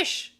Fish!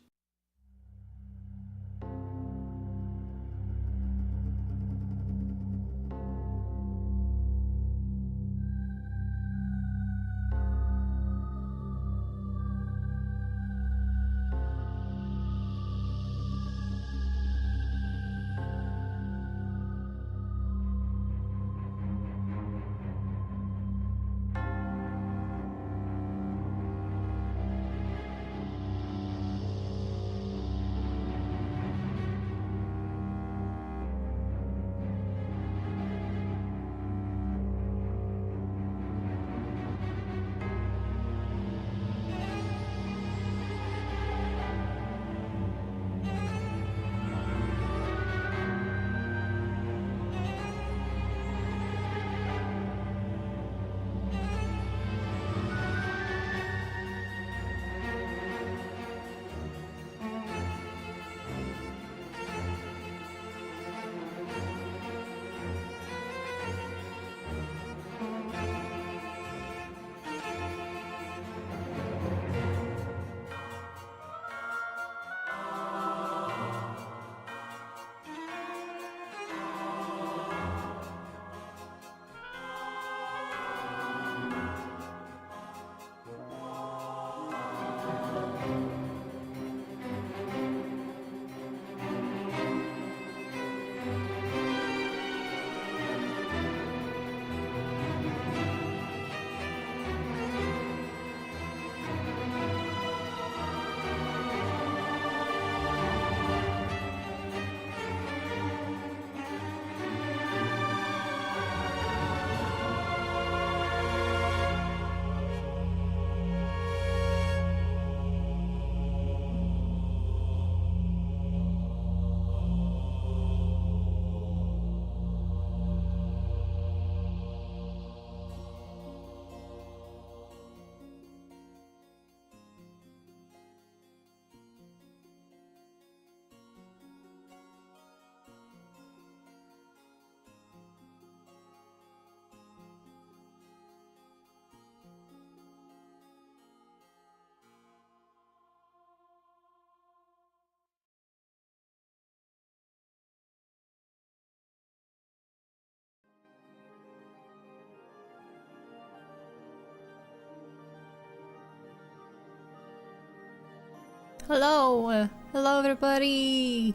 Hello! Hello everybody!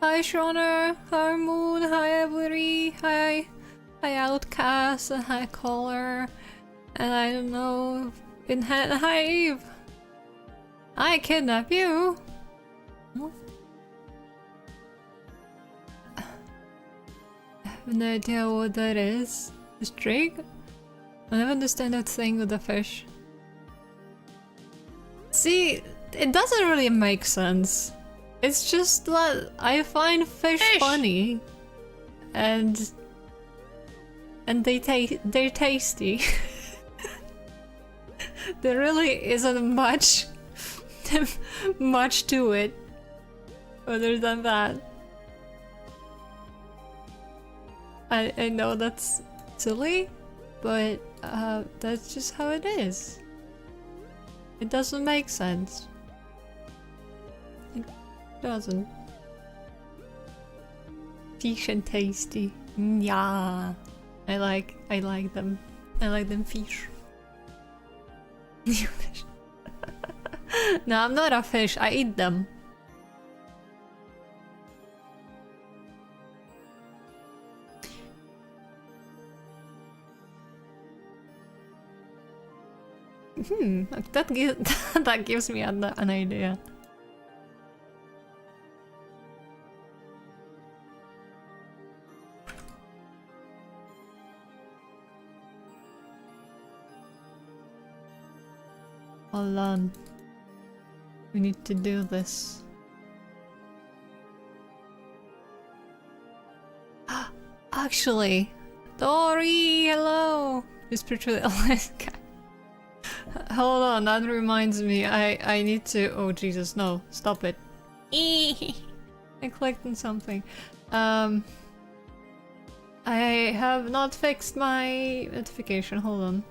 Hi Shroner! Hi Moon! Hi Avery! Hi Outcast! And hi Caller! And I don't know... Hi Eve! I kidnap you! I have no idea what that is. This trick? I never understand that thing with the fish. See, it doesn't really make sense. It's just that I find fish funny, and they're tasty. There really isn't much to it other than that. I know that's silly, but that's just how it is. It doesn't make sense. It doesn't. Fish and tasty. Yeah. I like them. I like them fish. No, I'm not a fish. I eat them. That gives me an idea. Hold on. We need to do this. Actually, Dory, hello! This spiritually alive guy. Hold on, that reminds me. I need to. Oh Jesus, no! Stop it! I clicked on something. I have not fixed my notification. Hold on.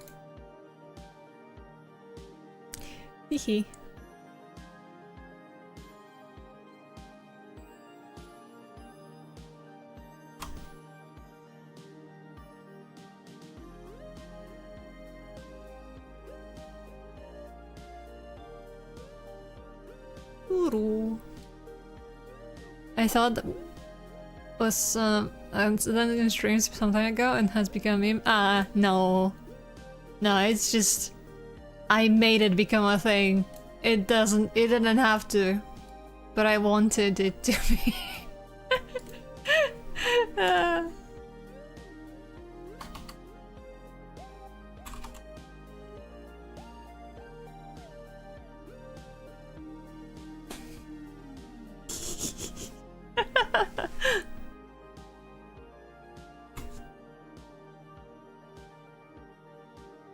Guru. I thought that was incident in streams some time ago and has become a meme. No. No, it's just I made it become a thing. It didn't have to. But I wanted it to be.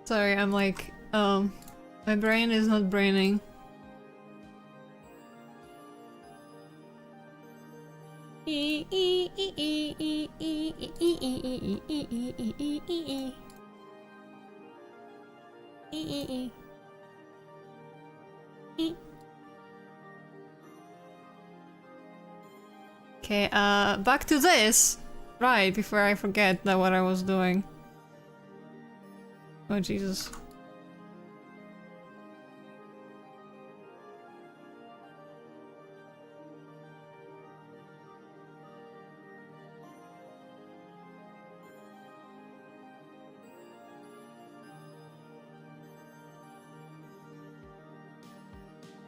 Sorry, I'm like, my brain is not braining. Okay, back to this! Right, before I forget that what I was doing. Oh, Jesus.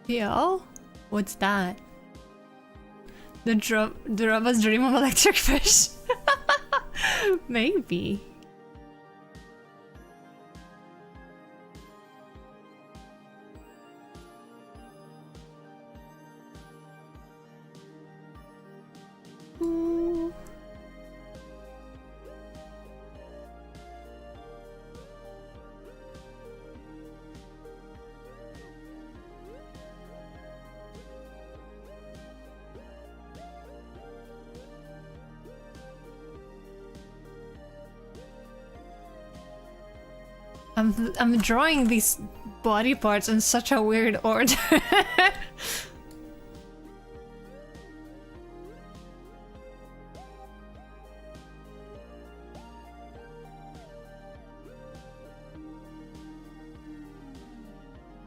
Yo? What's that? The robot's dream of electric fish? Maybe. Ooh. I'm drawing these body parts in such a weird order.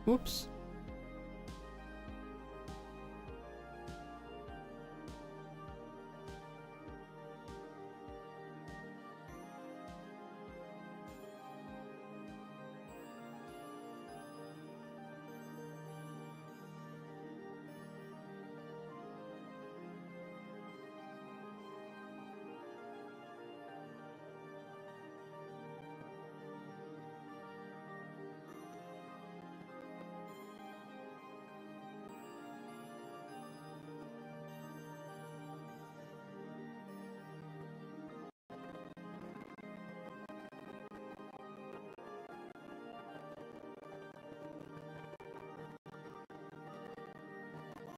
Oops.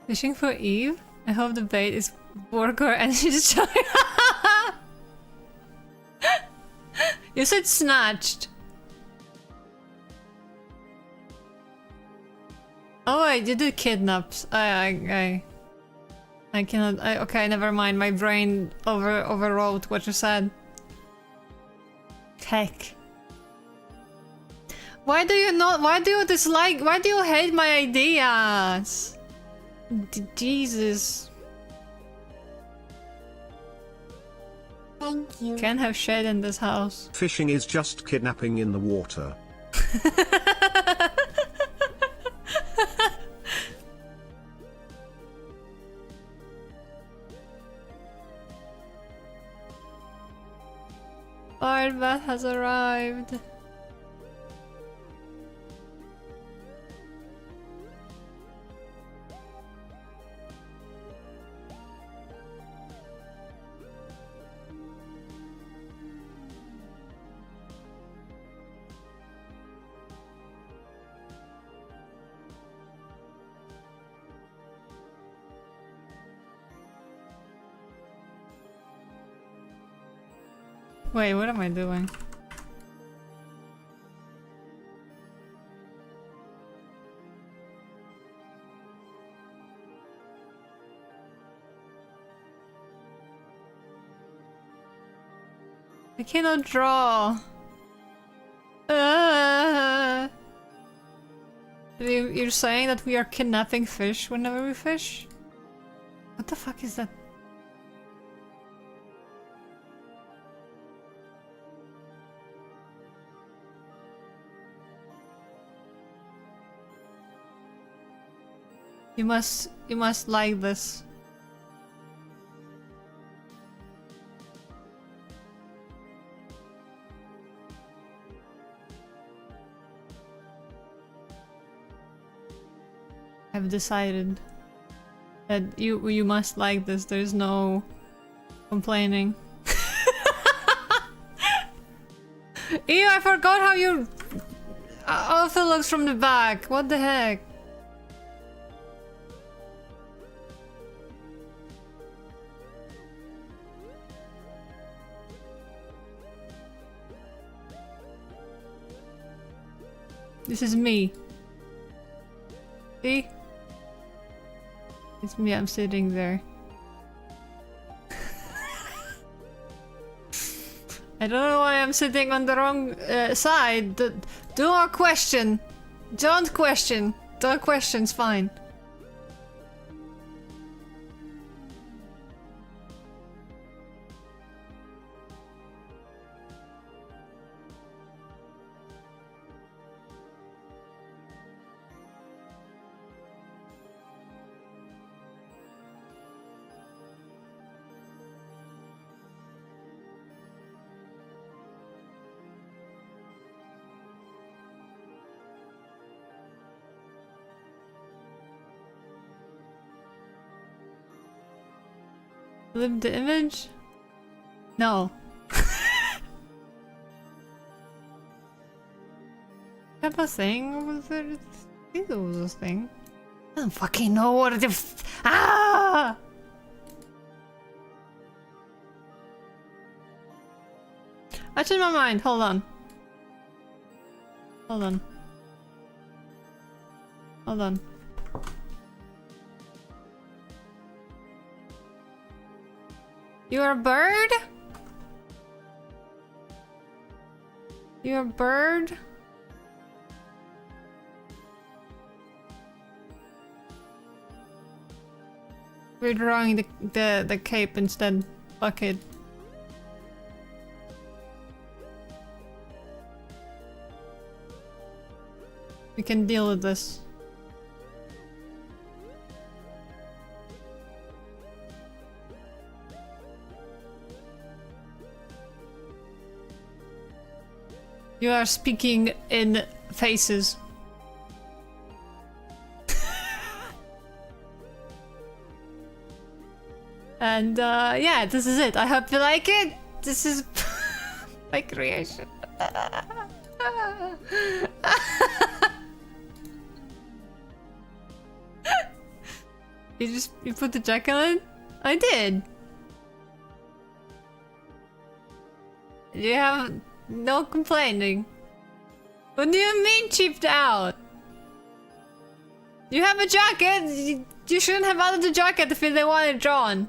Fishing for Eve? I hope the bait is Borgor and she's trying. You said snatched. Oh, I did the kidnaps. I cannot. Okay, never mind. My brain overwrote what you said. Heck. Why do you not? Why do you dislike? Why do you hate my ideas? Jesus. Thank you. Can't have shade in this house. Fishing is just kidnapping in the water. Our bath has arrived. Wait, what am I doing? I cannot draw. You're saying that we are kidnapping fish whenever we fish? What the fuck is that? You must like this. I've decided that you must like this. There's no complaining. Ew, I forgot how you outfit looks from the back. What the heck? This is me. See? It's me, I'm sitting there. I don't know why I'm sitting on the wrong side. Do not question. Don't question. Don't question's fine. Flip the image? No. Have a thing? Was there? I think there was a thing. I don't fucking know what it is. Ah! I changed my mind. Hold on. Hold on. Hold on. You're a bird? You're a bird? We're drawing the cape instead. Fuck it. We can deal with this. You are speaking in faces. And yeah, this is it. I hope you like it. This is my creation. You put the jacket on? I did. You have no complaining. What do you mean cheaped out? You have a jacket. You shouldn't have added the jacket if they want it drawn.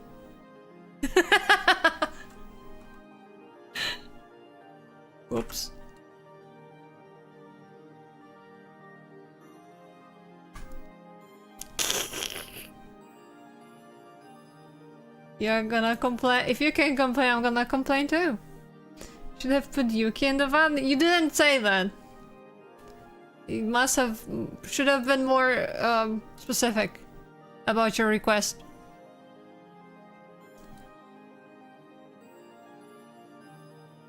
Whoops. You're gonna complain. If you can complain, I'm gonna complain too. Should have put Yuki in the van. You didn't say that. You must have. Should have been more specific about your request.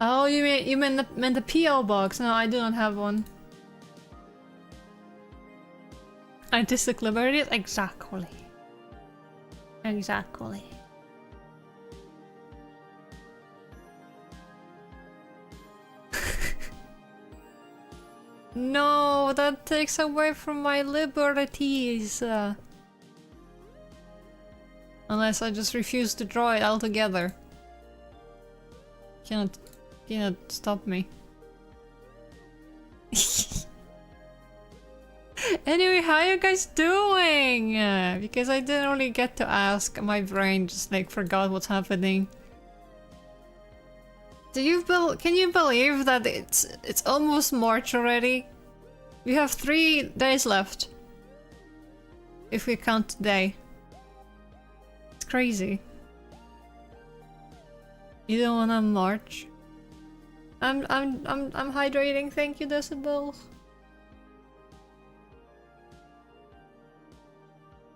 Oh, you meant the PO box? No, I do not have one. Artistic liberties? Exactly. Exactly. No, that takes away from my liberties. Unless I just refuse to draw it altogether. Cannot stop me. Anyway, how are you guys doing? Because I didn't really get to ask. My brain just like forgot what's happening. Can you believe that it's almost March already? We have 3 days left If we count today. It's crazy. You don't wanna march? I'm hydrating, thank you, Decibel.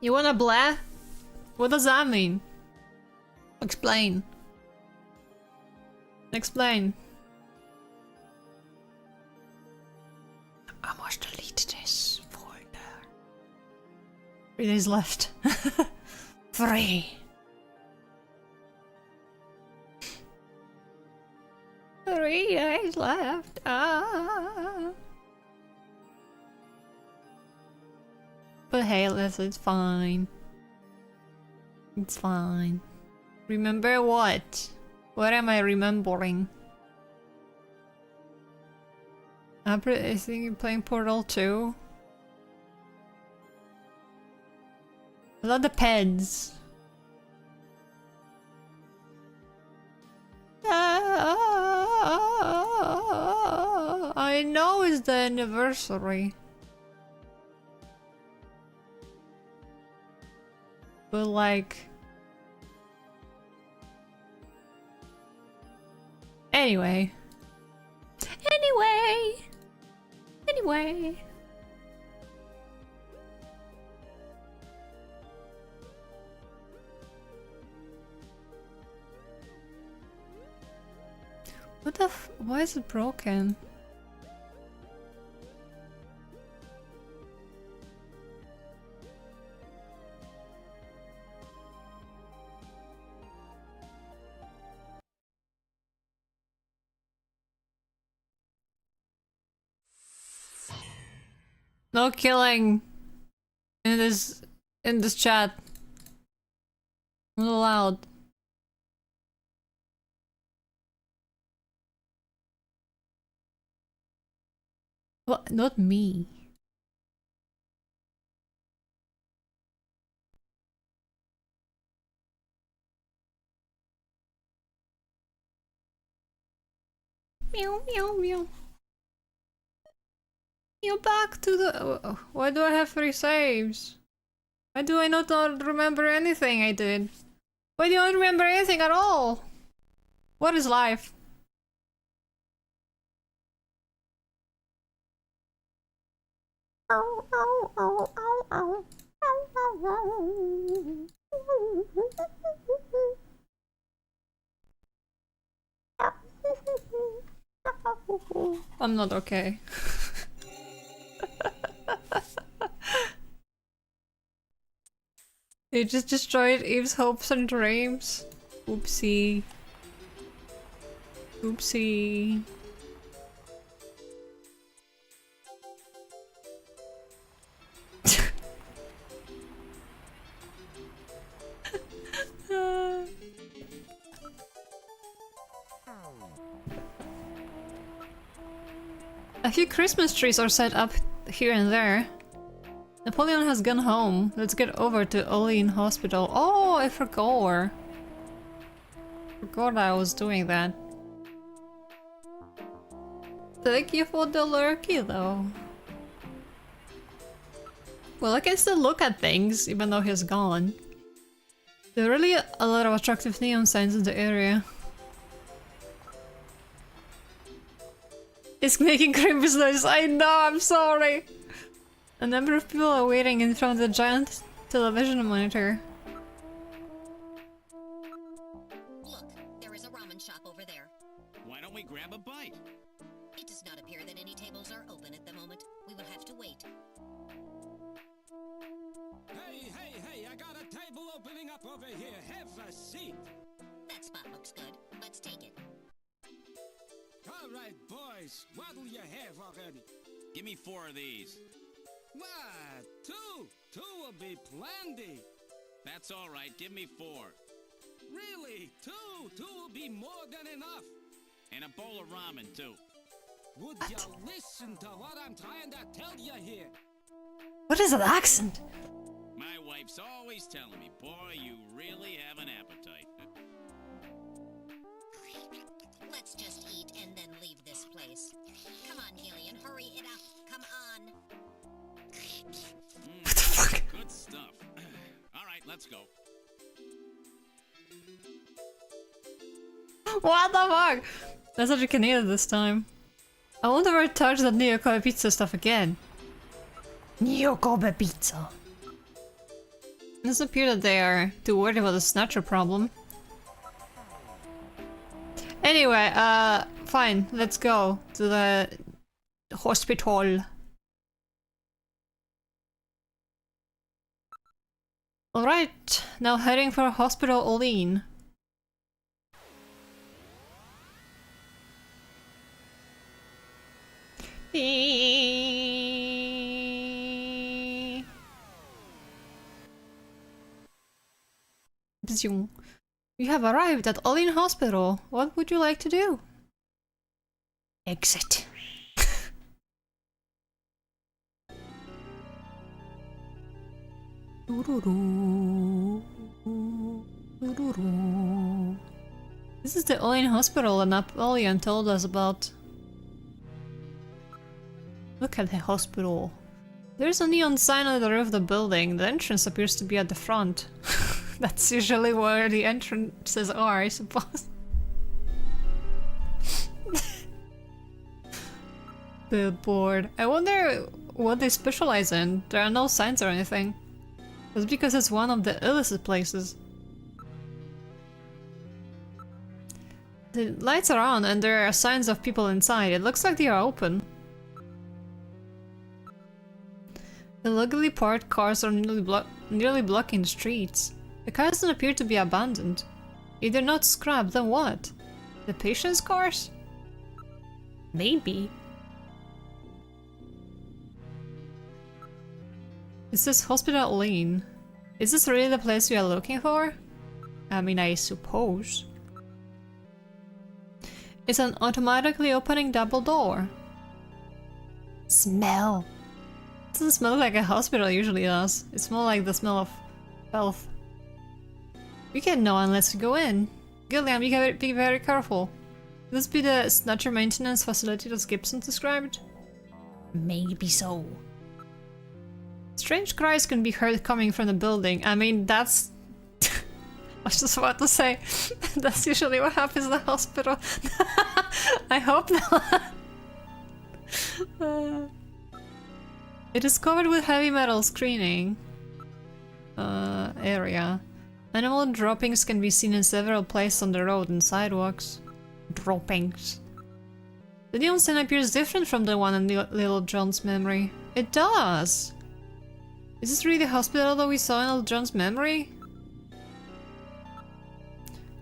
You wanna blah? What does that mean? Explain. Explain. I must delete this folder. 3 days left. 3. 3 days left. Ah. But hey, it's fine. It's fine. Remember what? What am I remembering? I think you're playing Portal 2. I love the peds. I know it's the anniversary. But like... Anyway. Anyway. What the f- why is it broken? No killing in this chat. Not allowed. What? Not me. Meow meow meow. You're back to the. Why do I have 3 saves? Why do I not remember anything I did? Why do I not remember anything at all? What is life? I'm not okay. You just destroyed Eve's hopes and dreams. Oopsie. Oopsie. A few Christmas trees are set up here and there. Napoleon has gone home. Let's get over to Olean Hospital. Oh, I forgot. Forgot I was doing that. Thank you for the lurky though. Well, I can still look at things even though he's gone. There are really a lot of attractive neon signs in the area. It's making creepy noise. I know, I'm sorry. A number of people are waiting in front of the giant television monitor. Look, there is a ramen shop over there. Why don't we grab a bite? It does not appear that any tables are open at the moment. We will have to wait. Hey, I got a table opening up over here. Have a seat. That spot looks good. Let's take it. All right, boys. What'll you have already? Give me 4 of these. What? 2? 2 will be plenty. That's all right. Give me 4. Really? 2? 2 will be more than enough. And a bowl of ramen, too. Would you listen to what I'm trying to tell you here? What is that accent? My wife's always telling me, boy, you really have an appetite. Let's just eat and then leave this place. Come on, Gillian, hurry it up. Come on. What the fuck? Good Good stuff. All right, let's go. What the fuck? That's such a Canadian this time. I won't ever touch that Neo Kobe pizza stuff again. Neo Kobe pizza. It doesn't appear that they are too worried about the Snatcher problem. Anyway, fine, let's go to the hospital. Alright, now heading for Hospital Olean. You have arrived at Olean Hospital. What would you like to do? Exit. This is the Olean Hospital that Napoleon told us about. Look at the hospital. There's a neon sign on the roof of the building. The entrance appears to be at the front. That's usually where the entrances are, I suppose. Billboard. I wonder what they specialize in. There are no signs or anything. That's because it's one of the illicit places. The lights are on and there are signs of people inside. It looks like they are open. Illegally parked cars are nearly blocking the streets. The car doesn't appear to be abandoned. If they're not scrapped, then what? The patient's cars? Maybe. It says Hospital Lane. Is this really the place we are looking for? I mean, I suppose. It's an automatically opening double door. Smell. It doesn't smell like a hospital usually does. It smells like the smell of health. We can't know unless we go in. Gillian, be very careful. Could this be the Snatcher maintenance facility that Gibson described? Maybe so. Strange cries can be heard coming from the building. I mean, that's... I was just about to say, that's usually what happens in the hospital. I hope not. It is covered with heavy metal screening area. Animal droppings can be seen in several places on the road and sidewalks. Droppings. The neon sign appears different from the one in Little John's memory. It does! Is this really the hospital that we saw in Little John's memory?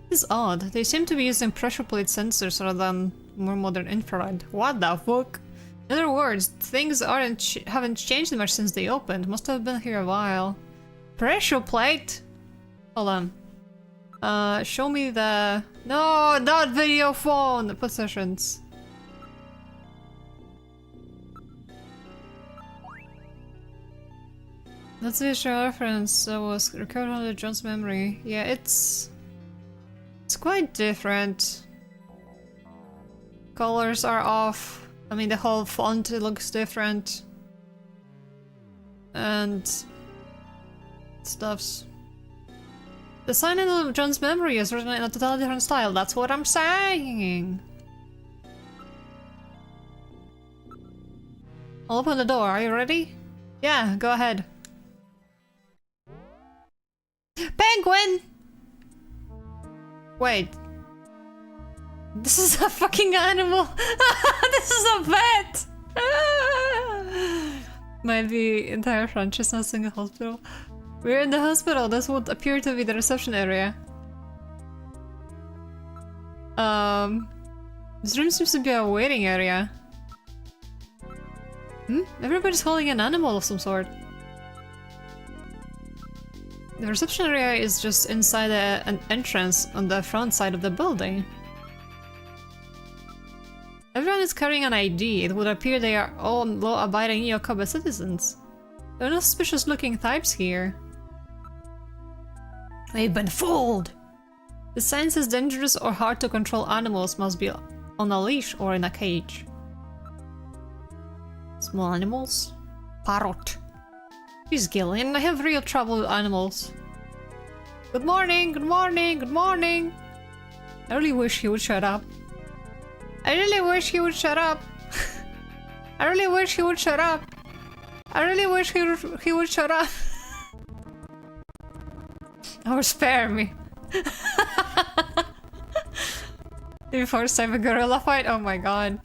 This is odd. They seem to be using pressure plate sensors rather than more modern infrared. What the fuck? In other words, things haven't changed much since they opened. Must have been here a while. Pressure plate? Hold on. Show me the... No, not video phone! Possessions. That's the visual reference that was recovered under John's memory. Yeah, it's quite different. Colors are off. I mean, the whole font looks different. And stuffs. The sign in John's memory is written in a totally different style. That's what I'm saying. I'll open the door. Are you ready? Yeah, go ahead. Penguin! Wait. This is a fucking animal! This is a vet! Might be entire franchise not in a hospital. We're in the hospital. This would appear to be the reception area. This room seems to be a waiting area. Everybody's holding an animal of some sort. The reception area is just inside an entrance on the front side of the building. Everyone is carrying an ID. It would appear they are all law-abiding Yokoba citizens. There are no suspicious-looking types here. We've been fooled! The sign says dangerous or hard-to-control animals must be on a leash or in a cage. Small animals? Parrot. Jeez, Gillian, I have real trouble with animals. Good morning, good morning, good morning. I really wish he would shut up. I really wish he would shut up. I really wish he would shut up. I really wish he would shut up. Or spare me. The first time a gorilla fight? Oh my god.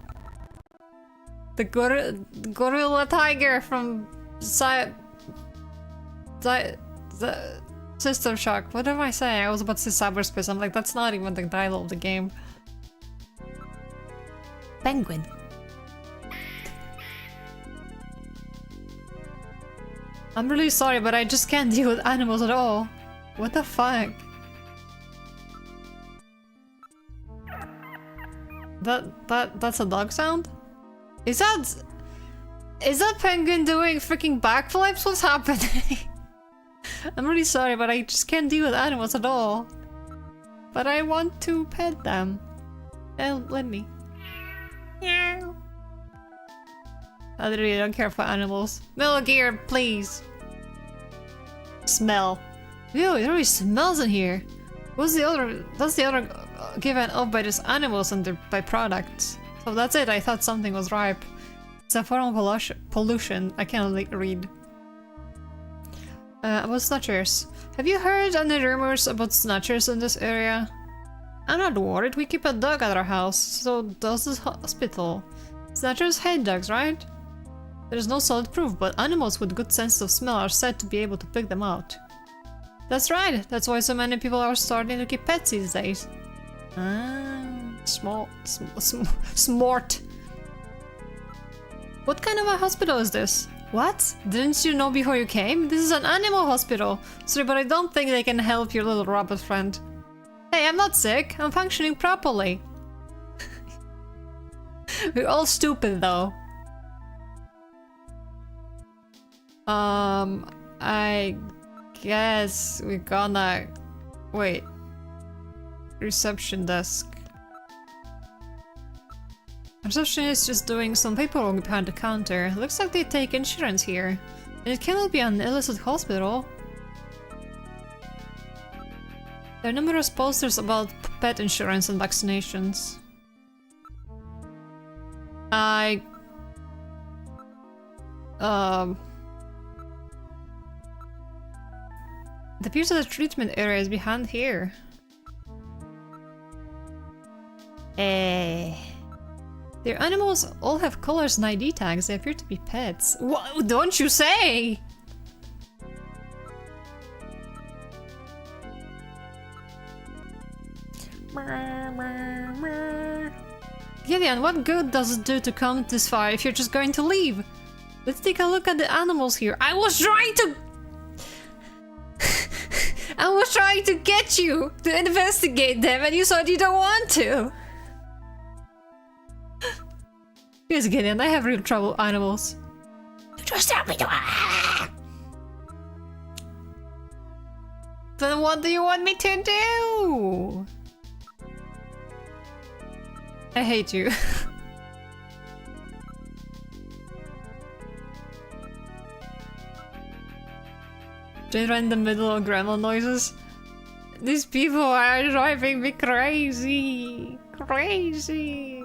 The gorilla tiger from the System Shock. What am I saying? I was about to say cyberspace. I'm like, that's not even the title of the game. Penguin. I'm really sorry, but I just can't deal with animals at all. What the fuck? That's a dog sound? Is that penguin doing freaking backflips? What's happening? I'm really sorry, but I just can't deal with animals at all. But I want to pet them. Let me. Meow. I really don't care for animals. Metal Gear, please. Smell. Ew, it really smells in here. That's the other given up by these animals and their byproducts. So that's it, I thought something was ripe. It's a form of pollution. I can't read. About Snatchers. Have you heard any rumors about Snatchers in this area? I'm not worried, we keep a dog at our house, so does this hospital. Snatchers hate dogs, right? There's no solid proof, but animals with good sense of smell are said to be able to pick them out. That's right, that's why so many people are starting to keep pets these days. Smart. What kind of a hospital is this? What? Didn't you know before you came? This is an animal hospital. Sorry, but I don't think they can help your little rabbit friend. Hey, I'm not sick. I'm functioning properly. We're all stupid, though. I guess we're gonna... Wait. Reception desk. Receptionist is just doing some paperwork behind the counter. Looks like they take insurance here. And it cannot be an illicit hospital. There are numerous posters about pet insurance and vaccinations. It appears that the treatment area is behind here. Their animals all have colors and ID tags. They appear to be pets. What? Don't you say! Gideon, what good does it do to come this far if you're just going to leave? Let's take a look at the animals here. I was trying to... I was trying to get you to investigate them and you said you don't want to. Yes, Gideon, I have real trouble with animals. You just tell me to... Then what do you want me to do? I hate you. Just right in the middle of grandma noises. These people are driving me crazy. Crazy.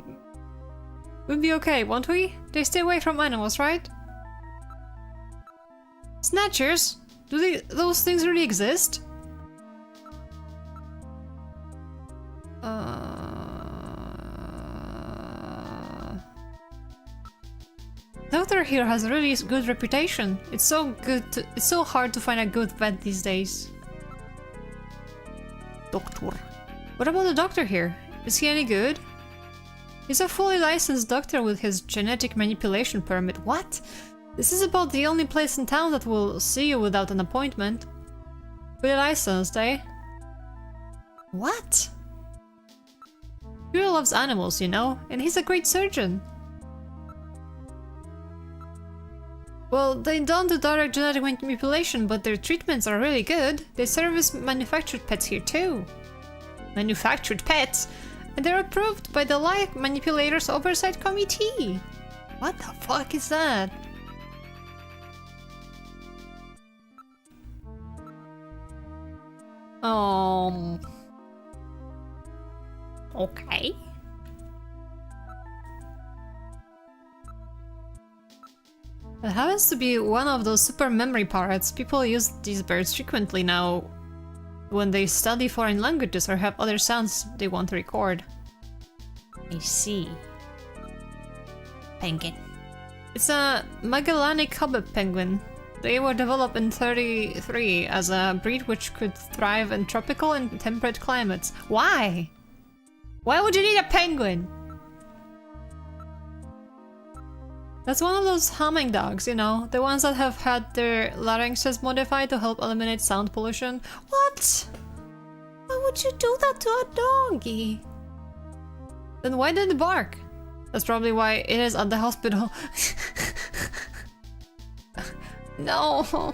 We'll be okay, won't we? They stay away from animals, right? Snatchers? Those things really exist? Doctor here has a really good reputation. It's so hard to find a good vet these days. Doctor. What about the doctor here? Is he any good? He's a fully licensed doctor with his genetic manipulation permit. What? This is about the only place in town that will see you without an appointment. Fully licensed, eh? What? Hiro loves animals, you know, and he's a great surgeon. Well, they don't do direct genetic manipulation, but their treatments are really good. They service manufactured pets here too. Manufactured pets? And they're approved by the Life Manipulators Oversight Committee. What the fuck is that? Okay. It happens to be one of those super memory parrots. People use these birds frequently now when they study foreign languages or have other sounds they want to record. I see. Penguin. It's a Magellanic hubbub penguin. They were developed in 1933 as a breed which could thrive in tropical and temperate climates. Why? Why would you need a penguin? That's one of those humming dogs, you know, the ones that have had their larynxes modified to help eliminate sound pollution. What? Why would you do that to a doggy? Then why did it bark? That's probably why it is at the hospital. No.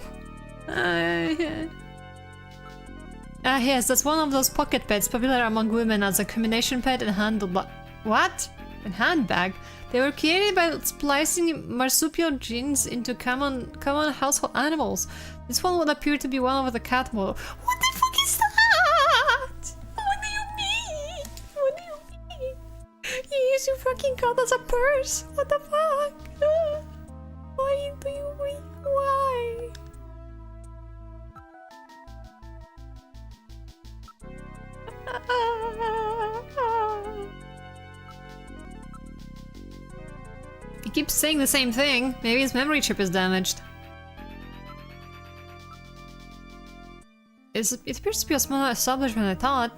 Yes, that's one of those pocket pets popular among women as a combination pet and handbag. What? And handbag? They were created by splicing marsupial genes into common household animals. This one would appear to be one of the cat model. What the fuck is that? What do you mean? What do you mean? You use your fucking cat as a purse? What the fuck? Why do you mean? Why? He keeps saying the same thing. Maybe his memory chip is damaged. It appears to be a smaller establishment than I thought.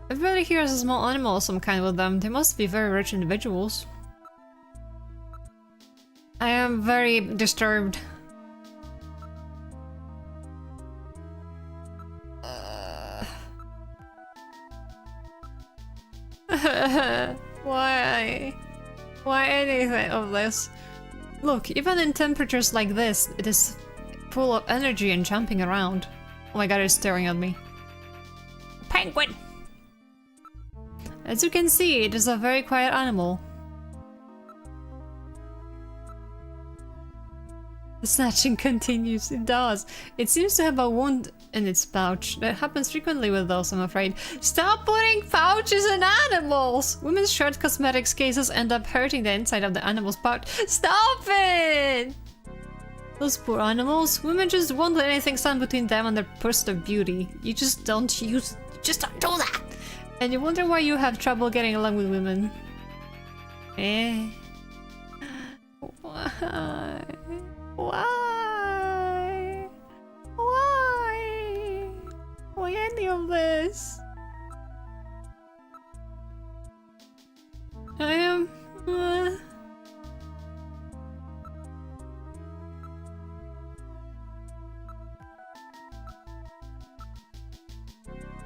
Everybody here has a small animal of some kind with them. They must be very rich individuals. I am very disturbed. Why? Why anything of this? Look, even in temperatures like this, it is full of energy and jumping around. Oh my god, it's staring at me. Penguin! As you can see, it is a very quiet animal. The snatching continues. It does. It seems to have a wound in its pouch. That happens frequently with those, I'm afraid. Stop putting pouches in animals! Women's short cosmetics cases end up hurting the inside of the animal's pouch. Stop it! Those poor animals. Women just won't let anything stand between them and their pursuit of beauty. You just don't do that! And you wonder why you have trouble getting along with women. Eh? Why? Why? Why? Why any of this? I am...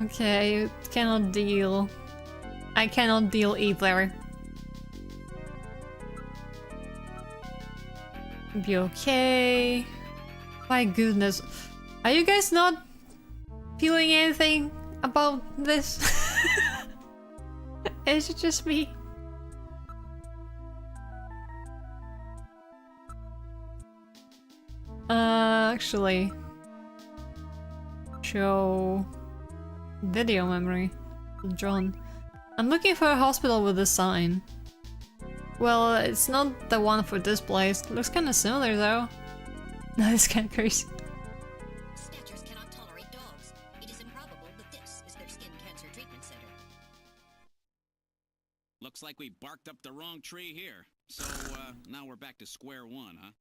Okay, I cannot deal. I cannot deal either. Be okay. My goodness. Are you guys not feeling anything about this? Is it just me? Actually. Show video memory. John. I'm looking for a hospital with a sign. Well, it's not the one for this place. It looks kind of similar though. No, it's kind of crazy. Snatchers cannot tolerate dogs. It is improbable that this is their skin cancer treatment center. Looks like we barked up the wrong tree here. So, now we're back to square one, huh?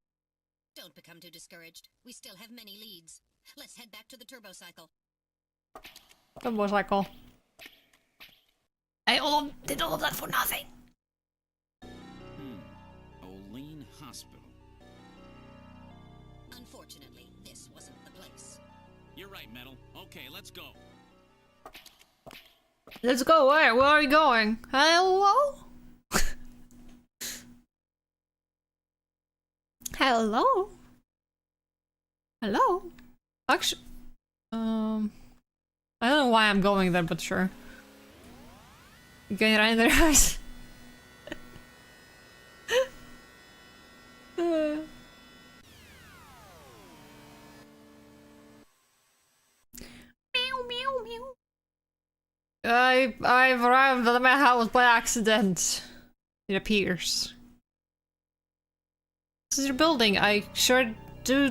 Don't become too discouraged. We still have many leads. Let's head back to the turbo cycle. Turbo cycle. I did all of that for nothing. Olean Hospital. Unfortunately, this wasn't the place. You're right, Metal. Okay, let's go. Let's go. Where are we going? Hello? Hello? Hello? Actually, I don't know why I'm going there, but sure. Going right in their eyes. I've arrived at my house by accident. It appears. This is your building. I sure do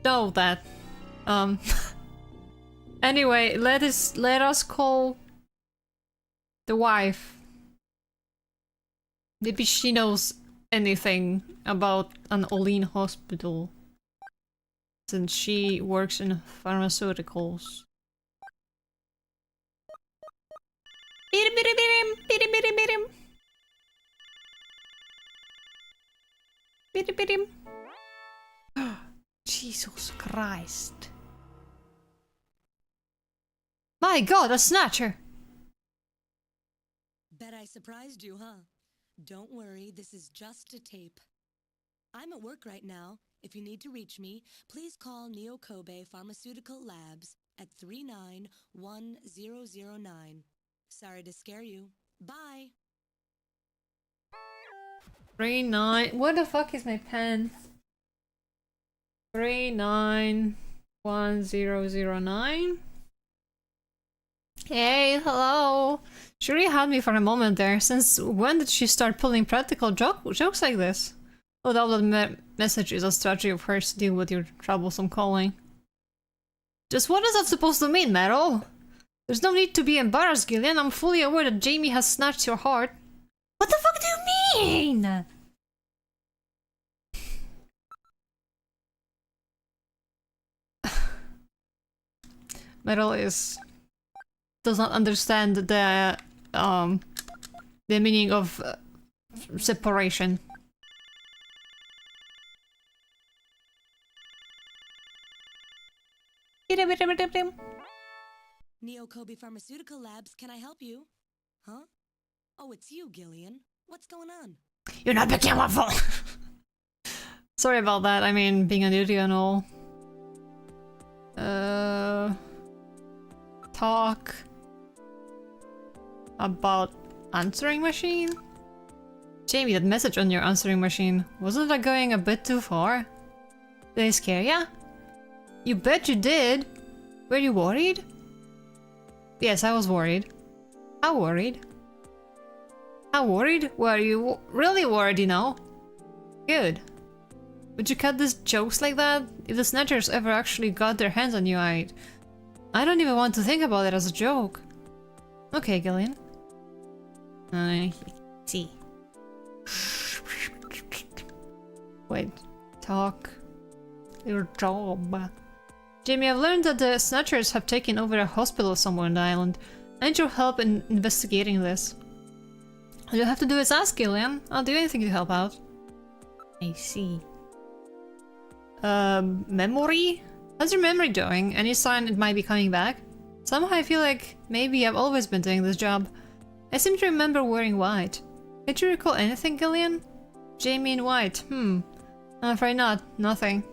know that. Anyway, let us call the wife. Maybe she knows anything about an Olin hospital, since she works in pharmaceuticals. Jesus Christ. My god, a Snatcher! Bet I surprised you, huh? Don't worry, this is just a tape. I'm at work right now. If you need to reach me, please call Neo Kobe Pharmaceutical Labs at 391009. Sorry to scare you. Bye! 39. What the fuck is my pen? 391009. Hey, hello. She really had me for a moment there. Since when did she start pulling practical jokes like this? Oh, that message is a strategy of hers to deal with your troublesome calling. Just what is that supposed to mean, Meryl? There's no need to be embarrassed, Gillian. I'm fully aware that Jamie has snatched your heart. What the fuck do you mean? Meryl does not understand the meaning of separation. Neo Kobe Pharmaceutical Labs, can I help you? Huh? Oh, it's you, Gillian. What's going on? You're not picking up my phone! Sorry about that, I mean, being on duty and all. Talk about answering machine? Jamie, that message on your answering machine, wasn't that going a bit too far? Did it scare ya? You bet you did! Were you worried? Yes, I was worried. How worried? How worried? Were you really worried, you know? Good. Would you cut these jokes like that? If the Snatchers ever actually got their hands on you, I don't even want to think about it as a joke. Okay, Gillian. I see. Wait. Talk. Your job. Jamie, I've learned that the Snatchers have taken over a hospital somewhere on the island. I need your help in investigating this. All you have to do is ask, Gillian. I'll do anything to help out. I see. Memory? How's your memory doing? Any sign it might be coming back? Somehow I feel like maybe I've always been doing this job. I seem to remember wearing white. Did you recall anything, Gillian? Jamie in white. I'm afraid not. Nothing.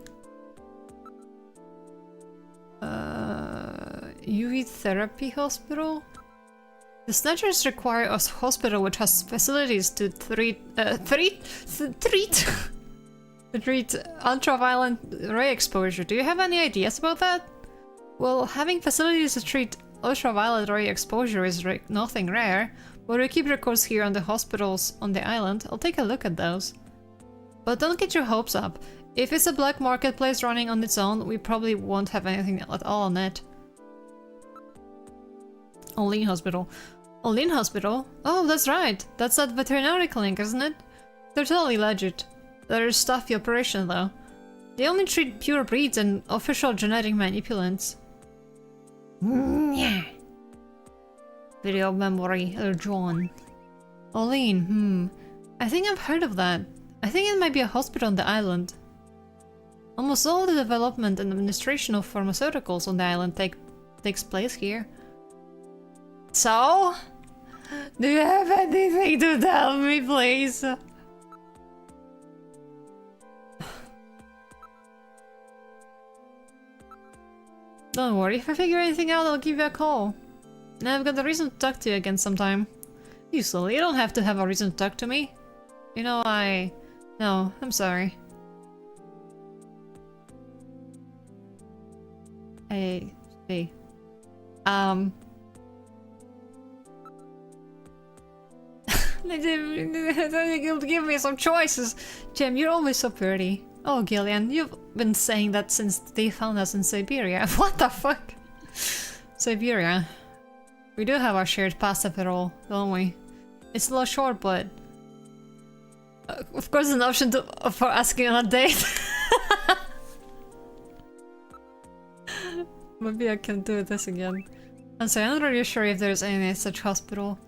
UV therapy hospital? The Snatchers require a hospital which has facilities to treat ultraviolet ray exposure. Do you have any ideas about that? Well, having facilities to treat ultraviolet ray exposure is nothing rare, but we keep records here on the hospitals on the island. I'll take a look at those. But don't get your hopes up. If it's a black marketplace running on its own, we probably won't have anything at all on it. Olin Hospital. Olin Hospital? Oh, that's right. That's that veterinary clinic, isn't it? They're totally legit. They're a stuffy operation, though. They only treat pure breeds and official genetic manipulants. Yeah. Video memory, John. Olin, I think I've heard of that. I think it might be a hospital on the island. Almost all the development and administration of pharmaceuticals on the island takes place here. So? Do you have anything to tell me, please? Don't worry, if I figure anything out, I'll give you a call. And I've got a reason to talk to you again sometime. You silly, you don't have to have a reason to talk to me. You know, No, I'm sorry. Hey. Give me some choices. Jem, you're always so pretty. Oh, Gillian, you've been saying that since they found us in Siberia. What the fuck? Siberia. We do have our shared past after all, don't we? It's a little short, but... of course, an option for asking on a date. Maybe I can do this again. I'm sorry, I'm not really sure if there's any such hospital.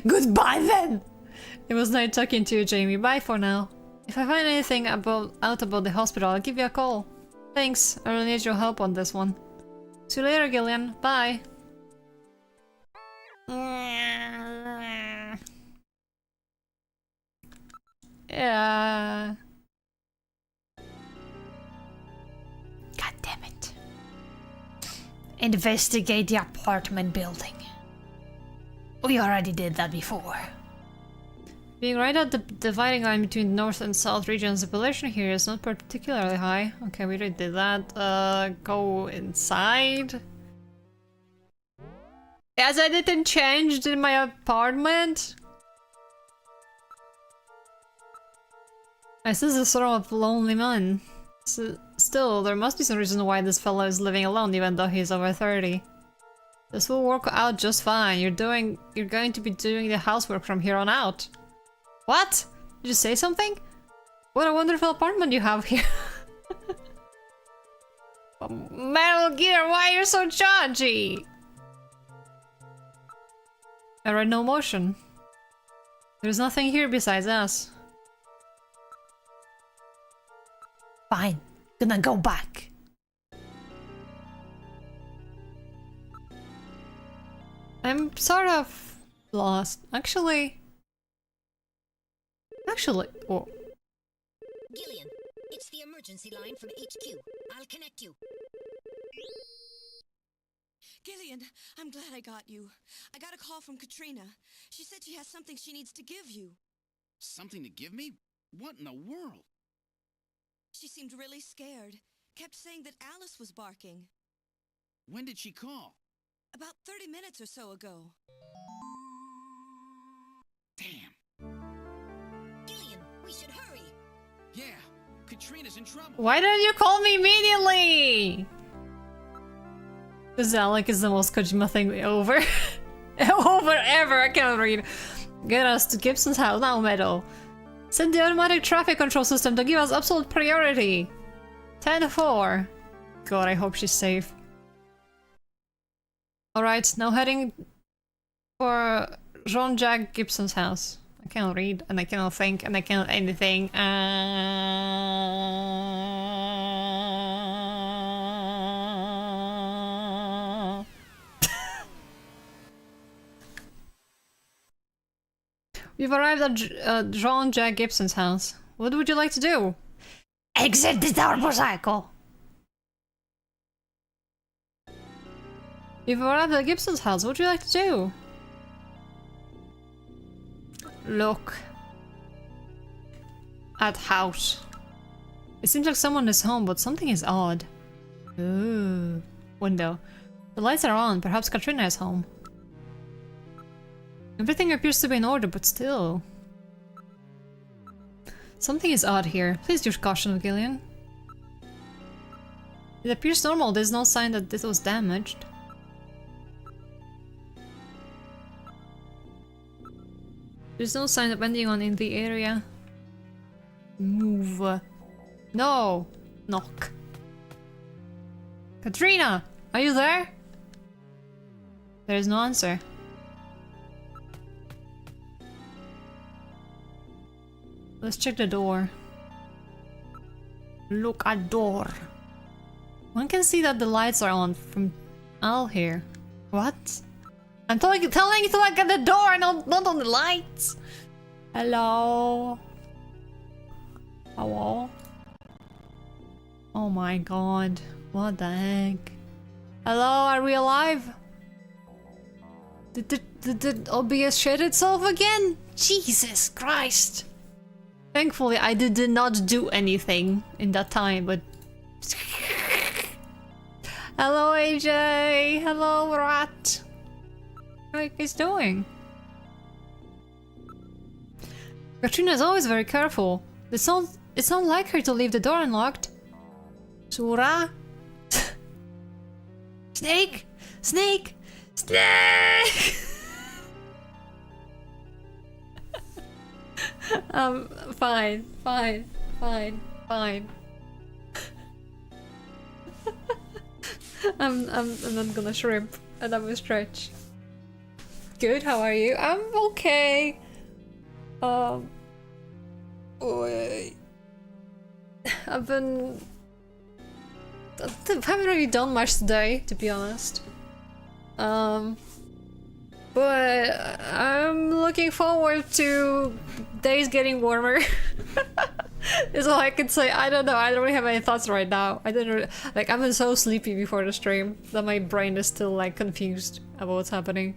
Goodbye then! It was nice talking to you, Jamie. Bye for now. If I find anything out about the hospital, I'll give you a call. Thanks, I really need your help on this one. See you later, Gillian. Bye. Yeah. God damn it. Investigate the apartment building. We already did that before. Being right at the dividing line between north and south regions, the population here is not particularly high. Okay, we already did that. Go inside. Has anything changed in my apartment? This is a sort of lonely man. Still, there must be some reason why this fellow is living alone even though he's over 30. This will work out just fine. You're going to be doing the housework from here on out. What? Did you say something? What a wonderful apartment you have here. Metal Gear, why are you so judgy? I read no motion. There's nothing here besides us. Fine. Gonna go back. I'm sort of lost. Actually, oh. Gillian, it's the emergency line from HQ. I'll connect you. Gillian, I'm glad I got you. I got a call from Katrina. She said she has something she needs to give you. Something to give me? What in the world? She seemed really scared. Kept saying that Alice was barking. When did she call? About 30 minutes or so ago. Damn. Gillian, we should hurry. Yeah, Katrina's in trouble. Why didn't you call me immediately? This Alec is the most Kojima thing over. Over ever, I cannot read. Get us to Gibson's house now, Meadow. Send the automatic traffic control system to give us absolute priority. 10-4. God, I hope she's safe. Alright, now heading for Jean-Jacques Gibson's house. I cannot read, and I cannot think, and I cannot anything. We've arrived at Jean-Jacques Gibson's house. What would you like to do? Exit the motorcycle! You've arrived at Gibson's house. What would you like to do? Look at house. It seems like someone is home, but something is odd. Ooh. Window. The lights are on. Perhaps Katrina is home. Everything appears to be in order, but still. Something is odd here. Please use caution, Gillian. It appears normal. There's no sign that this was damaged. There's no sign of anyone in the area. Move. No! Knock. Katrina! Are you there? There is no answer. Let's check the door. Look at door. One can see that the lights are on from all here. What? I'm telling you to look at the door, not on the lights. Hello? Hello? Oh my god. What the heck? Hello, are we alive? Did the OBS shut itself again? Jesus Christ. Thankfully, I did not do anything in that time, but... Hello, AJ! Hello, Rat! What are you guys doing? Katrina is always very careful. It's not like her to leave the door unlocked. Sura? Snake! Snake! Snake! Fine. I'm not gonna shrimp and I will stretch. Good, how are you? I'm okay. Wait. I haven't really done much today, to be honest. But I'm looking forward to days getting warmer. Is all I can say. I don't know. I don't really have any thoughts right now. I didn't really, like, I've been so sleepy before the stream that my brain is still like confused about what's happening.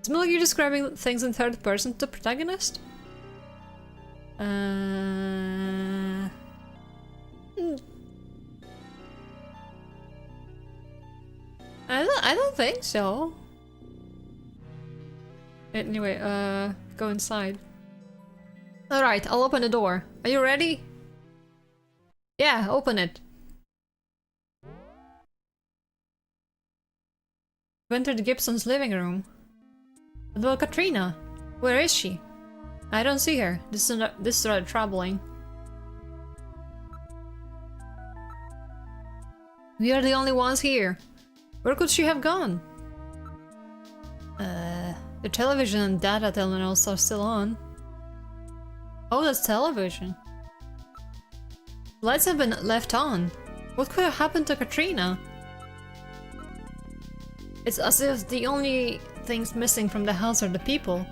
Is Milky describing things in third person to the protagonist? I don't think so. Anyway, go inside. Alright, I'll open the door. Are you ready? Yeah, open it. We entered Gibson's living room. But well, Katrina, where is she? I don't see her. This is rather troubling. We are the only ones here. Where could she have gone? The television and data terminals are still on. Oh, that's television. Lights have been left on. What could have happened to Katrina? It's as if the only things missing from the house are the people.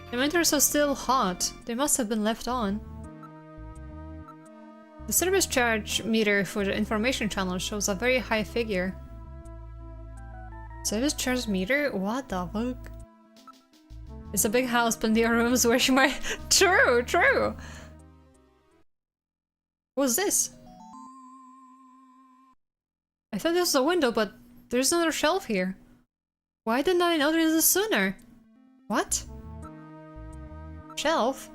The monitors are still hot. They must have been left on. The service charge meter for the information channel shows a very high figure. Service charge meter? What the fuck? It's a big house, plenty of rooms where she might... True! What's this? I thought this was a window, but there's another shelf here. Why didn't I notice this sooner? What? Shelf?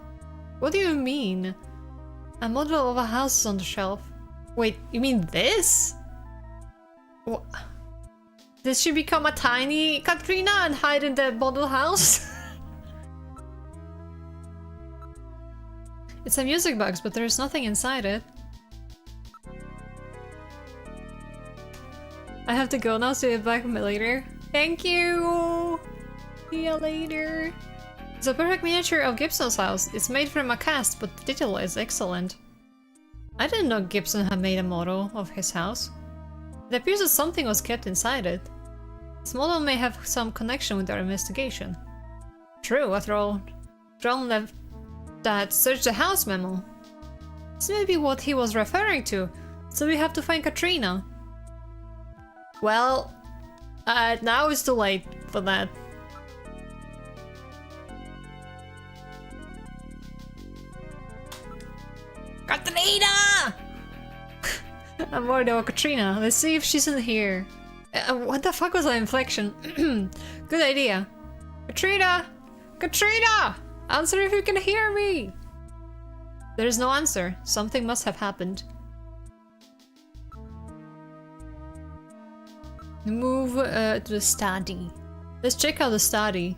What do you mean? A model of a house is on the shelf. Wait, you mean this? What? Did she become a tiny Katrina and hide in the model house? It's a music box, but there's nothing inside it. I have to go now, see you back later. Thank you! See you later. It's a perfect miniature of Gibson's house. It's made from a cast, but the detail is excellent. I didn't know Gibson had made a model of his house. It appears that something was kept inside it. This model may have some connection with our investigation. True, after all, John left that search the house memo. This may be what he was referring to, so we have to find Katrina. Well, now it's too late for that. Katrina! I'm worried about Katrina. Let's see if she's in here. What the fuck was that inflection? Good idea. Katrina! Katrina! Answer if you can hear me! There is no answer. Something must have happened. Move to the study. Let's check out the study.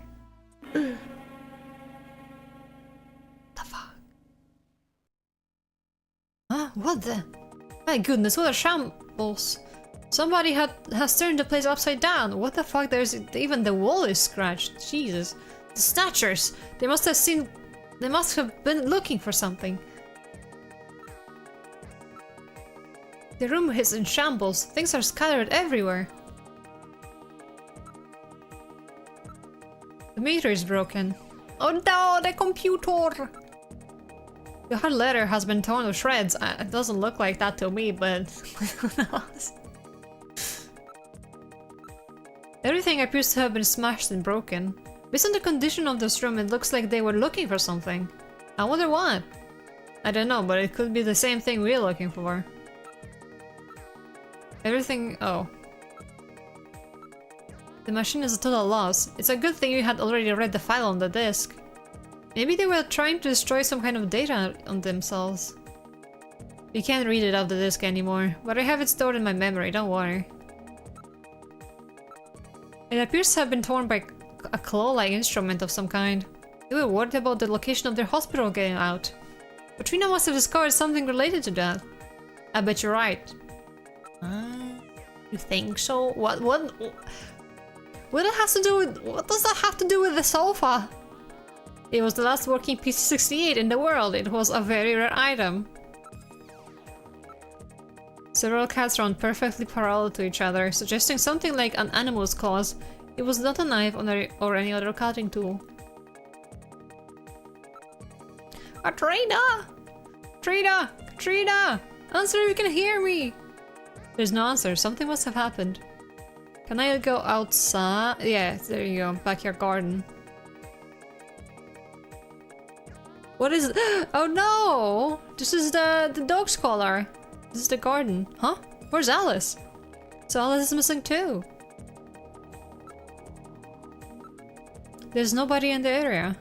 The fuck? Huh? What the? My goodness, what a shambles. Somebody has turned the place upside down. What the fuck? There's even the wall is scratched. Jesus. The Snatchers! They must have been looking for something. The room is in shambles. Things are scattered everywhere. The meter is broken. Oh no, the computer! The hard letter has been torn to shreds. It doesn't look like that to me, but who knows? Everything appears to have been smashed and broken. Based on the condition of this room, it looks like they were looking for something. I wonder what? I don't know, but it could be the same thing we're looking for. Everything... oh. The machine is a total loss. It's a good thing you had already read the file on the disk. Maybe they were trying to destroy some kind of data on themselves. You can't read it off the disk anymore, but I have it stored in my memory, don't worry. It appears to have been torn by a claw-like instrument of some kind. They were worried about the location of their hospital getting out. Katrina must have discovered something related to that. I bet you're right. You think so? What it has to do with— what does that have to do with the sofa? It was the last working PC-68 in the world. It was a very rare item. Several cats ran perfectly parallel to each other, suggesting something like an animal's claws. It was not a knife or any other cutting tool. Katrina! Katrina! Katrina! Answer if you can hear me! There's no answer. Something must have happened. Can I go outside? Yeah, there you go. Backyard garden. What is it? Oh no! This is the dog's collar. This is the garden. Huh? Where's Alice? So Alice is missing too. There's nobody in the area.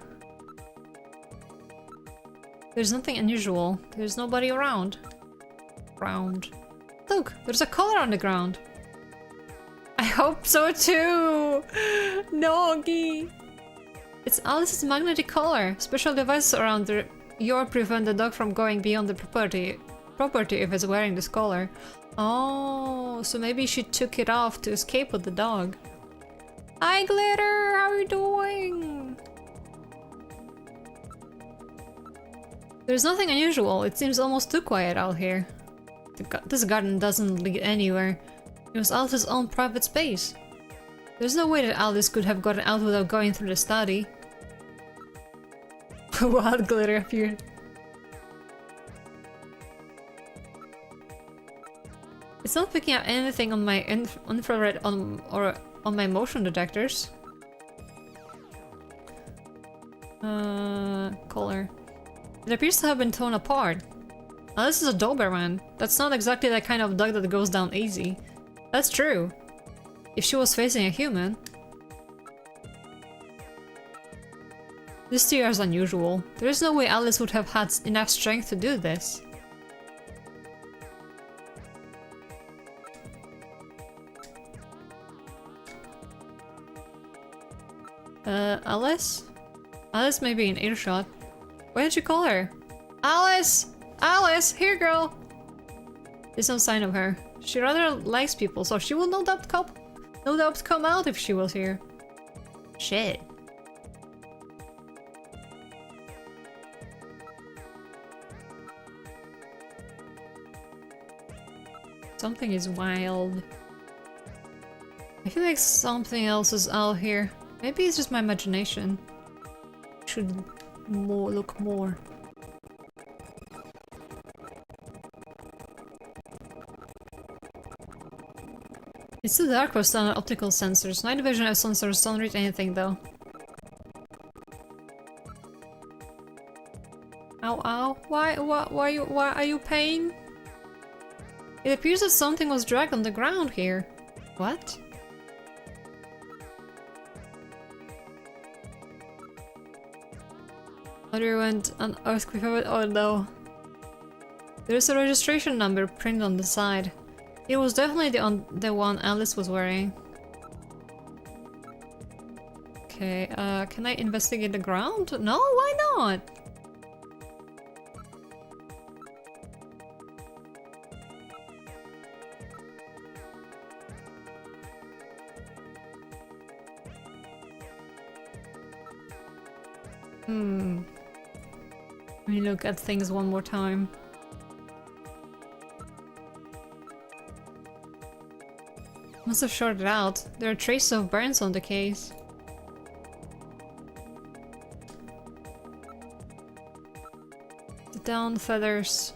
There's nothing unusual. There's nobody around. Look, there's a collar on the ground. I hope so too! Noggy! It's Alice's magnetic collar. Special devices around the ear prevent the dog from going beyond the property if it's wearing this collar. Oh, so maybe she took it off to escape with the dog. Hi Glitter, how are you doing? There's nothing unusual. It seems almost too quiet out here. This garden doesn't lead anywhere. It was Alice's own private space. There's no way that Alice could have gotten out without going through the study. Wild glitter appeared. It's not picking up anything on my infrared or on my motion detectors. Collar. It appears to have been torn apart. Now this is a Doberman. That's not exactly the kind of dog that goes down easy. That's true. If she was facing a human. This tear is unusual. There is no way Alice would have had enough strength to do this. Alice? Alice may be in earshot. Why didn't you call her? Alice! Alice! Here, girl! There's no sign of her. She rather likes people, so she will no doubt come out if she was here. Shit. Something is wild. I feel like something else is out here. Maybe it's just my imagination. Should look more. It's too dark for standard optical sensors. Night vision sensors don't read anything though. Ow ow. Why are you paying? It appears that something was dragged on the ground here. What? Underwent an earthquake. Oh no. There's a registration number printed on the side. It was definitely the one Alice was wearing. Okay, can I investigate the ground? No, why not? Let me look at things one more time. Must have shorted out. There are traces of burns on the case. The down feathers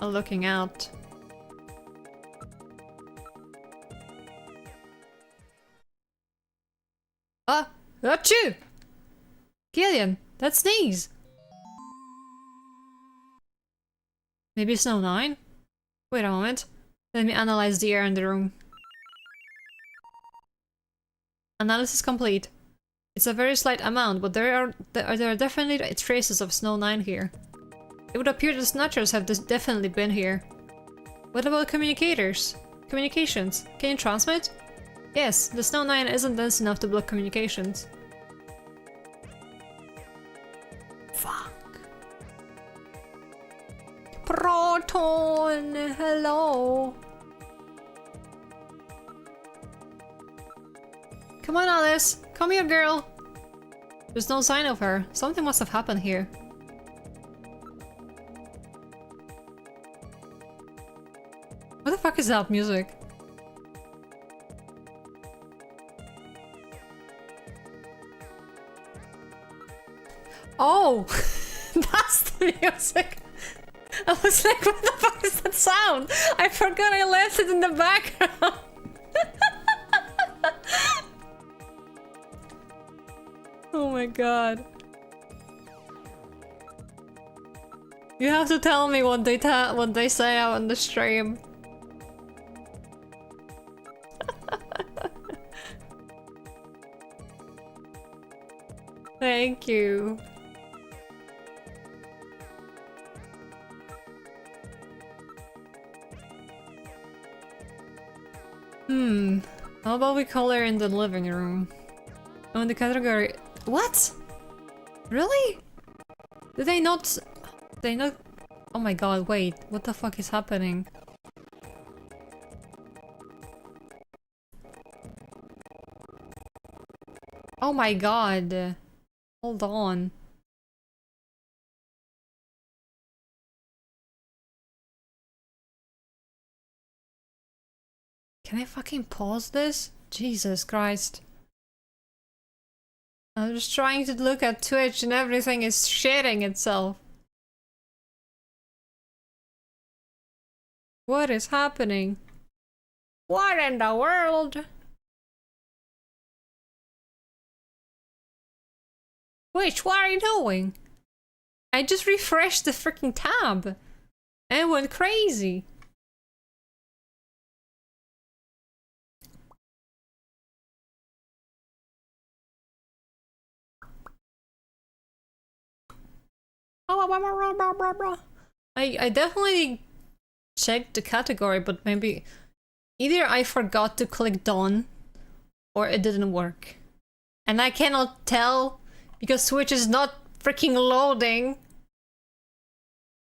are looking out. Ah! Achoo! Gillian, that sneeze! Maybe it's no 9? Wait a moment. Let me analyze the air in the room. Analysis complete. It's a very slight amount, but there are definitely traces of Snow 9 here. It would appear the Snatchers have definitely been here. What about communicators? Communications? Can you transmit? Yes, the Snow 9 isn't dense enough to block communications. Fuck. Proton! Hello! Come on, Alice! Come here, girl! There's no sign of her. Something must have happened here. What the fuck is that music? Oh! That's the music! I was like, what the fuck is that sound? I forgot I left it in the background! Oh my god. You have to tell me what they say out on the stream. Thank you. How about we color in the living room? Oh, in the category. What? Really? Did they not? They not? Oh my god! Wait, what the fuck is happening? Oh my god! Hold on. Can I fucking pause this? Jesus Christ. I'm just trying to look at Twitch and everything is shitting itself. What is happening? What in the world? Twitch, what are you doing? I just refreshed the freaking tab and went crazy. I definitely checked the category, but maybe either I forgot to click done or it didn't work. And I cannot tell because Twitch is not freaking loading.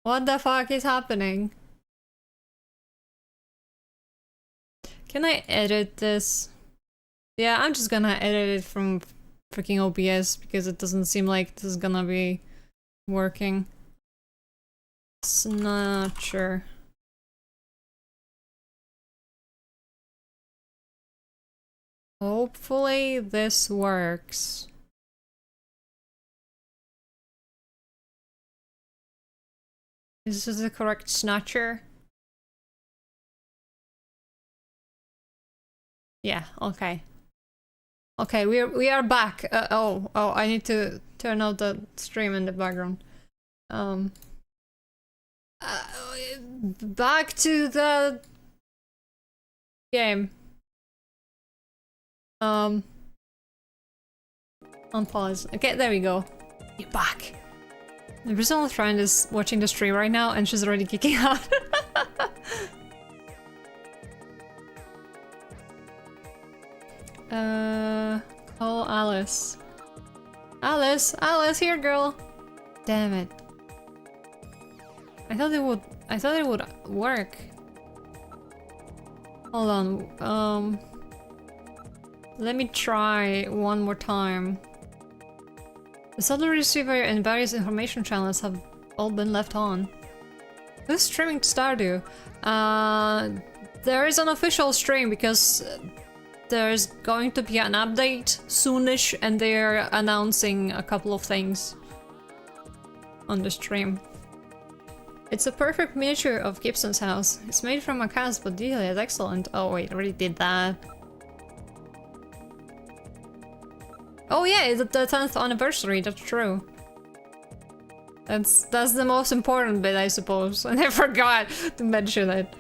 What the fuck is happening? Can I edit this? Yeah, I'm just gonna edit it from freaking OBS because it doesn't seem like this is gonna be working. Snatcher. Hopefully this works. Is this the correct Snatcher? Yeah, okay. Okay, we are back. Oh, I need to turn out the stream in the background. Back to the game. On pause. Okay, there we go. You're back. The personal friend is watching the stream right now and she's already kicking out. Call Alice. Alice, here, girl. Damn it. I thought it would work. Hold on. Let me try one more time. The satellite receiver and various information channels have all been left on. Who's streaming to Stardew? There is an official stream because there's going to be an update soonish and they're announcing a couple of things on the stream. It's a perfect miniature of Gibson's house. It's made from a cast, but detail is excellent. Oh wait, I already did that. Oh yeah, it's the 10th anniversary, that's true. That's the most important bit, I suppose. And I forgot to mention it.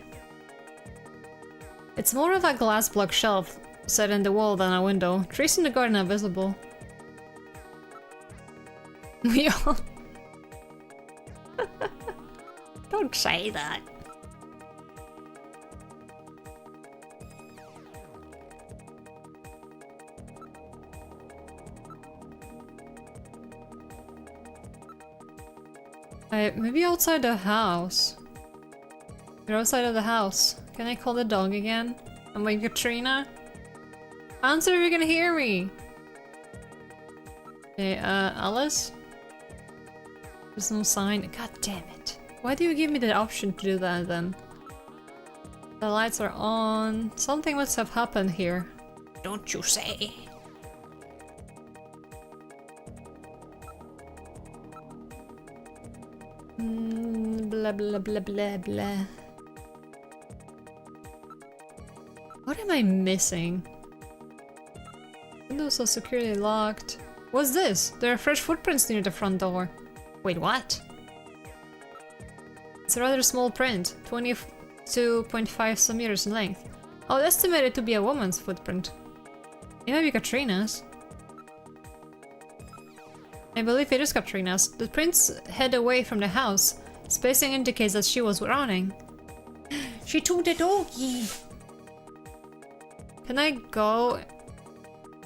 It's more of a glass block shelf set in the wall than a window. Trees in the garden are visible. We all... Don't say that. Maybe outside the house. You're outside of the house. Can I call the dog again? I'm like, Katrina? Answer if you can hear me! Okay, Alice? There's no sign. God damn it. Why do you give me the option to do that then? The lights are on. Something must have happened here. Don't you say? Blah blah blah blah blah. What am I missing? Windows are securely locked. What's this? There are fresh footprints near the front door. Wait, what? It's a rather small print, 22.5 centimeters in length. I would estimate it to be a woman's footprint. It might be Katrina's. I believe it is Katrina's. The prints head away from the house. Spacing indicates that she was running. She took the doggy! Can I go?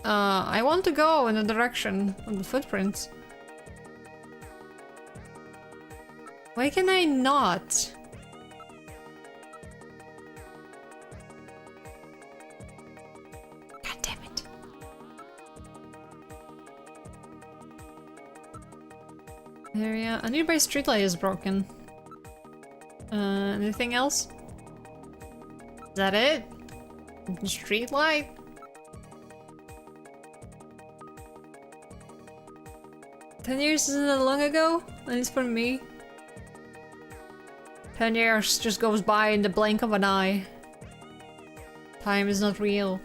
I want to go in the direction of the footprints. Why can I not? God damn it. Area. A nearby streetlight is broken. Anything else? Is that it? Streetlight? "10 years isn't that long ago? At least for me. 10 years just goes by in the blink of an eye. Time is not real."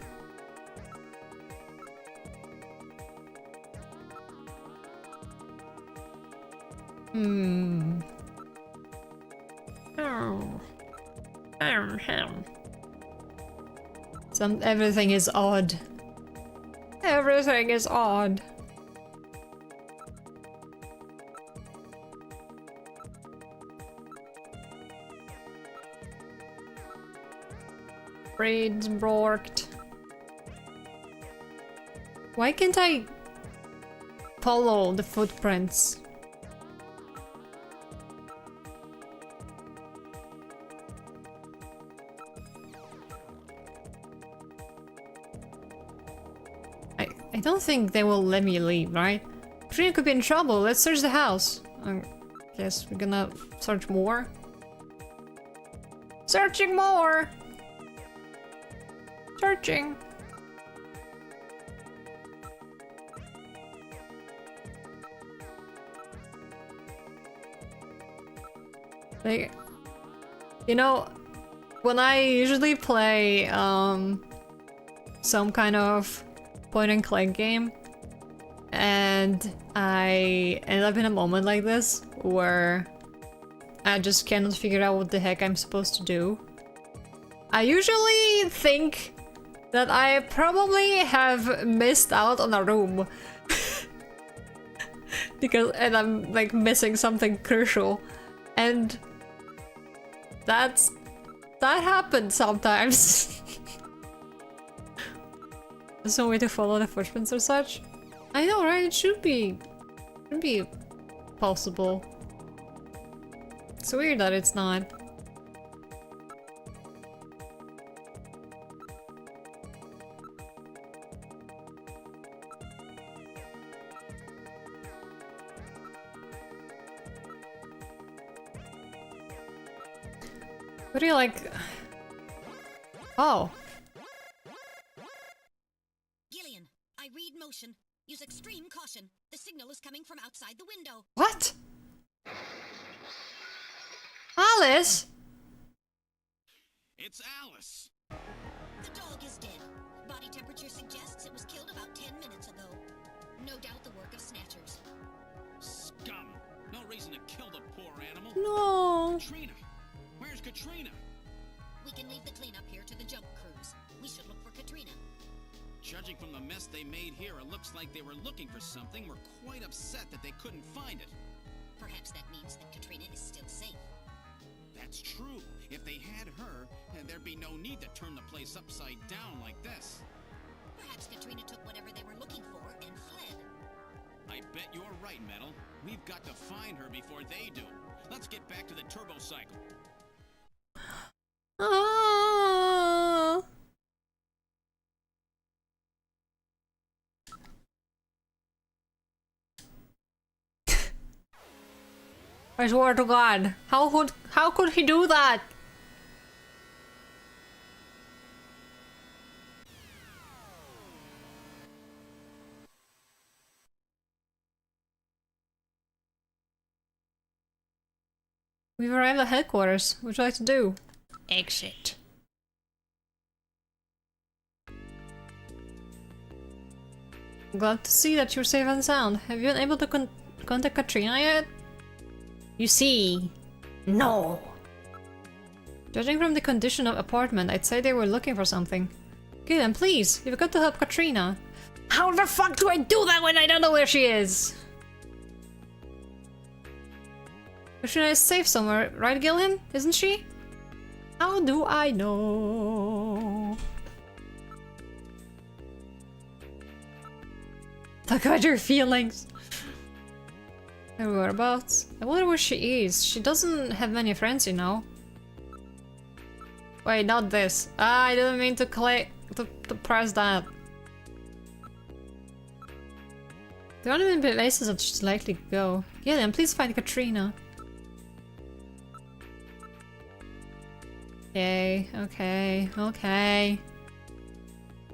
Everything is odd. Everything is odd. Braids borked. Why can't I follow the footprints? I don't think they will let me leave, right? Trina could be in trouble. Let's search the house. I guess we're gonna search more. Searching more! Searching. Like, you know, when I usually play some kind of point and click game and I end up in a moment like this where I just cannot figure out what the heck I'm supposed to do, I usually think that I probably have missed out on a room. And I'm like missing something crucial. And that happens sometimes. There's no way to follow the footprints or such. I know, right? It should be possible. It's weird that it's not. What do you like? Oh. Gillian, I read motion. Use extreme caution. The signal is coming from outside the window. What? Alice? It's Alice. The dog is dead. Body temperature suggests it was killed about 10 minutes ago. No doubt the work of Snatchers. Scum. No reason to kill the poor animal. No. Katrina. Where's Katrina? We can leave the cleanup here to the jump crews. We should look for Katrina. Judging from the mess they made here, it looks like they were looking for something. Were quite upset that they couldn't find it. Perhaps that means that Katrina is still safe. That's true. If they had her, there'd be no need to turn the place upside down like this. Perhaps Katrina took whatever they were looking for and fled. I bet you're right, Metal. We've got to find her before they do. Let's get back to the turbo cycle. Ah. I swear to God, how could he do that? We've arrived at headquarters. What would you like to do? Exit. Glad to see that you're safe and sound. Have you been able to contact Katrina yet? You see, no. Judging from the condition of apartment, I'd say they were looking for something. Okay then, please, you've got to help Katrina. How the fuck do I do that when I don't know where she is? Katrina is safe somewhere, right, Gillian? Isn't she? How do I know? Talk about your feelings. Her whereabouts. I wonder where she is. She doesn't have many friends, you know. Wait, not this. Ah, I didn't mean to click to press that. There aren't even places that she'd likely go. Yeah, then please find Katrina. Okay.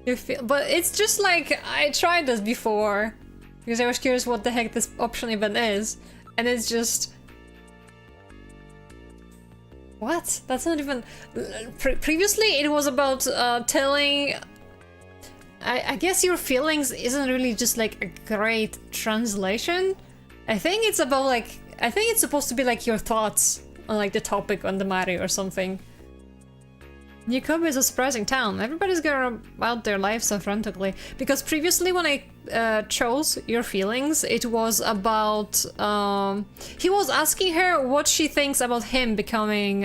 You feel, but it's just like I tried this before because I was curious what the heck this option even is, and it's just what? That's not even. Previously, it was about telling. I guess your feelings isn't really just like a great translation. I think it's about like I think it's supposed to be like your thoughts on like the topic on the matter or something. New Kobe is a surprising town. Everybody's going about their lives so frantically. Because previously when I chose your feelings, it was about... he was asking her what she thinks about him becoming...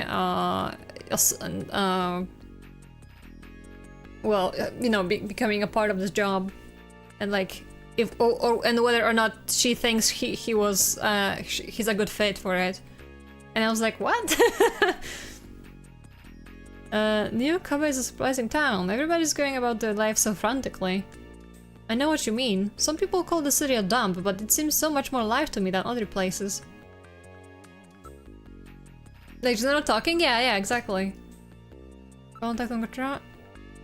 becoming a part of this job. And like... if and whether or not she thinks he was... he's a good fit for it. And I was like, what? New Kobe is a surprising town. Everybody's going about their lives so frantically. I know what you mean. Some people call the city a dump, but it seems so much more alive to me than other places. Like, she's not talking? Yeah, exactly. Contact on Katrina.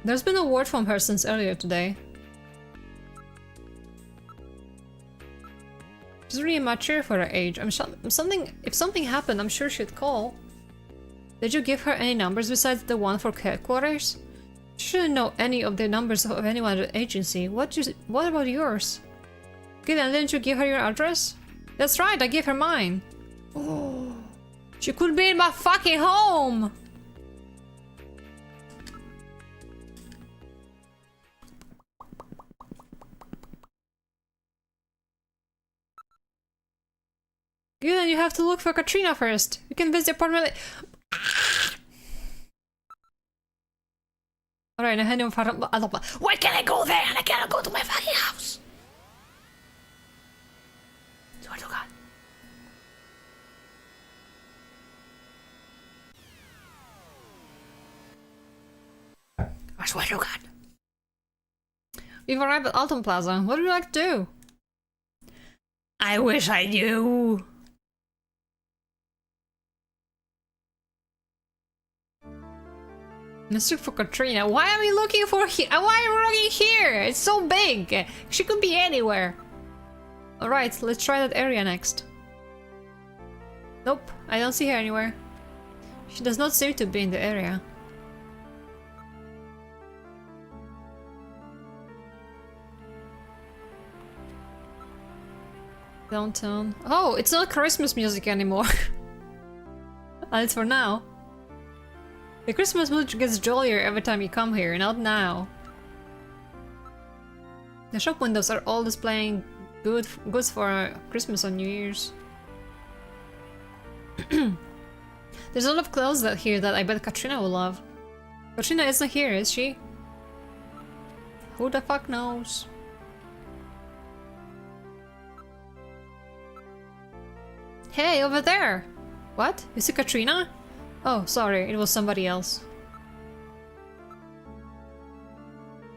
There's been a word from her since earlier today. She's really mature for her age. If something happened, I'm sure she'd call. Did you give her any numbers besides the one for headquarters? She shouldn't know any of the numbers of anyone at the agency. What about yours? Okay, then didn't you give her your address? That's right, I gave her mine. Oh, she could be in my fucking home! Good, then you have to look for Katrina first. You can visit the apartment. Alright, why can't I go there and I cannot go to my fucking house? Swear to God. I swear to God. We've arrived at Alton Plaza. What would you like to do? I wish I knew. Let's look for Katrina. Why are we looking for here? Why are we looking here? It's so big. She could be anywhere. Alright, let's try that area next. Nope, I don't see her anywhere. She does not seem to be in the area. Downtown. Oh, it's not Christmas music anymore. At least for now. The Christmas mood gets jollier every time you come here, not now. The shop windows are all displaying goods for Christmas and New Year's. There's a lot of clothes out here that I bet Katrina will love. Katrina isn't here, is she? Who the fuck knows? Hey, over there! What? Is it Katrina? Oh, sorry, it was somebody else.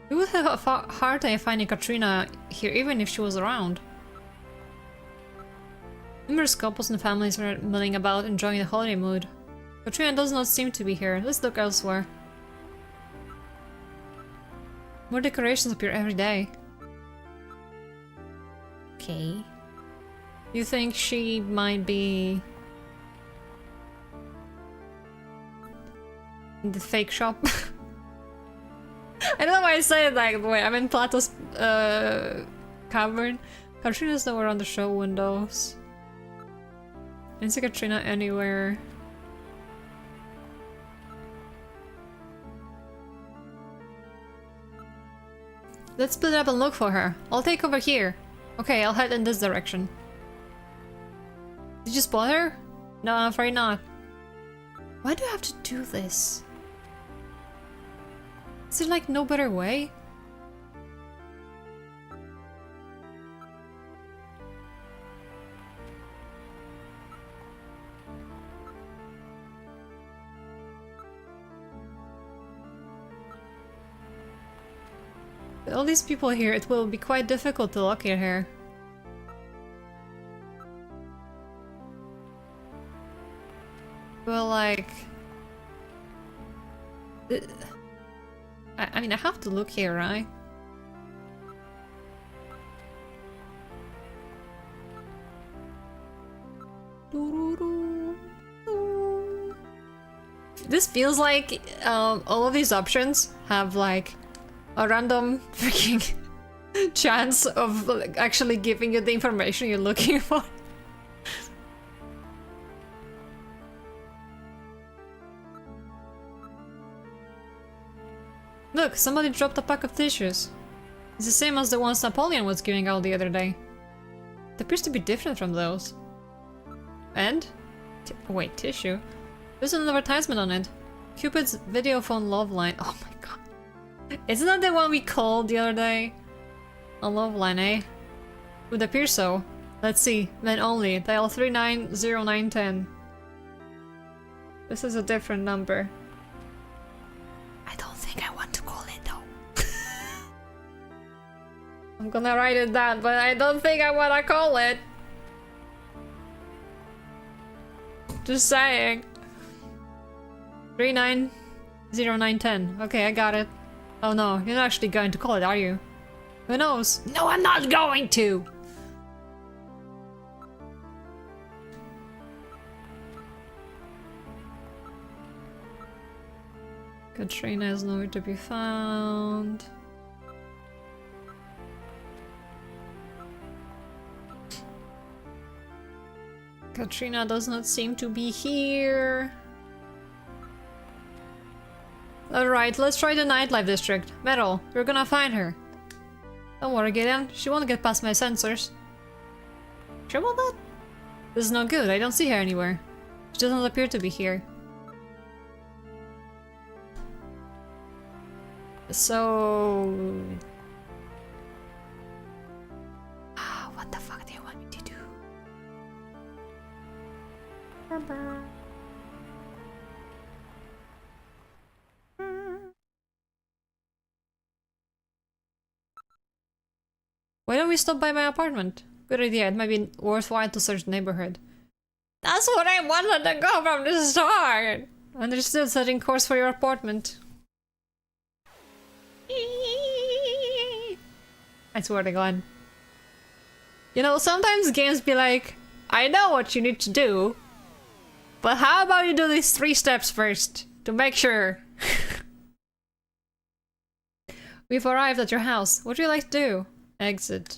We would have a hard time finding Katrina here even if she was around. Numerous couples and families were milling about, enjoying the holiday mood. Katrina does not seem to be here. Let's look elsewhere. More decorations appear every day. Okay. You think she might be in the fake shop? I don't know why I say it that way. I'm in Plato's cavern. Katrina's nowhere on the show windows. I don't see Katrina anywhere. Let's split up and look for her. I'll take over here. Okay, I'll head in this direction. Did you spot her? No, I'm afraid not. Why do I have to do this? Is there like no better way? With all these people here, it will be quite difficult to locate her. Well, like... I mean, I have to look here, right? This feels like all of these options have like a random freaking chance of like, actually giving you the information you're looking for. Look, somebody dropped a pack of tissues. It's the same as the ones Napoleon was giving out the other day. It appears to be different from those. And? Wait, tissue? There's an advertisement on it. Cupid's video phone love line. Oh my god. Isn't that the one we called the other day? A love line, eh? Would appear so. Let's see. Men only. Dial 390910. This is a different number. I don't think I want to call it though. I'm gonna write it down, but I don't think I wanna call it. Just saying. 390910. Okay, I got it. Oh no, you're not actually going to call it, are you? Who knows? No, I'm not going to! Katrina is nowhere to be found. Katrina does not seem to be here. Alright, let's try the nightlife district. Metal, we're gonna find her. Don't worry, Gideon. She won't get past my sensors. Sure about that? This is no good. I don't see her anywhere. She doesn't appear to be here. So... what the fuck do you want me to do? Why don't we stop by my apartment? Good idea, it might be worthwhile to search the neighborhood. That's what I wanted to go from the start! Understood, setting course for your apartment. I swear to God. You know, sometimes games be like, I know what you need to do, but how about you do these 3 steps first, to make sure. We've arrived at your house. What do you like to do? Exit.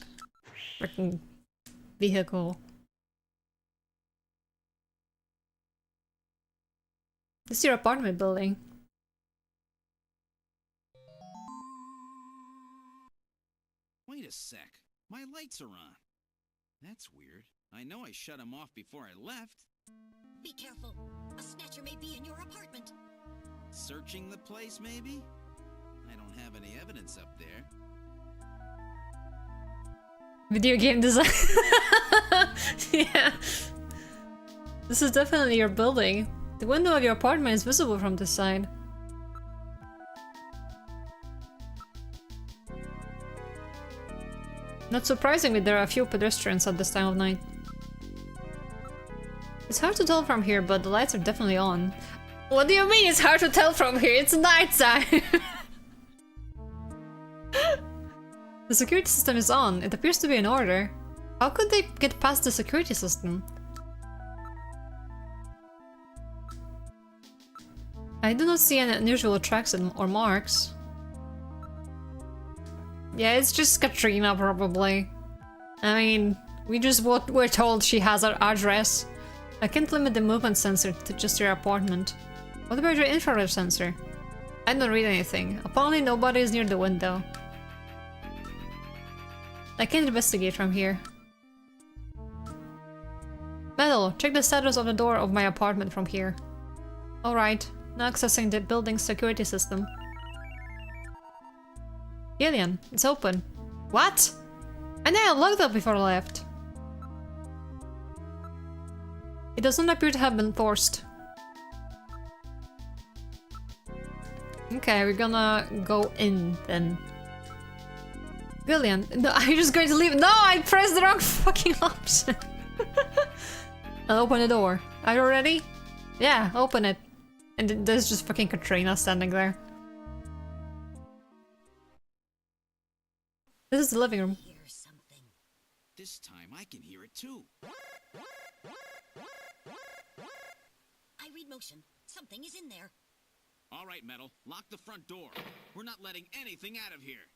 Freaking vehicle. This is your apartment building. Wait Wait a sec. My lights are on. That's weird. I know I shut them off before I left. Be careful. A snatcher may be in your apartment. Searching the place, maybe? I don't have any evidence up there. Video game design. Yeah. This is definitely your building. The window of your apartment is visible from this side. Not surprisingly, there are a few pedestrians at this time of night. It's hard to tell from here, but the lights are definitely on. What do you mean it's hard to tell from here? It's nighttime! The security system is on. It appears to be in order. How could they get past the security system? I do not see any unusual tracks or marks. Yeah, it's just Katrina, probably. I mean, we're told she has our address. I can't limit the movement sensor to just your apartment. What about your infrared sensor? I don't read anything. Apparently nobody is near the window. I can't investigate from here. Metal, check the status of the door of my apartment from here. Alright, now accessing the building's security system. Gillian, it's open. What? I know I locked up before I left. It does not appear to have been forced. Okay, we're gonna go in then. Gillian, no, are you just going to leave? No, I pressed the wrong fucking option. I'll open the door. Are you ready? Yeah, open it. And there's just fucking Katrina standing there. This is the living room. Hear something. This time I can hear it too. I read motion. Something is in there. All right, Metal, lock the front door. We're not letting anything out of here.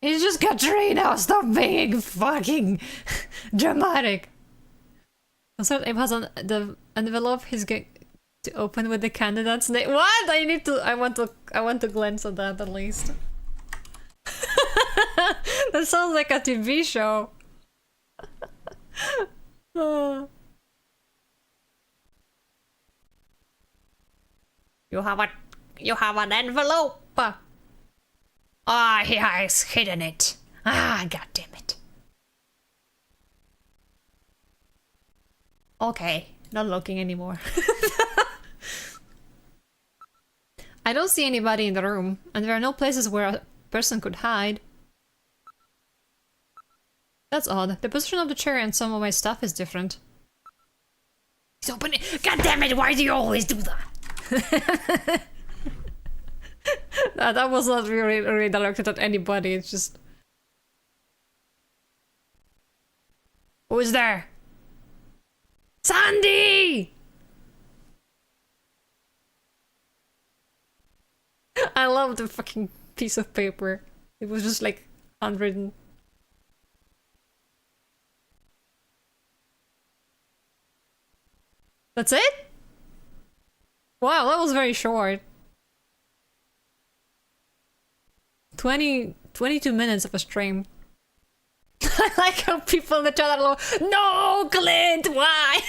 It's just Katrina! Stop being fucking dramatic! Also, it has the envelope he's going to open with the candidate's name. What? I want to glance at that at least. That sounds like a TV show. Oh. You have an envelope. Ah, he has hidden it. Ah, god damn it. Okay, not looking anymore. I don't see anybody in the room, and there are no places where a person could hide. That's odd. The position of the chair and some of my stuff is different. He's opening. God damn it! Why do you always do that? That was not really redirected at anybody. It's just. Who is there? Sandy! I love the fucking piece of paper. It was just like handwritten. That's it? Wow, that was very short. 22 minutes of a stream. I like how people in the chat are like, no, Clint, why?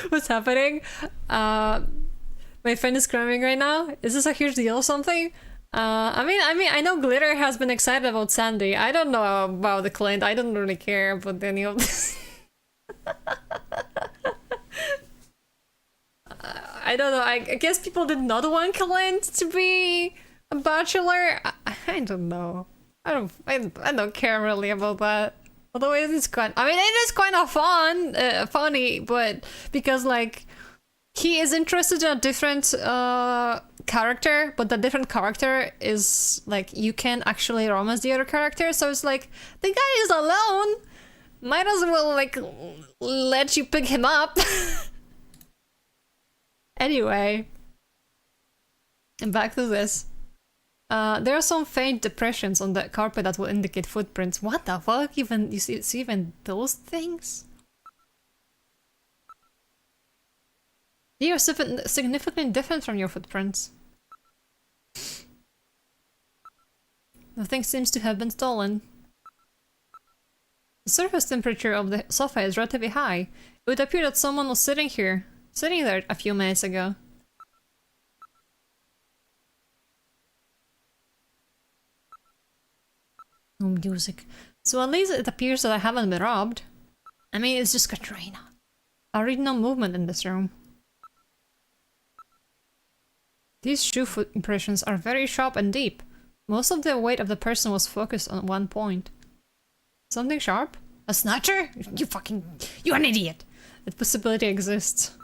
What's happening? My friend is crying right now. Is this a huge deal or something? I mean, I know Glitter has been excited about Sandy. I don't know about the Clint. I don't really care about any of this. I don't know. I guess people did not want Clint to be a bachelor. I don't know. I don't care really about that. Although it is kind. I mean, it is kind of funny, but because like he is interested in a different character, but the different character is like you can actually romance the other character. So it's like the guy is alone. Might as well like let you pick him up. Anyway, and back to this. There are some faint depressions on the carpet that will indicate footprints. What the fuck? Even you see even those things? They are significantly different from your footprints. Nothing seems to have been stolen. The surface temperature of the sofa is relatively high. It would appear that someone was sitting there a few minutes ago. No music. So at least it appears that I haven't been robbed. I mean, it's just Katrina. I read no movement in this room. These shoe foot impressions are very sharp and deep. Most of the weight of the person was focused on one point. Something sharp? A snatcher? You're an idiot! That possibility exists.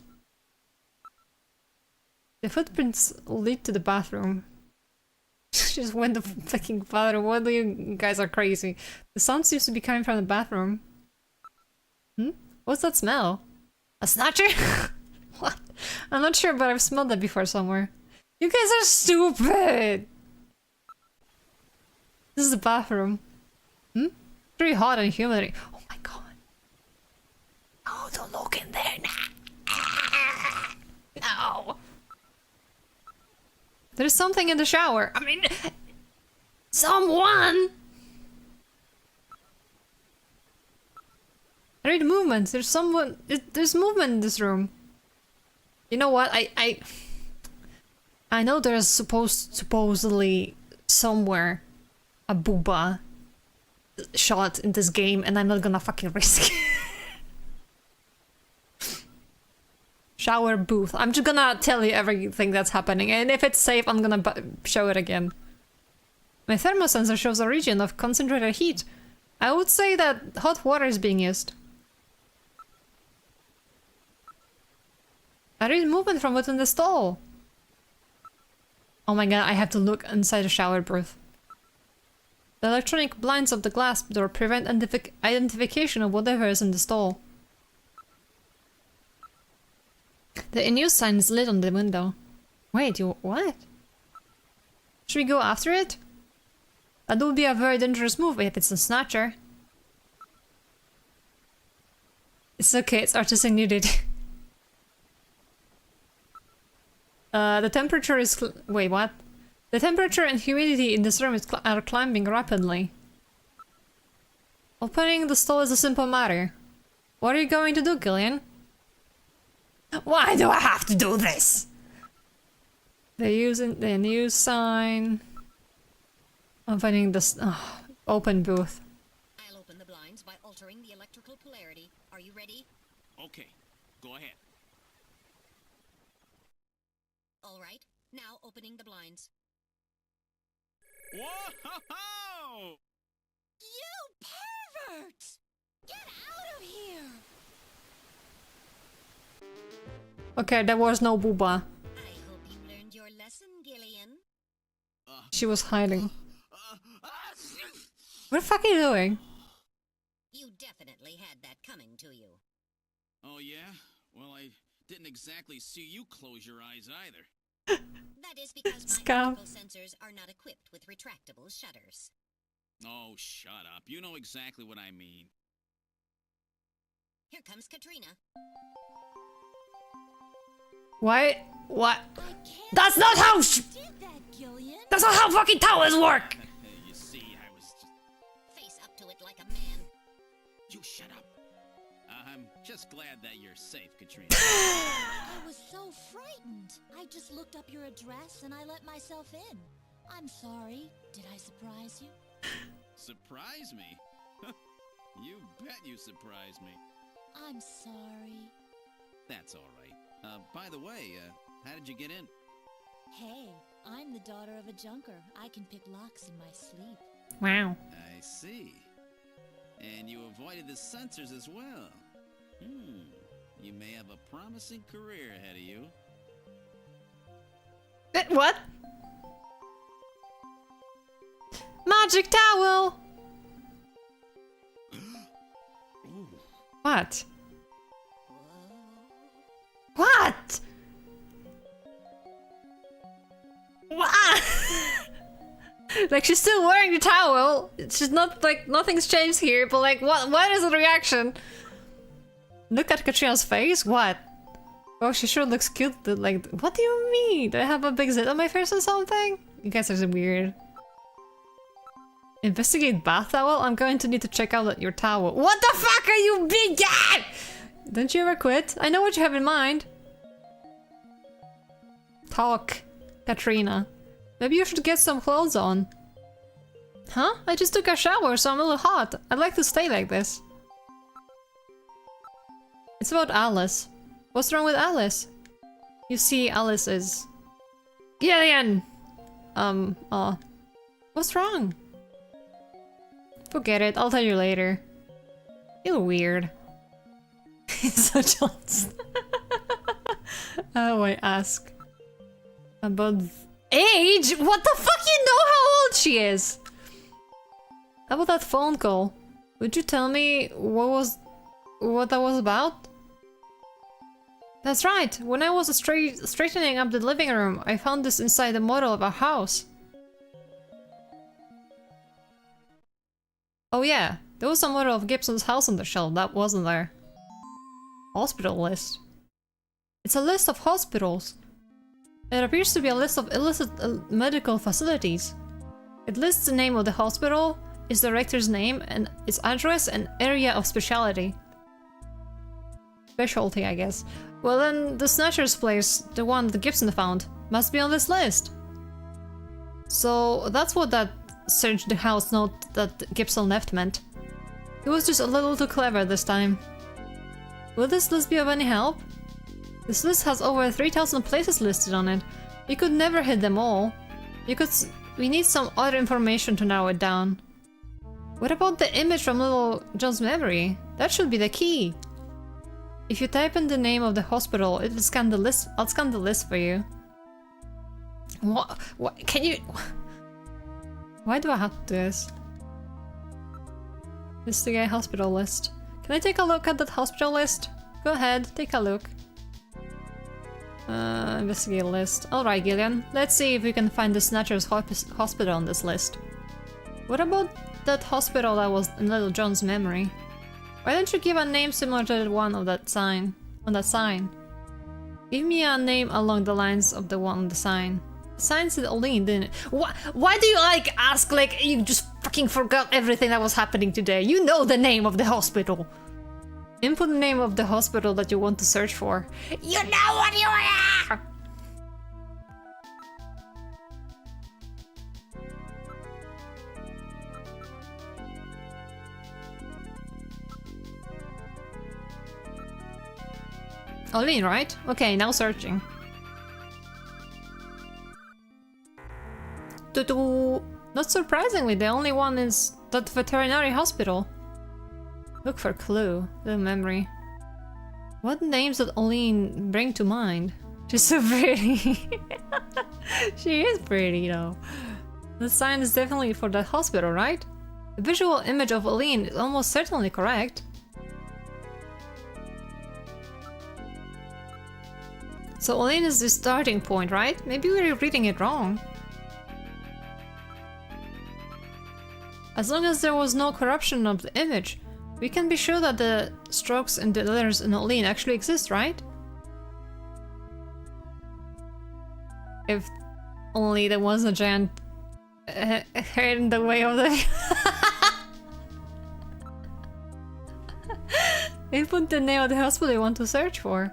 The footprints lead to the bathroom. Just went to the fucking bathroom. What do you guys are crazy? The sound seems to be coming from the bathroom. What's that smell? A snatcher? What? I'm not sure, but I've smelled that before somewhere. You guys are stupid! This is the bathroom. Very hot and humid. Oh my god. Oh, don't look in there now. No. There's something in the shower. I mean, someone. I read movement. There's someone. There's movement in this room. You know what? I know there's supposedly somewhere a booba shot in this game, and I'm not gonna fucking risk it. Shower booth. I'm just gonna tell you everything that's happening, and if it's safe, I'm gonna show it again. My thermosensor shows a region of concentrated heat. I would say that hot water is being used. I read movement from within the stall. Oh my god, I have to look inside the shower booth. The electronic blinds of the glass door prevent identification of whatever is in the stall. The in-use sign is lit on the window. Wait, what? Should we go after it? That would be a very dangerous move if it's a snatcher. It's okay, it's artistic nudity. The temperature is... Wait, what? The temperature and humidity in this room are climbing rapidly. Opening the stall is a simple matter. What are you going to do, Gillian? Why do I have to do this? They're using the news sign. Opening this open booth. I'll open the blinds by altering the electrical polarity. Are you ready? Okay, go ahead. All right. Now opening the blinds. Whoa! You pervert! Get out of here! Okay, there was no booba. I hope you learned your lesson, Gillian. She was hiding. What the fuck are you doing? You definitely had that coming to you. Oh yeah? Well, I didn't exactly see you close your eyes either. That is because my Scam. optical sensors are not equipped with retractable shutters. Oh, shut up. You know exactly what I mean. Here comes Katrina. Why? What? I can't That's not how did that, Gillian. That's not how fucking towers work! You see, I was just... Face up to it like a man. You shut up. I'm just glad that you're safe, Katrina. I was so frightened. I just looked up your address and I let myself in. I'm sorry. Did I surprise you? Surprise me? You bet you surprised me. I'm sorry. That's all right. By the way, how did you get in? Hey, I'm the daughter of a junker. I can pick locks in my sleep. Wow. I see. And you avoided the sensors as well. You may have a promising career ahead of you. What? Magic towel! What? What? What? Like, she's still wearing the towel. She's not, like, nothing's changed here, but, like, what is the reaction? Look at Katrina's face. What? Oh, she sure looks cute. Like, what do you mean? Do I have a big zit on my face or something? You guys are so weird. Investigate bath towel? I'm going to need to check out your towel. What the fuck are you being at? Don't you ever quit? I know what you have in mind. Talk, Katrina. Maybe you should get some clothes on. Huh? I just took a shower, so I'm a little hot. I'd like to stay like this. It's about Alice. What's wrong with Alice? You see, Alice is... Gillian! What's wrong? Forget it, I'll tell you later. You're weird. So Johnson. Oh, I ask. About age? What the fuck, you know how old she is? How about that phone call? Would you tell me what that was about? That's right, when I was straightening up the living room, I found this inside the model of our house. Oh yeah, there was a model of Gibson's house on the shelf, that wasn't there. Hospital list. It's a list of hospitals. It appears to be a list of illicit medical facilities. It lists the name of the hospital, its director's name, and its address and area of specialty. Specialty, I guess. Well then, the Snatcher's place, the one that Gibson found, must be on this list. So that's what that search the house note that Gibson left meant. He was just a little too clever this time. Will this list be of any help? This list has over 3,000 places listed on it. You could never hit them all. We need some other information to narrow it down. What about the image from little John's memory? That should be the key. If you type in the name of the hospital, it'll scan the list. I'll scan the list for you. What? Can you? Why do I have to do this? Investigate hospital list. Can I take a look at that hospital list? Go ahead, take a look. Investigate list. Alright, Gillian. Let's see if we can find the Snatcher's hospital on this list. What about that hospital that was in Little John's memory? Why don't you give a name similar to the one of that sign? On that sign. Give me a name along the lines of the one on the sign. The sign said Oline, didn't it? Why do you ask like you just fucking forgot everything that was happening today? You know the name of the hospital. Input the name of the hospital that you want to search for. You know what you are! Oline, right? Okay, now searching. Not surprisingly, the only one is that veterinary hospital. Look for clue. The memory. What names did Oline bring to mind? She's so pretty. She is pretty though. The sign is definitely for that hospital, right? The visual image of Oline is almost certainly correct. So Oline is the starting point, right? Maybe we're reading it wrong. As long as there was no corruption of the image, we can be sure that the strokes and the letters in Oline actually exist, right? If only there was a giant hair in the way of the... Input the name of the hospital you want to search for.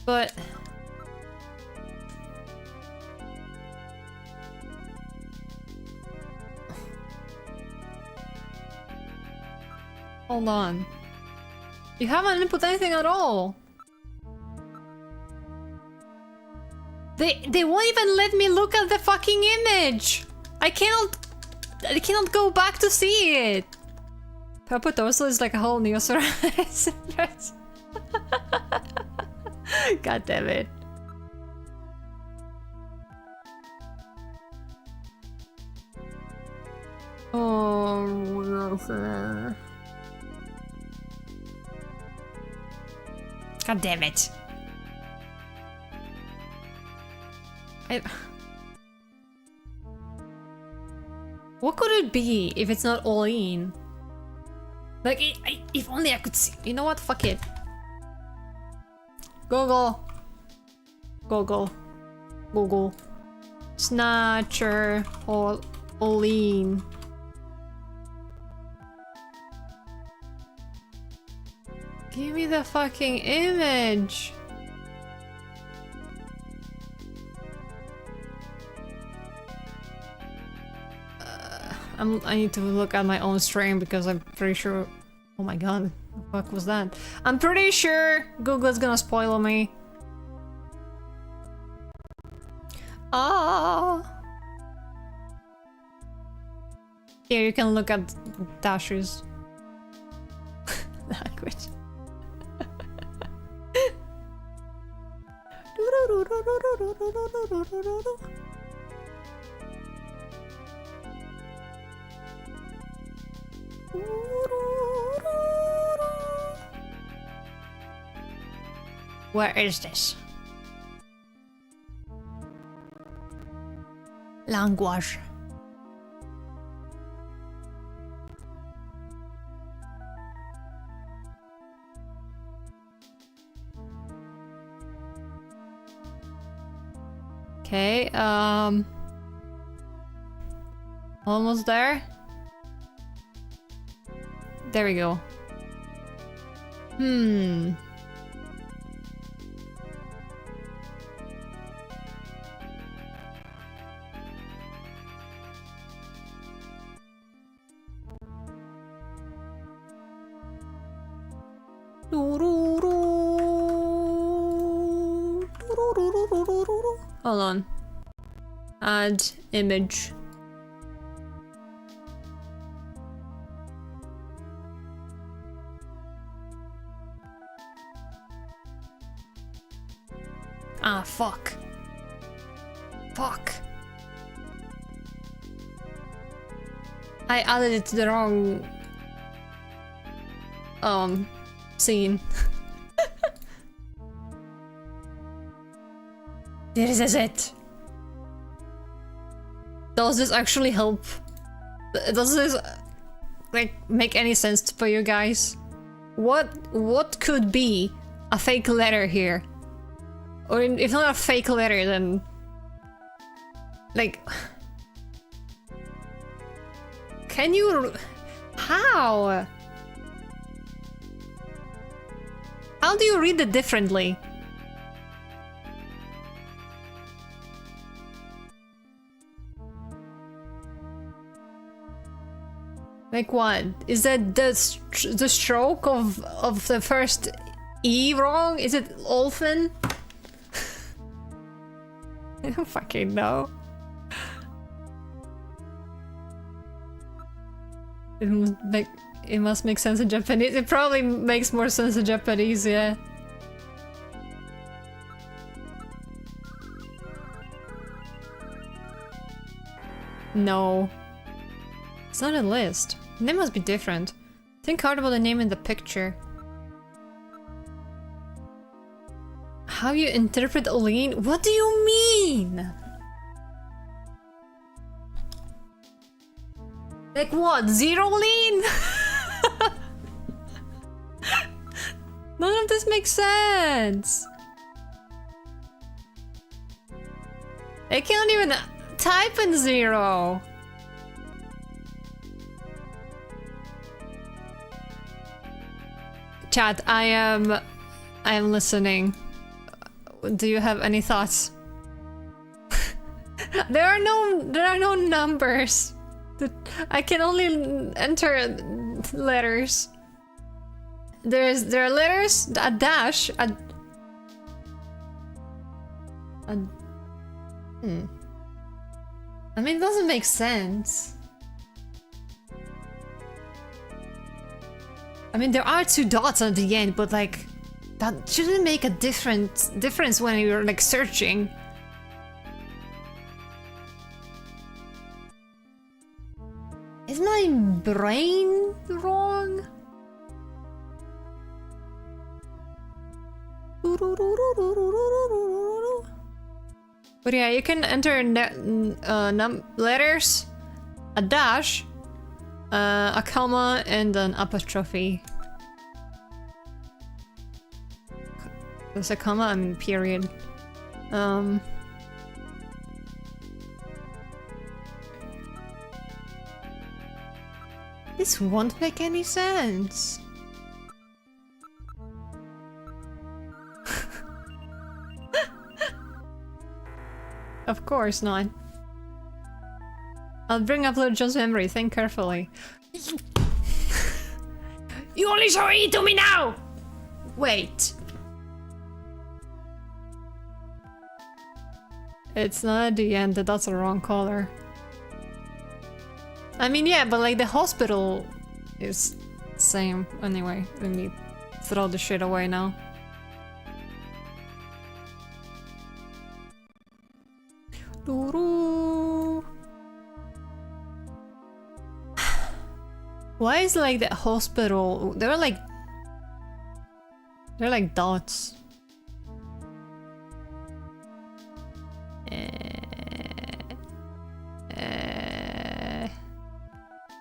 But... Hold on. You haven't input anything at all. They won't even let me look at the fucking image. I cannot go back to see it. Purple torso is like a whole new surprise. God damn it. Oh, God damn it. What could it be if it's not Oline? Like, if only I could see. You know what? Fuck it. Google. Google. Snatcher Olean. Give me the fucking image. I need to look at my own stream because I'm pretty sure. Oh my god, the fuck was that? I'm pretty sure Google's gonna spoil me. Ah. Here you can look at Dash's language. Where is this? Language. Okay, almost there. There we go. Hold on. Add image. Ah, fuck. Fuck. I added it to the wrong scene. This is it. Does this actually help? Does this like make any sense for you guys? What could be a fake letter here? Or if not a fake letter, then like, can you? How? How do you read it differently? Like what? Is that the stroke of the first E wrong? Is it Olfen? I don't fucking know. It must make sense in Japanese. It probably makes more sense in Japanese, yeah. No. It's not a list. The name must be different. Think hard about the name in the picture. How you interpret Olean? What do you mean? Like what? Zero lean? None of this makes sense. I can't even type in zero. Chat, I am listening. Do you have any thoughts? There are no numbers. I can only enter letters. There are letters, a dash, I mean, it doesn't make sense. I mean, there are two dots at the end, but like, that shouldn't make a difference when you're like searching. Is my brain wrong? But yeah, you can enter letters, a dash, a comma, and an apostrophe. There's a comma and period. This won't make any sense. Of course not. I'll bring up Little John's memory, think carefully. You only show it to me now! Wait. It's not at the end, that's the wrong color. I mean, yeah, but like the hospital is same. Anyway, let me throw the shit away now. Doo-doo. Why is like the hospital? They're like dots.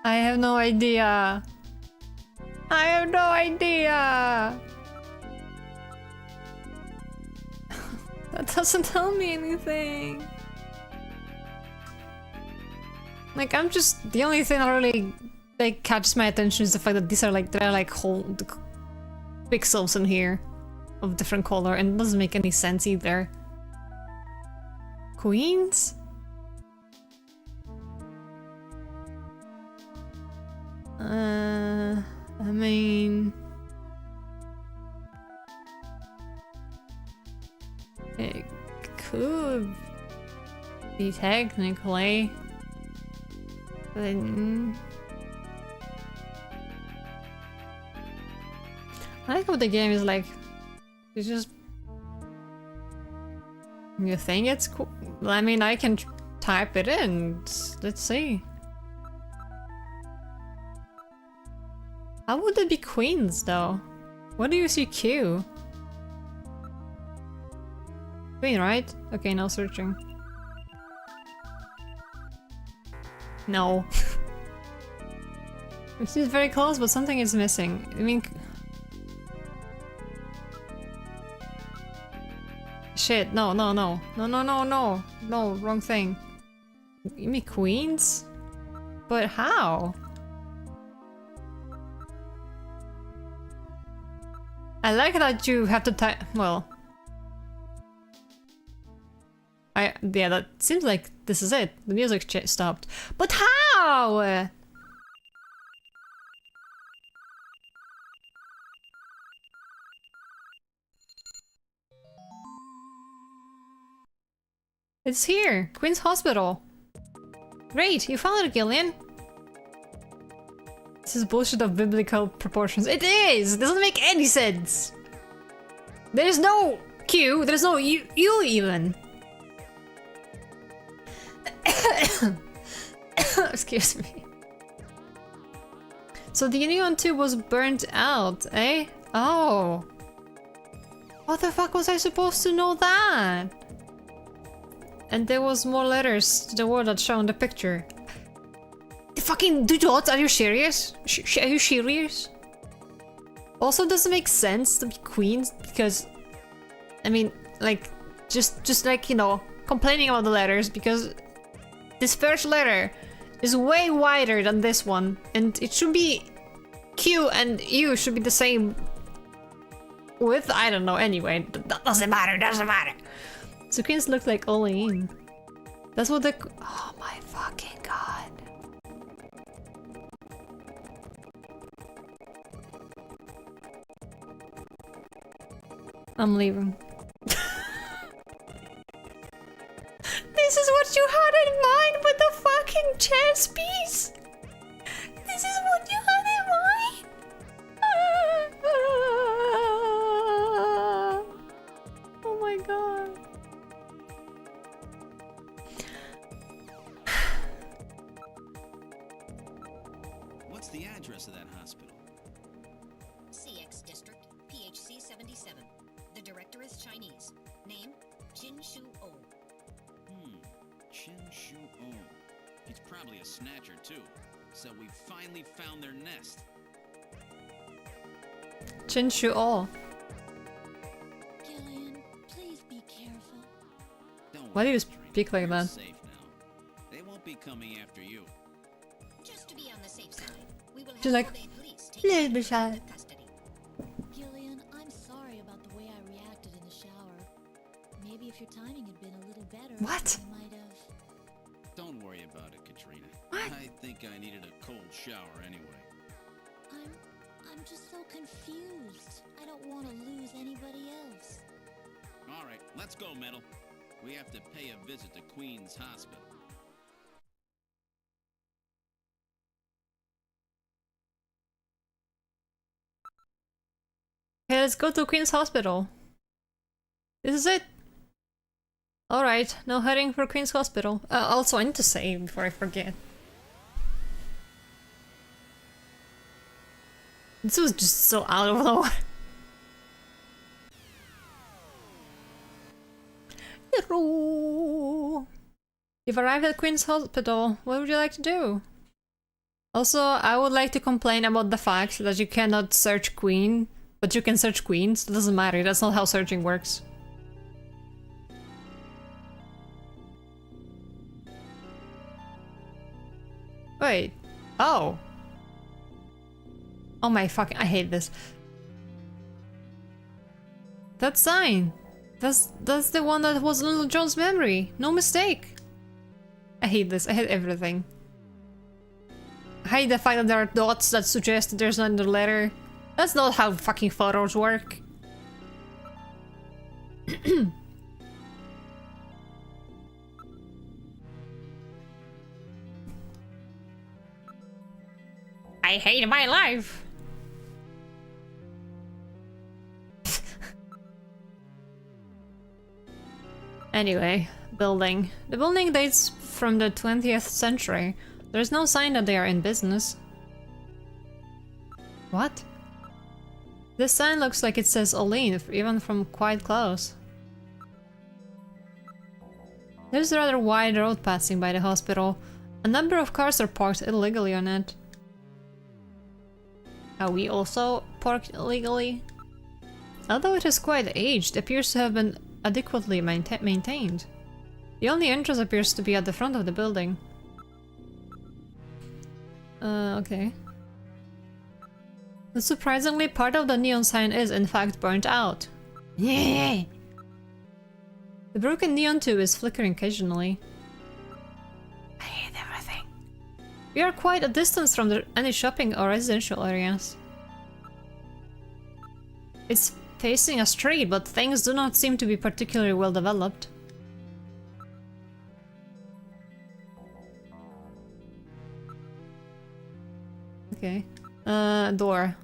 I have no idea. I have no idea. That doesn't tell me anything. Like, I'm just, the only thing that really like catches my attention is the fact that these are like, there are like whole pixels in here of different color, and it doesn't make any sense either. Queens? I mean, it could be technically, but I like how the game is like, it's just, you think it's cool? I mean, I can type it in, let's see. How would it be queens, though? What do you see Q? Queen, right? Okay, now searching. No. It seems very close, but something is missing. I mean... Shit, no, no, no. No, no, no, no. No, wrong thing. You mean queens? But how? I like that you have to type. Well, yeah, that seems like this is it. The music stopped. But how? It's here, Queen's Hospital. Great, you found it, Gillian. This is bullshit of biblical proportions. It is! It doesn't make any sense! There's no Q, there's no U even! Excuse me. So the Union 2 was burnt out, eh? Oh. What the fuck was I supposed to know that? And there was more letters to the word that shown in the picture. The fucking dots, are you serious? Are you serious? Also, doesn't make sense to be queens because, I mean, like, just like, you know, complaining about the letters because this first letter is way wider than this one, and it should be Q and U should be the same width. I don't know. Anyway, that doesn't matter. Doesn't matter. So queens look like all in. That's what the. Oh my fucking god. I'm leaving. This is what you had in mind with the fucking chess piece? This is what you had in mind? Oh my god. What's the address of that hospital? CX District, PHC 77. The director is Chinese. Name, Chin Shu Oh. Chin Shu Oh. He's probably a snatcher too. So we finally found their nest. Chin Shu Oh. Gillian, please be careful. Don't Why do you worry, speak like you're that? safe now. They won't be coming after you. Just to be on the safe side, we We will have She's like, Kobe police take "Little you into child." custody. Gillian, I'm sorry about the way I reacted in the shower. Maybe if your timing had been a little better, What? I might have. Don't worry about it, Katrina. What? I think I needed a cold shower anyway. I'm just so confused. I don't want to lose anybody else. All right, let's go, Metal. We have to pay a visit to Queen's Hospital. Okay, let's go to Queen's Hospital. This is it. Alright, now heading for Queen's Hospital. Also, I need to save before I forget. This was just so out of the way. Hello. You've arrived at Queen's Hospital. What would you like to do? Also, I would like to complain about the fact that you cannot search Queen, but you can search Queens. It doesn't matter, that's not how searching works. Wait. Oh. Oh my fucking... I hate this. That sign. That's the one that was Little John's memory. No mistake. I hate this. I hate everything. I hate the fact that there are dots that suggest that there's another letter. That's not how fucking photos work. I hate my life. Anyway, building. The building dates from the 20th century. There's no sign that they are in business. What? This sign looks like it says Olean, even from quite close. There's a rather wide road passing by the hospital. A number of cars are parked illegally on it. Are we also parked illegally? Although it is quite aged, it appears to have been adequately maintained. The only entrance appears to be at the front of the building. Okay. But surprisingly, part of the neon sign is in fact burnt out. Yeah. The broken neon tube is flickering occasionally. I hate everything. We are quite a distance from any shopping or residential areas. It's facing a street, but things do not seem to be particularly well developed. Okay. Door.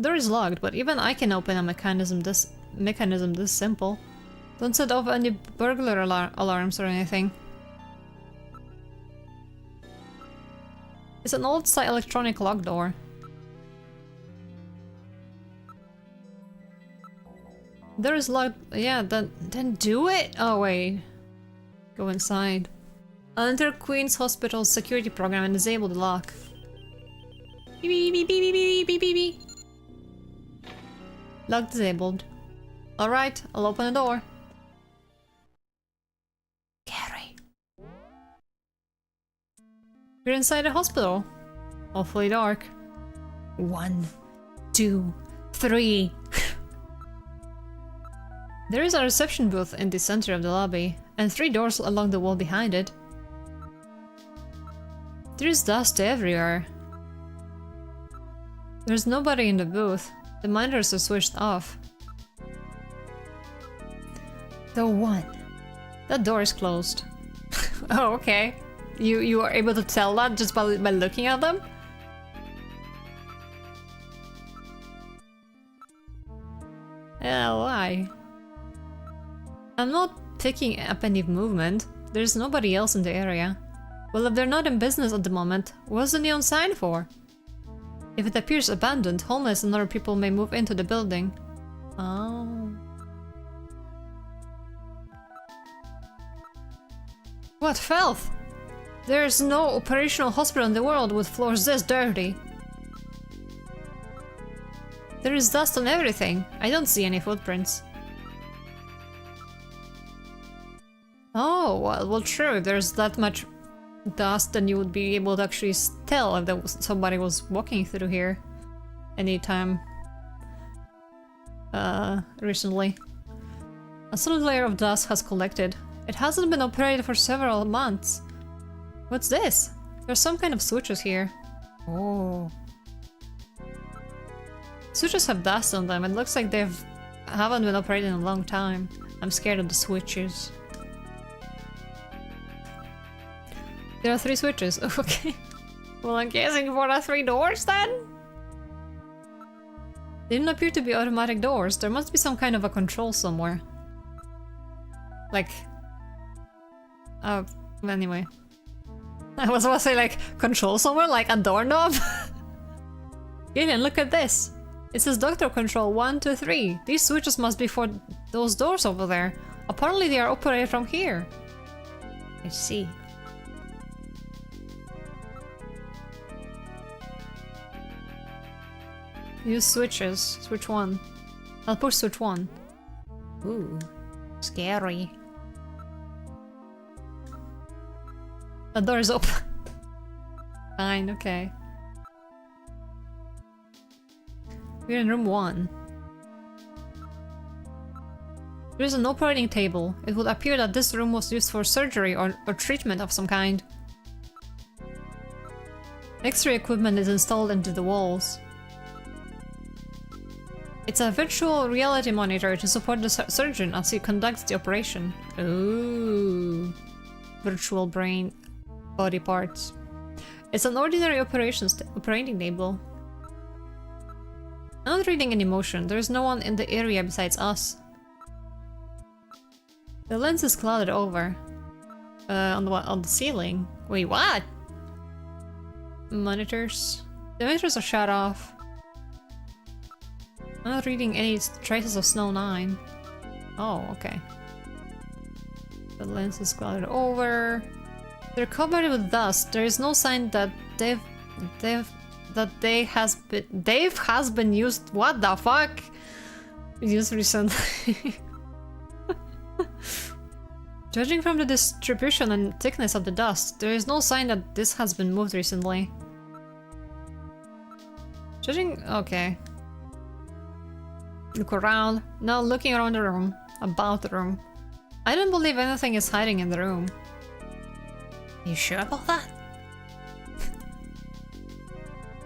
Door is locked, but even I can open a mechanism this simple. Don't set off any burglar alarms or anything. It's an old-style electronic lock door. There is locked. Yeah, then do it. Oh wait, go inside. Enter Queen's Hospital's security program and disable the lock. Beep beep beep beep beep beep beep beep. Lock disabled. All right, I'll open the door. Carrie. You're inside the hospital. Awfully dark. 1, 2, 3. There is a reception booth in the center of the lobby, and 3 doors along the wall behind it. There is dust everywhere. There's nobody in the booth. The monitors are switched off. The one. That door is closed. Oh, okay. You are able to tell that just by looking at them? Yeah, why? I'm not picking up any movement. There's nobody else in the area. Well, if they're not in business at the moment, what's the neon sign for? If it appears abandoned, homeless and other people may move into the building. Oh. What filth! There's no operational hospital in the world with floors this dirty. There is dust on everything. I don't see any footprints. Oh, well true, if there's that much dust, then you would be able to actually tell if there was somebody was walking through here anytime recently. A solid layer of dust has collected. It hasn't been operated for several months. What's this? There's some kind of switches here. Oh. Switches have dust on them. It looks like haven't been operated in a long time. I'm scared of the switches. There are 3 switches. Okay. Well, I'm guessing for the 3 doors then? They didn't appear to be automatic doors. There must be some kind of a control somewhere. Like... anyway. I was about to say, like, control somewhere? Like a doorknob? Gillian, look at this! It says Doctor Control 1, 2, 3. These switches must be for those doors over there. Apparently they are operated from here. I see. Use switches. Switch 1. I'll push switch 1. Ooh. Scary. The door is open. Fine, okay. We're in room 1. There is an operating table. It would appear that this room was used for surgery or treatment of some kind. X-ray equipment is installed into the walls. It's a virtual reality monitor to support the surgeon as he conducts the operation. Ooh. Virtual brain body parts. It's an ordinary operating table. I'm not reading any motion. There's no one in the area besides us. The lens is clouded over. On the ceiling. Wait, what? Monitors. The monitors are shut off. I'm not reading any traces of Snow 9. Oh, okay. The lens is clouded over. They're covered with dust. There is no sign that Dave has been used. What the fuck? Used recently. Judging from the distribution and thickness of the dust, there is no sign that this has been moved recently. Okay. Look around. Now looking around the room. About the room. I don't believe anything is hiding in the room. You sure about that?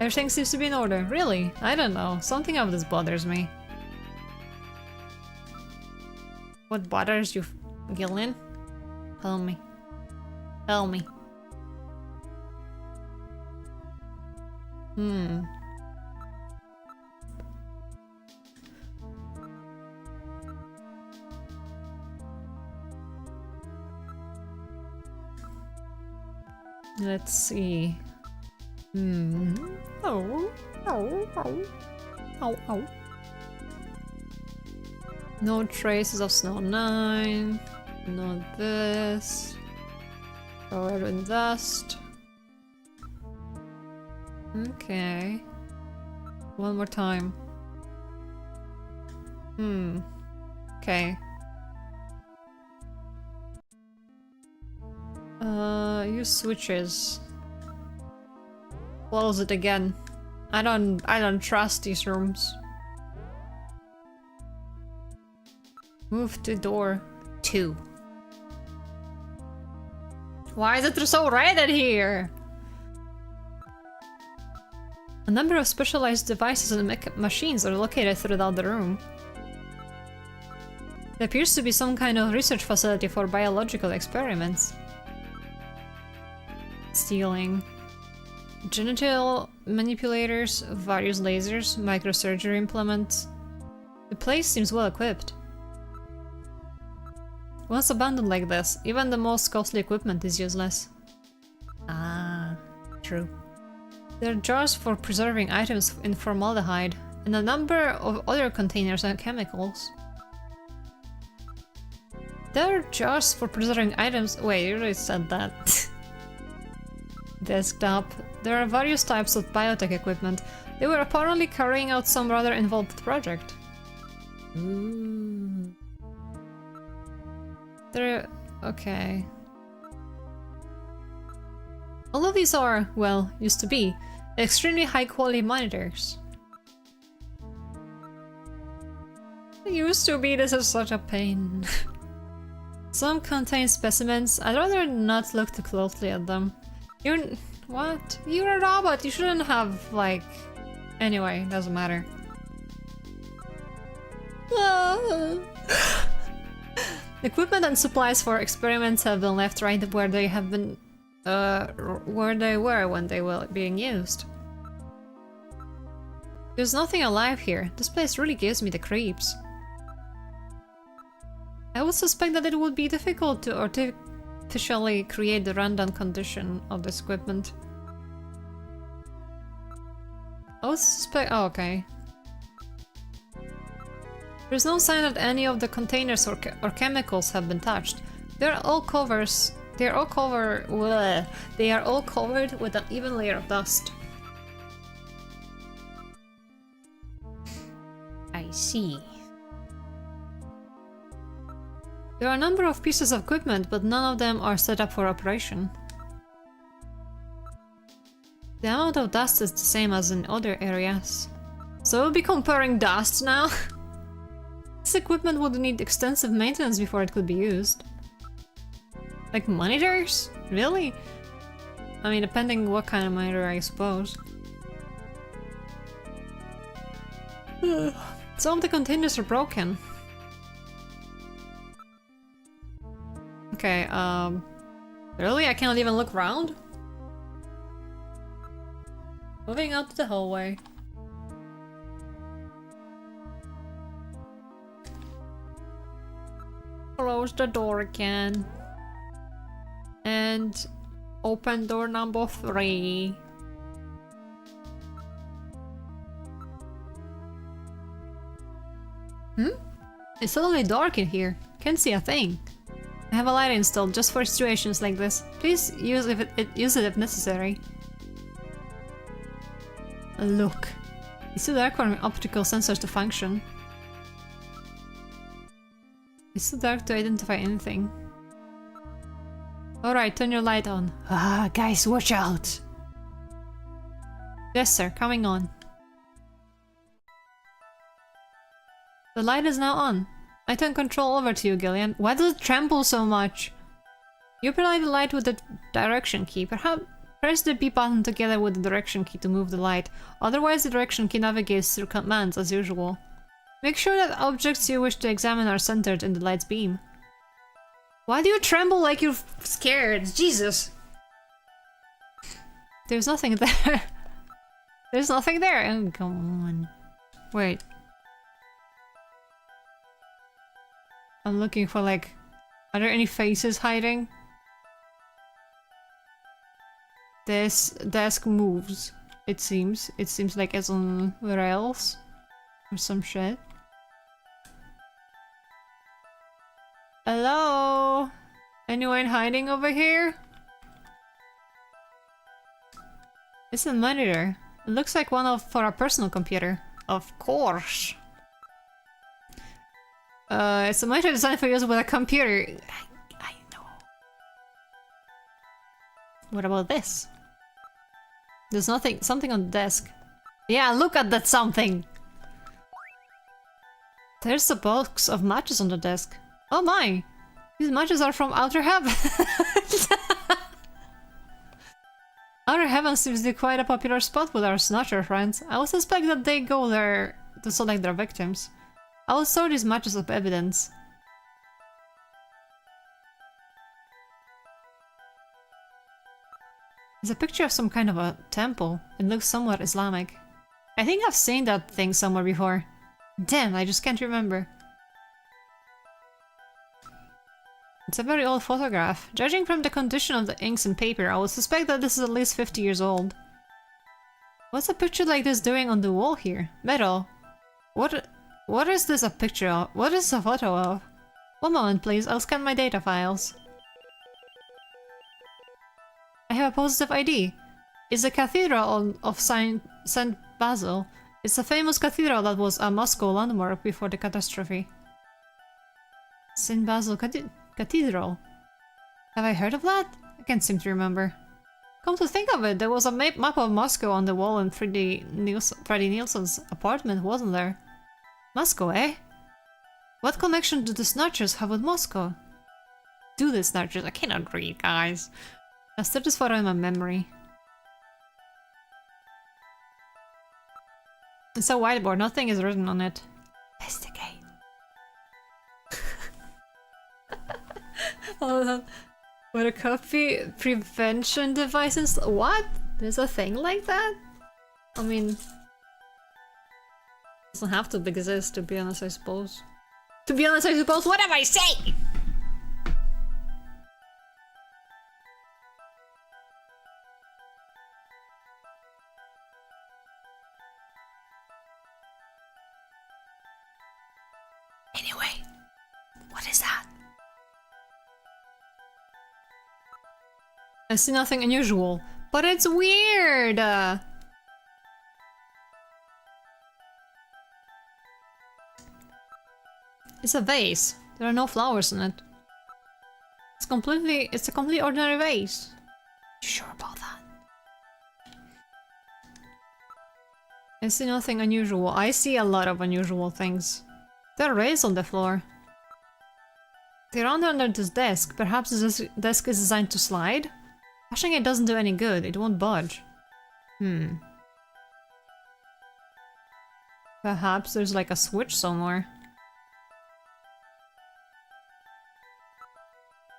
Everything seems to be in order. Really? I don't know. Something of this bothers me. What bothers you, Gillian? Tell me. Tell me. Let's see. Oh. No traces of Snow 9. Not this. Covered in dust. Okay. One more time. Okay. Use switches. Close it again. I don't trust these rooms. Move to door 2. Why is it so red in here? A number of specialized devices and machines are located throughout the room. There appears to be some kind of research facility for biological experiments. Stealing. Genital manipulators, various lasers, microsurgery implements. The place seems well equipped. Once abandoned like this, even the most costly equipment is useless. Ah, true. There are jars for preserving items in formaldehyde, and a number of other containers and chemicals. There are jars for preserving items. Wait, you already said that. Desktop. There are various types of biotech equipment. They were apparently carrying out some rather involved project. Ooh. Okay. All of these are, well, used to be, extremely high quality monitors. It used to be, this is such a pain. Some contain specimens. I'd rather not look too closely at them. You're... what? You're a robot, you shouldn't have, like... Anyway, doesn't matter. Equipment and supplies for experiments have been left right where they have been... where they were when they were being used. There's nothing alive here. This place really gives me the creeps. I would suspect that it would be difficult to artificially create the rundown condition of this equipment. I would suspect... oh, okay. There's no sign that any of the containers or chemicals have been touched. They are all covered with an even layer of dust. I see. There are a number of pieces of equipment, but none of them are set up for operation. The amount of dust is the same as in other areas. So we'll be comparing dust now? This equipment would need extensive maintenance before it could be used. Like monitors? Really? I mean, depending what kind of monitor, I suppose. Some of the containers are broken. Okay, really? I can't even look around? Moving out to the hallway. Close the door again. And open door number 3. It's suddenly dark in here. Can't see a thing. I have a light installed just for situations like this. Please use it if necessary. Look. It's too dark for my optical sensors to function. It's too dark to identify anything. Alright, turn your light on. Ah, guys, watch out! Yes, sir, coming on. The light is now on. I turn control over to you, Gillian. Why does it tremble so much? You apply the light with the direction key. Perhaps press the B button together with the direction key to move the light. Otherwise, the direction key navigates through commands as usual. Make sure that objects you wish to examine are centered in the light's beam. Why do you tremble like you're scared? Jesus! There's nothing there. There's nothing there. Oh, come on. Wait. I'm looking for, like... are there any faces hiding? This desk moves, it seems. It seems like it's on rails. Or some shit. Hello? Anyone hiding over here? It's a monitor. It looks like one for a personal computer. Of course. It's a monitor designed for use with a computer. I know. What about this? There's something on the desk. Yeah, look at that something! There's a box of matches on the desk. Oh my! These matches are from Outer Heaven! Outer Heaven seems to be quite a popular spot with our Snatcher friends. I would suspect that they go there to select their victims. I will store these matches as evidence. It's a picture of some kind of a temple. It looks somewhat Islamic. I think I've seen that thing somewhere before. Damn, I just can't remember. It's a very old photograph. Judging from the condition of the inks and paper, I would suspect that this is at least 50 years old. What's a picture like this doing on the wall here? Metal. What is this a picture of? What is a photo of? One moment please, I'll scan my data files. I have a positive ID. It's the Cathedral of Saint Basil. It's a famous cathedral that was a Moscow landmark before the catastrophe. Saint Basil Cathedral. Have I heard of that? I can't seem to remember. Come to think of it, there was a map of Moscow on the wall in Freddie Nielsen's apartment, wasn't there? Moscow, eh? What connection do the Snatchers have with Moscow? Do the Snatchers? I cannot read, guys. I still this photo in my memory. It's a whiteboard, nothing is written on it. Investigate. Hold on. What a copy prevention devices? What? There's a thing like that? I mean, doesn't have to exist, to be honest, I suppose. To be honest, I suppose. What am I saying? Anyway, what is that? I see nothing unusual, but it's weird! It's a vase. There are no flowers in it. It's a completely ordinary vase. You sure about that? I see nothing unusual. I see a lot of unusual things. There are rails on the floor. They're under this desk. Perhaps this desk is designed to slide? Pushing it doesn't do any good. It won't budge. Perhaps there's like a switch somewhere.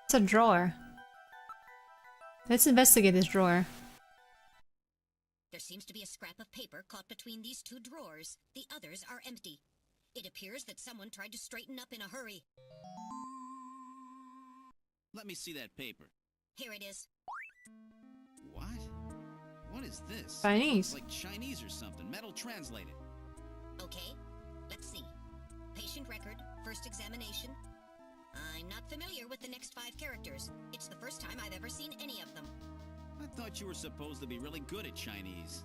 It's a drawer. Let's investigate this drawer. There seems to be a scrap of paper caught between these two drawers. The others are empty. It appears that someone tried to straighten up in a hurry. Let me see that paper. Here it is. What? What is this? Chinese. Like Chinese or something. Metal translated. Okay, let's see. Patient record, first examination. I'm not familiar with the next 5 characters. It's the first time I've ever seen any of them. I thought you were supposed to be really good at Chinese.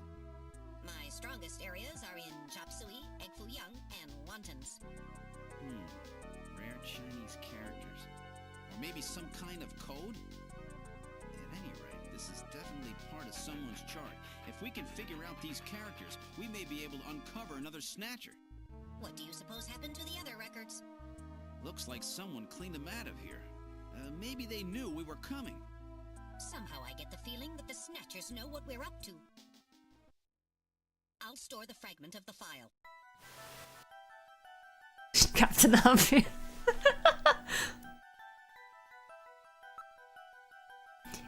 My strongest areas are in chop suey, egg foo young, and wontons. Rare Chinese characters. Or maybe some kind of code? At any rate, this is definitely part of someone's chart. If we can figure out these characters, we may be able to uncover another Snatcher. What do you suppose happened to the other records? Looks like someone cleaned them out of here. Maybe they knew we were coming. Somehow I get the feeling that the Snatchers know what we're up to. I'll store the fragment of the file. Captain Obvious.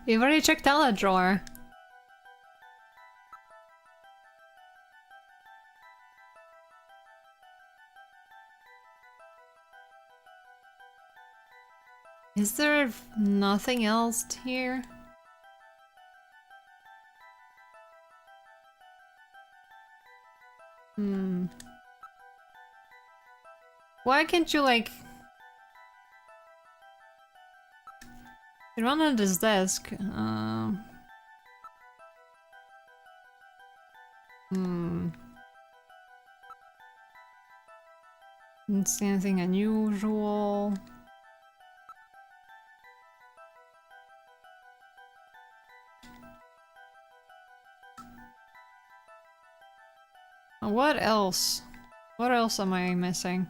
You've already checked out that drawer. Is there nothing else here? Why can't you, like... You're on this desk. Didn't see anything unusual. What else? What else am I missing?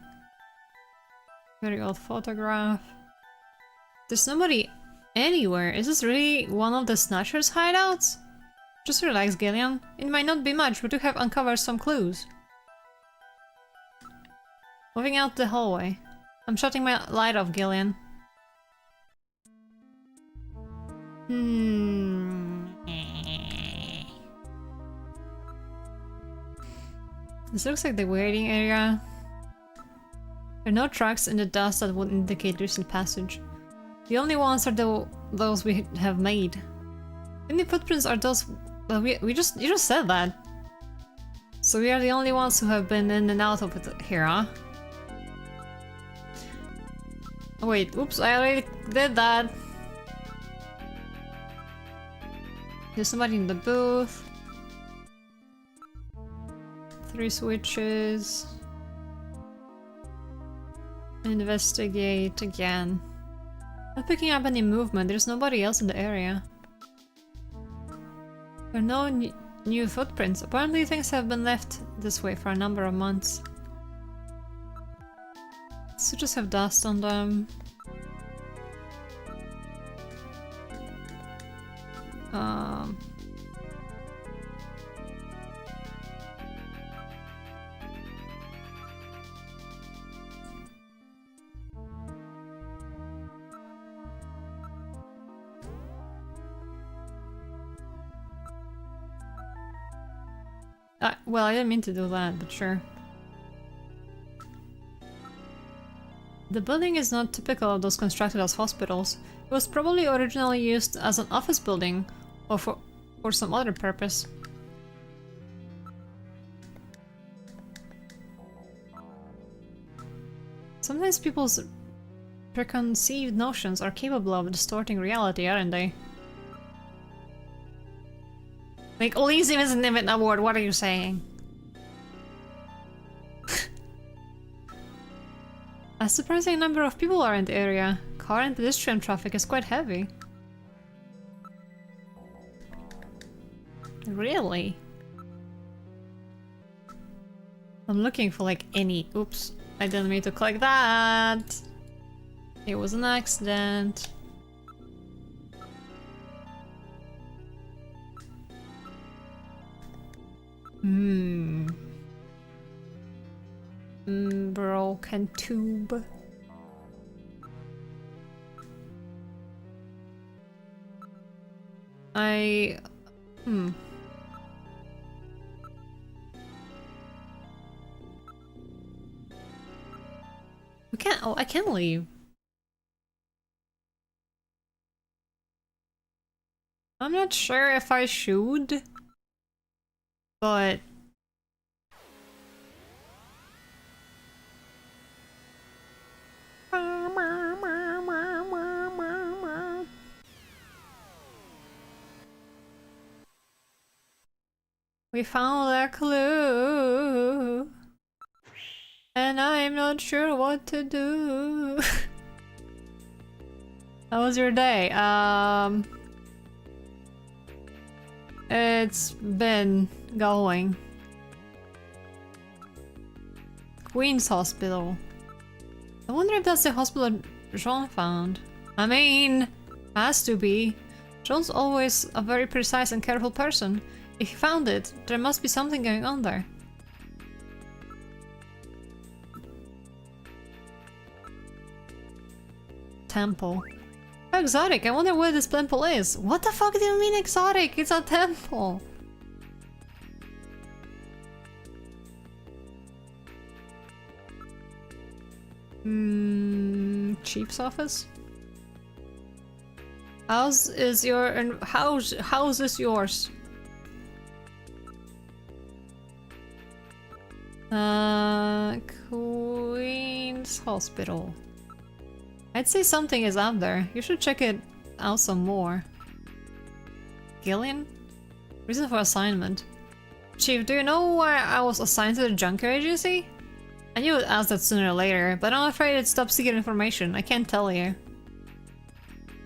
Very old photograph. There's nobody anywhere. Is this really one of the Snatchers' hideouts? Just relax, Gillian. It might not be much, but we have uncovered some clues. Moving out the hallway. I'm shutting my light off, Gillian. This looks like the waiting area. There are no tracks in the dust that would indicate recent passage. The only ones are those we have made. Any footprints are those... Well, you just said that. So we are the only ones who have been in and out of it here, huh? Oh wait, oops, I already did that. There's somebody in the booth. 3 switches. Investigate again. Not picking up any movement, there's nobody else in the area. There are no new footprints. Apparently things have been left this way for a number of months. Suitors have dust on them. Well, I didn't mean to do that, but sure. The building is not typical of those constructed as hospitals. It was probably originally used as an office building or for some other purpose. Sometimes people's preconceived notions are capable of distorting reality, aren't they? Like, Elysium is an event award, what are you saying? A surprising number of people are in the area. Car and pedestrian traffic is quite heavy. Really? I'm looking for like any... Oops, I didn't mean to click that. It was an accident. Broken tube. We can't. Oh, I can leave. I'm not sure if I should, but we found a clue, and I'm not sure what to do. How was your day? It's been going. Queen's Hospital. I wonder if that's the hospital Jean found. I mean, has to be. Jean's always a very precise and careful person. If he found it, there must be something going on there. Temple. How exotic! I wonder where this temple is. What the fuck do you mean exotic? It's a temple! Chief's office? House is yours? Queen's Hospital. I'd say something is out there. You should check it out some more. Gillian? Reason for assignment. Chief, do you know why I was assigned to the junker agency? I knew I'd ask that sooner or later, but I'm afraid it stopped seeking information. I can't tell you.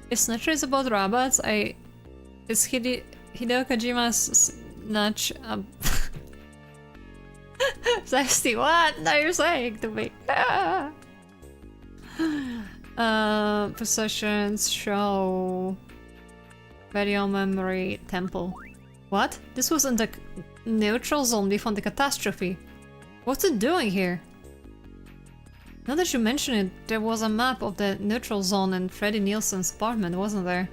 If Snatcher is about robots, is Hideo Kojima's Snatch Zesty, what are you saying to me? Possessions, show, video memory, temple. What? This was in the neutral zone before the catastrophe. What's it doing here? Now that you mention it, there was a map of the neutral zone in Freddie Nielsen's apartment, wasn't there?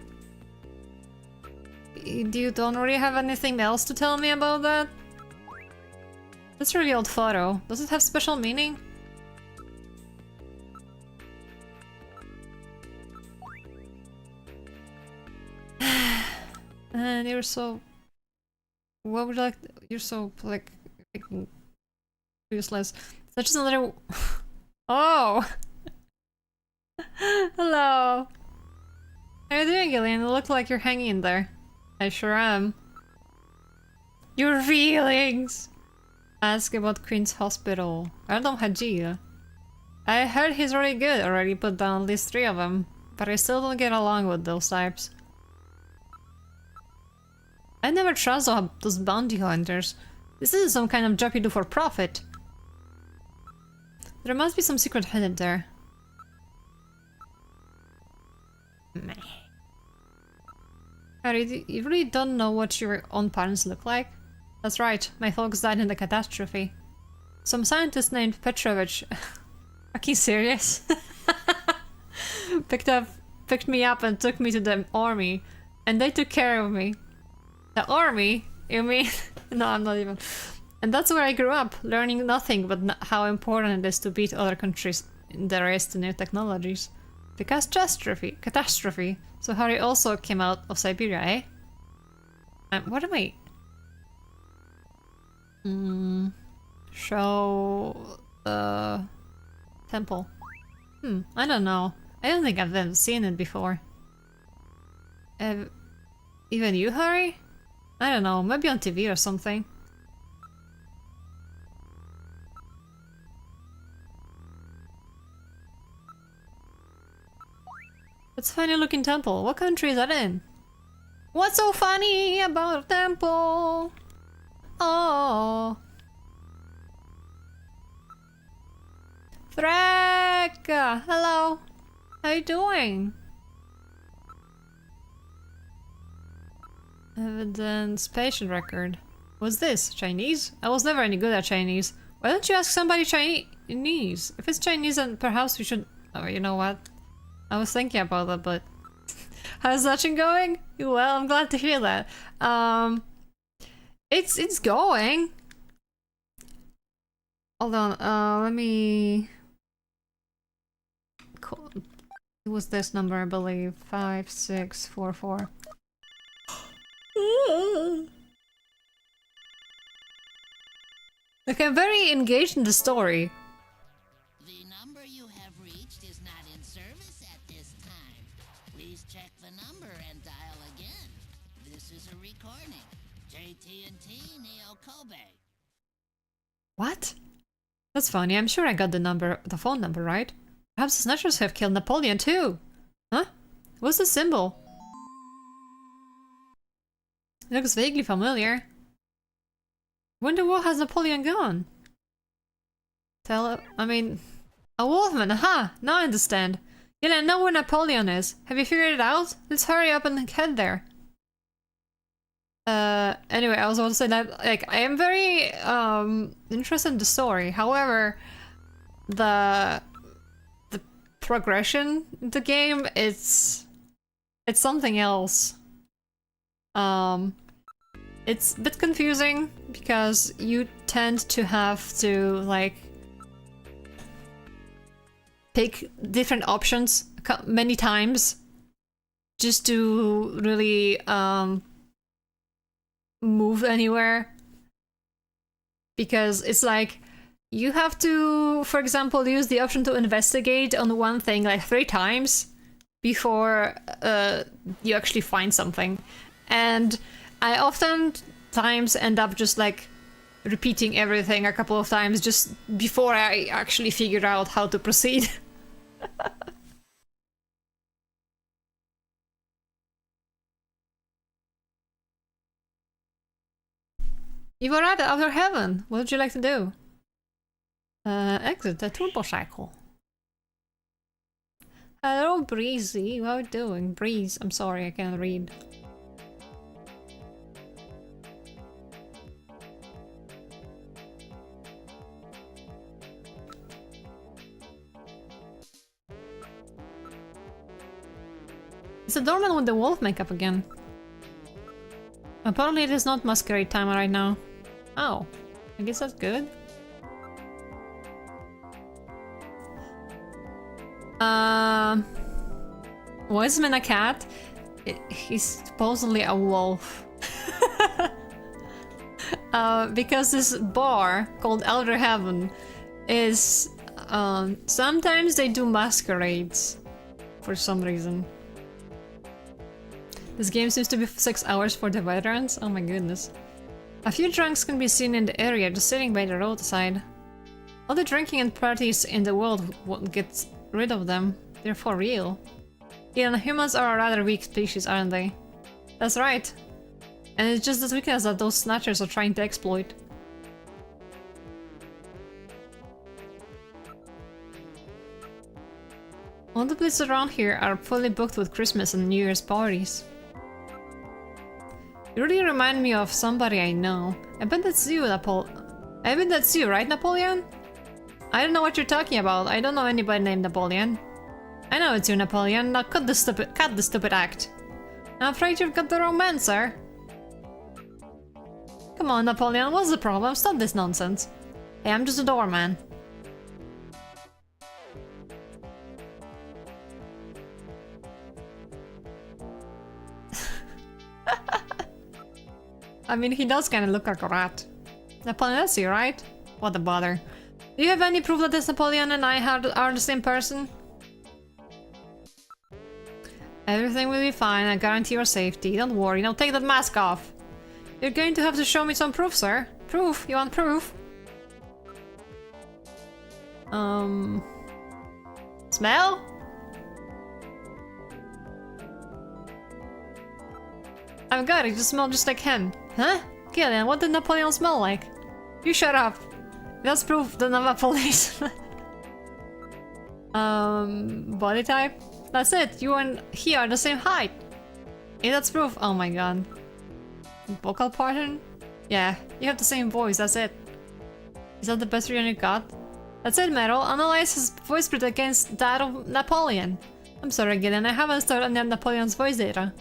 You don't really have anything else to tell me about that? That's a really old photo. Does it have special meaning? And you're so... What would you like... You're so, like... useless. That's just another... Oh! Hello! How are you doing, Gillian? You look like you're hanging in there. I sure am. Your feelings! Ask about Queen's Hospital. Ardom Haji. I heard he's really good, already put down at least 3 of them. But I still don't get along with those types. I never trust those bounty hunters. This isn't some kind of job you do for profit. There must be some secret hidden there. Meh. Harry, you really don't know what your own parents look like? That's right, my folks died in the catastrophe. Some scientist named Petrovich... Fucking serious? Picked me up and took me to the army. And they took care of me. The army? You mean? No, I'm not even. And that's where I grew up, learning nothing but how important it is to beat other countries in the race to new technologies. The catastrophe. So Harry also came out of Siberia, eh? What am I? Show the temple. I don't know. I don't think I've ever seen it before. Even you, Harry? I don't know, maybe on TV or something. It's a funny looking temple. What country is that in? What's so funny about a temple? Oh. Freck! Hello. How you doing? Evidence patient record. What's this? Chinese? I was never any good at Chinese. Why don't you ask somebody Chinese? If it's Chinese, then perhaps we should... Oh, you know what? I was thinking about that, but... How's Snatching going? Well, I'm glad to hear that. It's going. Hold on, let me... Call... It was this number, I believe. 5644. Like, I'm very engaged in the story. The number you have reached is not in service at this time. Please check the number and dial again. This is a recording. JT&T Neo Kobe. What? That's funny. I'm sure I got the phone number right. Perhaps the Snatchers have killed Napoleon too. Huh? What's the symbol? It looks vaguely familiar. When the war has Napoleon gone? I mean... A wolfman, aha! Now I understand. Yeah, I know where Napoleon is. Have you figured it out? Let's hurry up and head there. Anyway, I was about to say that, like, I am very, interested in the story. However, the progression in the game, it's something else. It's a bit confusing because you tend to have to, like, pick different options many times just to really move anywhere, because it's like you have to, for example, use the option to investigate on one thing like 3 times before you actually find something, and I oftentimes end up just like repeating everything a couple of times just before I actually figure out how to proceed. You've arrived at Outer Heaven. What would you like to do? Exit the turbo cycle. Hello, Breezy. How are you doing? Breeze. I'm sorry, I can't read. It's a doorman with the wolf makeup again. Apparently it is not masquerade time right now. Oh, I guess that's good. Why is man a cat? He's supposedly a wolf. Because this bar called Outer Heaven is... sometimes they do masquerades for some reason. This game seems to be 6 hours for the veterans. Oh my goodness. A few drunks can be seen in the area just sitting by the roadside. All the drinking and parties in the world won't get rid of them. They're for real. Yeah, humans are a rather weak species, aren't they? That's right. And it's just this weakness that those snatchers are trying to exploit. All the places around here are fully booked with Christmas and New Year's parties. You really remind me of somebody I know. I bet that's you, I bet that's you, right, Napoleon? I don't know what you're talking about. I don't know anybody named Napoleon. I know it's you, Napoleon. Now cut the stupid act. I'm afraid you've got the wrong man, sir. Come on, Napoleon, what's the problem? Stop this nonsense. Hey, I'm just a doorman. I mean, he does kind of look like a rat. Napoleon, that's you, right? What a bother. Do you have any proof that this Napoleon and I are the same person? Everything will be fine, I guarantee your safety. Don't worry, now take that mask off. You're going to have to show me some proof, sir. Proof? You want proof? Smell? I've got it, you smell just like him. Huh? Gillian, what did Napoleon smell like? You shut up. That's proof that I'm a police. Body type? That's it, you and he are the same height. Hey, that's proof. Oh my god. Vocal pattern? Yeah, you have the same voice, that's it. Is that the best reason you got? That's it, Meryl. Analyze his voice print against that of Napoleon. I'm sorry, Gillian, I haven't stored any of Napoleon's voice data.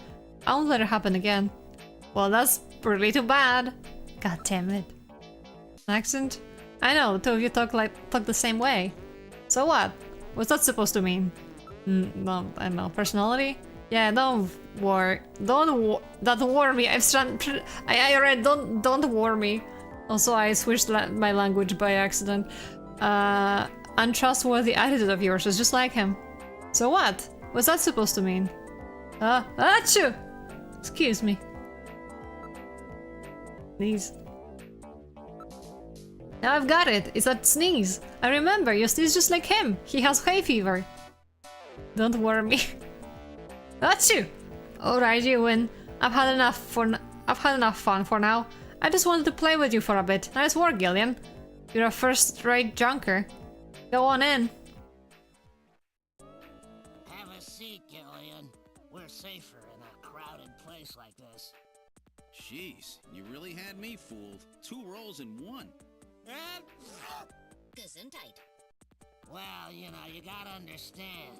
I won't let it happen again. Well, that's really too bad. God damn it. Accent? I know, two of you talk the same way. So what? What's that supposed to mean? No, I don't know. Personality? Yeah, don't worry. Don't worry me. I read don't worry me. Also, I switched my language by accident. Untrustworthy attitude of yours is just like him. So what? What's that supposed to mean? Achoo! Excuse me. Sneeze. Now I've got it. It's that sneeze. I remember. You sneeze just like him. He has hay fever. Don't worry me. Achoo! Alright, you win. I've had enough fun for now. I just wanted to play with you for a bit. Nice work, Gillian. You're a first-rate junker. Go on in. Have a seat, Gillian. We're safer in a crowded place like this. Jeez, you really had me fooled. 2 roles in 1. Gesundheit. Well, you know, you gotta understand.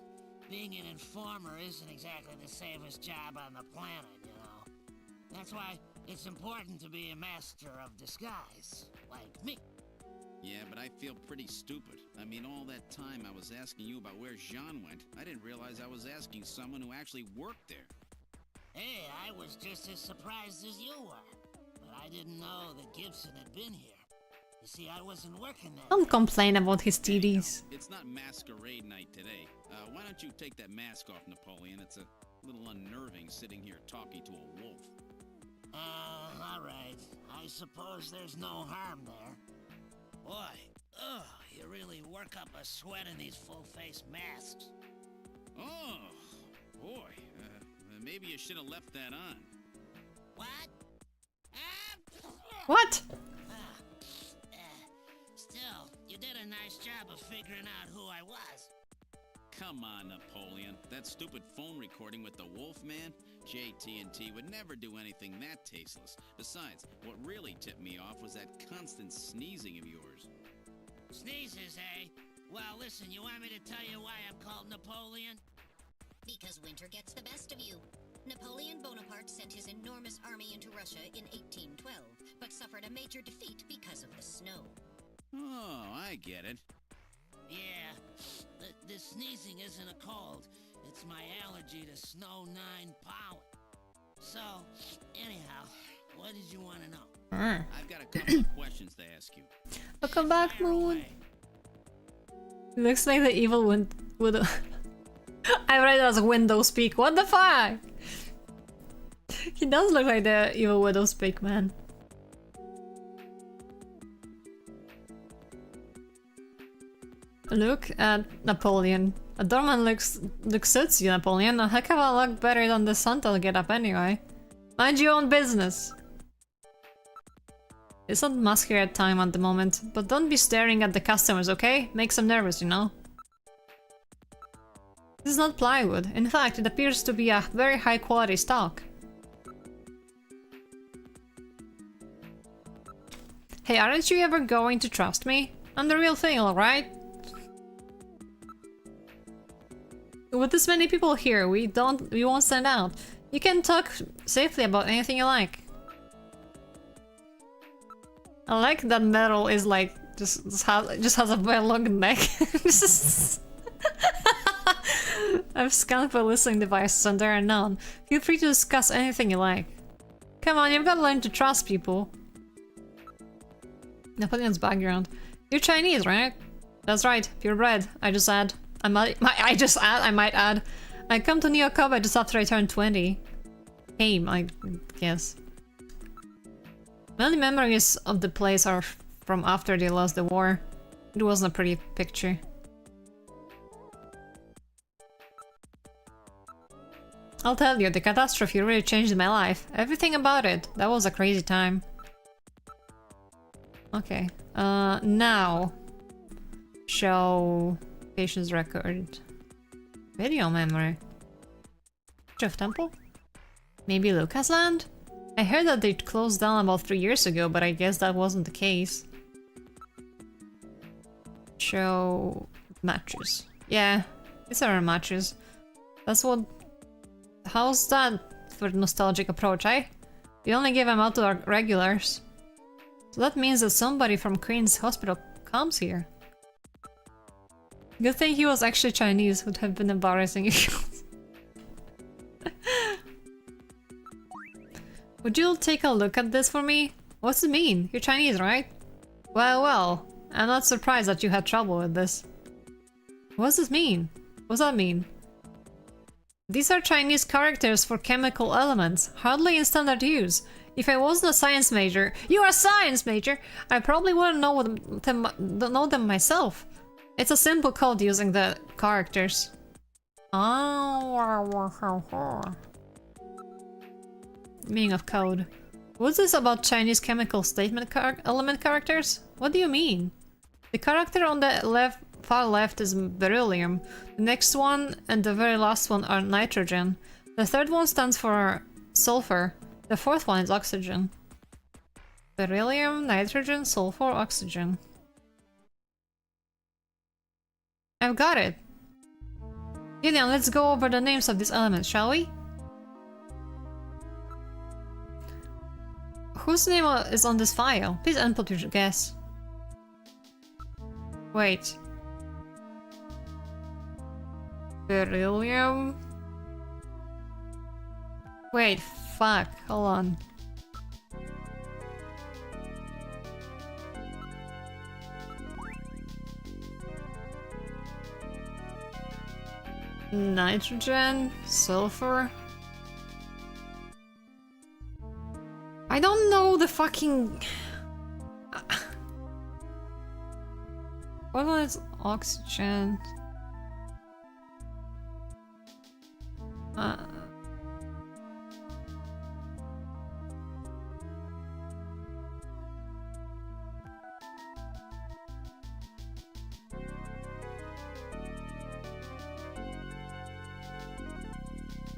Being an informer isn't exactly the safest job on the planet, you know. That's why it's important to be a master of disguise, like me. Yeah, but I feel pretty stupid. I mean, all that time I was asking you about where Jean went, I didn't realize I was asking someone who actually worked there. Hey, I was just as surprised as you were. But I didn't know that Gibson had been here. You see, I wasn't working that Don't day. complain about his TDs. It's not masquerade night today. Why don't you take that mask off, Napoleon? It's a little unnerving sitting here talking to a wolf. Alright. I suppose there's no harm there. Boy, you really work up a sweat in these full-face masks. Oh, boy. Maybe you should have left that on. What? What? Still, you did a nice job of figuring out who I was. Come on, Napoleon. That stupid phone recording with the Wolfman? JT&T would never do anything that tasteless. Besides, what really tipped me off was that constant sneezing of yours. Sneezes, eh? Well, listen, you want me to tell you why I'm called Napoleon? Because winter gets the best of you. Napoleon Bonaparte sent his enormous army into Russia in 1812, but suffered a major defeat because of the snow. Oh, I get it. Yeah, the sneezing isn't a cold. It's my allergy to snow 9 pollen. So, anyhow, what did you want to know? I've got a couple of questions to ask you. Welcome back, Fire Moon. away. Looks like the evil widow. I read it as window speak. What the fuck? He does look like the evil widow speak, man. Look at Napoleon. A doorman looks suits you, Napoleon. A heck of a lot better than the Santa get up anyway. Mind your own business. It's not masquerade time at the moment, but don't be staring at the customers, okay? Makes them nervous, you know? This is not plywood. In fact, it appears to be a very high quality stock. Hey, aren't you ever going to trust me? I'm the real thing, alright? With this many people here, we won't stand out. You can talk safely about anything you like. I like that metal is like just has a very long neck. I've scanned for listening devices and they're unknown. Feel free to discuss anything you like. Come on, you've got to learn to trust people. Napoleon's background. You're Chinese, right? That's right, purebred. I might add. I come to Neo Kobe just after I turned 20. Came, I guess. My only memories of the place are from after they lost the war. It wasn't a pretty picture. I'll tell you, the catastrophe really changed my life. Everything about it. That was a crazy time. Okay. Now. Show patient's record. Video memory. Jeff Temple? Maybe Lucasland? I heard that they closed down about 3 years ago, but I guess that wasn't the case. Show matches. Yeah, these are matches. That's what... How's that for nostalgic approach, eh? You only give them out to our regulars. So that means that somebody from Queen's Hospital comes here. Good thing he was actually Chinese, would have been embarrassing if Would you take a look at this for me? What's it mean? You're Chinese, right? Well, I'm not surprised that you had trouble with this. What does this mean? What's that mean? These are Chinese characters for chemical elements, hardly in standard use. If I wasn't a science major— You're a science major! I probably wouldn't know them myself. It's a simple code using the characters. Oh. Meaning of code. What's this about Chinese chemical statement element characters? What do you mean? The character on the far left is beryllium. The next one and the very last one are nitrogen. The third one stands for sulfur. The fourth one is oxygen. Beryllium, nitrogen, sulfur, oxygen. I've got it. Gideon, let's go over the names of these elements, shall we? Whose name is on this file? Please input your guess. Wait. Beryllium? Wait, fuck, hold on. Nitrogen, sulfur. I don't know the fucking... What was oxygen?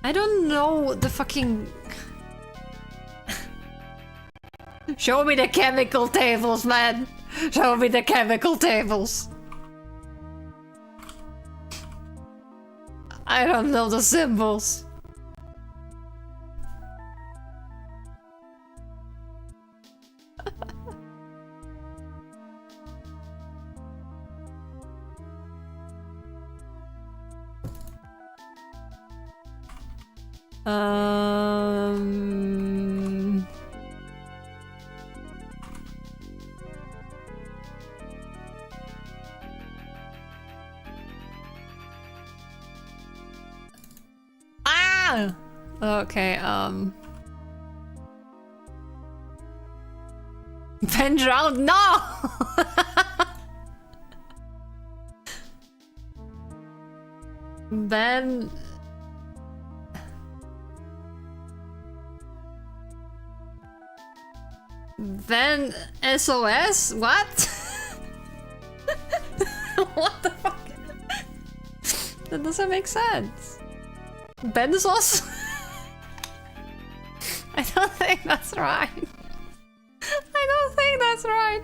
I don't know the fucking... Show me the chemical tables, man! Show me the chemical tables! I don't know the symbols. Okay, Pendrout, no! Ben... Then SOS? What? What the fuck? That doesn't make sense. Benzos? I don't think that's right. I don't think that's right.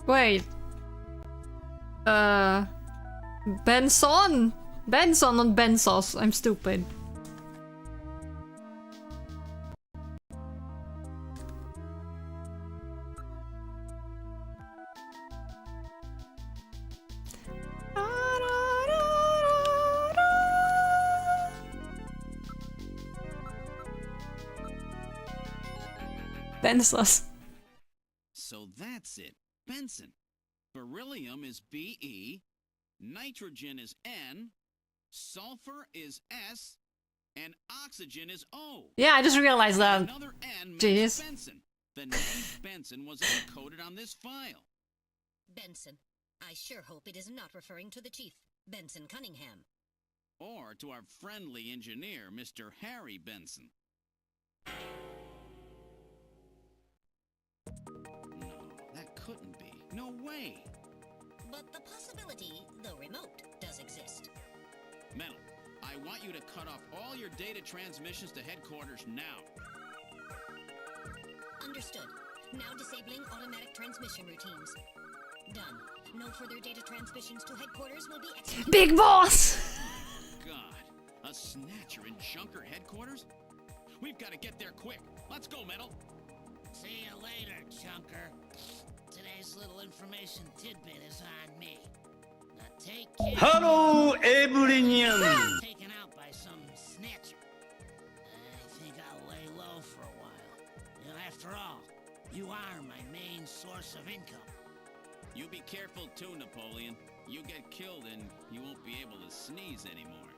Wait. Benson? Benson, not Benzos. I'm stupid. Benzos. So that's it. Benson. Beryllium is Be, nitrogen is N, sulfur is S, and oxygen is O. Yeah, I just realized that. Another N makes Jeez. Benson. The name Benson was encoded on this file. Benson. I sure hope it is not referring to the chief, Benson Cunningham. Or to our friendly engineer, Mr. Harry Benson. No, that couldn't be. No way. But the possibility, though remote, does exist. Metal, I want you to cut off all your data transmissions to headquarters now. Understood. Now disabling automatic transmission routines. Done. No further data transmissions to headquarters will be executed. Big boss! God, a Snatcher in Junker headquarters? We've got to get there quick. Let's go, Metal. See you later, Junker. Today's little information tidbit is on me. Now take care. Hello, everyone. Taken out by some snatcher. I think I'll lay low for a while. You know, after all, you are my main source of income. You be careful too, Napoleon. You get killed and you won't be able to sneeze anymore.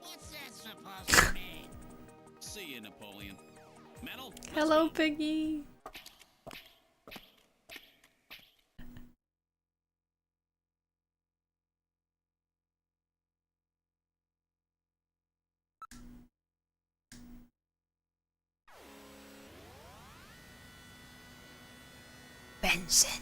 What's that supposed to mean? See you, Napoleon. Metal? let's Hello, go. Piggy. Benson.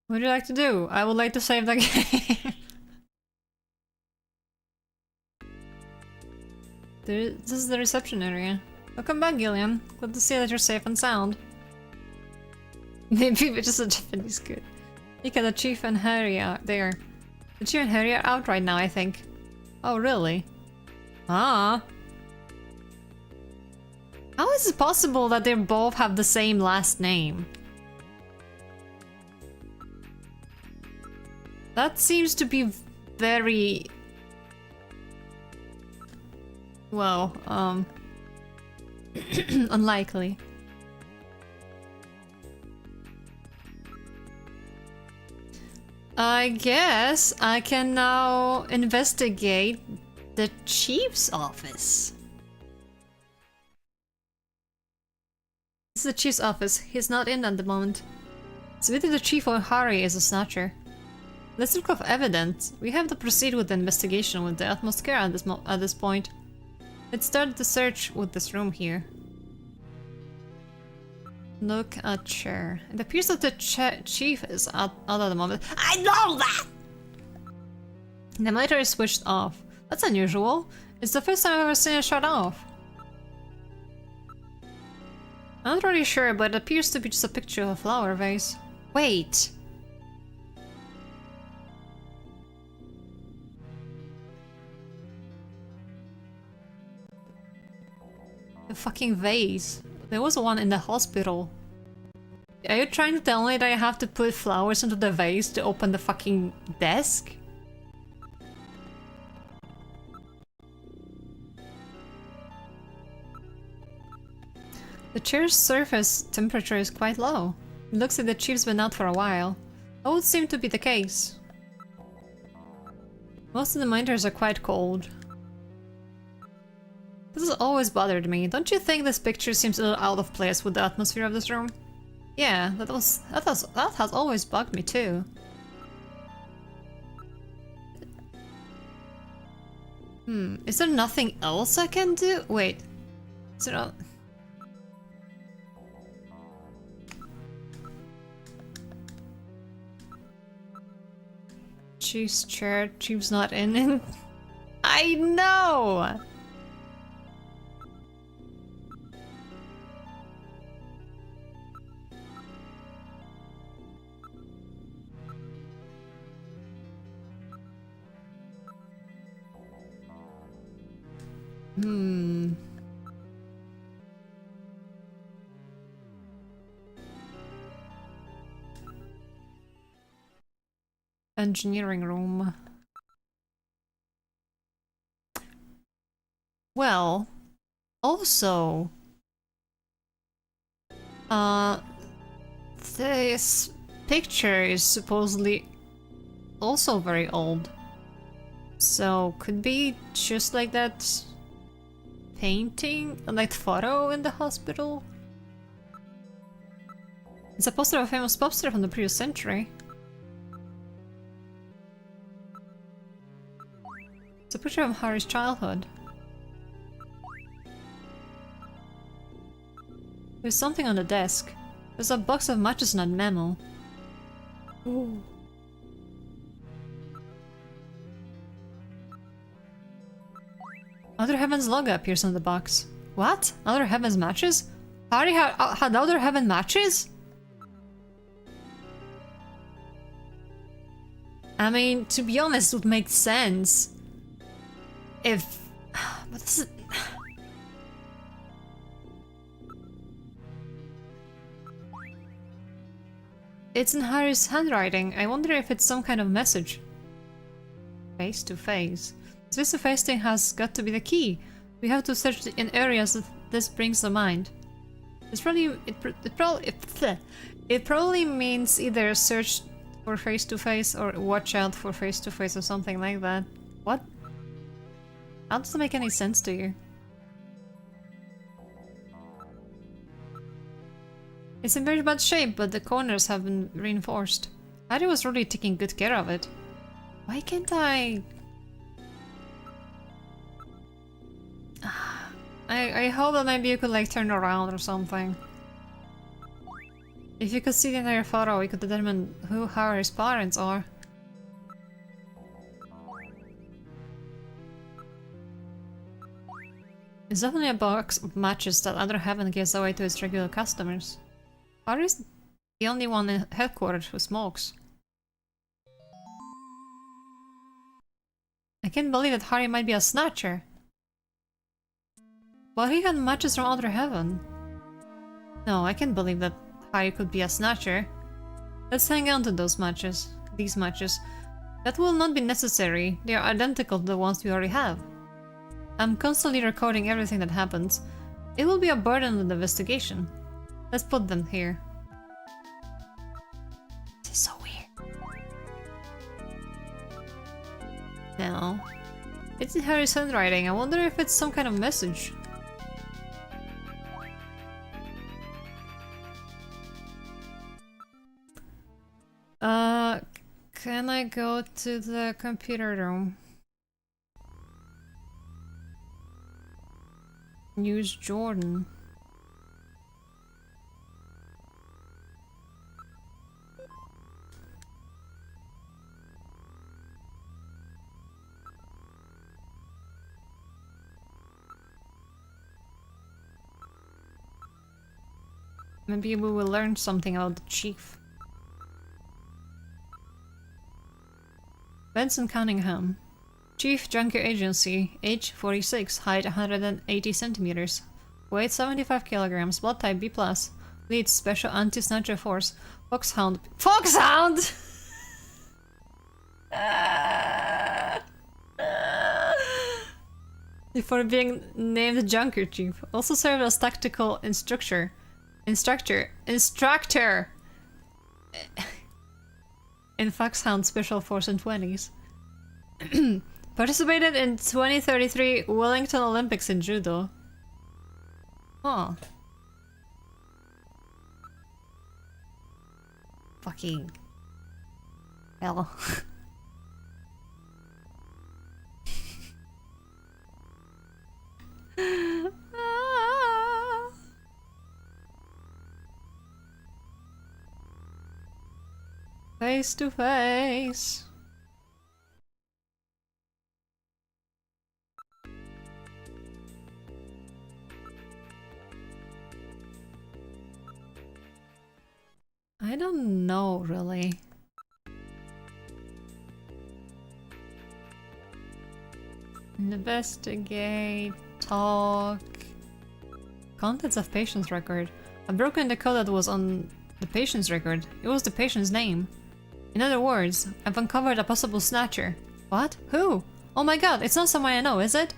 What would you like to do? I would like to save the game. This is the reception area. Welcome back, Gillian. Glad to see that you're safe and sound. Maybe we're just a Japanese good. Nika, the Chief and Harry are there. The Chief and Harry are out right now, I think. Oh, really? Ah. How is it possible that they both have the same last name? That seems to be very... well, unlikely. I guess I can now investigate the chief's office. This is the chief's office. He's not in at the moment. It's either the chief or Harry is a snatcher. Let's look of evidence. We have to proceed with the investigation with the utmost care at this point. Let's start the search with this room here. Look at chair. It appears that the chief is out at the moment. I know that! The monitor is switched off. That's unusual. It's the first time I've ever seen it shut off. I'm not really sure, but it appears to be just a picture of a flower vase. Wait! The fucking vase. There was one in the hospital. Are you trying to tell me that I have to put flowers into the vase to open the fucking desk? The chair's surface temperature is quite low. It looks like the chief's been out for a while. That would seem to be the case. Most of the monitors are quite cold. This has always bothered me. Don't you think this picture seems a little out of place with the atmosphere of this room? Yeah, that has always bugged me too. Is there nothing else I can do? Wait. Is there a... Chief's chair, Chief's not in it. I know! Engineering room. Well, also, this picture is supposedly also very old. So, could be just like that painting, like photo in the hospital? It's a poster of a famous pop star from the previous century. It's a picture of Harry's childhood. There's something on the desk. There's a box of matches and a memo. Ooh. Other Heaven's logo appears on the box. What? Other Heaven's matches? Harry had Other Heaven matches? I mean, to be honest, it would make sense if... But this is... It's in Harry's handwriting. I wonder if it's some kind of message. Face to face. This face thing has got to be the key. We have to search in areas that this brings to mind. It's probably... It probably means either search for face to face or watch out for face to face or something like that. What? How does it make any sense to you? It's in very bad shape, but the corners have been reinforced. Harry was really taking good care of it. Why can't I... I hope that maybe you could like turn around or something. If you could see the entire photo, we could determine who Harry's parents are. It's definitely a box of matches that Other Heaven gives away to its regular customers. Harry's the only one in headquarters who smokes. I can't believe that Harry might be a Snatcher. But he had matches from Other Heaven. No, I can't believe that Harry could be a Snatcher. Let's hang on to those matches. These matches. That will not be necessary. They are identical to the ones we already have. I'm constantly recording everything that happens. It will be a burden on the investigation. Let's put them here. This is so weird. No. It's in Harry's handwriting. I wonder if it's some kind of message. Can I go to the computer room? Use Jordan. Maybe we will learn something about the chief. Benson Cunningham. Chief Junker Agency, age 46, height 180 centimeters, weight 75 kilograms, blood type B+, leads Special Anti-Snatcher Force, Foxhound. Foxhound! Before being named Junker Chief, also served as tactical instructor in Foxhound Special Force in 20s. Participated in 2033 Wellington Olympics in Judo. Huh. Fucking hell. Face to face. I don't know, really. Investigate, talk. Contents of patient's record. I've broken the code that was on the patient's record. It was the patient's name. In other words, I've uncovered a possible snatcher. What? Who? Oh my god, it's not someone I know, is it?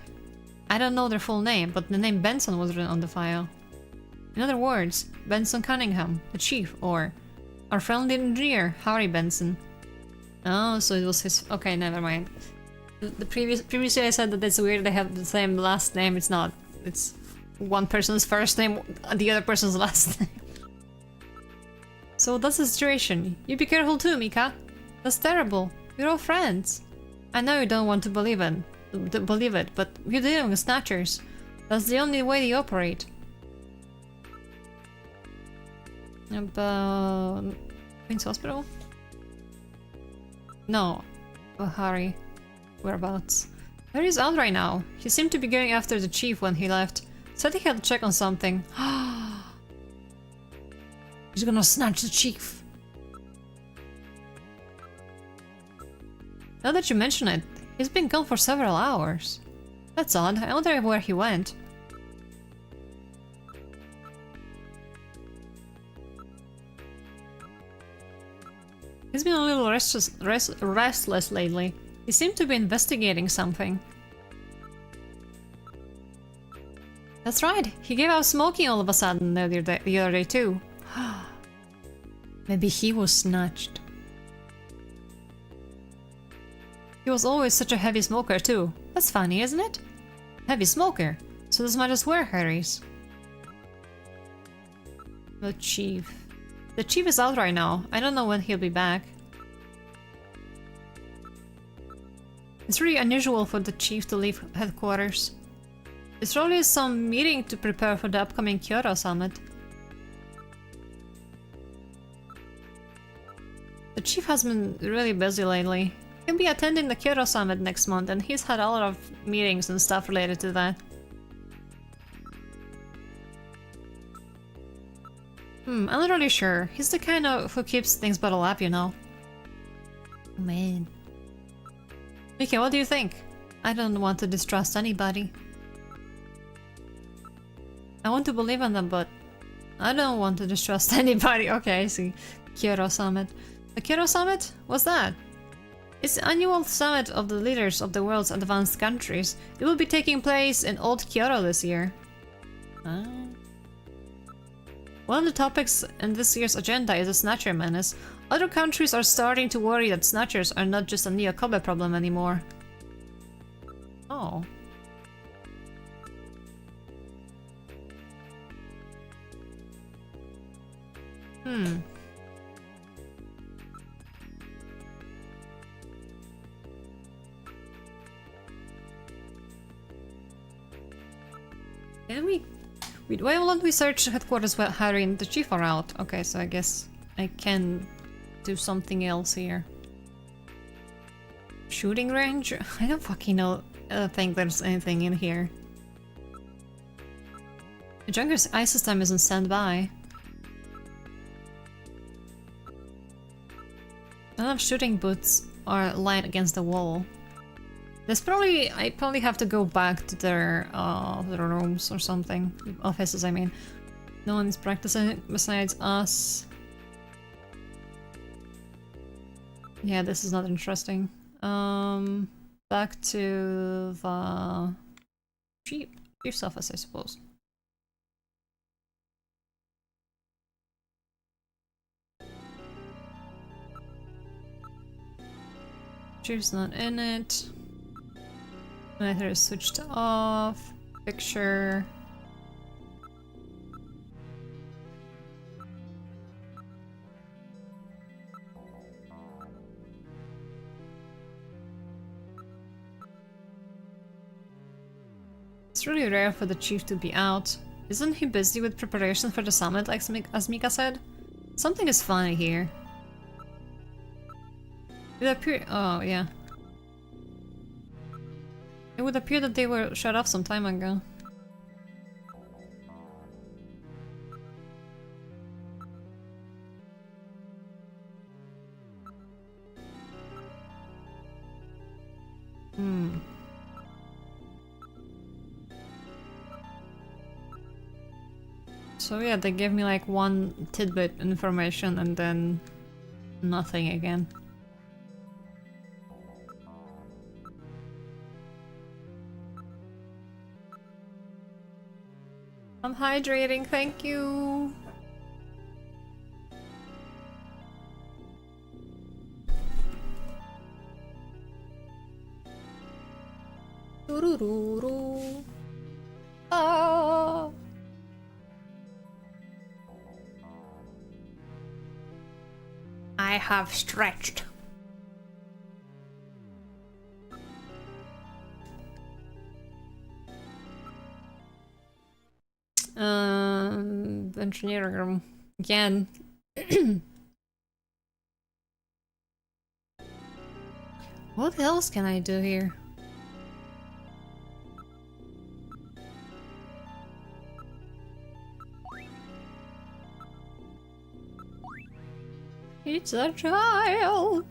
I don't know their full name, but the name Benson was written on the file. In other words, Benson Cunningham, the chief, or our friendly engineer, Harry Benson. Oh, so it was his... Okay, never mind. Previously I said that it's weird they have the same last name. It's not. It's one person's first name, the other person's last name. So that's the situation. You be careful too, Mika. That's terrible. We're all friends. I know you don't want to believe it, but we're dealing with snatchers. That's the only way they operate. About Queen's Hospital? No. Oh, Harry. Whereabouts? Harry's out right now. He seemed to be going after the chief when he left. Said he had to check on something. He's gonna snatch the chief. Now that you mention it, he's been gone for several hours. That's odd. I wonder where he went. He's been a little restless lately. He seemed to be investigating something. That's right, he gave up smoking all of a sudden the other day too. Maybe he was snatched. He was always such a heavy smoker too. That's funny, isn't it? Heavy smoker, so this might as well Harry's. The chief. The chief is out right now. I don't know when he'll be back. It's really unusual for the chief to leave headquarters. It's probably some meeting to prepare for the upcoming Kyoto summit. The chief has been really busy lately. He'll be attending the Kyoto summit next month and he's had a lot of meetings and stuff related to that. I'm not really sure. He's the kind of who keeps things bottled up, you know. Oh, man. Mika, what do you think? I don't want to distrust anybody. I want to believe in them, but I don't want to distrust anybody. Okay, I see. Kyoto Summit. The Kyoto Summit? What's that? It's the annual summit of the leaders of the world's advanced countries. It will be taking place in Old Kyoto this year. Ah. One of the topics in this year's agenda is the Snatcher menace. Other countries are starting to worry that Snatchers are not just a Neo-Kobe problem anymore. Oh. Can we... Why won't we search headquarters while Harry and the chief are out? Okay, so I guess I can do something else here. Shooting range? I don't fucking know. I don't think there's anything in here. The Junker's eye system isn't standby. None of shooting boots are lined against the wall. There's probably... I probably have to go back to their rooms or something. Offices, I mean. No one is practicing besides us. Yeah, this is not interesting. Back to the chief's office, I suppose. Chief's not in it. Monitor is switched off. Picture. It's really rare for the chief to be out. Isn't he busy with preparation for the summit, like as Mika said? Something is funny here. It appear. Oh, yeah. It would appear that they were shut off some time ago. Hmm. So yeah, they gave me like one tidbit information and then nothing again. I'm hydrating, thank you. Turururu. Ah. I have stretched. Engineering room again. What else can I do here? It's a child.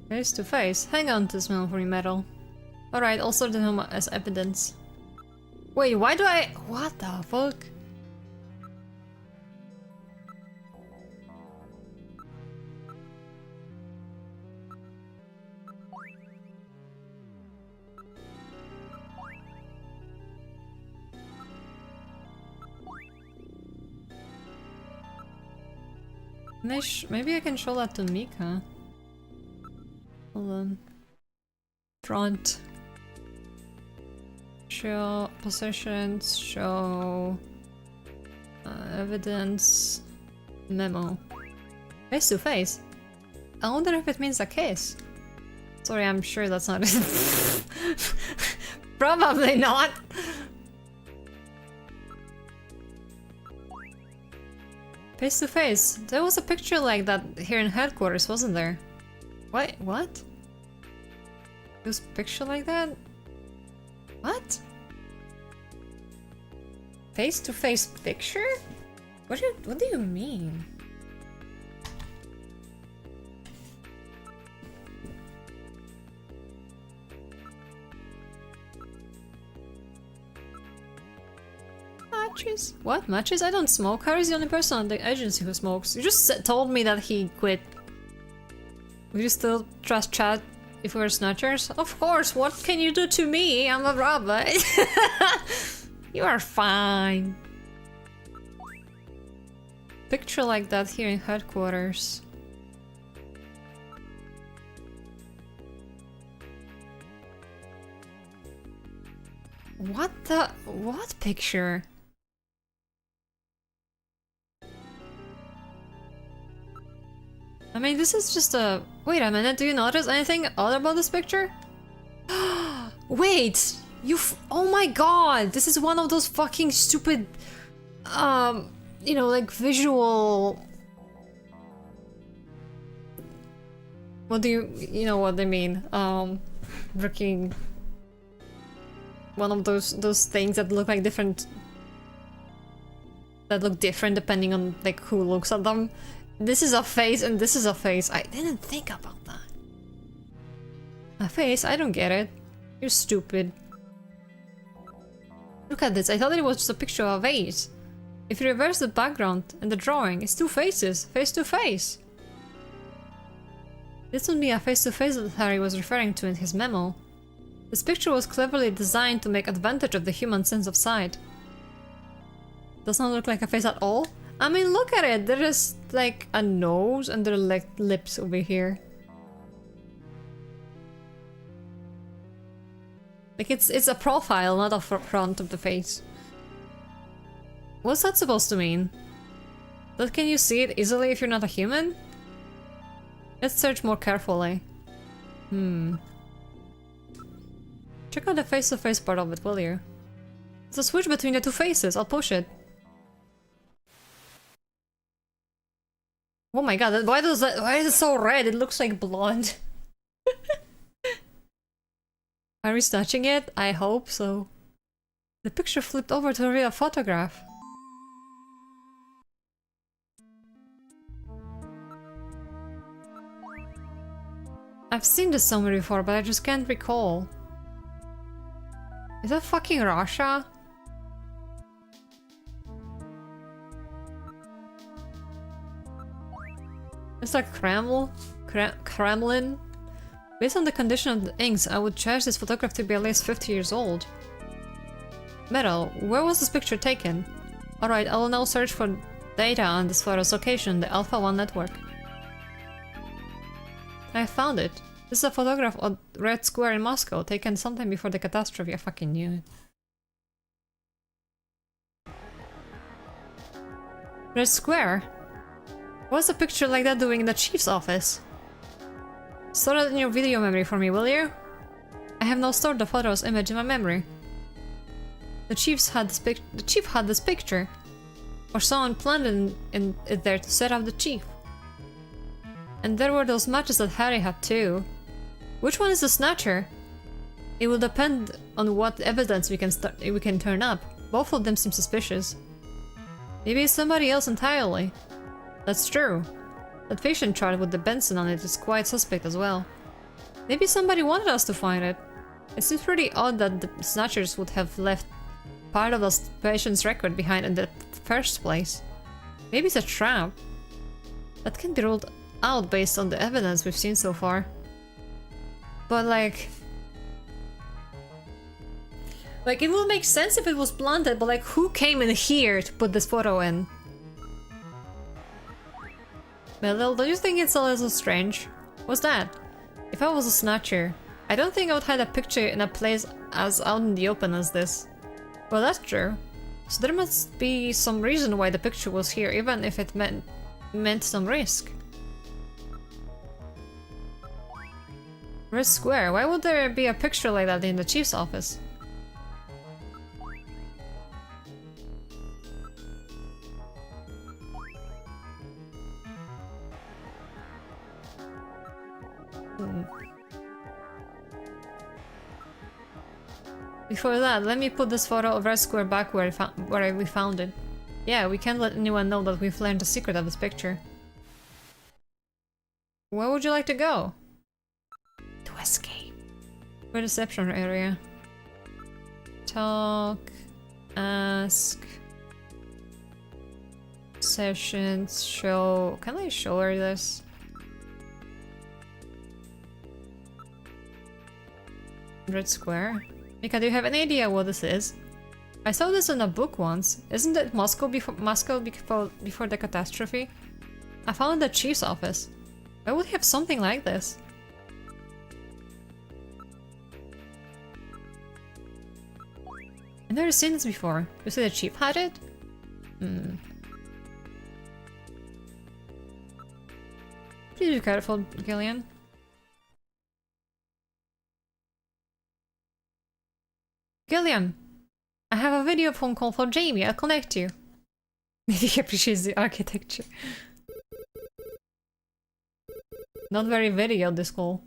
Face to face. Hang on to smell free metal. Alright, I'll sort them as evidence. Wait, why do I... What the fuck? Maybe I can show that to Mika. Hold on. Front. Show possessions, show evidence, memo. Face to face. I wonder if it means a kiss. Sorry, I'm sure that's not it. Probably not. Face to face. There was a picture like that here in headquarters, wasn't there? What? What? There was a picture like that? What? Face to face picture? What do you mean? Matches? What? Matches? I don't smoke. Harry's the only person on the agency who smokes. You just told me that he quit. Would you still trust chat if we were snatchers? Of course, what can you do to me? I'm a robot. You are fine. Picture like that here in headquarters. What the... what picture? I mean, this is just a... Wait a minute, do you notice anything odd about this picture? Wait! Oh my god! This is one of those fucking stupid... you know, like visual... What do you know what they mean? Freaking... One of those things that look like different... That look different depending on like who looks at them. This is a face and this is a face. I didn't think about that. A face? I don't get it. You're stupid. Look at this. I thought it was just a picture of a vase. If you reverse the background and the drawing, it's two faces, face to face. This would be a face to face that Harry was referring to in his memo. This picture was cleverly designed to make advantage of the human sense of sight. Does not look like a face at all. I mean, look at it. There is like a nose and there are like lips over here. Like it's a profile, not a front of the face. What's that supposed to mean? That can you see it easily if you're not a human? Let's search more carefully. Check out the face-to-face part of it, will you? It's a switch between the two faces. I'll push it. Oh my god, why is it so red? It looks like blonde. Are we snatching it? I hope so. The picture flipped over to reveal a photograph. I've seen this somewhere before, but I just can't recall. Is that fucking Russia? It's like Kremlin. Based on the condition of the inks, I would judge this photograph to be at least 50 years old. Metal, where was this picture taken? Alright, I will now search for data on this photo's location, the Alpha 1 network. I found it. This is a photograph of Red Square in Moscow, taken sometime before the catastrophe. I fucking knew it. Red Square? What's a picture like that doing in the chief's office? Store it in your video memory for me, will you? I have now stored the photo's image in my memory. The chief had this picture. Or someone planted it there to set up the chief. And there were those matches that Harry had too. Which one is the Snatcher? It will depend on what evidence we can turn up. Both of them seem suspicious. Maybe it's somebody else entirely. That's true. That patient chart with the Benson on it is quite suspect as well. Maybe somebody wanted us to find it. It seems pretty odd that the Snatchers would have left part of the patient's record behind in the first place. Maybe it's a trap. That can be ruled out based on the evidence we've seen so far. But like it would make sense if it was planted, but like who came in here to put this photo in? Melville, don't you think it's a little strange? What's that? If I was a Snatcher, I don't think I would hide a picture in a place as out in the open as this. Well, that's true. So there must be some reason why the picture was here, even if it meant some risk. Red Square, why would there be a picture like that in the chief's office? Before that, let me put this photo of Red Square back where we found it. Yeah, we can't let anyone know that we've learned the secret of this picture. Where would you like to go? To escape. Reception area. Talk. Ask. Sessions. Show. Can I show her this? Red Square. Mika, do you have any idea what this is? I saw this in a book once. Isn't it Moscow before the catastrophe? I found the chief's office. Why would he have something like this? I've never seen this before. You say the chief had it? Please be careful, Gillian. Gillian, I have a video phone call for Jamie. I'll connect you. Maybe he appreciates the architecture. Not very video, this call.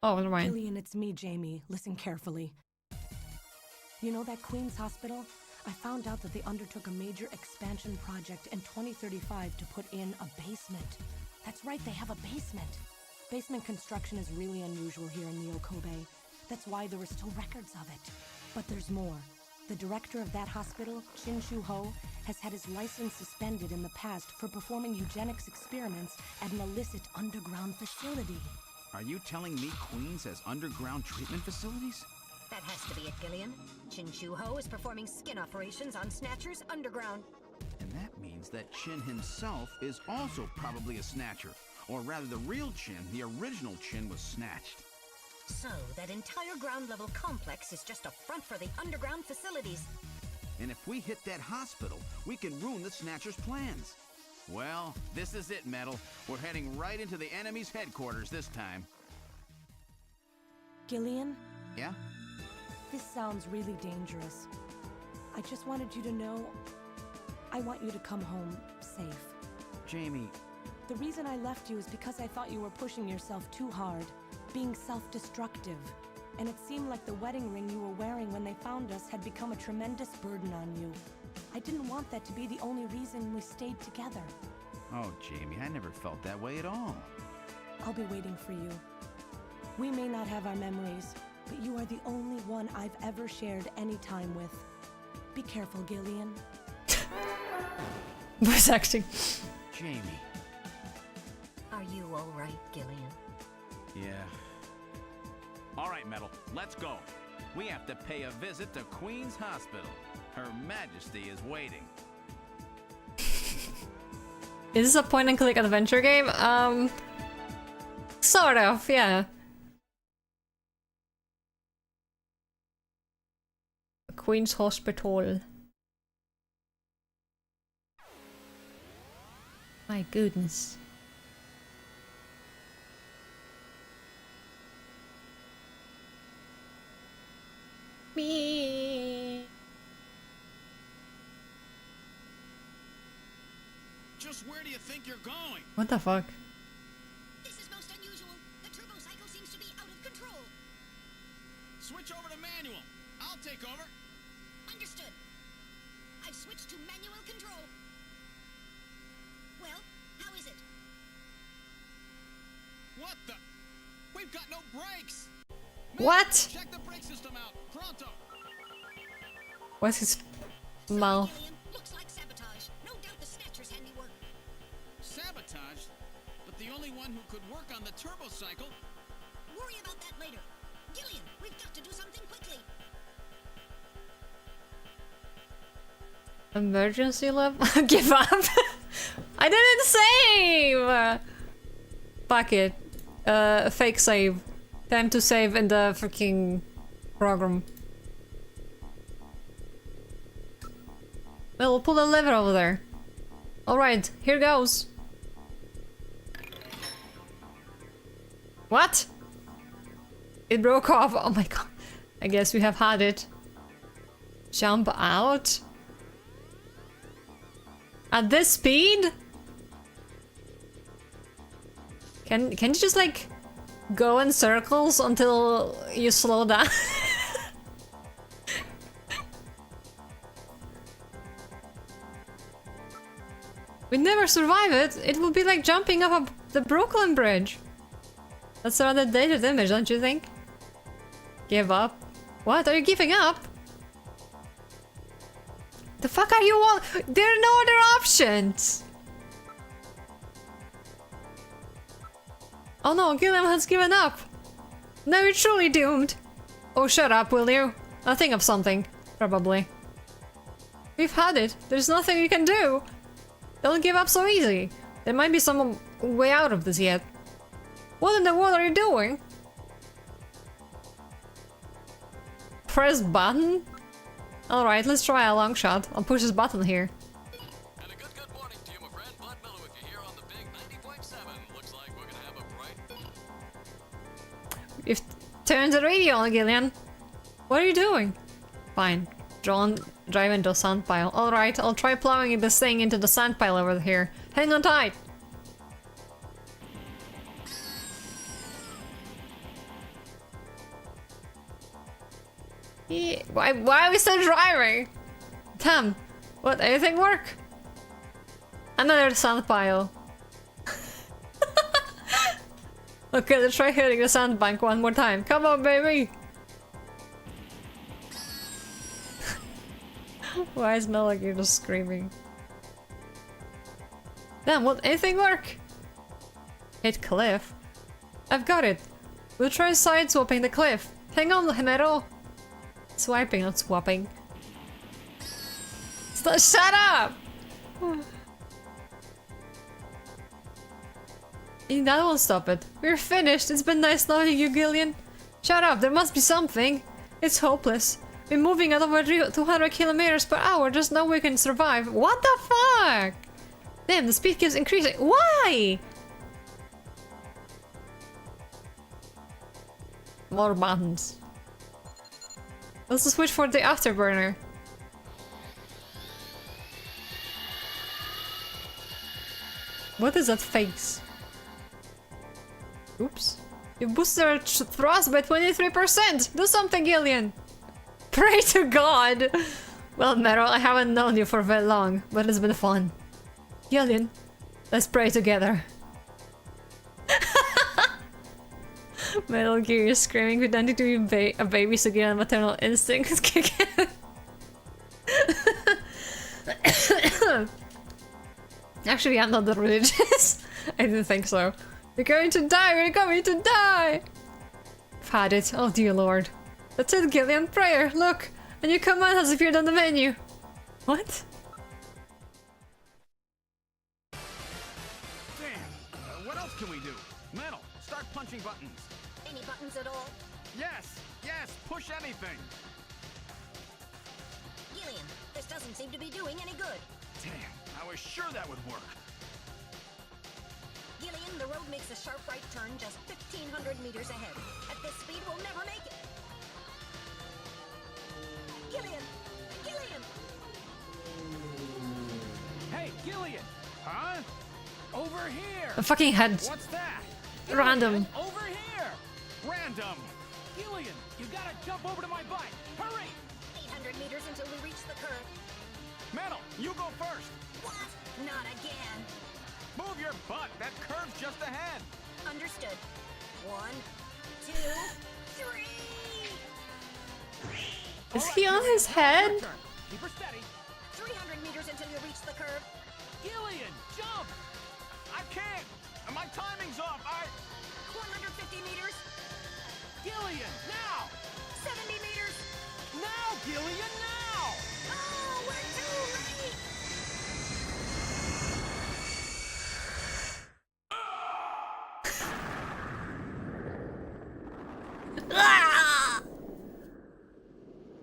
Oh, never mind. Gillian, it's me, Jamie. Listen carefully. You know that Queen's Hospital? I found out that they undertook a major expansion project in 2035 to put in a basement. That's right, they have a basement. Basement construction is really unusual here in Neo Kobe. That's why there are still records of it. But there's more. The director of that hospital, Chin Shu Ho, has had his license suspended in the past for performing eugenics experiments at an illicit underground facility. Are you telling me Queens has underground treatment facilities? That has to be it, Gillian. Chin Shu Ho is performing skin operations on Snatchers underground. And that means that Chin himself is also probably a Snatcher. Or rather, the real Chin, the original Chin, was snatched. So, that entire ground-level complex is just a front for the underground facilities. And if we hit that hospital, we can ruin the Snatcher's plans. Well, this is it, Metal. We're heading right into the enemy's headquarters this time. Gillian, Yeah? this sounds really dangerous. I just wanted you to know I want you to come home safe. Jamie, The reason I left you is because I thought you were pushing yourself too hard, being self-destructive. And it seemed like the wedding ring you were wearing when they found us had become a tremendous burden on you. I didn't want that to be the only reason we stayed together. oh, Jamie, I never felt that way at all. I'll be waiting for you. We may not have our memories, but you are the only one I've ever shared any time with. Be careful, Gillian. Voice acting. Jamie. Are you all right, Gillian? Yeah. All right, Metal, let's go. We have to pay a visit to Queen's Hospital. Her Majesty is waiting. Is this a point-and-click adventure game? Sort of, yeah. Queen's Hospital. My goodness. Me. Just where do you think you're going? What the fuck? This is most unusual. The turbo cycle seems to be out of control. Switch over to manual. I'll take over. Understood. I've switched to manual control. Well, how is it? What the? We've got no brakes. What? Check the brake system out. Pronto. What's his Sorry, mouth? Gillian. Looks like sabotage. No doubt the Snatcher's handiwork. Sabotage? But the only one who could work on the turbo cycle. Worry about that later. Gillian, we've got to do something quickly. Emergency level? Give up? I didn't save! Fuck it. Fake save. Time to save in the freaking program. Well, we'll pull the lever over there. Alright, here goes. What? It broke off. Oh my god. I guess we have had it. Jump out? At this speed? Can you just like go in circles until you slow down? We'd never survive it. It would be like jumping off the Brooklyn Bridge. That's a rather dated image, don't you think? Give up? What? Are you giving up? The fuck are you all? There are no other options! Oh no, Gilliam has given up! Now you're truly doomed! Oh, shut up, will you? I'll think of something. Probably. We've had it. There's nothing we can do! Don't give up so easy. There might be some way out of this yet. What in the world are you doing? Press button? Alright, let's try a long shot. I'll push this button here. And a good morning to you, my friend. Bud Miller with you here on the big 90.7. Looks like we're gonna have a bright... You've turned the radio on, Gillian. What are you doing? Fine. Drive into a sand pile. Alright, I'll try plowing this thing into the sand pile over here. Hang on tight. Yeah, why are we still driving? Damn. What, anything work? Another sand pile. Okay, let's try hitting the sandbank one more time. Come on, baby! Why is Mel like you're just screaming? Damn, will anything work? Hit cliff? I've got it. We'll try side swapping the cliff. Hang on, Himero. Swiping, not swapping. Shut up! That won't stop it. We're finished. It's been nice knowing you, Gillian. Shut up, there must be something. It's hopeless. We're moving at over 200 kilometers per hour. There's no way we can survive. What the fuck? Damn, the speed keeps increasing. Why? More buttons. Let's switch for the afterburner. What is that face? Oops. You boosted our thrust by 23%! Do something, Gillian! Pray to God! Well, Meryl, I haven't known you for very long, but it's been fun. Gillian, let's pray together. Metal Gear is screaming with 92 babies again and maternal instincts kick in. Actually, I'm not that religious. I didn't think so. We're going to die! We're going to die! I've had it. Oh dear lord. That's it, Gillian. Prayer. Look! A new command has appeared on the menu. What? Damn. What else can we do? Metal, start punching buttons. Any buttons at all? Yes, yes, push anything. Gillian, this doesn't seem to be doing any good. Damn, I was sure that would work. Gillian, the road makes a sharp right turn just 1,500 meters ahead. At this speed, we'll never make it. Gillian! Gillian! Hey, Gillian! Huh? Over here! A fucking head. What's that? Random. Over here! Random! Gillian, you gotta jump over to my bike! Hurry! 800 meters until we reach the curve. Metal, you go first! What? Not again. Move your butt! That curve's just ahead! Understood. 1, 2, 3! Is he on his head? Keep her steady. 300 meters until you reach the curve. Gillian, jump! I can't! My timing's off! 150 meters. Gillian, now! 70 meters. Now, Gillian, now! Oh, we're too late!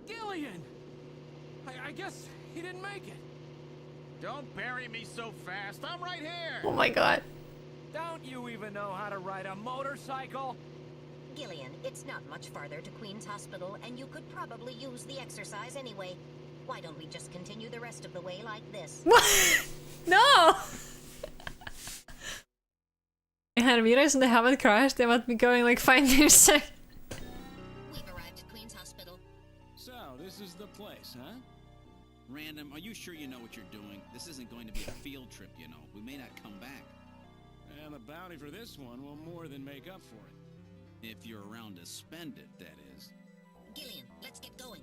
Gillian! I guess he didn't make it. Don't bury me so fast! I'm right here! Oh my god. Don't you even know how to ride a motorcycle? Gillian, it's not much farther to Queen's Hospital, and you could probably use the exercise anyway. Why don't we just continue the rest of the way like this? What? No! I had realized they haven't crashed. They might be going like 5 meters a second. We've arrived at Queen's Hospital. So, this is the place, huh? Random, are you sure you know what you're doing? This isn't going to be a field trip, you know. We may not come back. And the bounty for this one will more than make up for it. If you're around to spend it, that is. Gillian, let's get going.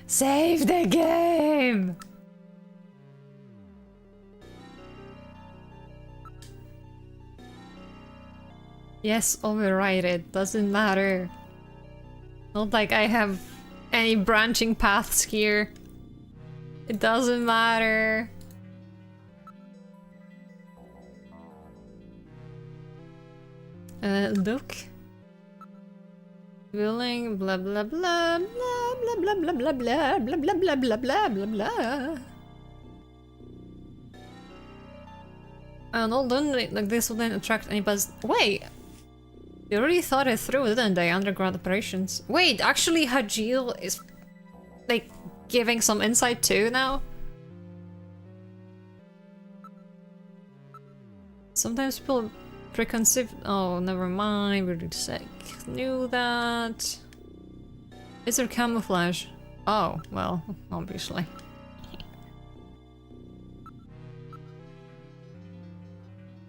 Save the game! Yes, override it. Doesn't matter. Not like I have any branching paths here. It doesn't matter. Look. Willing, blah blah blah blah blah blah blah blah blah blah blah blah blah blah blah blah. And all done like this wouldn't attract any buzz. Wait, they already thought it through, didn't they? Underground operations. Wait, actually, Hajil is like giving some insight too now. Sometimes people preconceived. Oh, never mind. We knew that. Is there camouflage? Oh, well, obviously.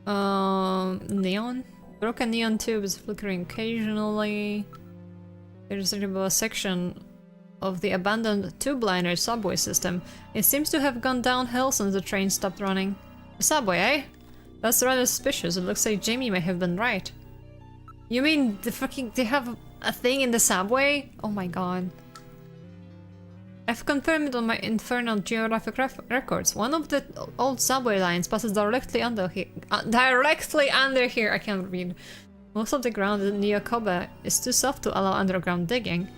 Neon? Broken neon tube is flickering occasionally. There's a section of the abandoned tube-liner subway system. It seems to have gone downhill since the train stopped running. The subway, eh? That's rather suspicious. It looks like Jamie may have been right. You mean they have a thing in the subway? Oh my god. I've confirmed on my infernal geographic records. One of the old subway lines passes directly under here. I can't read. Most of the ground in Nyokoba is too soft to allow underground digging.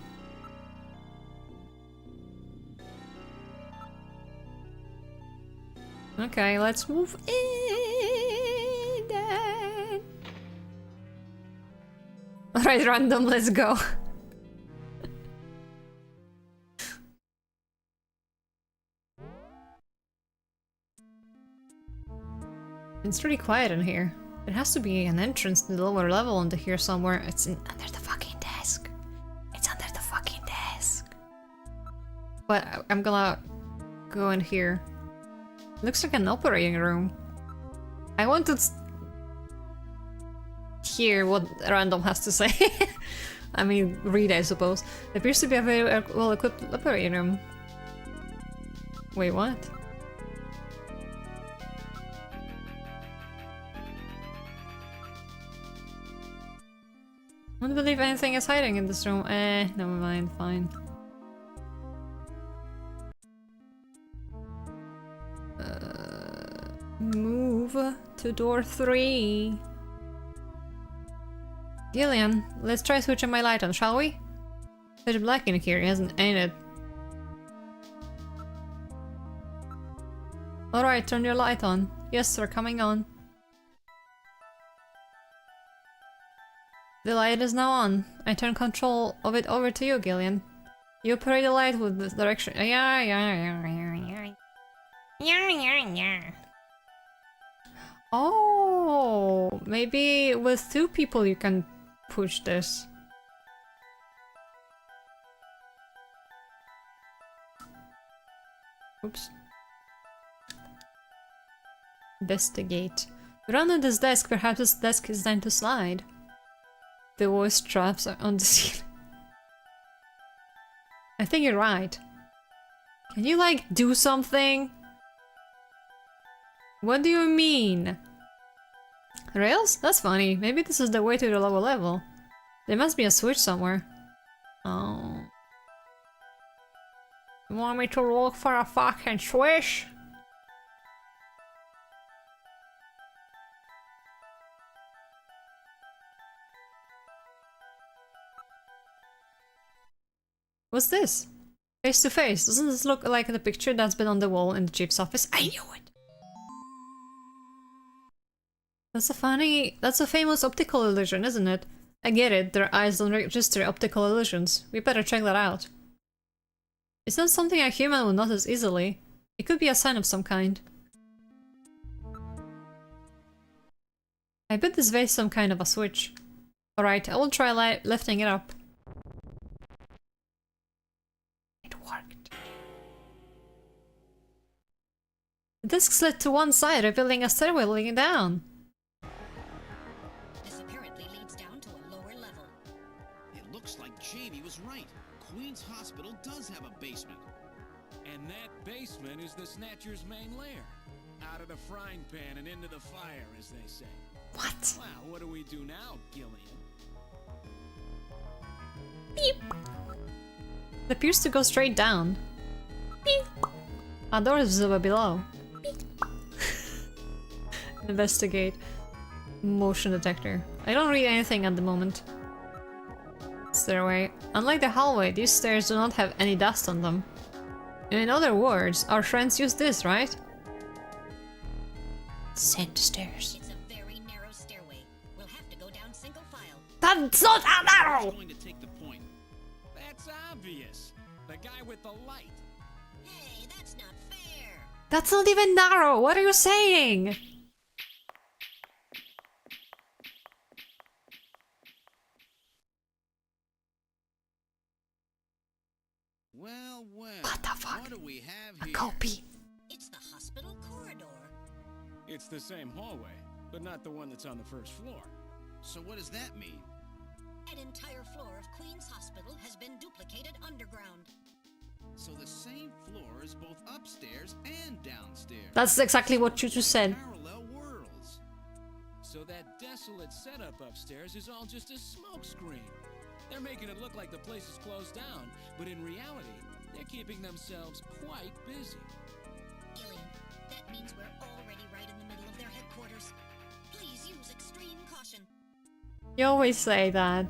Okay, let's move in then. Alright, random, let's go. It's really quiet in here. There has to be an entrance to the lower level under here somewhere. It's under the fucking desk. It's under the fucking desk. But I'm gonna go in here. Looks like an operating room. I want to hear what random has to say. I mean, read, I suppose. There appears to be a very well-equipped operating room. Wait, what? I don't believe anything is hiding in this room. Never mind, fine. Move to door 3. Gillian, let's try switching my light on, shall we? Pitch black in here, ain't it? Alright, turn your light on. Yes, sir, coming on. The light is now on. I turn control of it over to you, Gillian. You operate the light with the direction. Oh, maybe with 2 people you can push this. Oops. Investigate. Around this desk, perhaps this desk is designed to slide. The voice traps are on the ceiling. I think you're right. Can you, like, do something? What do you mean? Rails? That's funny. Maybe this is the way to the lower level. There must be a switch somewhere. Oh. You want me to look for a fucking switch? What's this? Face to face. Doesn't this look like the picture that's been on the wall in the chief's office? I knew it! That's a famous optical illusion, isn't it? I get it, their eyes don't register optical illusions. We better check that out. It's not something a human would notice easily. It could be a sign of some kind. I bet this vase is some kind of a switch. Alright, I will try lifting it up. It worked. The desk slid to one side, revealing a stairway leading down. This apparently leads down to a lower level. It looks like Jamie was right. Queen's Hospital does have a basement. And that basement is the Snatcher's main lair. Out of the frying pan and into the fire, as they say. What? Wow, what do we do now, Gillian? Beep. It appears to go straight down. Beep. A door is visible below. Beep. Investigate. Motion detector. I don't read anything at the moment. Stairway. Unlike the hallway, these stairs do not have any dust on them. In other words, our friends use this, right? Send stairs. It's a very narrow stairway. We'll have to go down single file. That's not a narrow! Going to take the point. That's obvious. The guy with the light. Hey, that's not fair. That's not even narrow! What are you saying? Well, What the fuck? What do we have A here? copy. It's the hospital corridor. It's the same hallway, but not the one that's on the first floor. So what does that mean? An entire floor of Queen's Hospital has been duplicated underground. So the same floor is both upstairs and downstairs. That's exactly what you just said. Parallel worlds. So that desolate setup upstairs is all just a smokescreen. They're making it look like the place is closed down, but in reality, they're keeping themselves quite busy. Gillian, that means we're already right in the middle of their headquarters. Please use extreme caution. You always say that.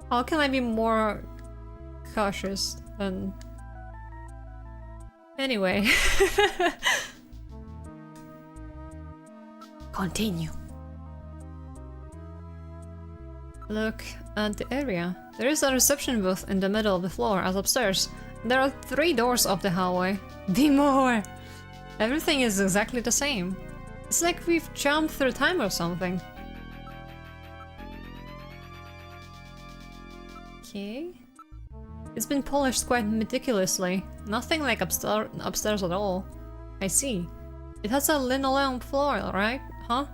How can I be more cautious than... Anyway. Continue. Look at the area. There is a reception booth in the middle of the floor as upstairs. There are 3 doors up the hallway. Be more! Everything is exactly the same. It's like we've jumped through time or something. Okay. It's been polished quite meticulously. Nothing like upstairs at all. I see. It has a linoleum floor, right? Huh?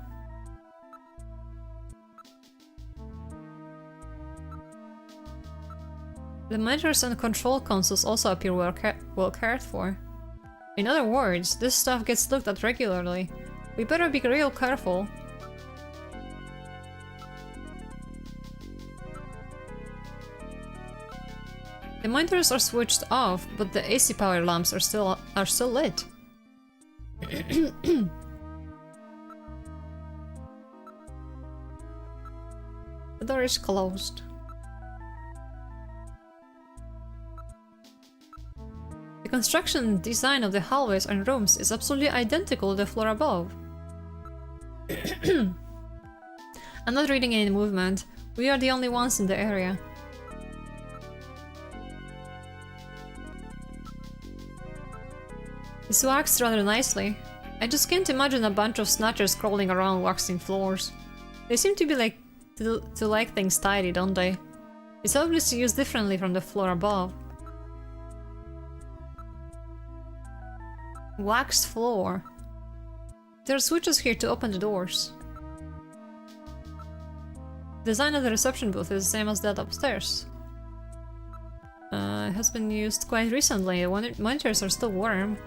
The monitors and control consoles also appear well cared for. In other words, this stuff gets looked at regularly. We better be real careful. The monitors are switched off, but the AC power lamps are still lit. The door is closed. The construction and design of the hallways and rooms is absolutely identical to the floor above. I'm not reading any movement. We are the only ones in the area. This waxed rather nicely. I just can't imagine a bunch of snatchers crawling around waxing floors. They seem to be like to like things tidy, don't they? It's obviously used differently from the floor above. Waxed floor. There are switches here to open the doors. The design of the reception booth is the same as that upstairs. It has been used quite recently. The monitors are still warm.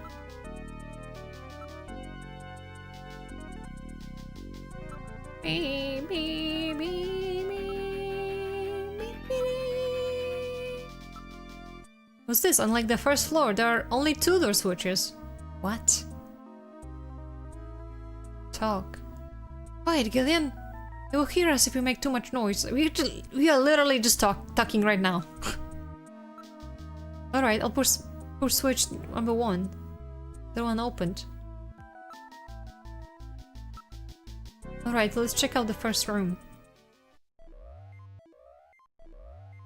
What's this? Unlike the first floor, there are only 2 door switches. What? Talk. Quiet, Gillian. They will hear us if we make too much noise. We are literally just talking right now. Alright, I'll push switch number 1. The one opened. Alright, let's check out the first room.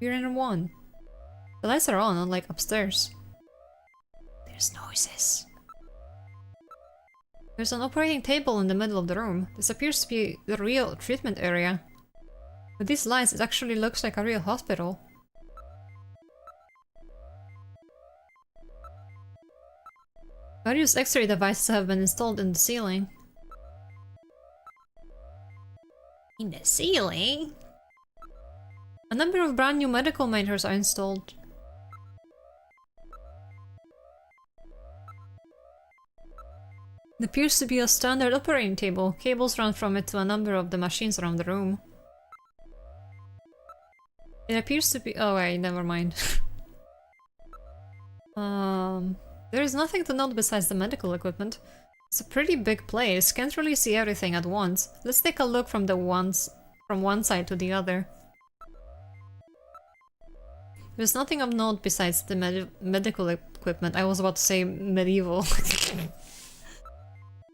We're in room 1. The lights are on, unlike upstairs. There's noises. There's an operating table in the middle of the room. This appears to be the real treatment area. With these lights, it actually looks like a real hospital. Various X-ray devices have been installed in the ceiling. In the ceiling? A number of brand new medical monitors are installed. It appears to be a standard operating table. Cables run from it to a number of the machines around the room. It appears to be— oh wait, never mind. There is nothing to note besides the medical equipment. It's a pretty big place, can't really see everything at once. Let's take a look from one side to the other. There's nothing of note besides the medical equipment. I was about to say medieval.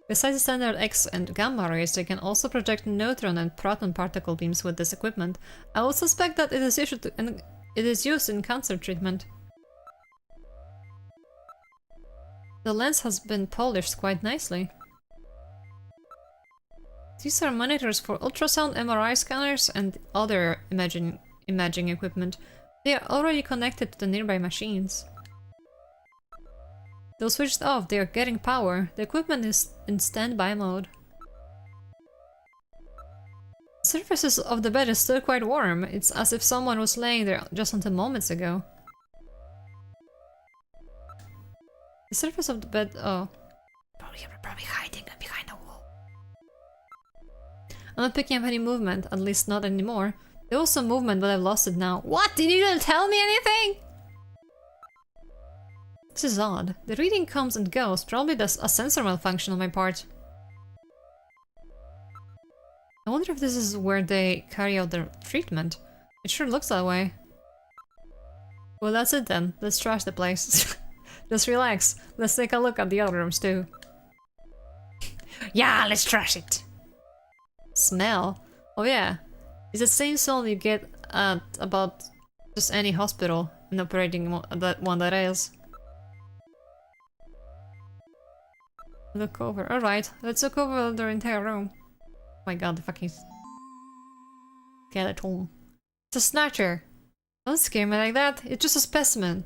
Besides the standard X and gamma rays, they can also project neutron and proton particle beams with this equipment. I would suspect that it is used in cancer treatment. The lens has been polished quite nicely. These are monitors for ultrasound, MRI scanners, and other imaging equipment. They are already connected to the nearby machines. Though switched off, they are getting power. The equipment is in standby mode. The surface of the bed is still quite warm. It's as if someone was laying there just until moments ago. The surface of the bed— oh. Probably hiding behind a wall. I'm not picking up any movement, at least not anymore. There was some movement, but I've lost it now. What? Did you not tell me anything? This is odd. The reading comes and goes. Probably a sensor malfunction on my part. I wonder if this is where they carry out their treatment. It sure looks that way. Well, that's it then. Let's trash the place. Just relax. Let's take a look at the other rooms too. Yeah, let's trash it! Smell? Oh yeah. It's the same smell you get at about just any hospital in operating that one that is. Look over. Alright, let's look over the entire room. Oh my god, the fucking skeleton. It's a snatcher. Don't scare me like that. It's just a specimen.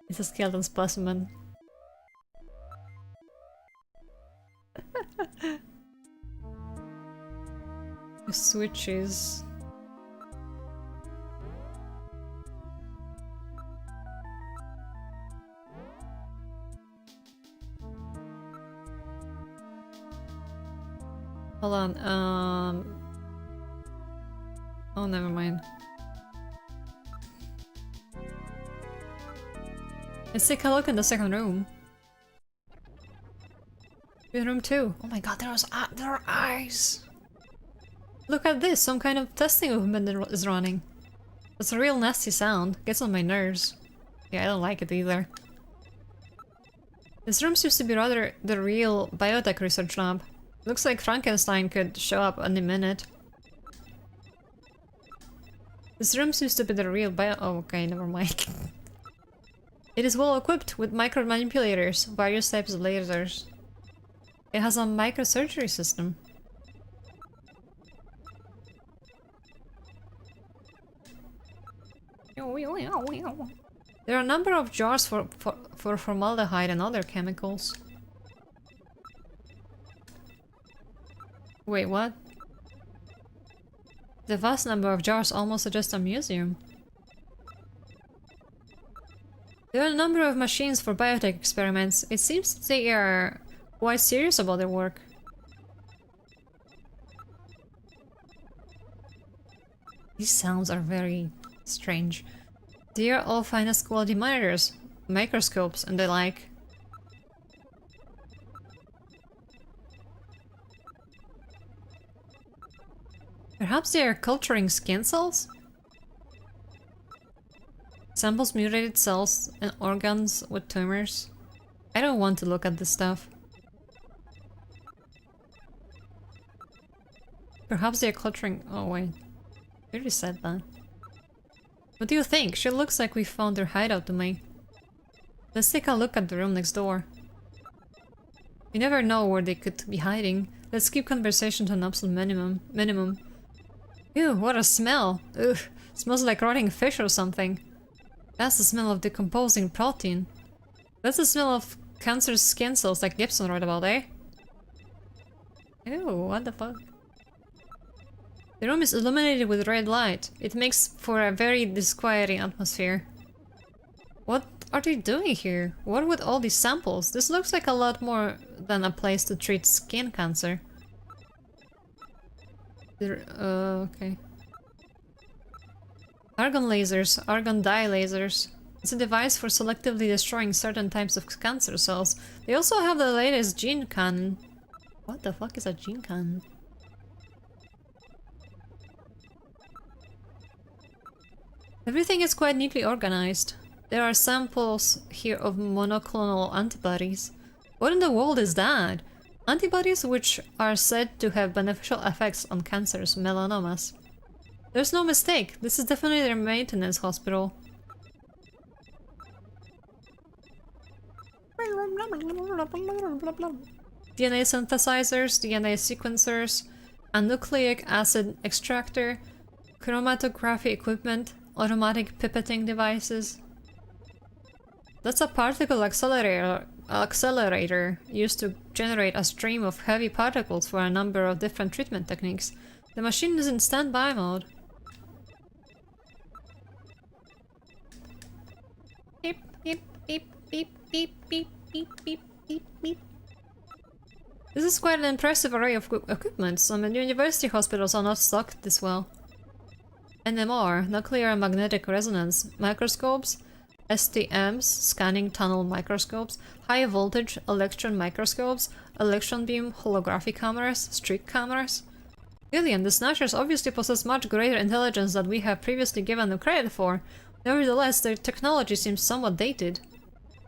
It's a skeleton specimen. The switches. Hold on, oh, never mind. Let's take a look in the second room. In room 2. Oh my god, there are eyes! Look at this, some kind of testing equipment is running. That's a real nasty sound. Gets on my nerves. Yeah, I don't like it either. This room seems to be rather the real biotech research lab. Looks like Frankenstein could show up any minute. This room seems to be the real oh, okay, never mind. It is well equipped with micro manipulators, various types of lasers. It has a microsurgery system. There are a number of jars for formaldehyde and other chemicals. Wait, what? The vast number of jars almost suggest a museum. There are a number of machines for biotech experiments. It seems they are quite serious about their work. These sounds are very strange. They are all finest quality monitors, microscopes, and the like. Perhaps they are culturing skin cells? Samples mutated cells and organs with tumors. I don't want to look at this stuff. Perhaps they are culturing— oh wait. I already said that. What do you think? She looks like we found their hideout to me. Let's take a look at the room next door. You never know where they could be hiding. Let's keep conversation to an absolute minimum. Ew, what a smell! Ugh, smells like rotting fish or something. That's the smell of decomposing protein. That's the smell of cancerous skin cells like Gibson wrote about, eh? Ew, what the fuck? The room is illuminated with red light. It makes for a very disquieting atmosphere. What are they doing here? What with all these samples? This looks like a lot more than a place to treat skin cancer. Okay. Argon lasers, argon dye lasers. It's a device for selectively destroying certain types of cancer cells. They also have the latest gene cannon. What the fuck is a gene cannon? Everything is quite neatly organized. There are samples here of monoclonal antibodies. What in the world is that? Antibodies which are said to have beneficial effects on cancers, melanomas. There's no mistake, this is definitely their maintenance hospital. DNA synthesizers, DNA sequencers, a nucleic acid extractor, chromatography equipment, automatic pipetting devices. That's a particle accelerator used to generate a stream of heavy particles for a number of different treatment techniques. The machine is in standby mode. Beep, beep, beep, beep, beep, beep, beep, beep, beep, beep. This is quite an impressive array of equipment. Some university hospitals are not stocked this well. NMR, nuclear and magnetic resonance microscopes, STMs, scanning tunnel microscopes, high voltage electron microscopes, electron beam holography cameras, streak cameras. William, the Snatchers obviously possess much greater intelligence than we have previously given them credit for. Nevertheless, their technology seems somewhat dated.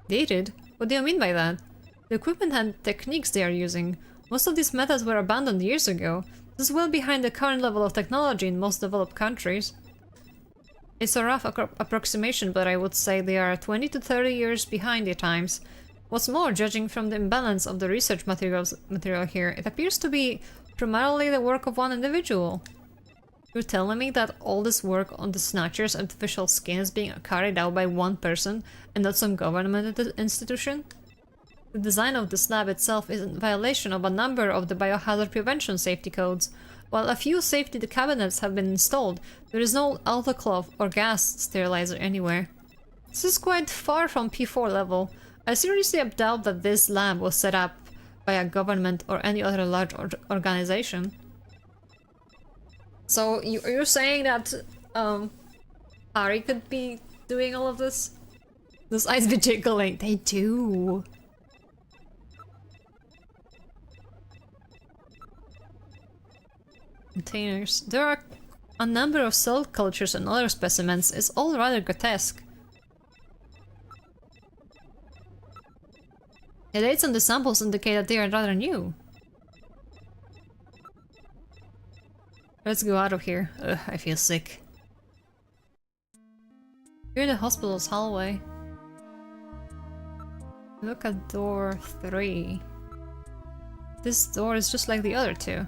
Dated? What do you mean by that? The equipment and techniques they are using. Most of these methods were abandoned years ago. This is well behind the current level of technology in most developed countries. It's a rough approximation, but I would say they are 20 to 30 years behind the times. What's more, judging from the imbalance of the research material here, it appears to be primarily the work of one individual. You're telling me that all this work on the Snatcher's artificial skin is being carried out by one person and not some government institution? The design of the slab itself is in violation of a number of the biohazard prevention safety codes. While a few safety cabinets have been installed, there is no autoclave or gas sterilizer anywhere. This is quite far from P4 level. I seriously doubt that this lab was set up by a government or any other large organization. So you're saying that Harry could be doing all of this? Those eyes be jiggling. They do. Containers. There are a number of cell cultures and other specimens. It's all rather grotesque. The dates on the samples indicate that they are rather new. Let's go out of here. Ugh, I feel sick. You're in the hospital's hallway. Look at door 3. This door is just like the other two.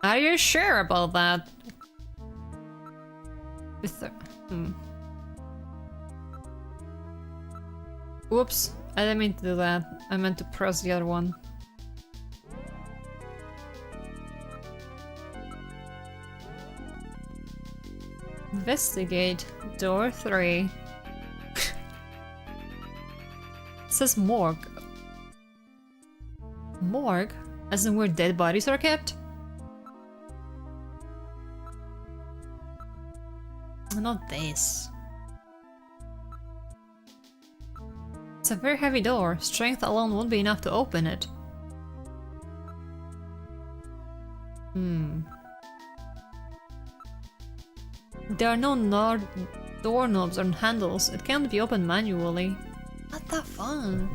Are you sure about that? Whoops, I didn't mean to do that. I meant to press the other one. Investigate door 3. It says morgue. Morgue? As in where dead bodies are kept? Not this. It's a very heavy door. Strength alone won't be enough to open it. There are no doorknobs or handles. It can't be opened manually. What the fuck?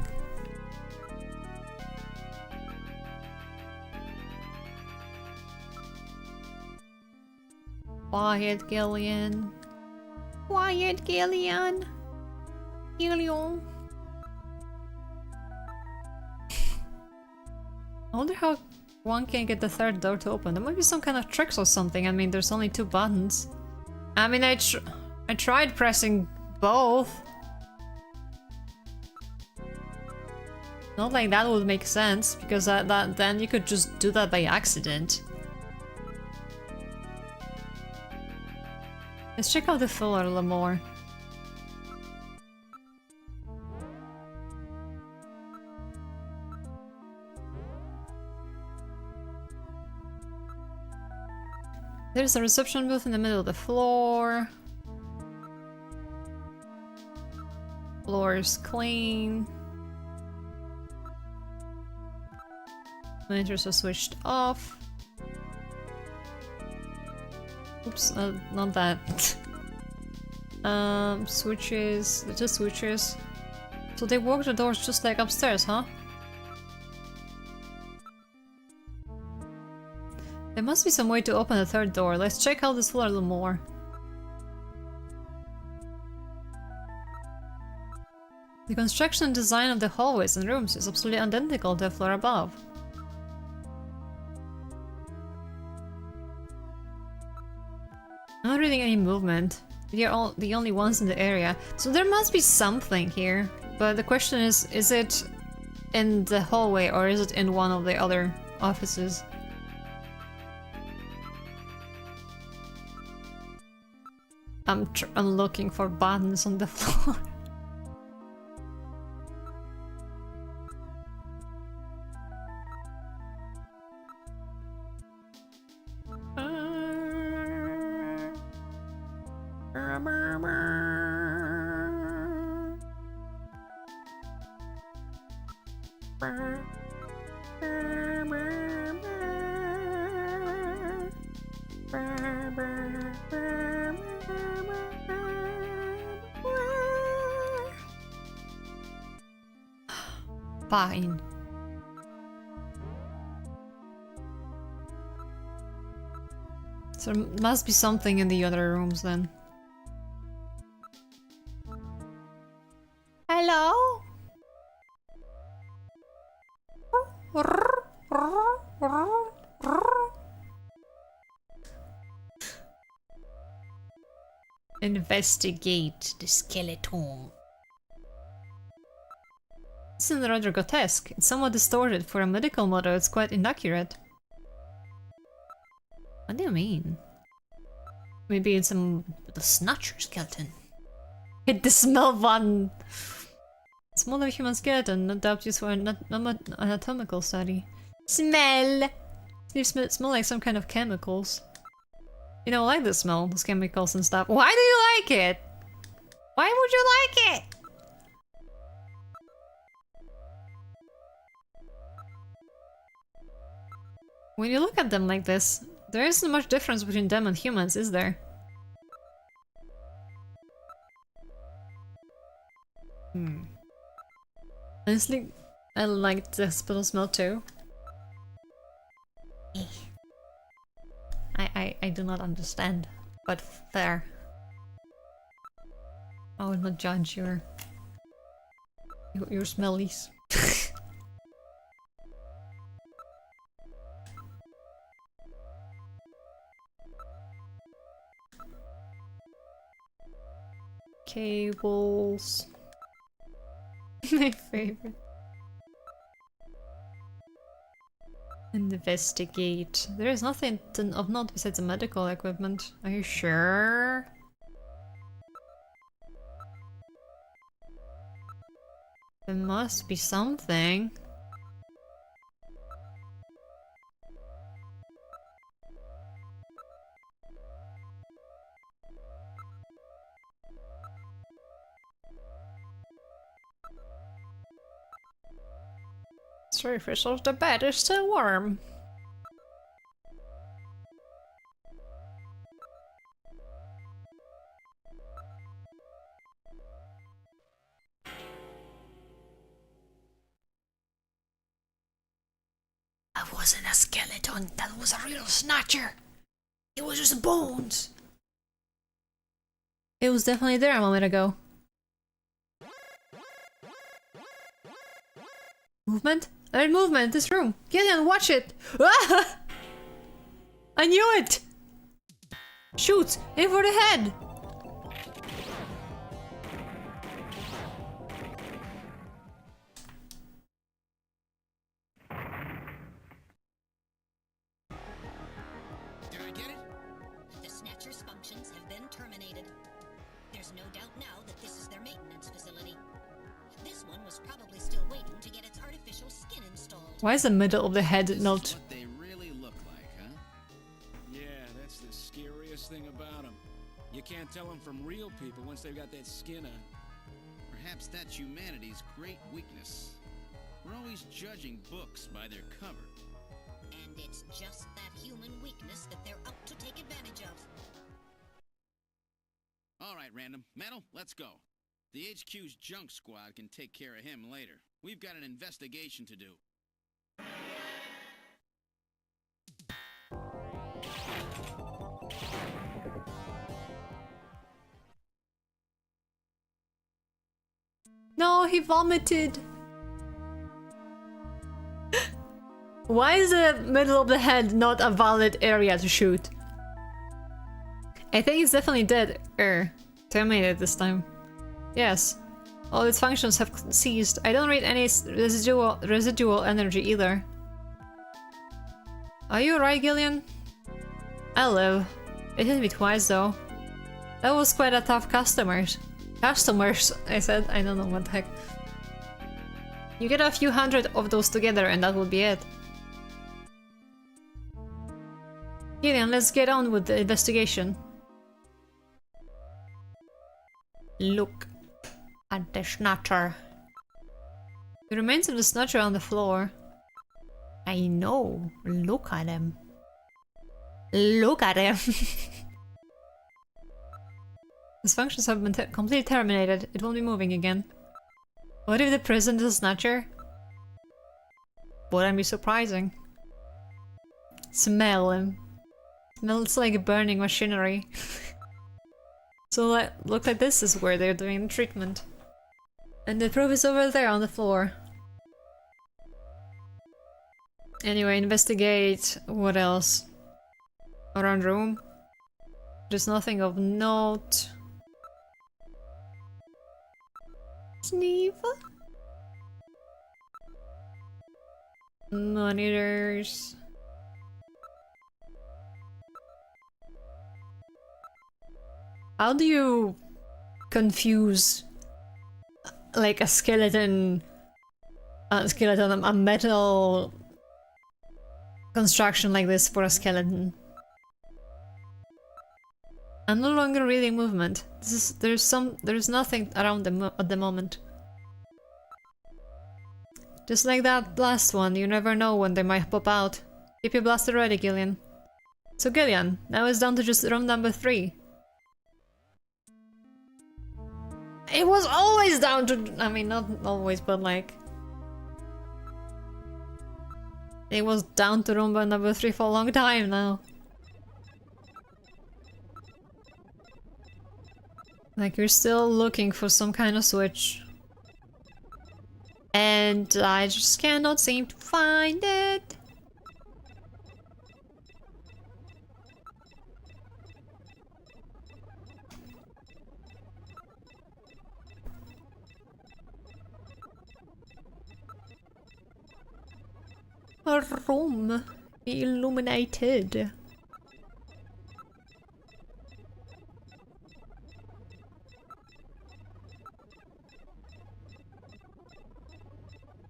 Quiet, Gillian. Quiet, Gillian. Gillian. I wonder how one can get the third door to open. There might be some kind of tricks or something. I mean, there's only 2 buttons. I mean, I tried pressing both. Not like that would make sense, because then you could just do that by accident. Let's check out the filler a little more. There's a reception booth in the middle of the floor. Floor is clean. Monitors are switched off. Oops, not that. Switches, just switches. So they work the doors just like upstairs, huh? There must be some way to open the third door. Let's check out this floor a little more. The construction and design of the hallways and rooms is absolutely identical to the floor above. Not reading any movement. We are all the only ones in the area. So there must be something here. But the question is it in the hallway or is it in one of the other offices? I'm looking for buttons on the floor. Fine. So there must be something in the other rooms then. Hello? Investigate the skeleton. This is rather grotesque. It's somewhat distorted. For a medical model, it's quite inaccurate. What do you mean? Maybe it's the Snatcher skeleton. Hit the smell button! Smaller human skeleton, not doubt used for an anatomical study. Smell! They smell like some kind of chemicals. You know, I like the smell, those chemicals and stuff. Why do you like it? Why would you like it? When you look at them like this, there isn't much difference between them and humans, is there? Honestly, I like the hospital smell too. I do not understand, but fair. I will not judge your smellies. Cables. My favorite. Investigate. There is nothing of note besides the medical equipment. Are you sure? There must be something. Surface of the bed is still warm. That wasn't a skeleton, that was a real snatcher. It was just bones. It was definitely there a moment ago. Movement? There's movement in this room. Gideon, watch it! Ah! I knew it! Shoot! Aim for the head! Did I get it? The Snatcher's functions have been terminated. There's no doubt now that this is their maintenance facility. This one was probably still waiting to get its artificial skin installed. Why is the middle of the head This not... is what they really look like, huh? Yeah, that's the scariest thing about them. You can't tell them from real people once they've got that skin on. Perhaps that's humanity's great weakness. We're always judging books by their cover. And it's just that human weakness that they're out to take advantage of. All right, Random. Metal, let's go. The HQ's junk squad can take care of him later. We've got an investigation to do. No, he vomited! Why is the middle of the head not a valid area to shoot? I think it's definitely dead. Terminated this time. Yes. All its functions have ceased. I don't read any residual energy either. Are you alright, Gillian? I live. It hit me twice though. That was quite a tough customers, I said. I don't know what the heck. You get a few hundred of those together and that will be it. Gideon, let's get on with the investigation. Look at the Snatcher. The remains of the Snatcher on the floor. I know. Look at him. Look at him. His functions have been completely terminated. It won't be moving again. What if the prison is a snatcher? Wouldn't be surprising. Smell him. Smells like burning machinery. So look like this is where they're doing the treatment. And the proof is over there on the floor. Anyway, investigate. What else? Around room? There's nothing of note. Sneeve? Monitors. How do you confuse like a skeleton, a metal construction like this for a skeleton? I'm no longer reading movement. There's nothing around them at the moment. Just like that last one, you never know when they might pop out. Keep your blaster ready, Gillian. So Gillian, now it's down to just room number 3. It was always down to... I mean, not always, but like... It was down to room number 3 for a long time now. Like, you're still looking for some kind of switch. And I just cannot seem to find it. A room illuminated.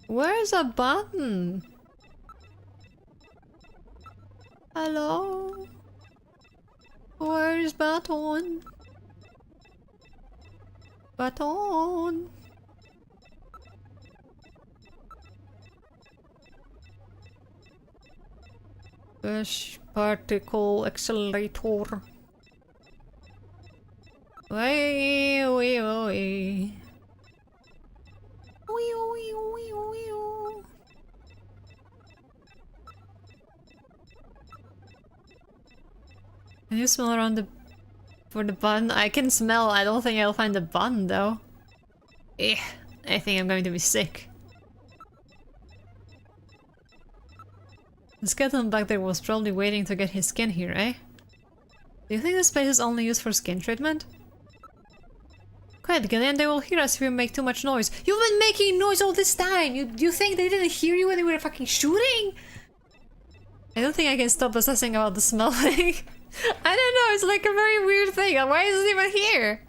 Where's a button? Hello? Where's button? Button? Push particle accelerator. Way, way, way. Can you smell around for the button? I can smell. I don't think I'll find the button though. I think I'm going to be sick. The skeleton back there was probably waiting to get his skin here, eh? Do you think this place is only used for skin treatment? Quiet, Gillian, they will hear us if we make too much noise. You've been making noise all this time! You think they didn't hear you when they were fucking shooting? I don't think I can stop obsessing about the smell thing. I don't know, it's like a very weird thing. Why is it even here?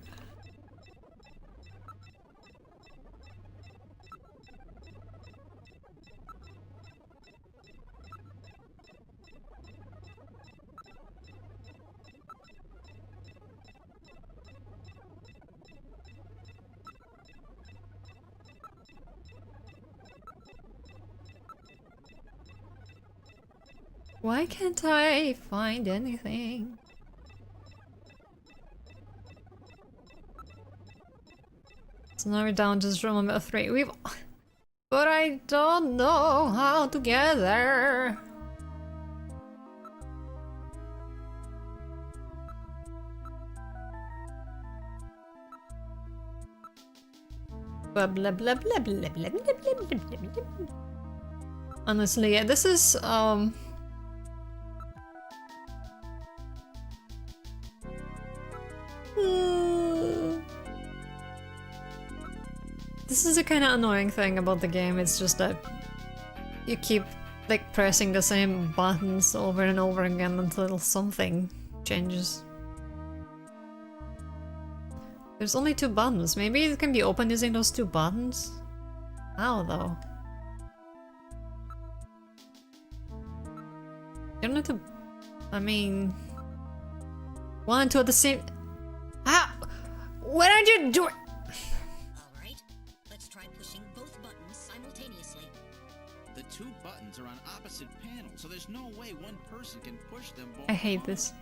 Why can't I find anything? So now we're down to room number 3. But I don't know how to get there. Blah blah blah blah blah blah blah blah blah blah. Honestly, yeah, this is this is the kind of annoying thing about the game. It's just that you keep like pressing the same buttons over and over again until something changes. There's only 2 buttons. Maybe it can be opened using those 2 buttons? How though? You don't need to... I mean... 1 and 2 at the same... How? What are you doing? Alright, let's try pushing both buttons simultaneously. The 2 buttons are on opposite panels, so there's no way one person can push them both. I hate this.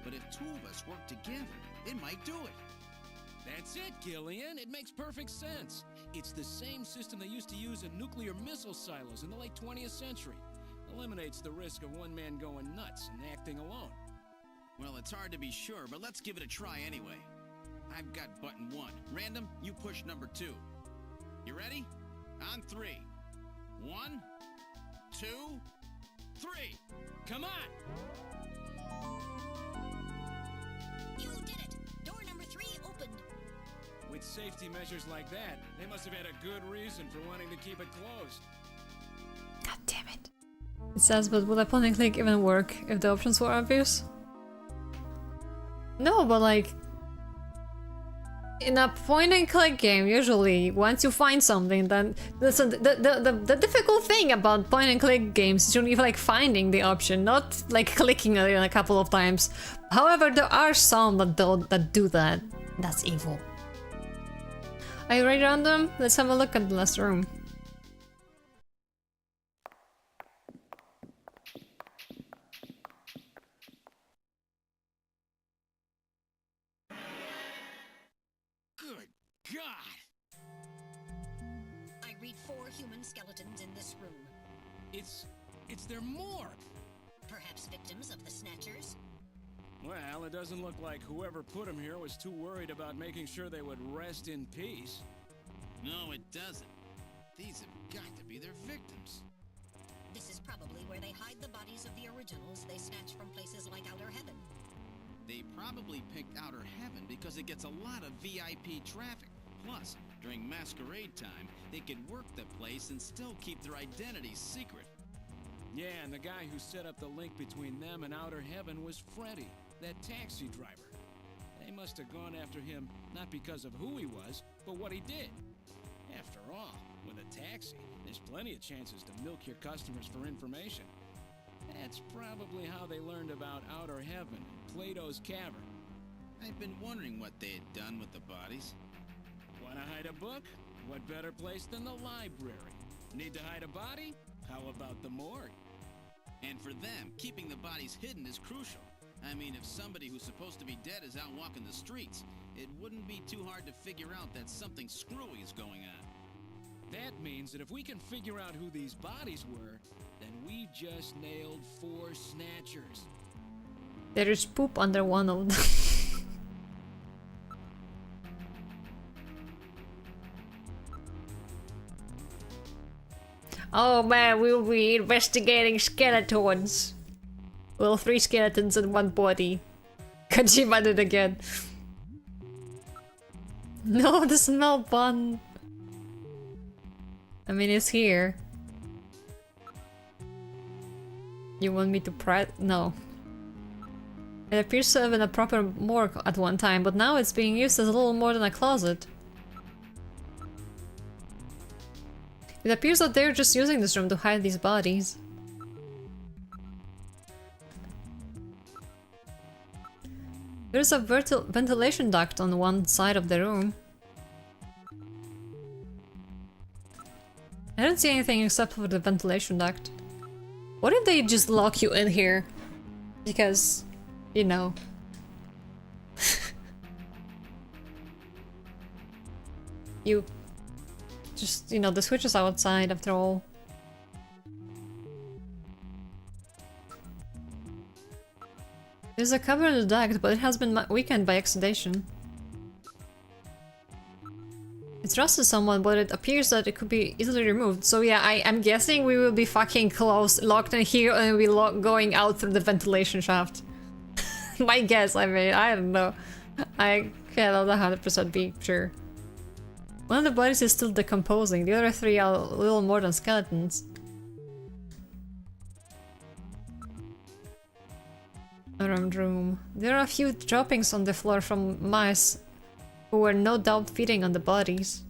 But if 2 of us work together, it might do it. That's it, Gillian. It makes perfect sense. It's the same system they used to use in nuclear missile silos in the late 20th century. Eliminates the risk of one man going nuts and acting alone. Well, it's hard to be sure, but let's give it a try anyway. I've got button 1. Random, you push number 2. You ready? On 3. 1, 2, 3. Come on! You did it! Door number 3 opened. With safety measures like that, they must have had a good reason for wanting to keep it closed. God damn it. It says, but would a point and click even work if the options were obvious? No, but like... in a point and click game, usually, once you find something, then... So the difficult thing about point and click games is usually like finding the option, not like clicking on it a couple of times. However, there are some that do that. That's evil. Are you ready, Random? Let's have a look at the last room. God! I read 4 human skeletons in this room. It's their morgue! Perhaps victims of the Snatchers? Well, it doesn't look like whoever put them here was too worried about making sure they would rest in peace. No, it doesn't. These have got to be their victims. This is probably where they hide the bodies of the originals they snatch from places like Outer Heaven. They probably picked Outer Heaven because it gets a lot of VIP traffic. Plus, during masquerade time, they could work the place and still keep their identities secret. Yeah, and the guy who set up the link between them and Outer Heaven was Freddy, that taxi driver. They must have gone after him not because of who he was, but what he did. After all, with a taxi, there's plenty of chances to milk your customers for information. That's probably how they learned about Outer Heaven, Plato's Cavern. I've been wondering what they had done with the bodies. Wanna hide a book? What better place than the library? Need to hide a body? How about the morgue? And for them, keeping the bodies hidden is crucial. I mean, if somebody who's supposed to be dead is out walking the streets, it wouldn't be too hard to figure out that something screwy is going on. That means that if we can figure out who these bodies were, then we just nailed 4 Snatchers. There is poop under one of them. Oh man, we'll be investigating skeletons. Well, 3 skeletons and 1 body. Kojima did it again. No, the smell bun. I mean, it's here. You want me to pry? No. It appears to have been a proper morgue at one time, but now it's being used as a little more than a closet. It appears that they're just using this room to hide these bodies. There's a ventilation duct on one side of the room. I don't see anything except for the ventilation duct. Why didn't they just lock you in here? Because, you know. You just, you know, the switch is outside after all. There's a cover in the duct, but it has been weakened by oxidation. It's rusted somewhat, but it appears that it could be easily removed. So yeah, I'm guessing we will be fucking close, locked in here, and we'll be going out through the ventilation shaft. My guess, I mean, I don't know. I cannot 100% be sure. One of the bodies is still decomposing, the other 3 are a little more than skeletons. Around room. There are a few droppings on the floor from mice who were no doubt feeding on the bodies.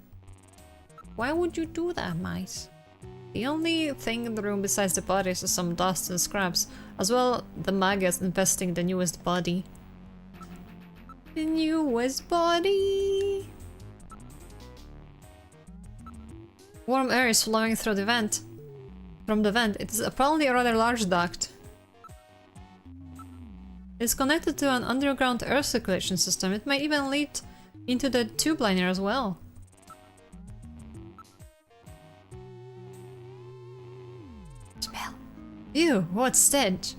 Why would you do that, mice? The only thing in the room besides the bodies is some dust and scraps, as well the maggots infesting the newest body. The newest body! Warm air is flowing through the vent. From the vent, it is apparently a rather large duct. It is connected to an underground air circulation system. It may even lead into the tube liner as well. Smell. Ew, what stench.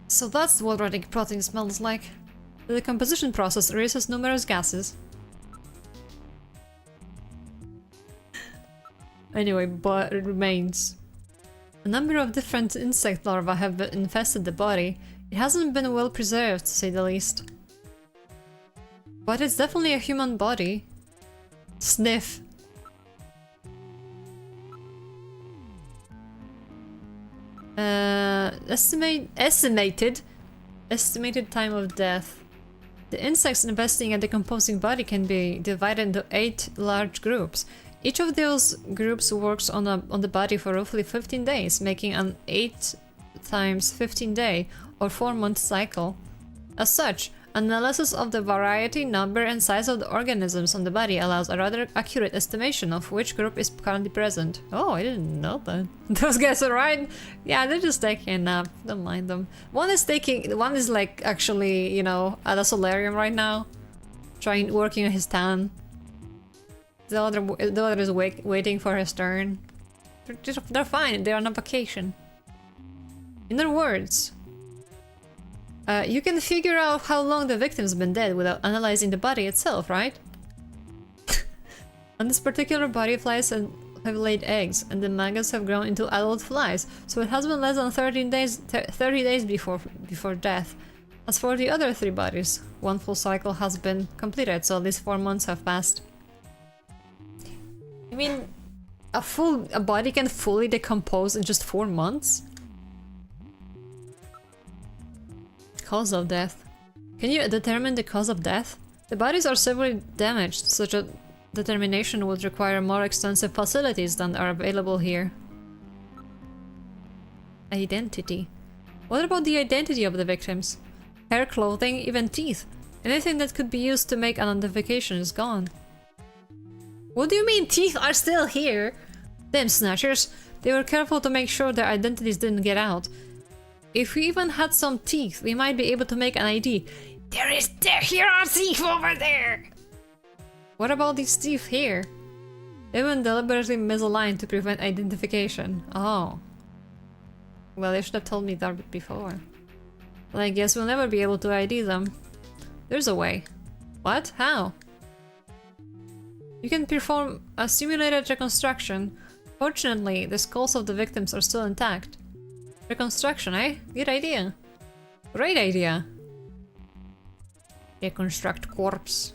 So that's what rotting protein smells like. The decomposition process releases numerous gases. Anyway, but it remains. A number of different insect larvae have infested the body. It hasn't been well preserved, to say the least. But it's definitely a human body. Sniff. Estimated time of death. The insects infesting a decomposing body can be divided into 8 large groups. Each of those groups works on the body for roughly 15 days, making an 8 times 15 day or 4-month cycle. As such, analysis of the variety, number, and size of the organisms on the body allows a rather accurate estimation of which group is currently present. Oh, I didn't know that. Those guys are right. Yeah, they're just taking a nap. Don't mind them. One is like actually, you know, at a solarium right now, working on his tan. The other is waiting for his turn. They're fine. They're on a vacation. In other words, you can figure out how long the victim's been dead without analyzing the body itself, right? On this particular body, flies have laid eggs, and the maggots have grown into adult flies, so it has been less than 30 days before death. As for the other 3 bodies, 1 full cycle has been completed, so at least 4 months have passed. I mean, a body can fully decompose in just 4 months? Cause of death. Can you determine the cause of death? The bodies are severely damaged. Such a determination would require more extensive facilities than are available here. Identity. What about the identity of the victims? Hair, clothing, even teeth. Anything that could be used to make an identification is gone. What do you mean teeth are still here? Them snatchers. They were careful to make sure their identities didn't get out. If we even had some teeth, we might be able to make an ID. Here are teeth over there! What about these teeth here? They've been deliberately misaligned to prevent identification. Oh. Well, they should have told me that before. Well, I guess we'll never be able to ID them. There's a way. What? How? You can perform a simulated reconstruction. Fortunately, the skulls of the victims are still intact. Reconstruction, eh? Good idea. Great idea. Reconstruct corpse.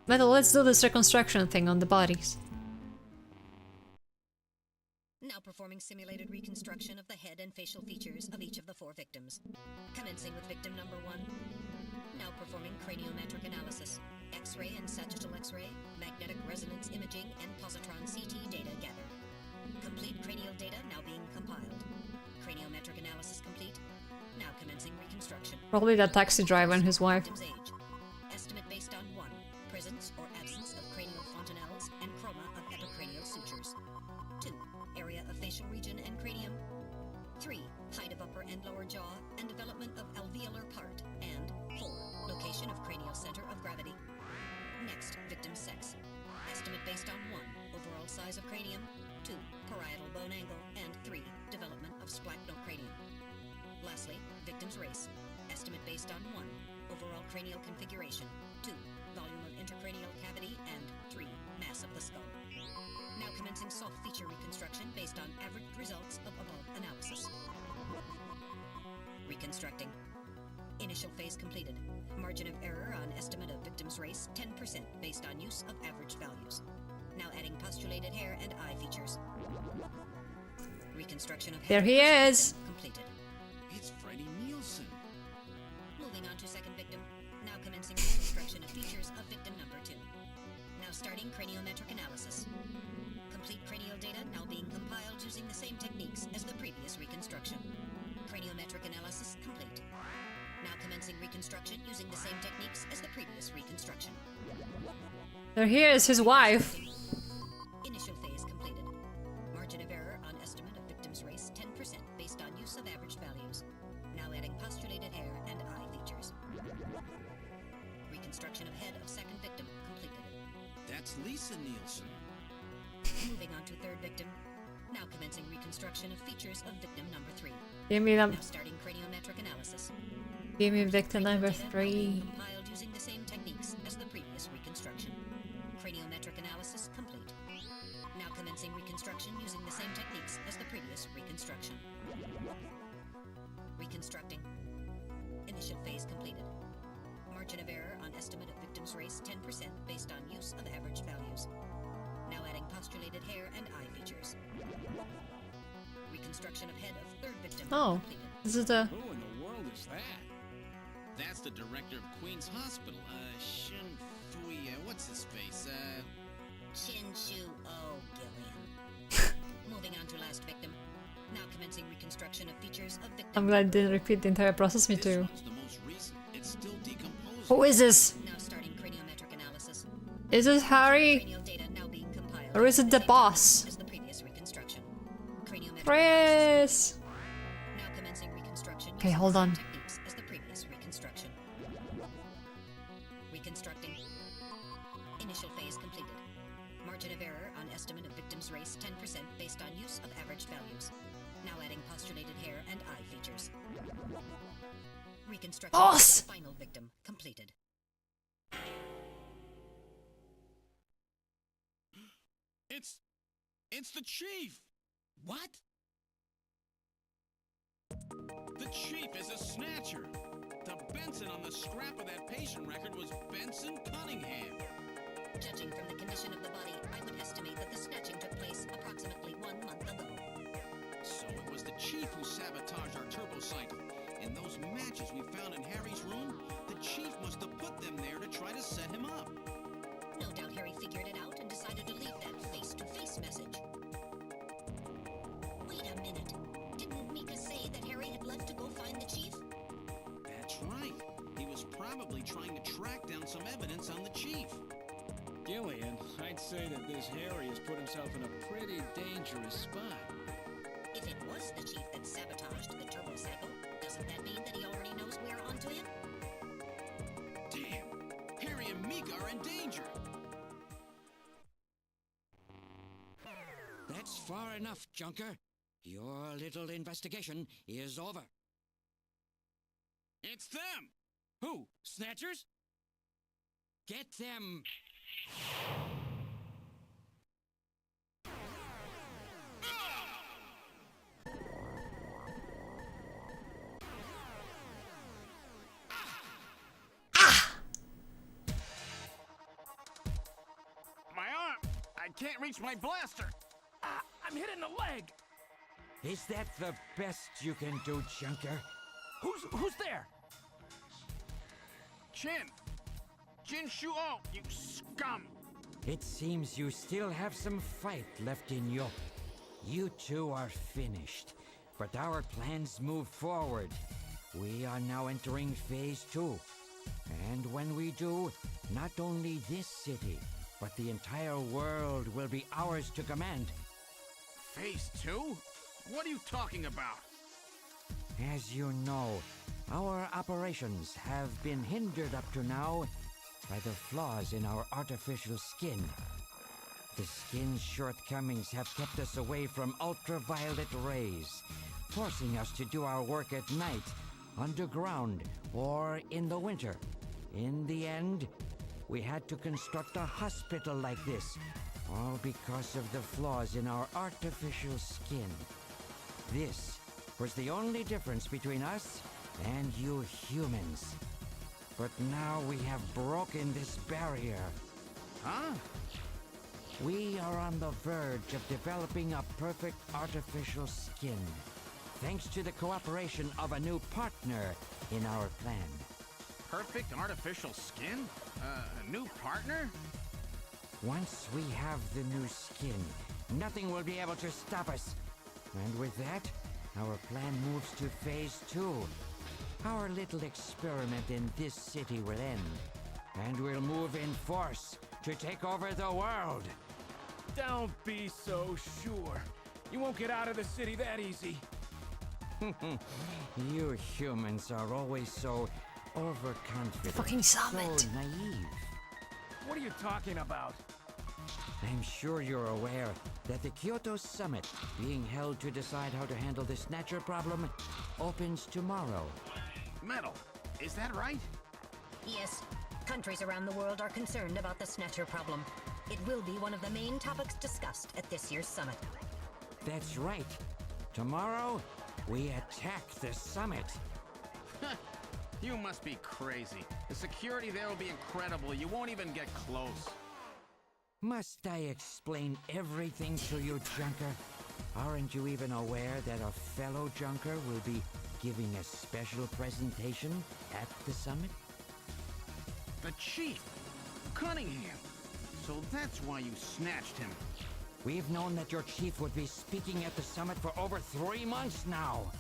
Metal, let's do this reconstruction thing on the bodies. Now performing simulated reconstruction of the head and facial features of each of the 4 victims. Commencing with victim number 1. Now performing craniometric analysis. X-ray and sagittal X-ray, magnetic resonance imaging, and positron CT data gathered. Complete cranial data now being compiled. Craniometric analysis complete. Now commencing reconstruction. Probably that taxi driver and his wife. Victim's age. Estimate based on 1. Presence or absence of cranial fontanelles and chroma of epicranial sutures. 2. Area of facial region and cranium. 3. Height of upper and lower jaw and development of alveolar part. And 4. Location of cranial center of gravity. Next, victim's sex. Estimate based on 1. Overall size of cranium. 2. Parietal bone angle. And 3. Development of splachocranium. Lastly, victim's race. Estimate based on 1. Overall cranial configuration. 2. Volume of intracranial cavity. And 3. Mass of the skull. Now commencing soft feature reconstruction based on average results of above analysis. Reconstructing. Initial phase completed. Margin of error on estimate of victim's race 10% based on use of average values. Now adding postulated hair and eye features. Reconstruction of There he is! Completed. It's Freddie Nielsen. Moving on to second victim. Now commencing reconstruction of features of victim number 2. Now starting craniometric analysis. Complete cranial data now being compiled using the same techniques as the previous reconstruction. Craniometric analysis complete. Now commencing reconstruction using the same techniques as the previous reconstruction. There he is, his wife. Initial phase completed. Margin of error on estimate of victim's race 10% based on use of average values. Now adding postulated hair and eye features. Reconstruction of head of second victim. That's Lisa Nielsen. Moving on to third victim. Now commencing reconstruction of features of victim number 3. Give me them. Now starting craniometric analysis. Give me victim number Cranial data now being 3. compiled using the same techniques as the previous reconstruction. Craniometric analysis complete. Now commencing reconstruction using the same techniques as the previous reconstruction. Reconstructing. Initial phase completed. Margin of error on estimate of victim's race 10% based on use of average values. Now adding postulated hair and eye features. Reconstruction of head of third victim Oh, completed. this is the. Who in the world is that? That's the director of Queen's Hospital. Shin Fui, what's his face? Chin Shu O Gillian. Moving on to last victim. Now commencing reconstruction of features of victim. I'm glad I didn't repeat the entire process. Me This too. one's the most recent. It's still decomposing. Who is this? Now starting craniometric analysis. Is this Harry? Cranial data now being compiled. Or is it using the same boss? techniques as the previous reconstruction. Craniometric analysis. Chris! Now commencing reconstruction. Okay, using hold the same on. Techniques as the previous reconstruction. Reconstructing. Initial phase completed. Margin of error on estimate of victim's race 10% based on use of average values. Now adding postulated hair and eye features. Reconstruction Boss! of the final victim completed. It's the chief. What? The chief is a snatcher. The Benson on the scrap of that patient record was Benson Cunningham. Judging from the condition of the body, I would estimate that the snatching took place approximately 1 month ago. So it was the chief who sabotaged our turbocycle. And those matches we found in Harry's room, the chief must have put them there to try to set him up. No doubt Harry figured it out and decided to leave that face-to-face message. Wait a minute. Didn't Mika say that Harry had left to go find the chief? That's right. He was probably trying to track down some evidence on the chief. Gillian, I'd say that this Harry has put himself in a pretty dangerous spot. If it was the chief that sabotaged the turbocycle, doesn't that mean that he already knows we're onto him? Damn! Harry and Mika are in danger! That's far enough, Junker. Your little investigation is over. It's them! Who? Snatchers? Get them! My arm! I can't reach my blaster! I'm hit in the leg! Is that the best you can do, Junker? Who's there? Jin Shuo, you scum! It seems you still have some fight left in you. You two are finished, but our plans move forward. We are now entering Phase 2. And when we do, not only this city, but the entire world will be ours to command. Phase 2? What are you talking about? As you know, our operations have been hindered up to now by the flaws in our artificial skin. The skin's shortcomings have kept us away from ultraviolet rays, forcing us to do our work at night, underground, or in the winter. In the end, we had to construct a hospital like this, all because of the flaws in our artificial skin. This was the only difference between us and you humans. But now we have broken this barrier. Huh? We are on the verge of developing a perfect artificial skin, thanks to the cooperation of a new partner in our plan. Perfect artificial skin? A new partner? Once we have the new skin, nothing will be able to stop us. And with that, our plan moves to Phase 2. Our little experiment in this city will end, and we'll move in force to take over the world. Don't be so sure. You won't get out of the city that easy. You humans are always so overconfident. Fucking summoned. So naive. What are you talking about? I'm sure you're aware that the Kyoto Summit, being held to decide how to handle the Snatcher problem, opens tomorrow. Metal, is that right? Yes. Countries around the world are concerned about the Snatcher problem. It will be one of the main topics discussed at this year's summit. That's right. Tomorrow, we attack the summit. You must be crazy. The security there will be incredible. You won't even get close. Must I explain everything to you, Junker? Aren't you even aware that a fellow Junker will be giving a special presentation at the summit? The Chief! Cunningham! So that's why you snatched him. We've known that your chief would be speaking at the summit for over 3 months now.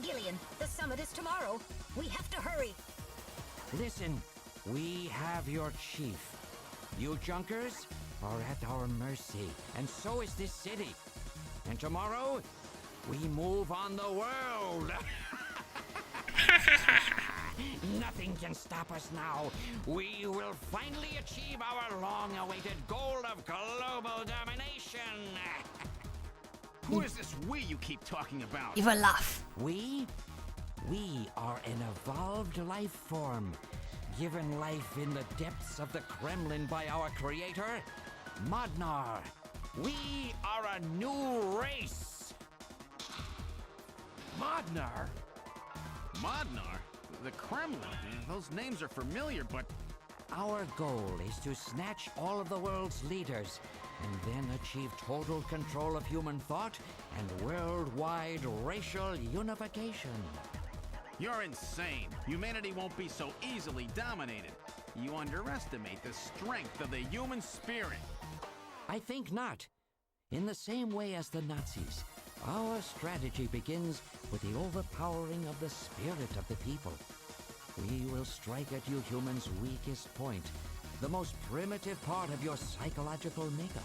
Gillian, the summit is tomorrow. We have to hurry. Listen, we have your chief. You Junkers are at our mercy, and so is this city. And tomorrow, we move on the world. Nothing can stop us now. We will finally achieve our long-awaited goal of global domination. Who is this we you keep talking about? You will laugh. We are an evolved life form, given life in the depths of the Kremlin by our creator, Modnar. We are a new race. Modnar? Modnar? The Kremlin? Those names are familiar, but... Our goal is to snatch all of the world's leaders and then achieve total control of human thought and worldwide racial unification. You're insane. Humanity won't be so easily dominated. You underestimate the strength of the human spirit. I think not. In the same way as the Nazis, our strategy begins with the overpowering of the spirit of the people. We will strike at you humans' weakest point, the most primitive part of your psychological makeup,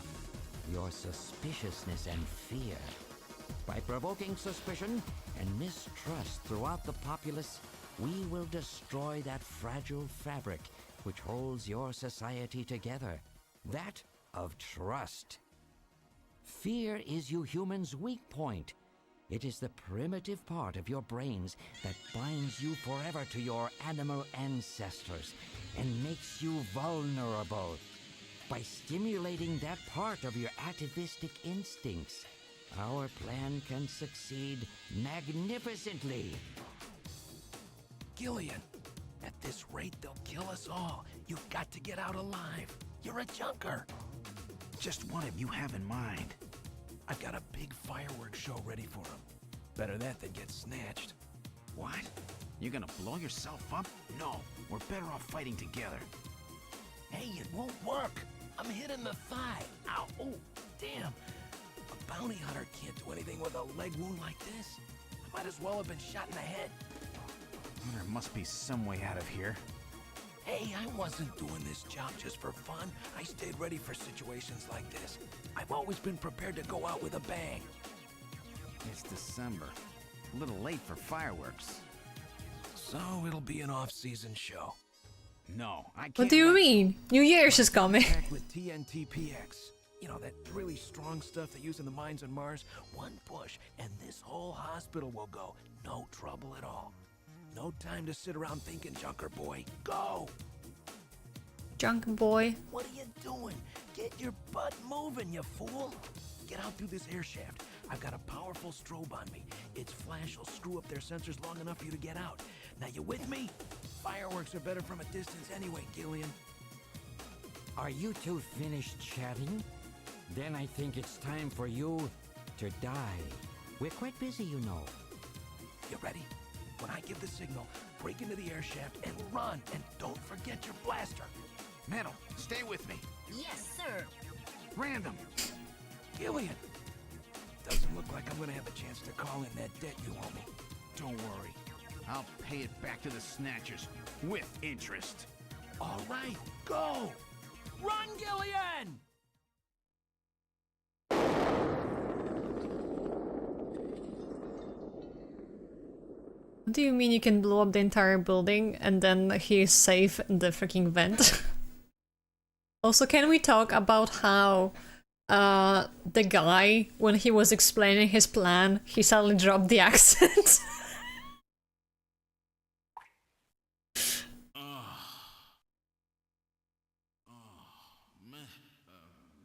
your suspiciousness and fear. By provoking suspicion and mistrust throughout the populace, we will destroy that fragile fabric which holds your society together, that of trust. Fear is you humans' weak point. It is the primitive part of your brains that binds you forever to your animal ancestors and makes you vulnerable. By stimulating that part of your atavistic instincts, our plan can succeed magnificently. Gillian, at this rate they'll kill us all. You've got to get out alive. You're a junker. Just what have you have in mind? I've got a big fireworks show ready for him. Better that than get snatched. What? You're gonna blow yourself up? No, we're better off fighting together. Hey, it won't work. I'm hit in the thigh. Ow, oh, damn. A bounty hunter can't do anything with a leg wound like this. I might as well have been shot in the head. Well, there must be some way out of here. Hey, I wasn't doing this job just for fun. I stayed ready for situations like this. I've always been prepared to go out with a bang. It's December. A little late for fireworks. So it'll be an off-season show. No, I can't. What do you mean? New Year's is coming. Back with TNTPX. You know, that really strong stuff they use in the mines on Mars? One push, and this whole hospital will go. No trouble at all. No time to sit around thinking, Junker boy. Go! Junker boy. What are you doing? Get your butt moving, you fool! Get out through this air shaft. I've got a powerful strobe on me. Its flash will screw up their sensors long enough for you to get out. Now, you with me? Fireworks are better from a distance anyway, Gillian. Are you two finished chatting? Then I think it's time for you to die. We're quite busy, you know. You ready? When I give the signal, break into the air shaft and run, and don't forget your blaster. Metal, stay with me. Yes, sir. Random. Gillian! Doesn't look like I'm gonna have a chance to call in that debt you owe me. Don't worry. I'll pay it back to the Snatchers with interest. All right, go! Run, Gillian! What do you mean you can blow up the entire building and then he is safe in the freaking vent? Also, can we talk about how the guy, when he was explaining his plan, he suddenly dropped the accent?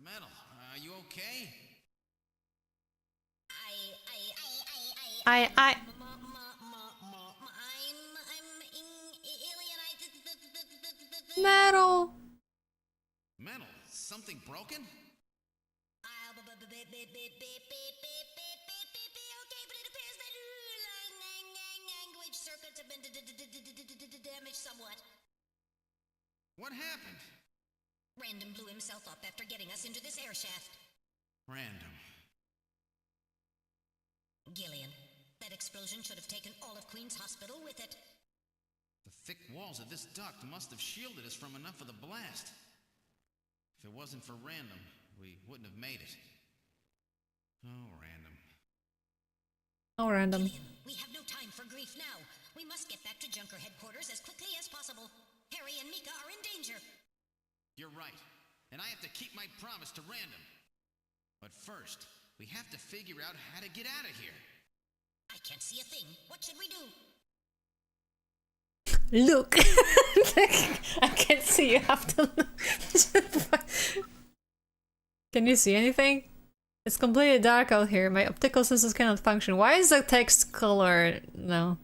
Metal, are you okay? I I'm alien. Metal. Metal, something broken? Okay, but it appears that language circuits have been damaged somewhat. What happened? Random blew himself up after getting us into this air shaft. Random. Gillian, that explosion should have taken all of Queen's Hospital with it. The thick walls of this duct must have shielded us from enough of the blast. If it wasn't for Random, we wouldn't have made it. Oh, Random. Oh, random. Gillian, we have no time for grief now. We must get back to Junker headquarters as quickly as possible. Harry and Mika are in danger. You're right. And I have to keep my promise to Random. But first, we have to figure out how to get out of here. I can't see a thing. What should we do? Look. I can't see, you have to look. Can you see anything? It's completely dark out here. My optical senses cannot function. Why is the text color? No.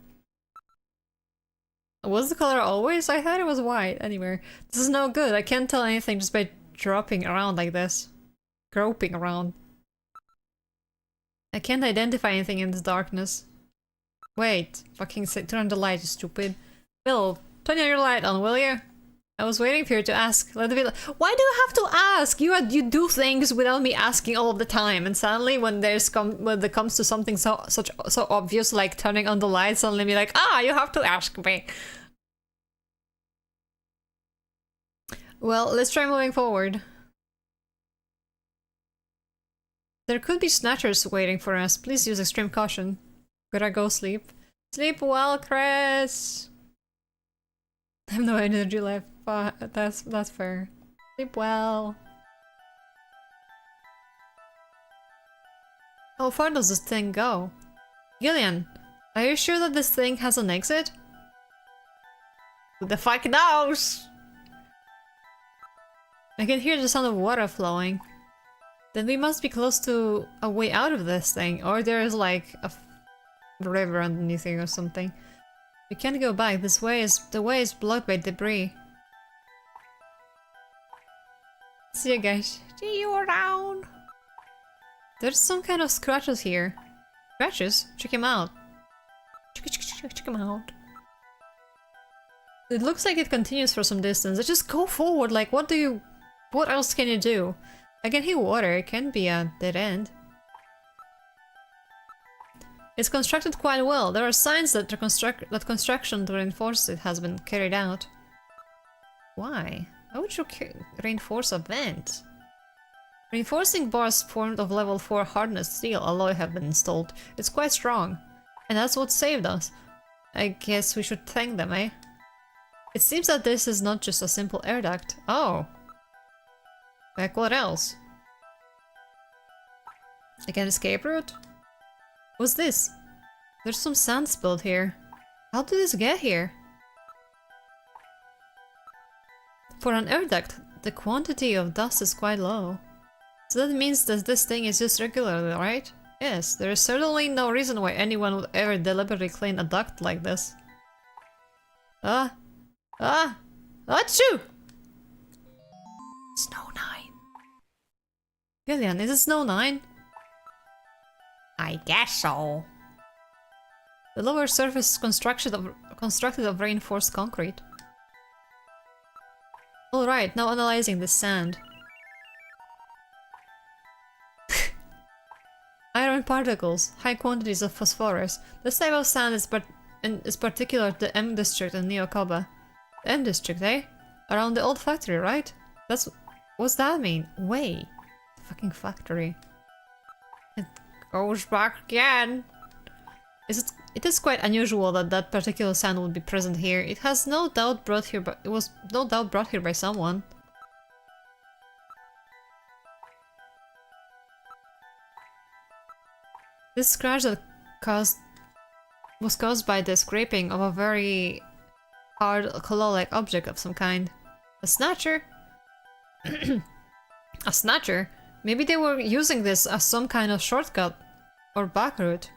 Was the color always? I thought it was white. Anyway, this is no good. I can't tell anything just by dropping around like this. Groping around. I can't identify anything in this darkness. Wait. Fucking turn on the light, you stupid. Bill, turn your light on, will you? I was waiting for you to ask. Let it be. Why do you have to ask? You do things without me asking all of the time, and suddenly when it comes to something so obvious like turning on the light, suddenly be like, you have to ask me. Well, let's try moving forward. There could be snatchers waiting for us. Please use extreme caution. Gotta go sleep. Sleep well, Chris. I have no energy left, but that's fair. Sleep well. How far does this thing go? Gillian, are you sure that this thing has an exit? Who the fuck knows? I can hear the sound of water flowing. Then we must be close to a way out of this thing, or there is like a river underneath it or something. We can't go back. The way is blocked by debris. See you guys. See you around. There's some kind of scratches here. Scratches? Check him out. Check him out. It looks like it continues for some distance. I just go forward. Like, what else can you do? I can hear water. It can be a dead end. It's constructed quite well. There are signs that construction to reinforce it has been carried out. Why? Why would you reinforce a vent? Reinforcing bars formed of level 4 hardness steel alloy have been installed. It's quite strong. And that's what saved us. I guess we should thank them, eh? It seems that this is not just a simple air duct. Oh. Like what else? Like an escape route? What's this? There's some sand spilled here. How did this get here? For an air duct, the quantity of dust is quite low. So that means that this thing is used regularly, right? Yes, there is certainly no reason why anyone would ever deliberately clean a duct like this. Achoo! Snow 9. Gillian, is it Snow 9? I guess so. The lower surface is constructed of reinforced concrete. Alright, now analyzing the sand. Iron particles, high quantities of phosphorus. This type of sand is particular to the M district in Neokaba. The M district, eh? Around the old factory, right? What's that mean? Wait. The fucking factory. It goes back again. It is quite unusual that that particular sand would be present here. It was no doubt brought here by someone. This scratch that was caused by the scraping of a very hard claw-like object of some kind. A snatcher? A snatcher? Maybe they were using this as some kind of shortcut or back route.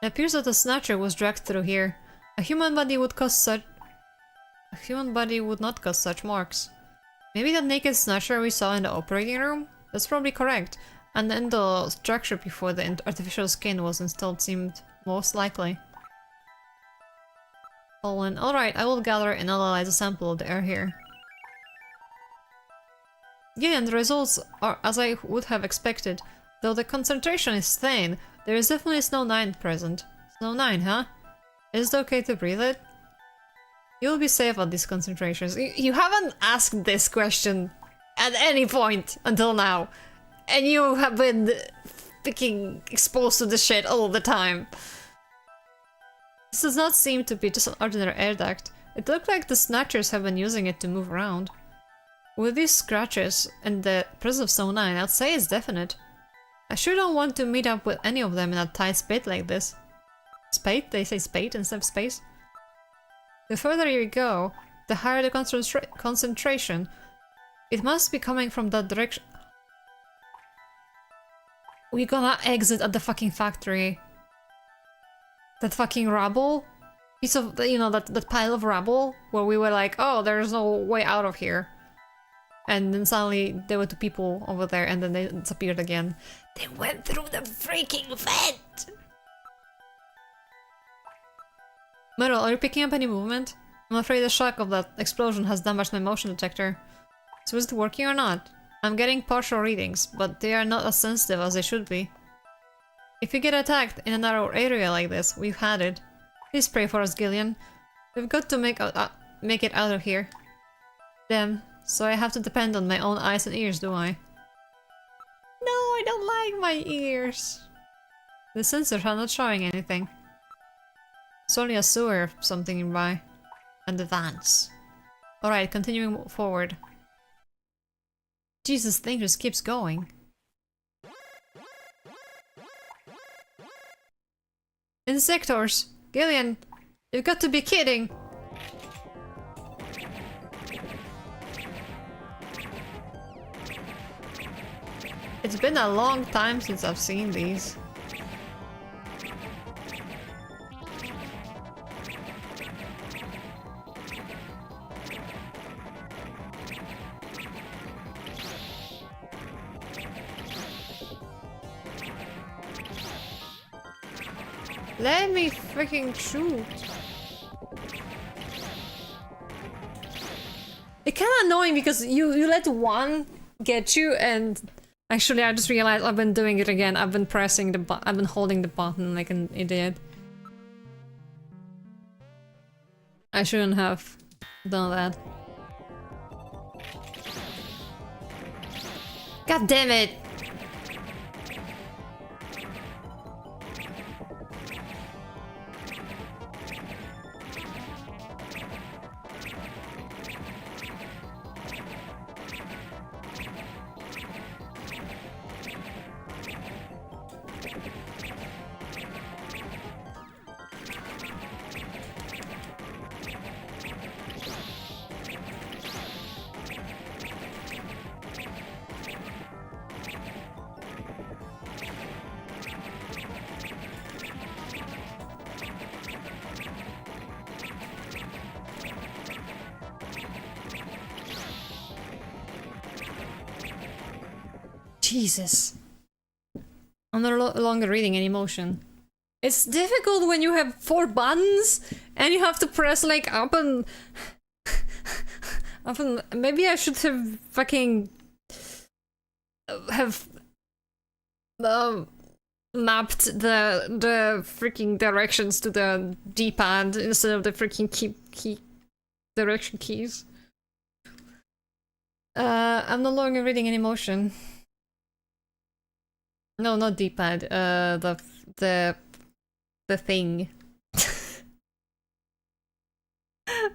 It appears that a snatcher was dragged through here. A human body would not cause such marks. Maybe that naked snatcher we saw in the operating room? That's probably correct. And then the structure before the artificial skin was installed seemed most likely. Alright, I will gather and analyze a sample of the air here. Yeah, and the results are as I would have expected. Though the concentration is thin, there is definitely Snow 9 present. Snow 9, huh? Is it okay to breathe it? You'll be safe at these concentrations. You haven't asked this question at any point until now. And you have been freaking exposed to the shit all the time. This does not seem to be just an ordinary air duct. It looked like the Snatchers have been using it to move around. With these scratches and the presence of Snow 9, I'd say it's definite. I sure don't want to meet up with any of them in a tight spate like this. Spate? They say spate instead of space? The further you go, the higher the concentration. It must be coming from that direction. We're gonna exit at the fucking factory. That fucking rubble? Piece of, you know, that pile of rubble? Where we were like, oh, there's no way out of here. And then suddenly there were two people over there and then they disappeared again. They went through the freaking vent! Meryl, are you picking up any movement? I'm afraid the shock of that explosion has damaged my motion detector. So is it working or not? I'm getting partial readings, but they are not as sensitive as they should be. If you get attacked in a narrow area like this, we've had it. Please pray for us, Gillian. We've got to make it out of here. Damn, so I have to depend on my own eyes and ears, do I? No, I don't like my ears. The sensors are not showing anything. It's only a sewer or something nearby. And the vans. Alright, continuing forward. Jesus, thing just keeps going. Insectors! Gillian! You've got to be kidding! It's been a long time since I've seen these. Let me freaking shoot. It's kind of annoying because you let one get you, and actually I just realized I've been doing it again. I've been pressing the button. I've been holding the button like an idiot. I shouldn't have done that. God damn it! Jesus. I'm no longer reading any motion. It's difficult when you have 4 buttons and you have to press like up and... up and... Maybe I should have fucking... have... mapped the freaking directions to the D-pad instead of the freaking key direction keys. I'm no longer reading any motion. No, not D-pad. The thing.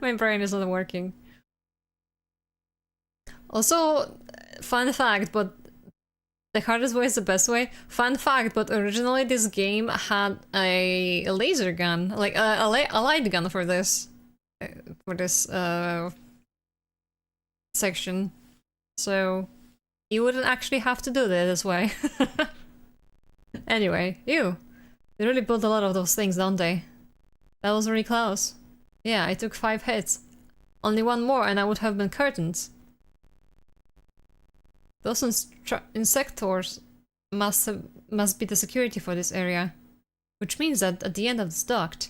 My brain is not working. Also, fun fact, but The hardest way is the best way. Fun fact, but originally this game had a laser gun, like a light gun for this section. So you wouldn't actually have to do it this way. Anyway, they really built a lot of those things, don't they? That was really close. Yeah, I took 5 hits. Only one more and I would have been curtains. Those insectors must be the security for this area. Which means that at the end of this duct...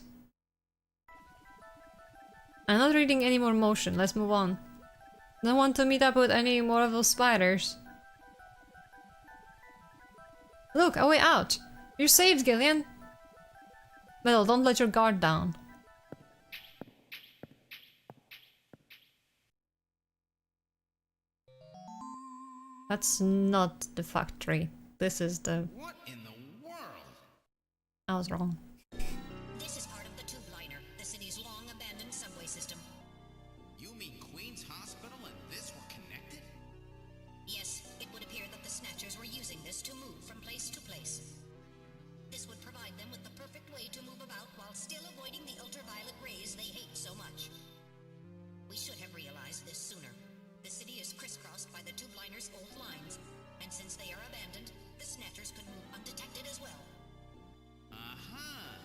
I'm not reading any more motion, let's move on. Don't want to meet up with any more of those spiders. Look, a way out! You're saved, Gillian! Metal, don't let your guard down. That's not the factory. This is the... What in the world? I was wrong. This is part of the tube liner, the city's long-abandoned subway system. You mean Queen's Hospital and this were connected? Yes, it would appear that the Snatchers were using this to move from place to place. This would provide them with the perfect way to move about while still avoiding the ultraviolet rays they hate so much. We should have realized this sooner. The city is crisscrossed by the tube liner's old lines, and since they are abandoned, the Snatchers could move undetected as well. Aha!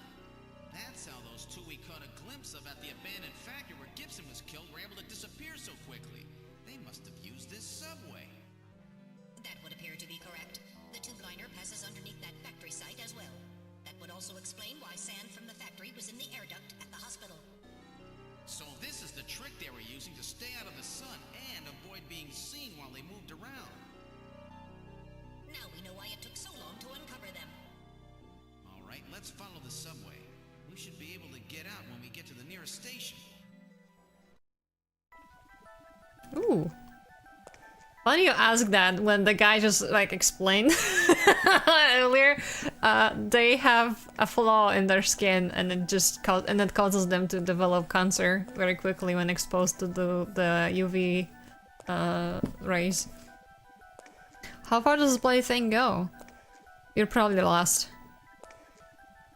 That's how those two we caught a glimpse of at the abandoned factory where Gibson was killed were able to disappear so quickly. They must have used this subway. That would appear to be correct. The tube liner passes underneath that factory site as well. That would also explain why sand from the factory was in the air duct at the hospital. So this is the trick they were using to stay out of the sun and avoid being seen while they moved around. Now we know why it took so long to uncover them. All right, let's follow the subway. We should be able to get out when we get to the nearest station. Ooh. Funny you ask that when the guy just like explained earlier. They have a flaw in their skin and it causes them to develop cancer very quickly when exposed to the UV rays. How far does this bloody thing go? You're probably lost.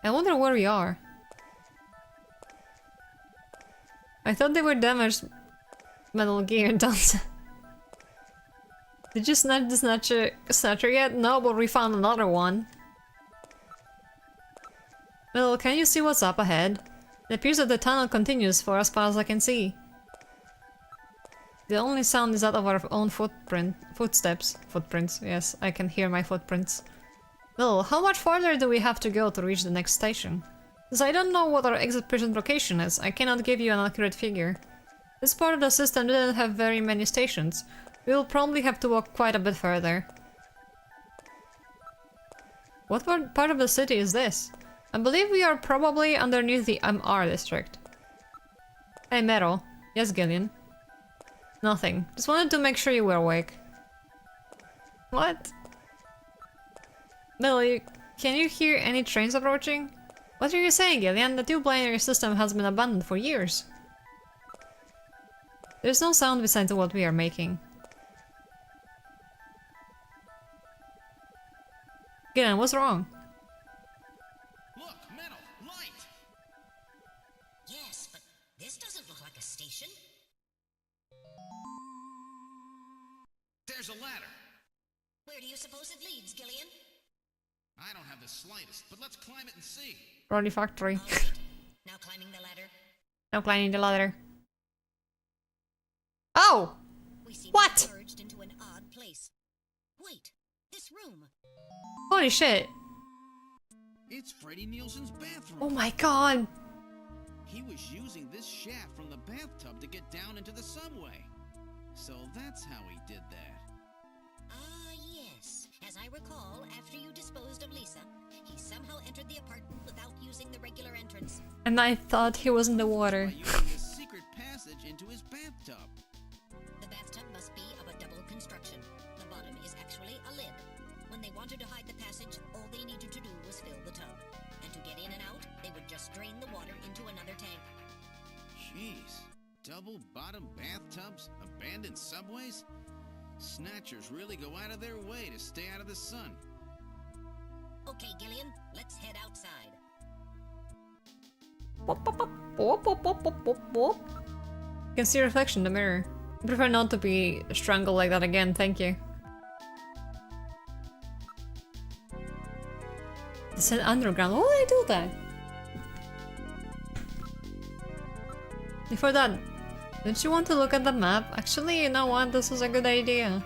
I wonder where we are. I thought they were damaged Metal Gear, don't. Did you snatch the Snatcher yet? No, but we found another one. Well, can you see what's up ahead? It appears that the tunnel continues for as far as I can see. The only sound is that of our own footsteps. Footprints, yes, I can hear my footprints. Well, how much farther do we have to go to reach the next station? Since I don't know what our exit present location is, I cannot give you an accurate figure. This part of the system didn't have very many stations. We will probably have to walk quite a bit further. What part of the city is this? I believe we are probably underneath the MR district. Hey, Metal. Yes, Gillian. Nothing. Just wanted to make sure you were awake. What? Metal, can you hear any trains approaching? What are you saying, Gillian? The tube-liner system has been abandoned for years. There's no sound besides what we are making. Gillian, what's wrong? Look, Metal, light! Yes, but this doesn't look like a station. There's a ladder. Where do you suppose it leads, Gillian? I don't have the slightest, but let's climb it and see. Brody Factory. Right. Now climbing the ladder. Now climbing the ladder. Oh! We seem What? to have merged into an odd place. Wait, this room. Holy shit. It's Freddie Nielsen's bathroom. Oh my god. He was using this shaft from the bathtub to get down into the subway. So that's how he did that. Ah, yes. As I recall, after you disposed of Lisa, he somehow entered the apartment without using the regular entrance. And I thought he was in the water. By using a secret passage into his bathtub. The bathtub must be of a double construction. The bottom is actually a lid. When they wanted to hide the passage, all they needed to do was fill the tub. And to get in and out, they would just drain the water into another tank. Jeez. Double bottom bathtubs? Abandoned subways? Snatchers really go out of their way to stay out of the sun. Okay, Gillian, let's head outside. You can see reflection in the mirror. I prefer not to be strangled like that again, thank you. It said underground. Why would I do that? Before that, don't you want to look at the map? Actually, you know what? This is a good idea.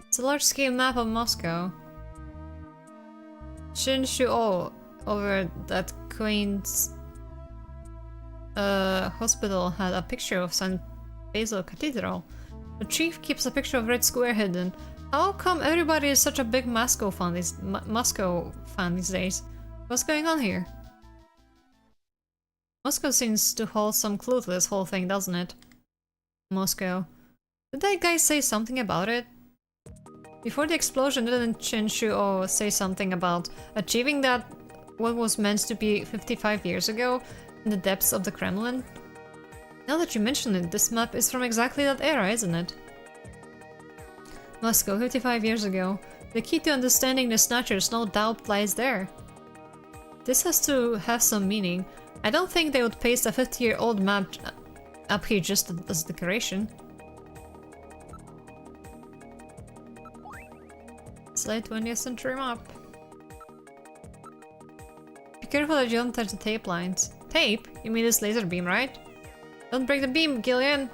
It's a large-scale map of Moscow. Shouldn't you all over that Queen's hospital had a picture of St. Basil Cathedral? The chief keeps a picture of Red Square hidden. How come everybody is such a big Moscow fan these days? What's going on here? Moscow seems to hold some clue to this whole thing, doesn't it? Moscow. Did that guy say something about it? Before the explosion, didn't Chen-Shu say something about achieving that what was meant to be 55 years ago in the depths of the Kremlin? Now that you mention it, this map is from exactly that era, isn't it? Moscow, 55 years ago. The key to understanding the Snatchers no doubt lies there. This has to have some meaning. I don't think they would paste a 50-year-old map up here just as decoration. It's late 20th century map. Be careful that you don't touch the tape lines. Tape? You mean this laser beam, right? Don't break the beam, Gillian!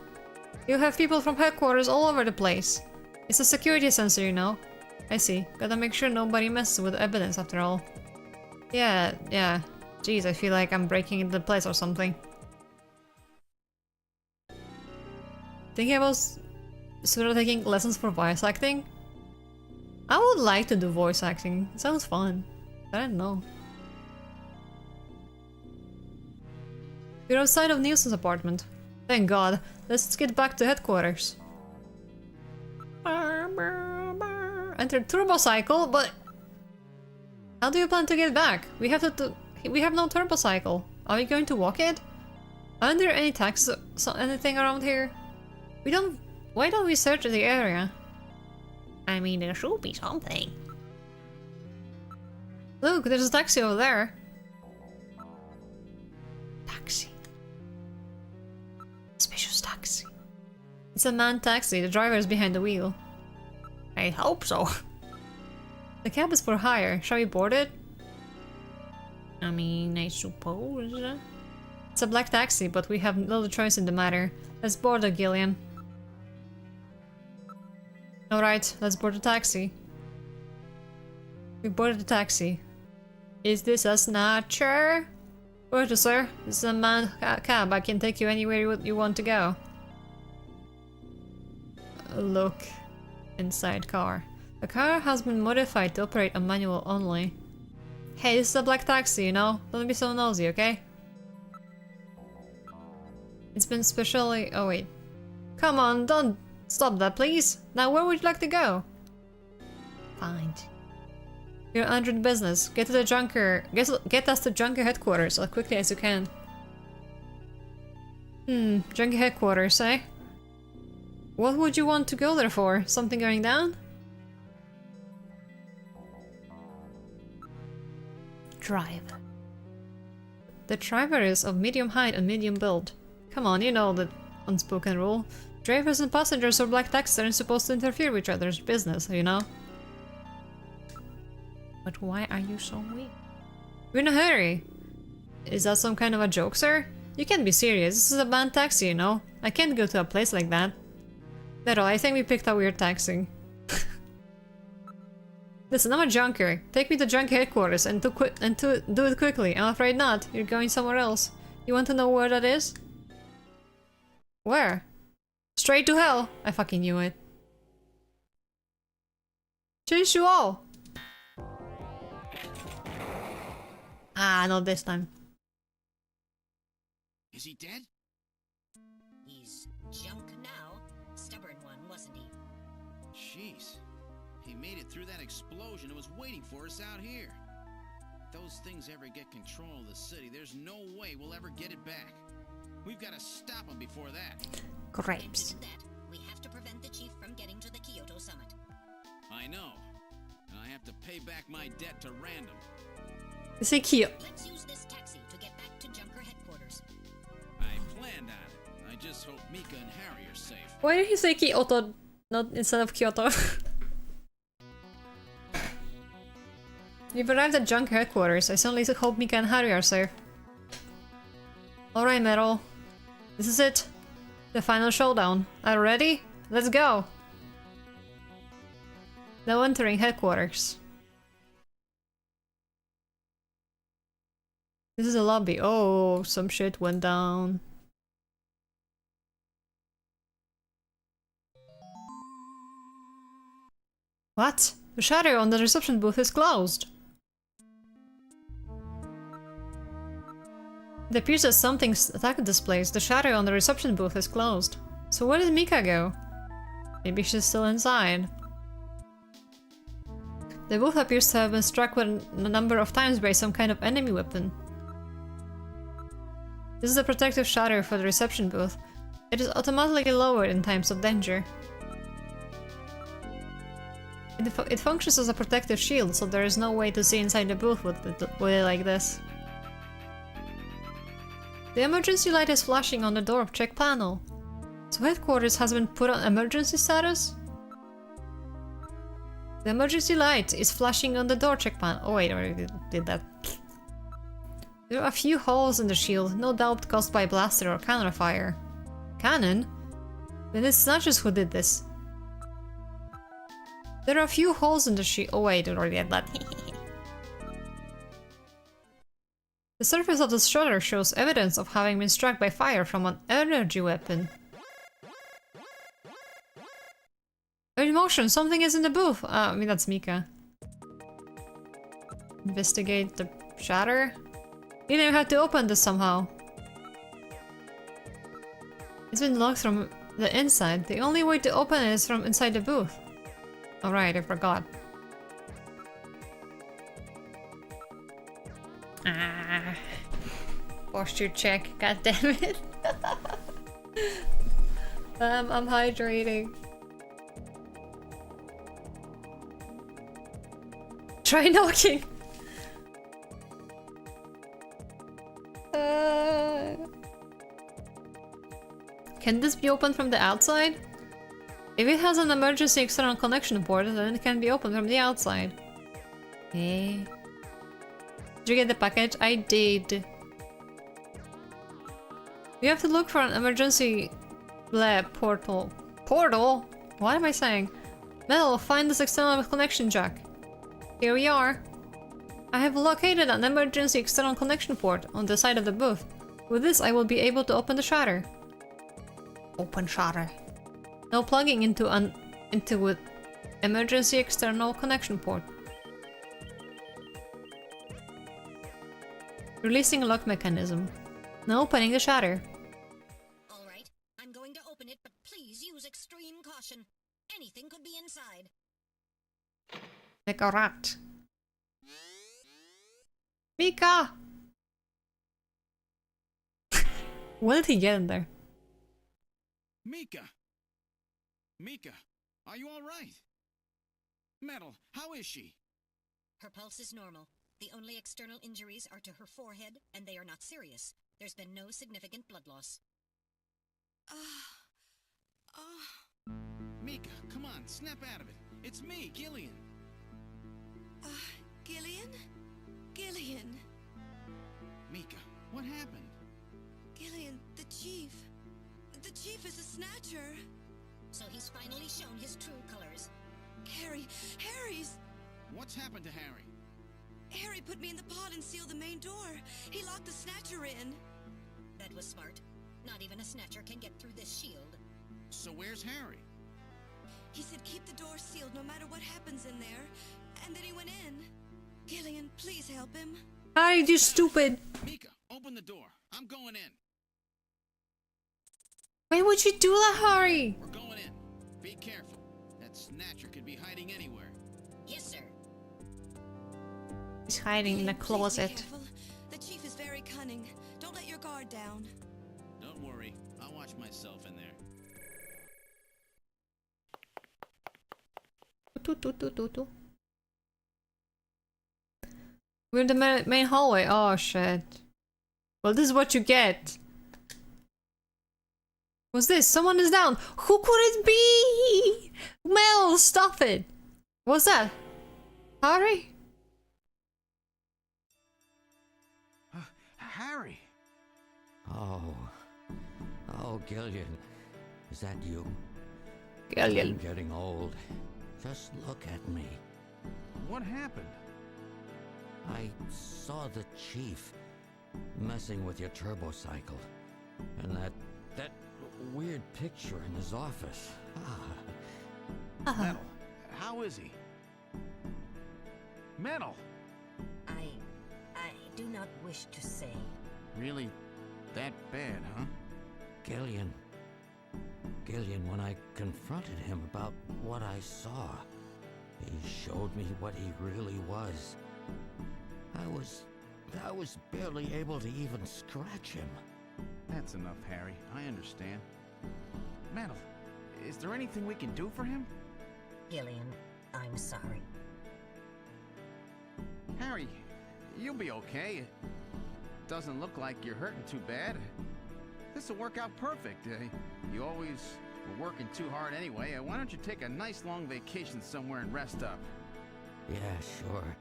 You have people from headquarters all over the place. It's a security sensor, you know. I see. Gotta make sure nobody messes with the evidence after all. Yeah. Jeez, I feel like I'm breaking into place or something. Thinking about sort of taking lessons for voice acting? I would like to do voice acting. It sounds fun. I don't know. We're outside of Nielsen's apartment. Thank God. Let's get back to headquarters. Enter turbo cycle, but how do you plan to get back? We have no turbo cycle. Are we going to walk it? Aren't there any taxis or anything around here? Why don't we search the area? I mean, there should be something. Look, there's a taxi over there. Taxi. Suspicious taxi. It's a manned taxi. The driver is behind the wheel. I hope so. The cab is for hire. Shall we board it? I mean, I suppose. It's a black taxi, but we have little choice in the matter. Let's board it, Gillian. Alright, let's board the taxi. We boarded the taxi. Is this a Snatcher? Roger, sir. This is a manned cab. I can take you anywhere you want to go. Look. Inside car. The car has been modified to operate on manual only. Hey, this is a black taxi, you know? Don't be so nosy, okay? It's been specially... Oh, wait. Come on, don't stop that, please. Now, where would you like to go? Fine. You're under business. Get to the junker. Get us to junker headquarters as quickly as you can. Junker headquarters, eh? What would you want to go there for? Something going down? Driver. The driver is of medium height and medium build. Come on, you know the unspoken rule. Drivers and passengers or black taxis aren't supposed to interfere with each other's business, you know? But why are you so weak? We're in a hurry. Is that some kind of a joke, sir? You can't be serious. This is a banned taxi, you know? I can't go to a place like that. Pero, I think we picked a weird taxi. Listen, I'm a junker. Take me to junker headquarters and do it quickly. I'm afraid not. You're going somewhere else. You want to know where that is? Where? Straight to hell. I fucking knew it. Chinsuo! Ah, not this time. Is he dead? He's junk now. Stubborn one, wasn't he? Jeez. He made it through that explosion and was waiting for us out here. If those things ever get control of the city, there's no way we'll ever get it back. We've got to stop them before that. Grapes. And to do that, we have to prevent the chief from getting I know. I have to pay back my debt to Random. C'est qui? Let's use this taxi to get back to Junker headquarters. I planned on it. I just hope Mika and Harry are safe. Why did he say Kyoto, not instead of Kyoto? You've arrived at Junker headquarters. I certainly hope Mika and Harry are safe. Alright, Metal. This is it. The final showdown. Are you ready? Let's go! Now entering headquarters. This is a lobby. Oh, some shit went down. What? The shutter on the reception booth is closed. It appears that something's attacked this place. The shutter on the reception booth is closed. So where did Mika go? Maybe she's still inside. The booth appears to have been struck with a number of times by some kind of enemy weapon. This is a protective shutter for the reception booth. It is automatically lowered in times of danger. It functions as a protective shield, so there is no way to see inside the booth with it like this. The emergency light is flashing on the door check panel. So headquarters has been put on emergency status? The emergency light is flashing on the door check panel. Oh wait, I already did that. There are a few holes in the shield, no doubt caused by blaster or cannon fire. Cannon? Then it's Snatchers who did this. There are a few holes in the shield. Oh wait, I already had that. The surface of the shutter shows evidence of having been struck by fire from an energy weapon. In motion, something is in the booth. I mean, that's Mika. Investigate the shutter. You know how to open this somehow. It's been locked from the inside. The only way to open it is from inside the booth. Alright, I forgot. Ah. Posture check, god damn it. I'm hydrating. Try knocking. Can this be opened from the outside? If it has an emergency external connection port, then it can be opened from the outside. Okay. Did you get the package? I did. We have to look for an emergency portal. Portal? What am I saying? Metal, find this external connection jack. Here we are. I have located an emergency external connection port on the side of the booth. With this, I will be able to open the shutter. Open shutter. Now plugging into with emergency external connection port. Releasing lock mechanism. Now opening the shutter. Alright, I'm going to open it, but please use extreme caution. Anything could be inside. Like a rat. Mika! What did he get in there? Mika! Mika, are you alright? Metal, how is she? Her pulse is normal. The only external injuries are to her forehead, and they are not serious. There's been no significant blood loss. Mika, come on, snap out of it. It's me, Gillian. Gillian? Gillian. Mika, what happened? Gillian, the chief. The chief is a snatcher. So he's finally shown his true colors. Harry's... What's happened to Harry? Harry put me in the pod and sealed the main door. He locked the snatcher in. That was smart. Not even a snatcher can get through this shield. So where's Harry? He said keep the door sealed no matter what happens in there. And then he went in. Gillian, please help him. Harry, you stupid! Mika, open the door. I'm going in. Why would you do that, Harry? We're going in. Be careful. That snatcher could be hiding anywhere. Yes, sir. He's hiding in a closet. The chief is very cunning. Don't let your guard down. Don't worry. I'll watch myself in there. We're in the main hallway. Oh shit. Well, this is what you get. What's this? Someone is down. Who could it be? Mel, stop it. What's that? Harry? Harry! Oh. Oh, Gillian. Is that you? Gillian. I'm getting old. Just look at me. What happened? I saw the chief messing with your turbo cycle. And that weird picture in his office. Metal, how is he? Metal! I do not wish to say. Really that bad, huh? Gillian, when I confronted him about what I saw, he showed me what he really was. I was barely able to even scratch him. That's enough, Harry. I understand. Metal, is there anything we can do for him? Gillian, I'm sorry. Harry, you'll be okay. It doesn't look like you're hurting too bad. This'll work out perfect. You always were working too hard anyway. Why don't you take a nice long vacation somewhere and rest up? Yeah, sure.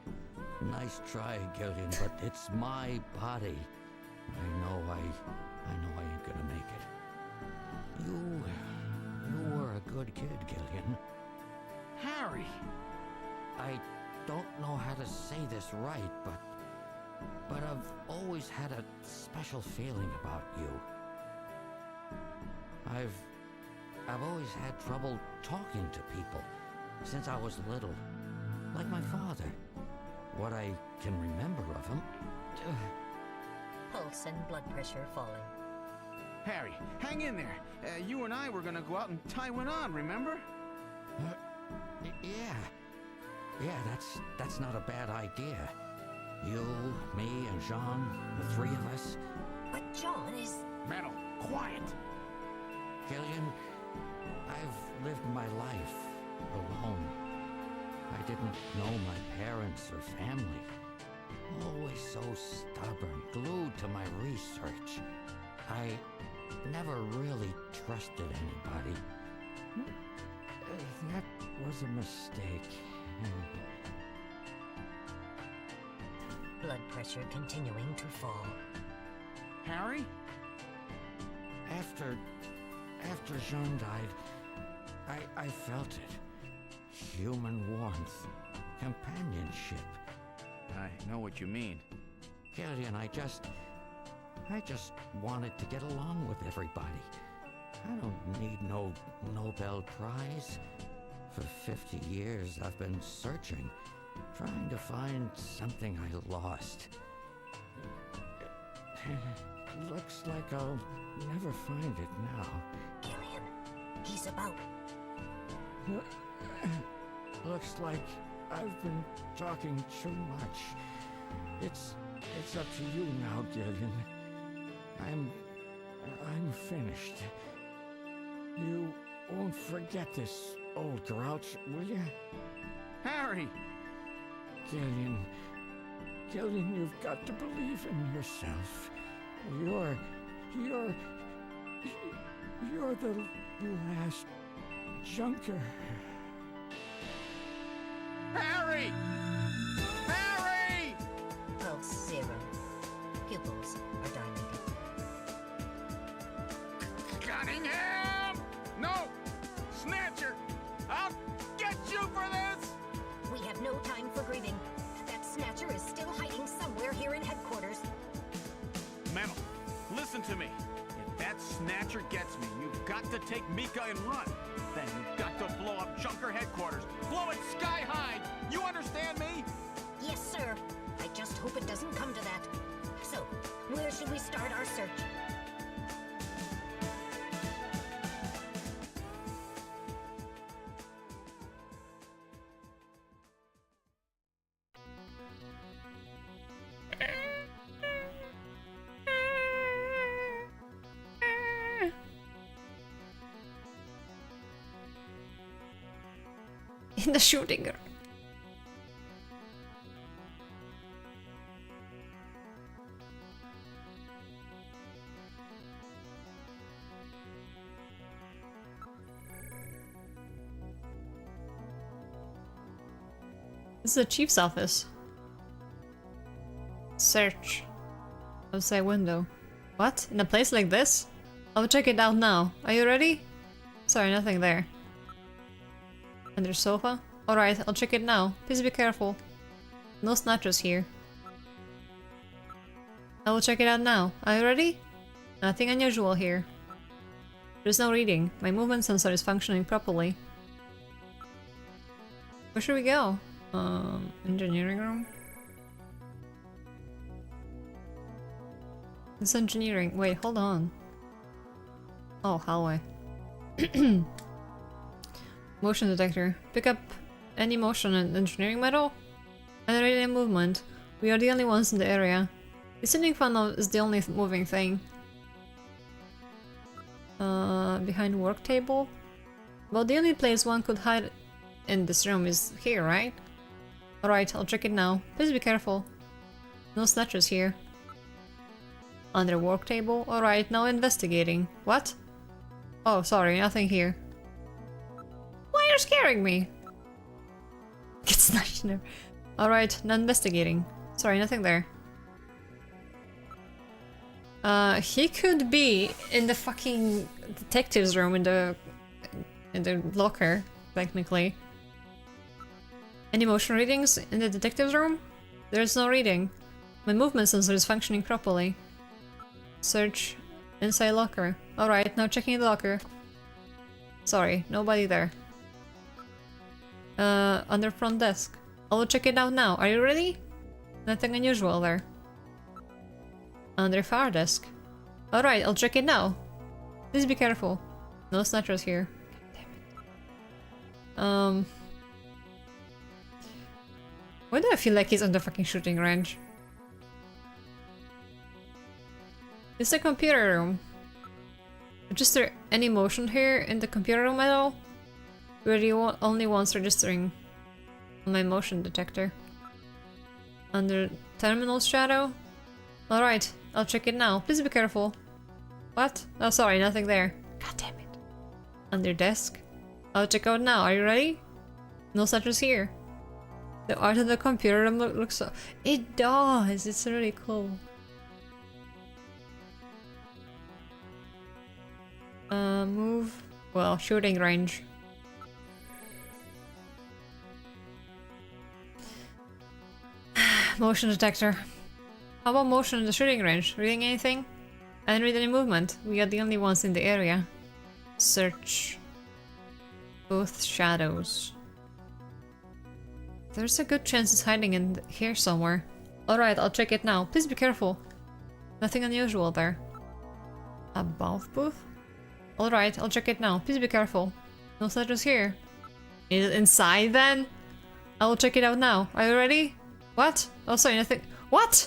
Nice try, Gillian, but it's my body. I know I ain't gonna make it. You were a good kid, Gillian. Harry! I don't know how to say this right, but I've always had a special feeling about you. I've always had trouble talking to people since I was little, like my father. What I can remember of him. Pulse and blood pressure falling. Harry, hang in there. You and I were gonna go out and tie one on, remember? Yeah, that's not a bad idea. You, me, and Jean, the three of us. But John is... Metal, quiet! Gillian, I've lived my life alone. I didn't know my parents or family. Always so stubborn, glued to my research. I never really trusted anybody. That was a mistake. Blood pressure continuing to fall. Harry? After Jean died, I felt it. Human warmth, companionship. I know what you mean. Gillian, I just wanted to get along with everybody. I don't need no Nobel Prize. For 50 years, I've been searching, trying to find something I lost. Looks like I'll never find it now. Gillian, he's about... Looks like I've been talking too much. It's up to you now, Gillian. I'm finished. You won't forget this, old grouch, will you? Harry! Gillian, you've got to believe in yourself. You're the last junker. Harry! Harry! Pulse 0. Pupils are dilated. Cunningham! No! Snatcher! I'll get you for this! We have no time for grieving. That Snatcher is still hiding somewhere here in headquarters. Metal, listen to me. If that Snatcher gets me, you've got to take Mika and run. Then you've got to blow up Junker headquarters. Blow it sky high! You understand me? Yes, sir. I just hope it doesn't come to that. So, where should we start our search? in the shooting. This is the chief's office. Search. Outside window. What? In a place like this? I'll check it out now. Are you ready? Sorry, nothing there. Under sofa? Alright, I'll check it now. Please be careful. No snatchers here. I will check it out now. Are you ready? Nothing unusual here. There's no reading. My movement sensor is functioning properly. Where should we go? Engineering room? It's engineering. Wait, hold on. Oh, hallway. Motion detector. Pick up any motion in engineering metal? And any movement. We are the only ones in the area. The ceiling funnel is the only moving thing. Behind work table? Well, the only place one could hide in this room is here, right? Alright, I'll check it now. Please be careful. No snatchers here. Under work table? Alright, now investigating. What? Oh, sorry, nothing here. Why are you scaring me? Get snatched there. Alright, now investigating. Sorry, nothing there. He could be in the fucking detective's room in the locker, technically. Any motion readings in the detective's room? There's no reading. My movement sensor is functioning properly. Search inside locker. Alright, now checking the locker. Sorry, nobody there. Under front desk. I will check it out now. Are you ready? Nothing unusual there. Under far desk. Alright, I'll check it now. Please be careful. No snatchers here. Damn it. Why do I feel like he's on the fucking shooting range? It's the computer room. Register any motion here in the computer room at all? We're the only ones registering on my motion detector. Under terminal shadow? Alright, I'll check it now. Please be careful. What? Oh, sorry, nothing there. God damn it. Under desk? I'll check out now. Are you ready? No snatchers here. The art of the computer room looks so... It does! It's really cool. Move. Well, shooting range. Motion detector. How about motion in the shooting range? Reading anything? I didn't read any movement. We are the only ones in the area. Search. Both shadows. There's a good chance it's hiding in here somewhere. Alright, I'll check it now. Please be careful. Nothing unusual there. Above booth? Alright, I'll check it now. Please be careful. No snatchers here. Is it inside then? I will check it out now. Are you ready? What? Oh, sorry, nothing. What?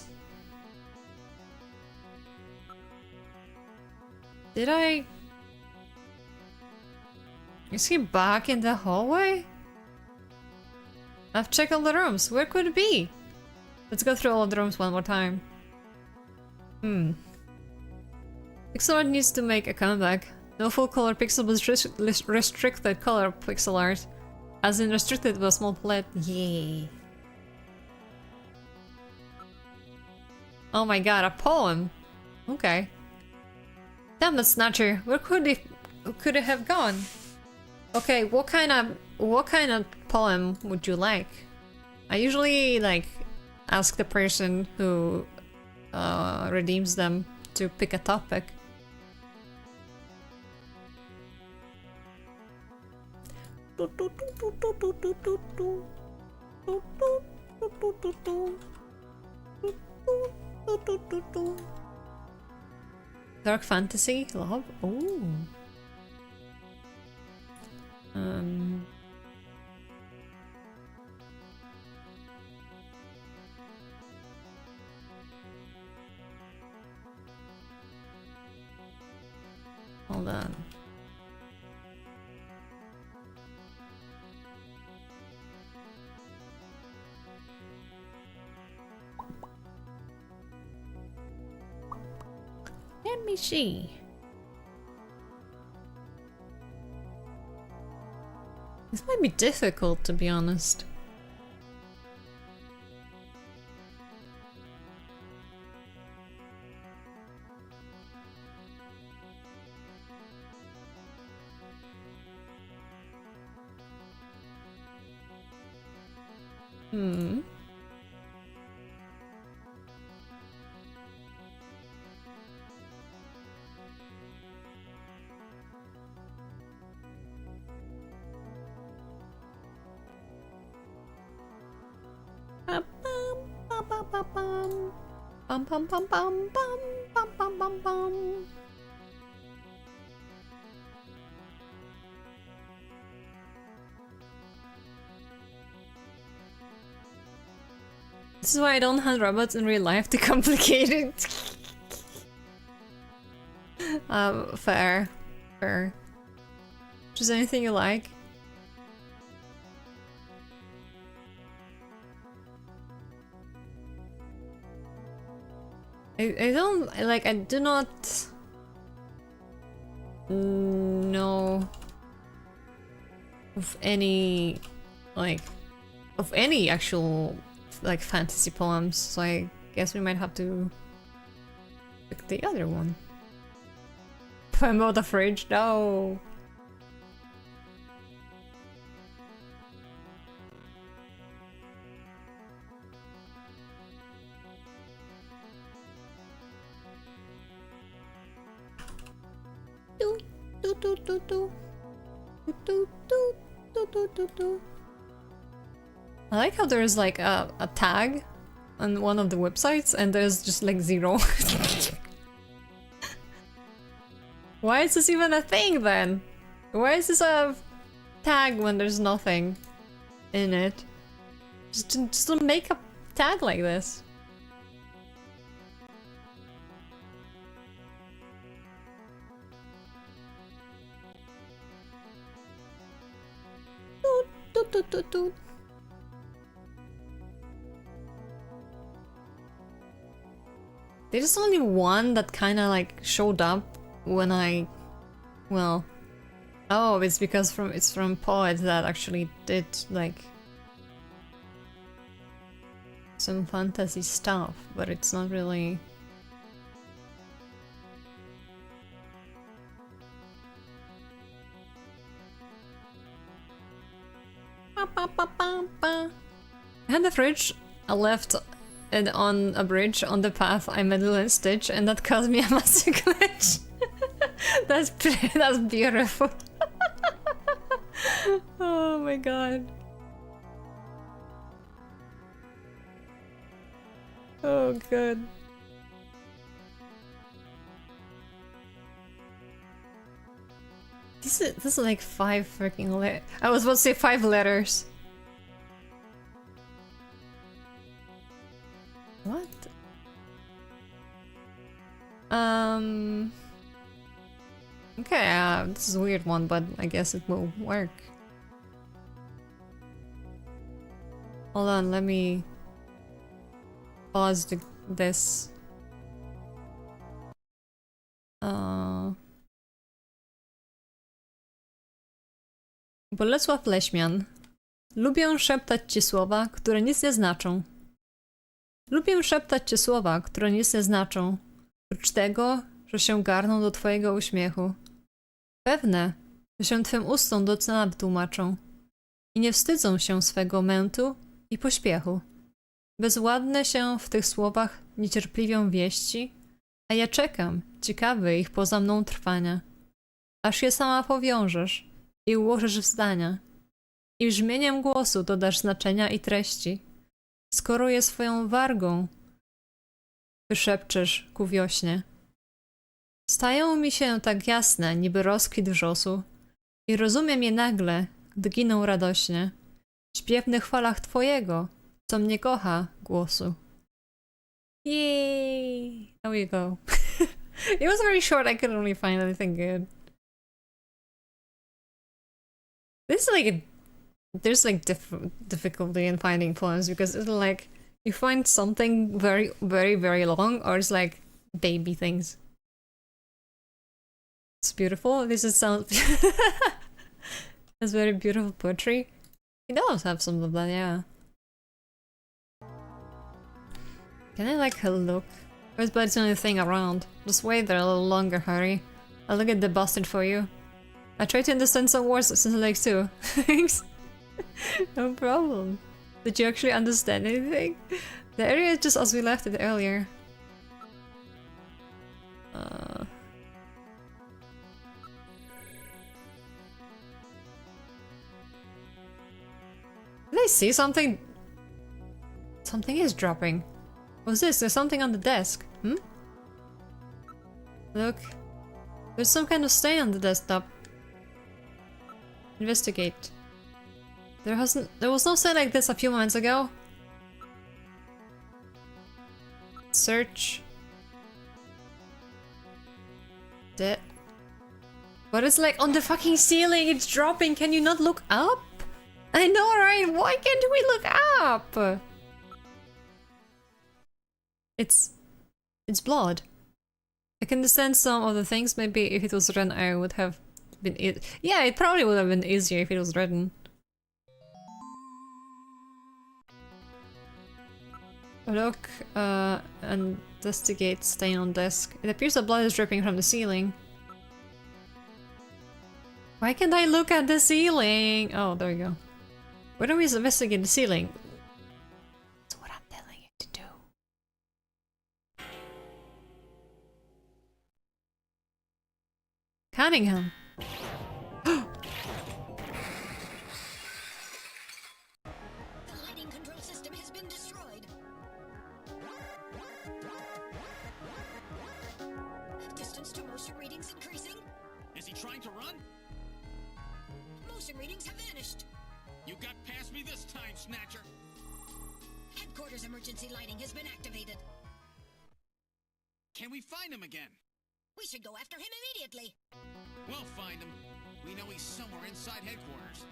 Did I... Is he back in the hallway? I've checked all the rooms. Where could it be? Let's go through all of the rooms one more time. Pixel art needs to make a comeback. No full color pixel, but restricted color pixel art. As in restricted with a small palette. Yay. Oh my god, a poem. Okay. Damn the Snatcher. Where could it have gone? Okay, what kind of poem would you like? I usually like ask the person who redeems them to pick a topic. Dark fantasy, love. Ooh. Hold on. Let me see. This might be difficult, to be honest. Hmm. Bum bum bum bum bum bum bum bum bum. This is why I don't hunt robots in real life, too complicated. Fair. Fair. Just anything you like. I don't, like, I do not know of any, like, of any actual, like, fantasy poems, so I guess we might have to pick the other one. Poem of the fridge? No! I like how there's like a tag on one of the websites and there's just like 0. Why is this even a thing then? Why is this a tag when there's nothing in it? Just don't make a tag like this. There's only one that kind of like showed up when I, well, oh, it's because it's from poets that actually did like some fantasy stuff, but it's not really. I had the fridge I left it on a bridge on the path I met Lilo and Stitch, and that caused me a massive glitch. That's beautiful. Oh my god. Oh god. This is like 5 freaking letters. I was about to say 5 letters. What? Okay, this is a weird one, but I guess it will work. Hold on, let me pause this. Bolesław Leśmian. Lubię szeptać ci słowa, które nic nie znaczą. Lubię szeptać ci słowa, które nic nie znaczą, prócz tego, że się garną do twojego uśmiechu. Pewne, że się twym ustom do cna wytłumaczą i nie wstydzą się swego mętu i pośpiechu. Bezładne się w tych słowach niecierpliwią wieści, a ja czekam, ciekawy ich poza mną trwania, aż je sama powiążesz i ułożysz w zdania i brzmieniem głosu dodasz znaczenia i treści, skoro je swoją wargą wyszepczesz ku wiośnie. Stają mi się tak jasne, niby rozkwit wrzosu i rozumiem je nagle, gdy giną radośnie w śpiewnych falach twojego, co mnie kocha, głosu. Yay! There we go. It was very short, I couldn't really find anything good. This is like there's like difficulty in finding poems because it's like you find something very, very, very long or it's like baby things. It's beautiful. This is sounds. It's very beautiful poetry. He does have some of that, yeah. Can I like look? Where's but it's the only thing around? Just wait there a little longer, Harry. I'll look at the bastard for you. I try to understand some words since like too. Thanks. No problem. Did you actually understand anything? The area is just as we left it earlier. Did I see something? Something is dropping. What's this? There's something on the desk. Hmm? Look. There's some kind of stain on the desktop. Investigate. There was no stain like this a few moments ago. Search. But it's like on the fucking ceiling, it's dropping. Can you not look up? I know, right? Why can't we look up? It's blood. I can understand some of the things. Maybe if it was written, I would have been yeah, it probably would have been easier if it was written. Look, investigate stain on desk. It appears that blood is dripping from the ceiling. Why can't I look at the ceiling? Oh, there we go. Why don't we investigate the ceiling? That's what I'm telling you to do. Cunningham. The lighting control system has been destroyed. Distance to motion readings increasing. Is he trying to run? Motion readings have vanished. You got past me this time, Snatcher. Headquarters emergency lighting has been activated. Can we find him again? We should go after him immediately. We'll find him. We know he's somewhere inside headquarters.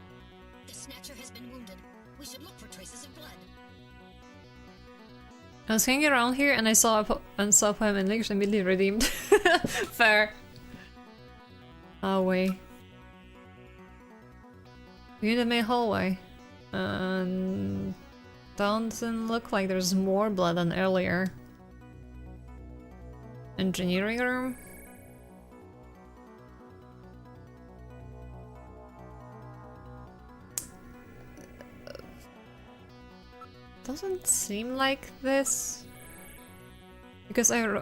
The Snatcher has been wounded. We should look for traces of blood. I was hanging around here and I saw him and Lynx immediately redeemed. Fair. Oh wait. We're in the main hallway. Doesn't look like there's more blood than earlier. Engineering room? Doesn't seem like this. Because I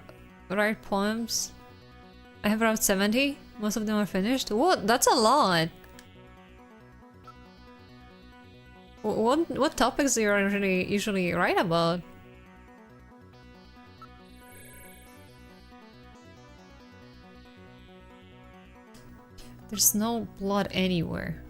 write poems. I have around 70. Most of them are finished. What? That's a lot. What topics do you usually write about? There's no blood anywhere.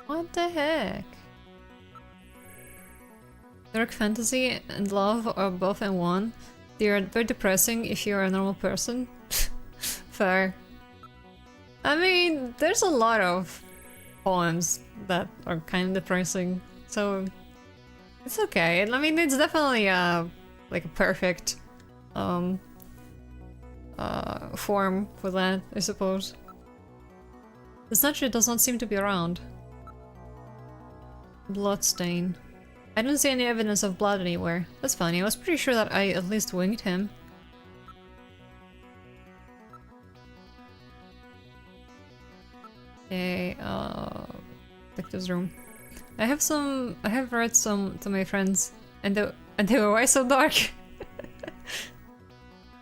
What the heck? Dark fantasy and love are both in one. They are very depressing if you're a normal person. Fair. I mean, there's a lot of poems that are kind of depressing, so it's okay. I mean, it's definitely like a perfect form for that, I suppose. The Snatcher does not seem to be around. Bloodstain. I don't see any evidence of blood anywhere. That's funny, I was pretty sure that I at least winged him. Okay, Victor's room. I have read some to my friends, and they were why so dark?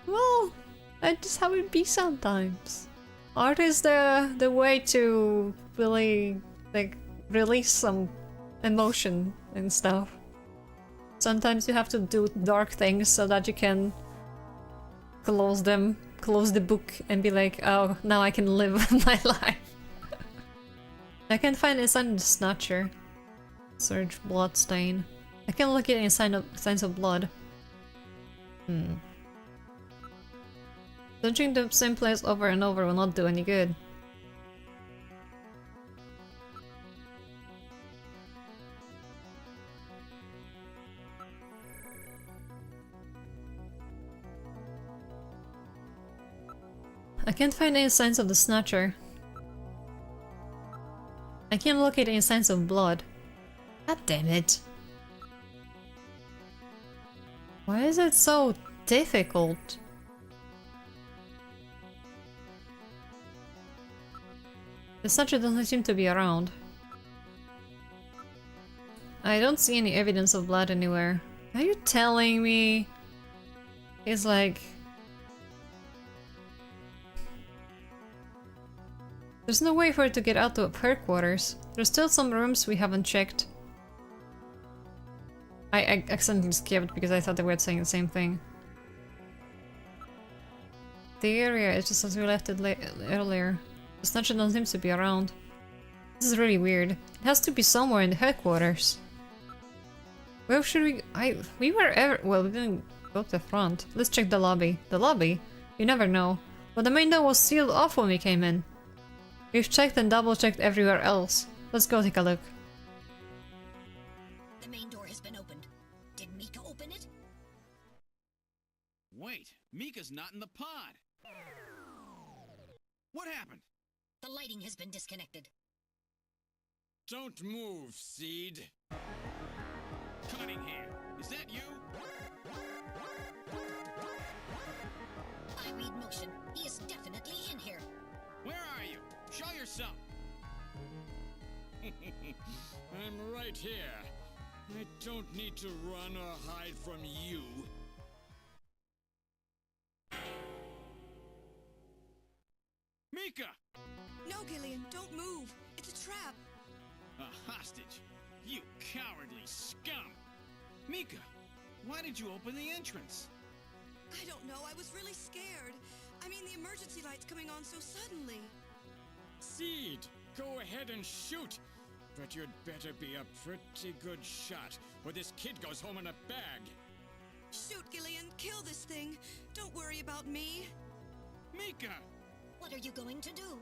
Well, I just how it be sometimes. Art is the way to really, like, release some emotion and stuff. Sometimes you have to do dark things so that you can close the book and be like, oh, now I can live my life. I can find inside the Snatcher. Search bloodstain. I can look at any signs of blood. Searching the same place over and over will not do any good. I can't find any signs of the Snatcher. I can't locate any signs of blood. God damn it. Why is it so difficult? The Snatcher doesn't seem to be around. I don't see any evidence of blood anywhere. Are you telling me? It's like... There's no way for it to get out to her quarters. There's still some rooms we haven't checked. I accidentally skipped because I thought they were saying the same thing. The area is just as we left it earlier. The Snatcher doesn't seem to be around. This is really weird. It has to be somewhere in the headquarters. Where should we... we were well, we didn't go to the front. Let's check the lobby. The lobby? You never know. But the main door was sealed off when we came in. We've checked and double-checked everywhere else. Let's go take a look. The main door has been opened. Did Mika open it? Wait, Mika's not in the pod. What happened? The lighting has been disconnected. Don't move, Seed. Cunningham, is that you? I read motion. He is definitely in here. Where are you? Show yourself. I'm right here. I don't need to run or hide from you. Mika! No, Gillian, don't move. It's a trap. A hostage? You cowardly scum! Mika, why did you open the entrance? I don't know. I was really scared. I mean, the emergency light's coming on so suddenly. Seed, go ahead and shoot. But you'd better be a pretty good shot, or this kid goes home in a bag. Shoot, Gillian. Kill this thing. Don't worry about me. Mika! What are you going to do?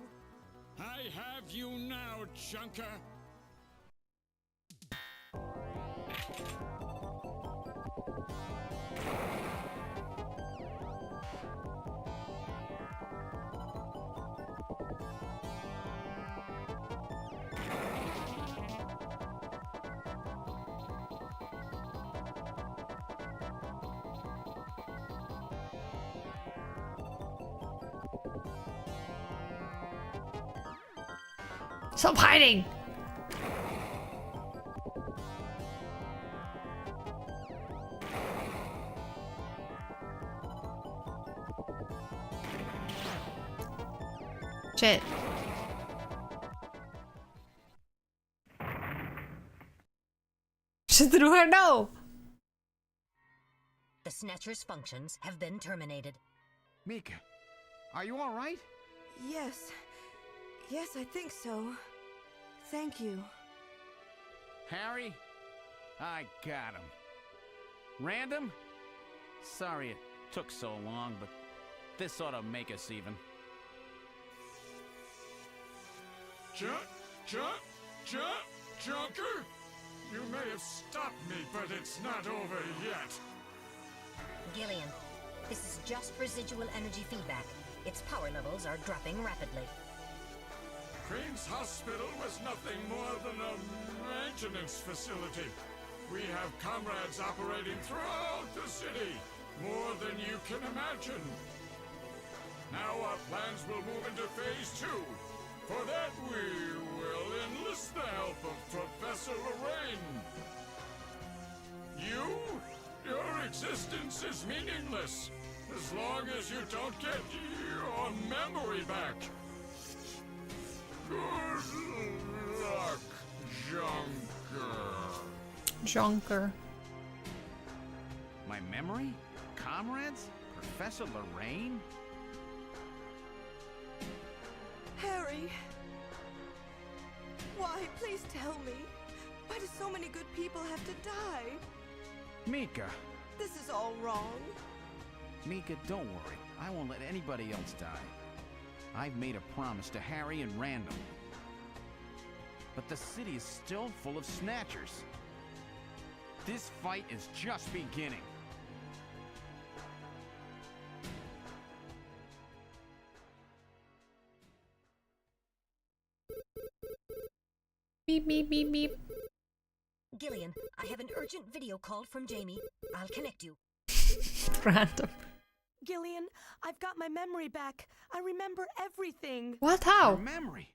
I have you now, Junker! Stop hiding! Shit. She threw her no! The Snatcher's functions have been terminated. Mika, are you all right? Yes. Yes, I think so. Thank you. Harry? I got him. Random? Sorry it took so long, but this ought to make us even. Junker? You may have stopped me, but it's not over yet. Gillian, this is just residual energy feedback. Its power levels are dropping rapidly. Queen's Hospital was nothing more than a maintenance facility. We have comrades operating throughout the city, more than you can imagine. Now our plans will move into Phase 2. For that we will enlist the help of Professor Lorraine. Your existence is meaningless, as long as you don't get your memory back. Good luck, Junker. Junker. My memory? Comrades? Professor Lorraine? Harry. Why? Please tell me. Why do so many good people have to die? Mika. This is all wrong. Mika, don't worry. I won't let anybody else die. I've made a promise to Harry and Random. But the city is still full of Snatchers. This fight is just beginning. beep, beep, beep. Gillian, I have an urgent video call from Jamie. I'll connect you. Random. Gillian, I've got my memory back. I remember everything. What? How? Your memory.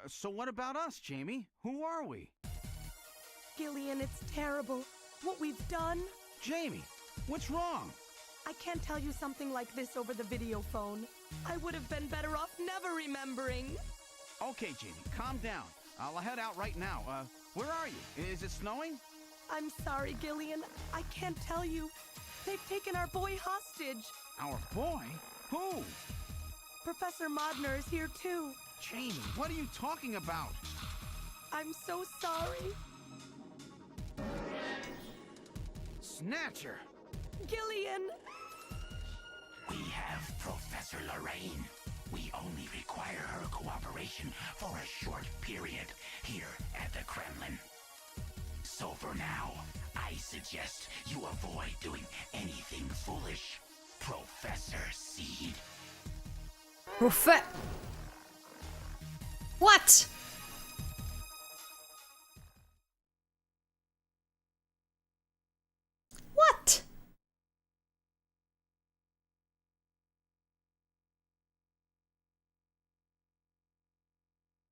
So what about us, Jamie? Who are we? Gillian, it's terrible. What we've done. Jamie, what's wrong? I can't tell you something like this over the video phone. I would have been better off never remembering. Okay, Jamie, calm down. I'll head out right now. Where are you? Is it snowing? I'm sorry, Gillian. I can't tell you. They've taken our boy hostage. Our boy? Who? Professor Modner is here too. Jamie, what are you talking about? I'm so sorry. Snatcher! Gillian! We have Professor Lorraine. We only require her cooperation for a short period here at the Kremlin. So for now, I suggest you avoid doing anything foolish. Professor Seed. What? What?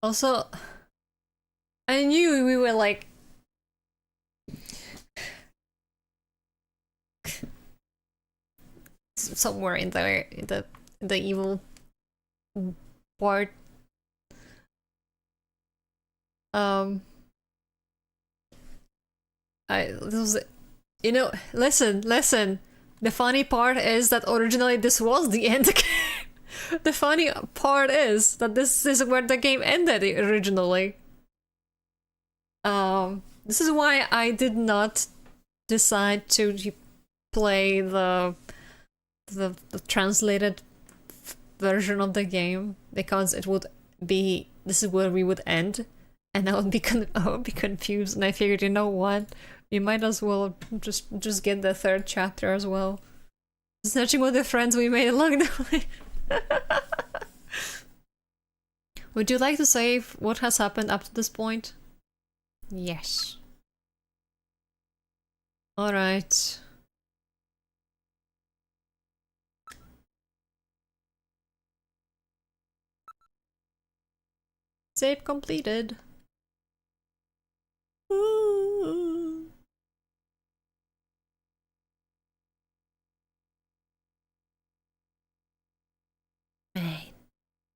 Also, I knew we were like somewhere in the evil part. This was, you know, listen. The funny part is that originally this was the end. The funny part is that this is where the game ended originally. This is why I did not decide to play the translated version of the game, because it would be, this is where we would end, and I would be confused. And I figured, you know what, we might as well just get the third chapter as well, searching with the friends we made along the way. Would you like to save what has happened up to this point? Yes. Alright. Save completed. Ooh. Man.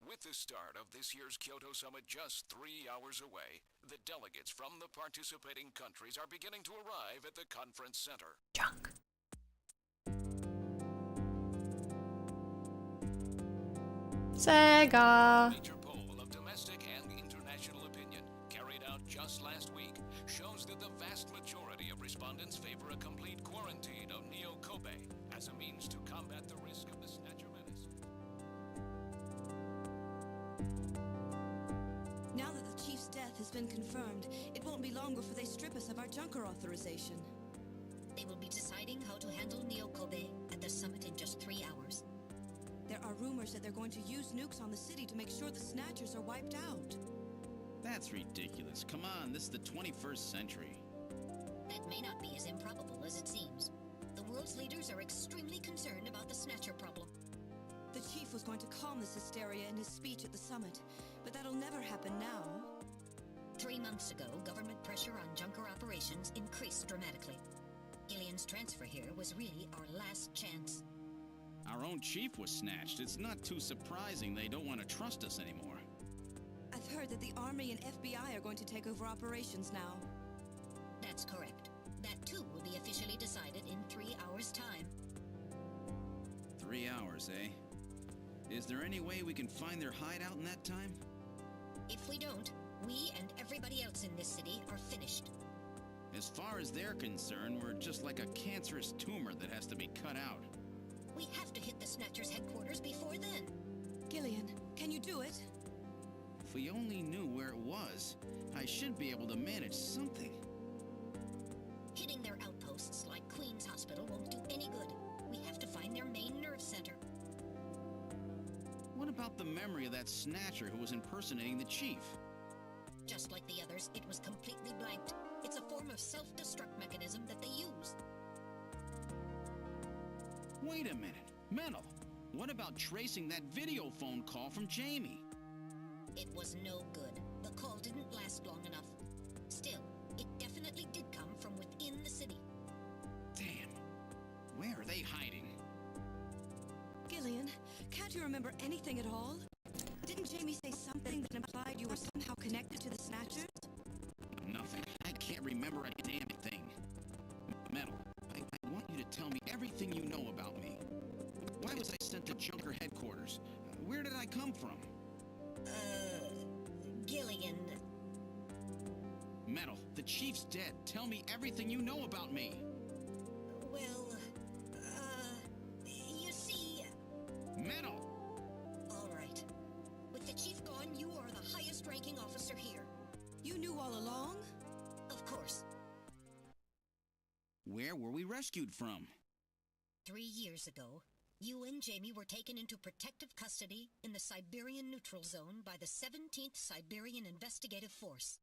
With the start of this year's Kyoto Summit just 3 hours away, the delegates from the participating countries are beginning to arrive at the conference center. Junk. Sega. Major poll of domestic and international opinion, carried out just last week, shows that the vast majority of respondents favor a complete quarantine of Neo Kobe as a means to combat the risk of the Snatcher menace. Now that the Chief's death has been confirmed, it won't be long before they strip us of our Junker authorization. They will be deciding how to handle Neo Kobe at the summit in just 3 hours. There are rumors that they're going to use nukes on the city to make sure the Snatchers are wiped out. That's ridiculous. Come on, this is the 21st century. That may not be as improbable as it seems. The world's leaders are extremely concerned about the Snatcher problem. The Chief was going to calm this hysteria in his speech at the summit, but that'll never happen now. 3 months ago, government pressure on Junker operations increased dramatically. Gillian's transfer here was really our last chance. Our own chief was snatched. It's not too surprising they don't want to trust us anymore. I've heard that the Army and FBI are going to take over operations now. That's correct. That too will be officially decided in 3 hours' time. 3 hours, eh? Is there any way we can find their hideout in that time? If we don't, we and everybody else in this city are finished. As far as they're concerned, we're just like a cancerous tumor that has to be cut out. We have to hit the Snatcher's headquarters before then. Gillian, can you do it? If we only knew where it was, I should be able to manage something. Hitting their outposts like Queen's Hospital won't do any good. We have to find their main nerve center. What about the memory of that Snatcher who was impersonating the chief? Just like the others, it was completely Wait a minute. Mental, what about tracing that video phone call from Jamie? It was no good. The call didn't last long enough. Still, it definitely did come from within the city. Damn. Where are they hiding? Gillian, can't you remember anything at all? Didn't Jamie say something that implied you were somehow connected to the Snatchers? Nothing. I can't remember a damn thing. Metal, I want you to tell me everything you know about me. Why was I sent to Junker headquarters? Where did I come from? Gillian. Metal, the chief's dead. Tell me everything you know about me. Well, you see... Metal! All right. With the chief gone, you are the highest ranking officer here. You knew all along? Of course. Where were we rescued from? 3 years ago, you and Jamie were taken into protective custody in the Siberian Neutral Zone by the 17th Siberian Investigative Force.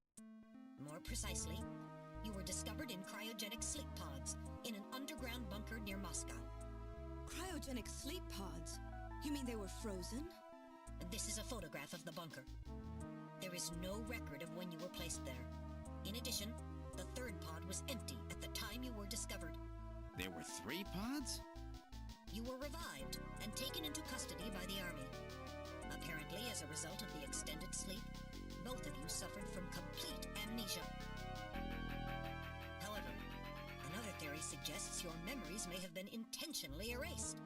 More precisely, you were discovered in cryogenic sleep pods in an underground bunker near Moscow. Cryogenic sleep pods? You mean they were frozen? This is a photograph of the bunker. There is no record of when you were placed there. In addition, the third pod was empty at the time you were discovered. There were 3 pods? You were revived and taken into custody by the army. Apparently, as a result of the extended sleep, both of you suffered from complete amnesia. However, another theory suggests your memories may have been intentionally erased.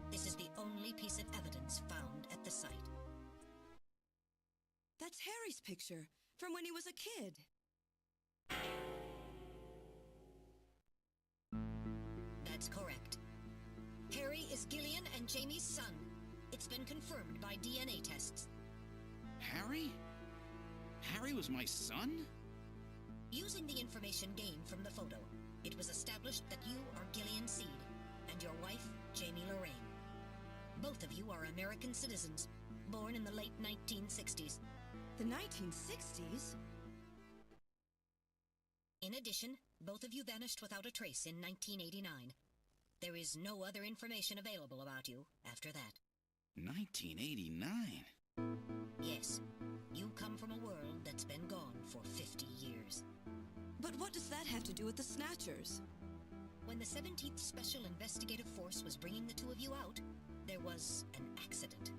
This is the only piece of evidence found at the site. That's Harry's picture, from when he was a kid. That's correct. Harry is Gillian and Jamie's son. It's been confirmed by DNA tests. Harry? Harry was my son? Using the information gained from the photo, it was established that you are Gillian Seed and your wife, Jamie Lorraine. Both of you are American citizens, born in the late 1960s. The 1960s? In addition, both of you vanished without a trace in 1989. There is no other information available about you after that. 1989? Yes, you come from a world that's been gone for 50 years. But what does that have to do with the Snatchers? When the 17th Special Investigative Force was bringing the two of you out, there was an accident.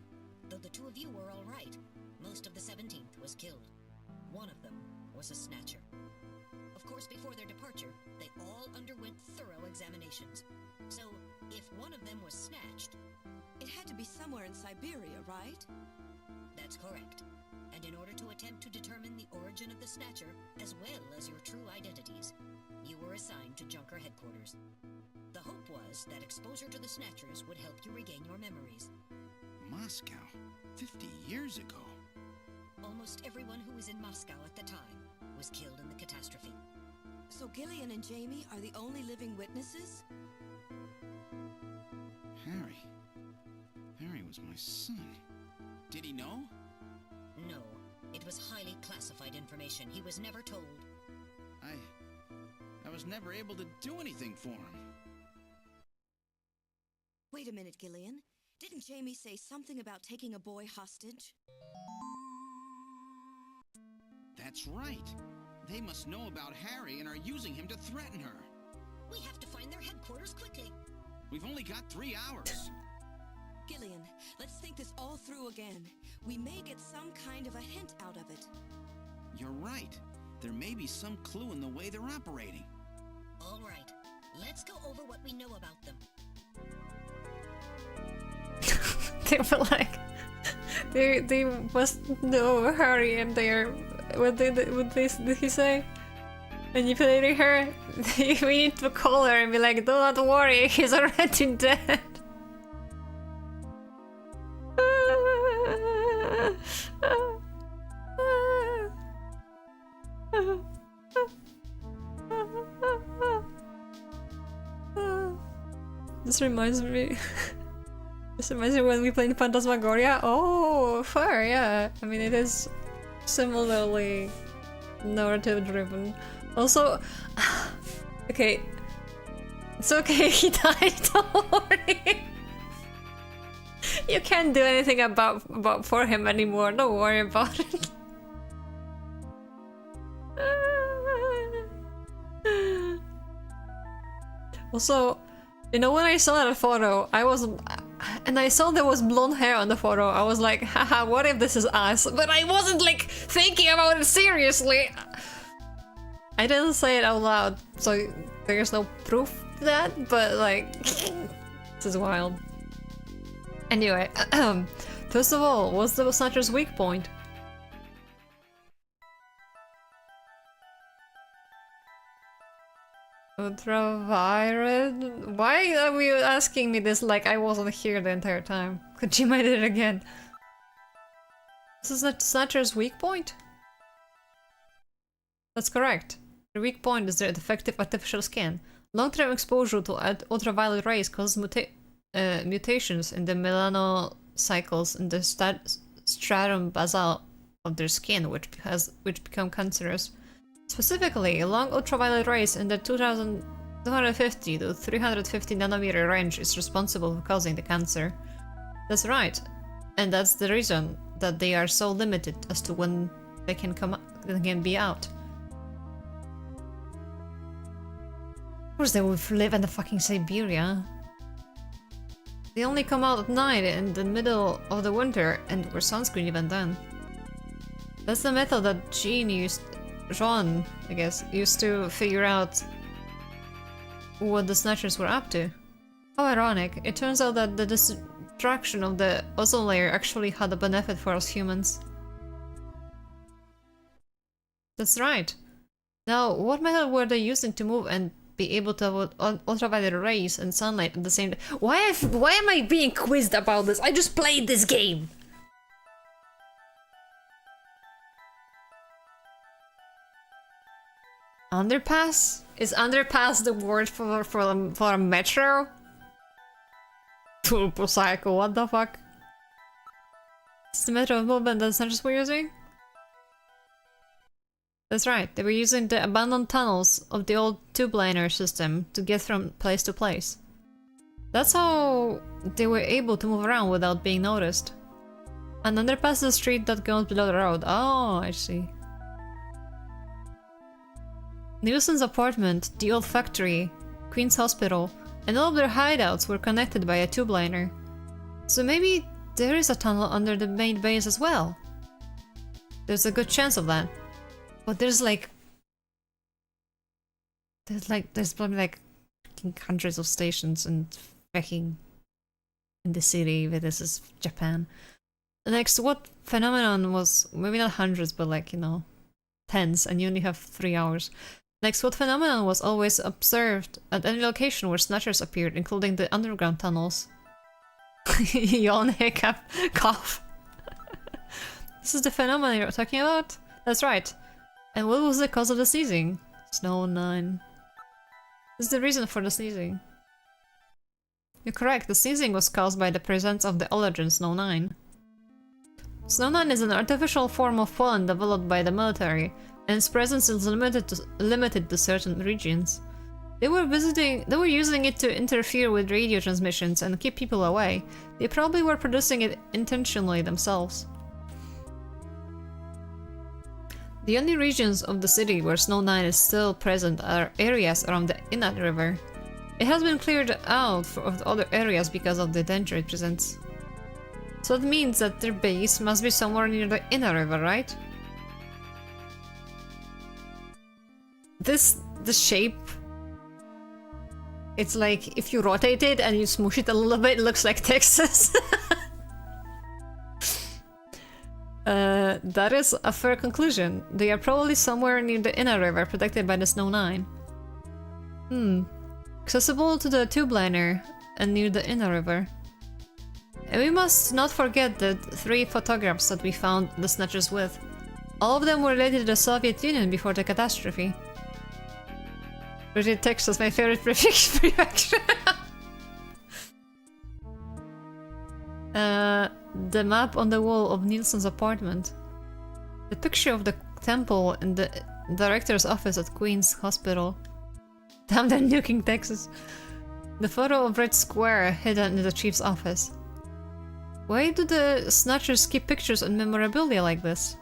Though the two of you were all right, most of the 17th was killed. One of them was a Snatcher. Of course, before their departure, they all underwent thorough examinations. So, if one of them was snatched... It had to be somewhere in Siberia, right? That's correct. And in order to attempt to determine the origin of the Snatcher, as well as your true identities, you were assigned to Junker headquarters. The hope was that exposure to the Snatchers would help you regain your memories. Moscow? 50 years ago? Almost everyone who was in Moscow at the time was killed in the catastrophe. So Gillian and Jamie are the only living witnesses? Harry. Harry was my son. Did he know? No. It was highly classified information. He was never told. I was never able to do anything for him. Wait a minute, Gillian. Didn't Jamie say something about taking a boy hostage? That's right. They must know about Harry and are using him to threaten her. We have to find their headquarters quickly. We've only got 3 hours. Gillian, let's think this all through again. We may get some kind of a hint out of it. You're right. There may be some clue in the way they're operating. All right. Let's go over what we know about them. They were like... They must know Harry and they're... What did he say? Manipulating her? We need to call her and be like, do not worry, he's already dead. This reminds me... This reminds me when we played Phantasmagoria. Oh, fair, yeah. I mean, it is similarly narrative driven. Also, okay, It's okay, he died, don't worry. You can't do anything about for him anymore, don't worry about it. Also, you know, when I saw that photo, and I saw there was blonde hair on the photo, I was like, haha, what if this is us? But I wasn't like thinking about it seriously. I didn't say it out loud, so there's no proof to that, but like, this is wild. Anyway, first of all, what's the Snatcher's weak point? Ultraviolet? Why are you asking me this like I wasn't here the entire time? Kojima did it again. This is not Snatcher's weak point? That's correct. The weak point is their defective artificial skin. Long-term exposure to ultraviolet rays causes mutations in the melanocycles in the stratum basal of their skin, which become cancerous. Specifically, long ultraviolet rays in the 250 to 350 nanometer range is responsible for causing the cancer. That's right, and that's the reason that they are so limited as to when they can be out. Of course, they would live in the fucking Siberia. They only come out at night in the middle of the winter and wear sunscreen even then. That's the method that Jean, I guess, used to figure out what the Snatchers were up to. How ironic. It turns out that the destruction of the ozone layer actually had a benefit for us humans. That's right. Now, what method were they using to move and be able to avoid ultraviolet rays and sunlight at the same time? Why am I being quizzed about this? I just played this game! Underpass? Is underpass the word for a metro? Turbo Psycho, what the fuck? It's the method of movement that the Snatchers were using? That's right, they were using the abandoned tunnels of the old tube-liner system to get from place to place. That's how they were able to move around without being noticed. And underpass is the street that goes below the road. Oh, I see. Nielsen's apartment, the old factory, Queen's Hospital, and all of their hideouts were connected by a tube liner. So maybe there is a tunnel under the main base as well. There's a good chance of that. But there's probably like hundreds of stations and fucking in the city, but this is Japan. Next, what phenomenon was, maybe not hundreds, but like, you know, tens, and you only have 3 hours. Next, what phenomenon was always observed at any location where Snatchers appeared, including the underground tunnels? Yawn, hiccup, cough. This is the phenomenon you're talking about? That's right. And what was the cause of the sneezing? Snow 9. This is the reason for the sneezing. You're correct, the sneezing was caused by the presence of the allergen Snow 9. Snow 9 is an artificial form of pollen developed by the military, and its presence is limited to certain regions. They were using it to interfere with radio transmissions and keep people away. They probably were producing it intentionally themselves. The only regions of the city where Snow 9 is still present are areas around the Inat River. It has been cleared out of the other areas because of the danger it presents. So it means that their base must be somewhere near the Inat River, right? The shape, it's like if you rotate it and you smoosh it a little bit, it looks like Texas. That is a fair conclusion. They are probably somewhere near the Inner River, protected by the Snow 9. Accessible to the tube liner and near the Inner River. And we must not forget the 3 photographs that we found the Snatchers with. All of them were related to the Soviet Union before the catastrophe. Rigid Texas, my favorite prefecture. The map on the wall of Nielsen's apartment. The picture of the temple in the director's office at Queen's Hospital. Damn, they're nuking Texas. The photo of Red Square hidden in the chief's office. Why do the Snatchers keep pictures and memorabilia like this?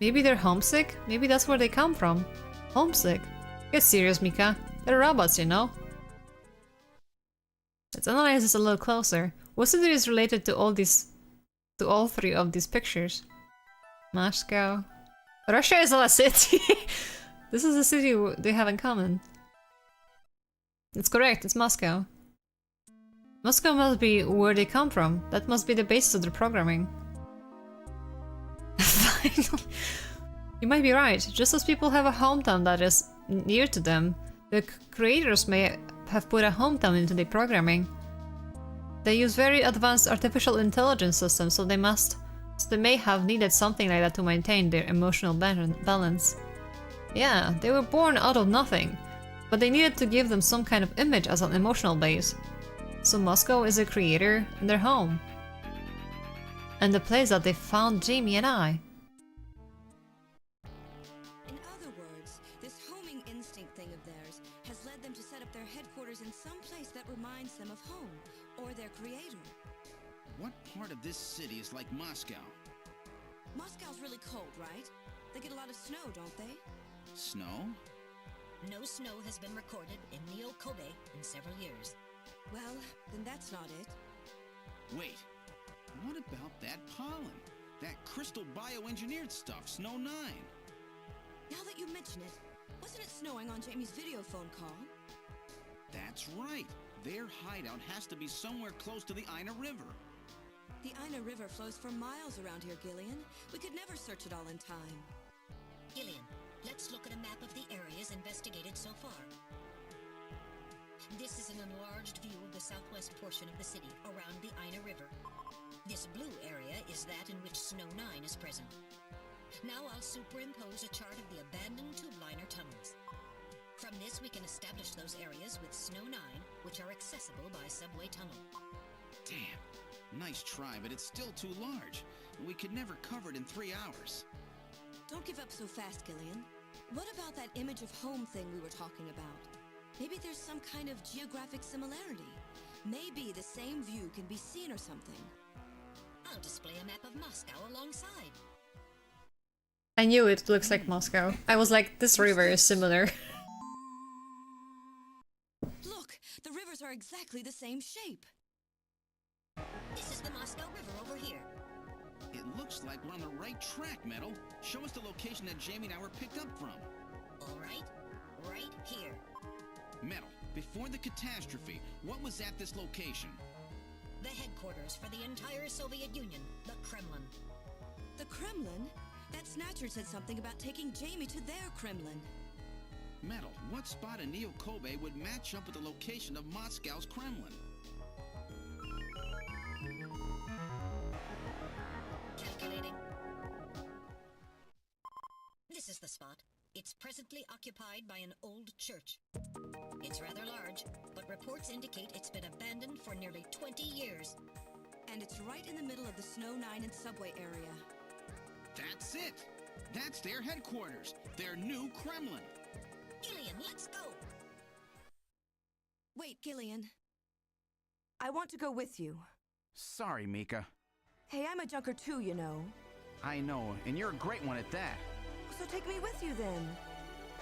Maybe they're homesick? Maybe that's where they come from. Homesick? Get serious, Mika. They're robots, you know? Let's analyze this a little closer. What city is related to all three of these pictures? Moscow. Russia is not a city. This is a city they have in common. It's correct, it's Moscow. Moscow must be where they come from. That must be the basis of their programming. Finally. You might be right. Just as people have a hometown that is near to them, the creators may have put a hometown into their programming. They use very advanced artificial intelligence systems, so they may have needed something like that to maintain their emotional balance. Yeah, they were born out of nothing, but they needed to give them some kind of image as an emotional base. So Moscow is a creator and their home. And the place that they found Jamie and I. In other words, this homing instinct thing of theirs has led them to set up their headquarters in some place that reminds them of home, or their creator. What part of this city is like Moscow? Moscow's really cold, right? They get a lot of snow, don't they? Snow? No snow has been recorded in Neo-Kobe in several years. Well, then that's not it. Wait, what about that pollen? That crystal bioengineered stuff, Snow 9? Now that you mention it, wasn't it snowing on Jamie's video phone call? That's right. Their hideout has to be somewhere close to the Ina River. The Ina River flows for miles around here, Gillian. We could never search it all in time. Gillian, let's look at a map of the areas investigated so far. This is an enlarged view of the southwest portion of the city, around the Ina River. This blue area is that in which Snow 9 is present. Now I'll superimpose a chart of the abandoned tube liner tunnels. From this we can establish those areas with Snow 9, which are accessible by subway tunnel. Damn. Nice try, but it's still too large. We could never cover it in 3 hours. Don't give up so fast, Gillian. What about that image of home thing we were talking about? Maybe there's some kind of geographic similarity. Maybe the same view can be seen or something. I'll display a map of Moscow alongside. I knew it looks like Moscow. I was like, this river is similar. Look, the rivers are exactly the same shape. This is the Moscow River over here. It looks like we're on the right track, Metal. Show us the location that Jamie and I were picked up from. All right, right here. Metal, before the catastrophe, what was at this location? The headquarters for the entire Soviet Union, the Kremlin. The Kremlin? That Snatcher said something about taking Jamie to their Kremlin. Metal, what spot in Neo-Kobe would match up with the location of Moscow's Kremlin? Calculating. This is the spot. It's presently occupied by an old church. It's rather large, but reports indicate it's been abandoned for nearly 20 years. And it's right in the middle of the Snow 9 and subway area. That's it! That's their headquarters, their new Kremlin. Gillian, let's go! Wait, Gillian. I want to go with you. Sorry, Mika. Hey, I'm a junker too, you know. I know, and you're a great one at that. So take me with you then.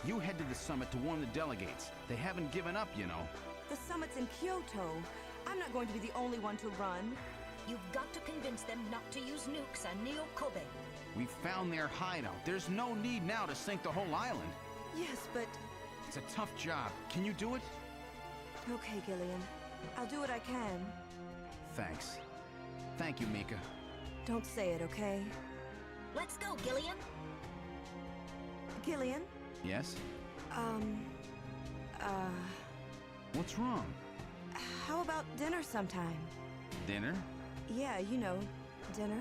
You head to the summit to warn the delegates. They haven't given up, you know. The summit's in Kyoto. I'm not going to be the only one to run. You've got to convince them not to use nukes on Neo-Kobe. We found their hideout. There's no need now to sink the whole island. Yes, but... It's a tough job. Can you do it? Okay, Gillian. I'll do what I can. Thanks. Thank you, Mika. Don't say it, okay? Let's go, Gillian! Gillian? Yes? What's wrong? How about dinner sometime? Dinner? Yeah, you know, dinner.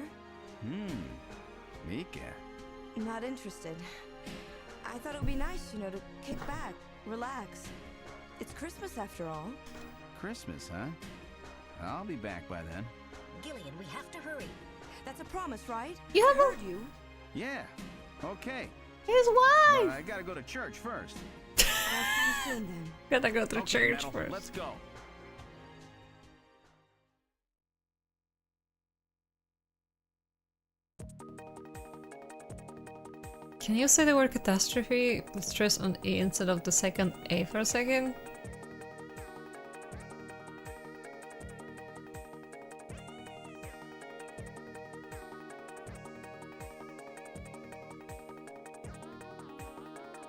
Mika. Not interested. I thought it would be nice, you know, to kick back, relax. It's Christmas after all. Christmas, huh? I'll be back by then. Gillian, we have to hurry. That's a promise, right? You have I heard you. Yeah. Okay. His wife! But I gotta go to church first. I'll see soon then. Gotta go to Okay, church Metal, first. let's go. Can you say the word catastrophe with stress on E instead of the second A for a second?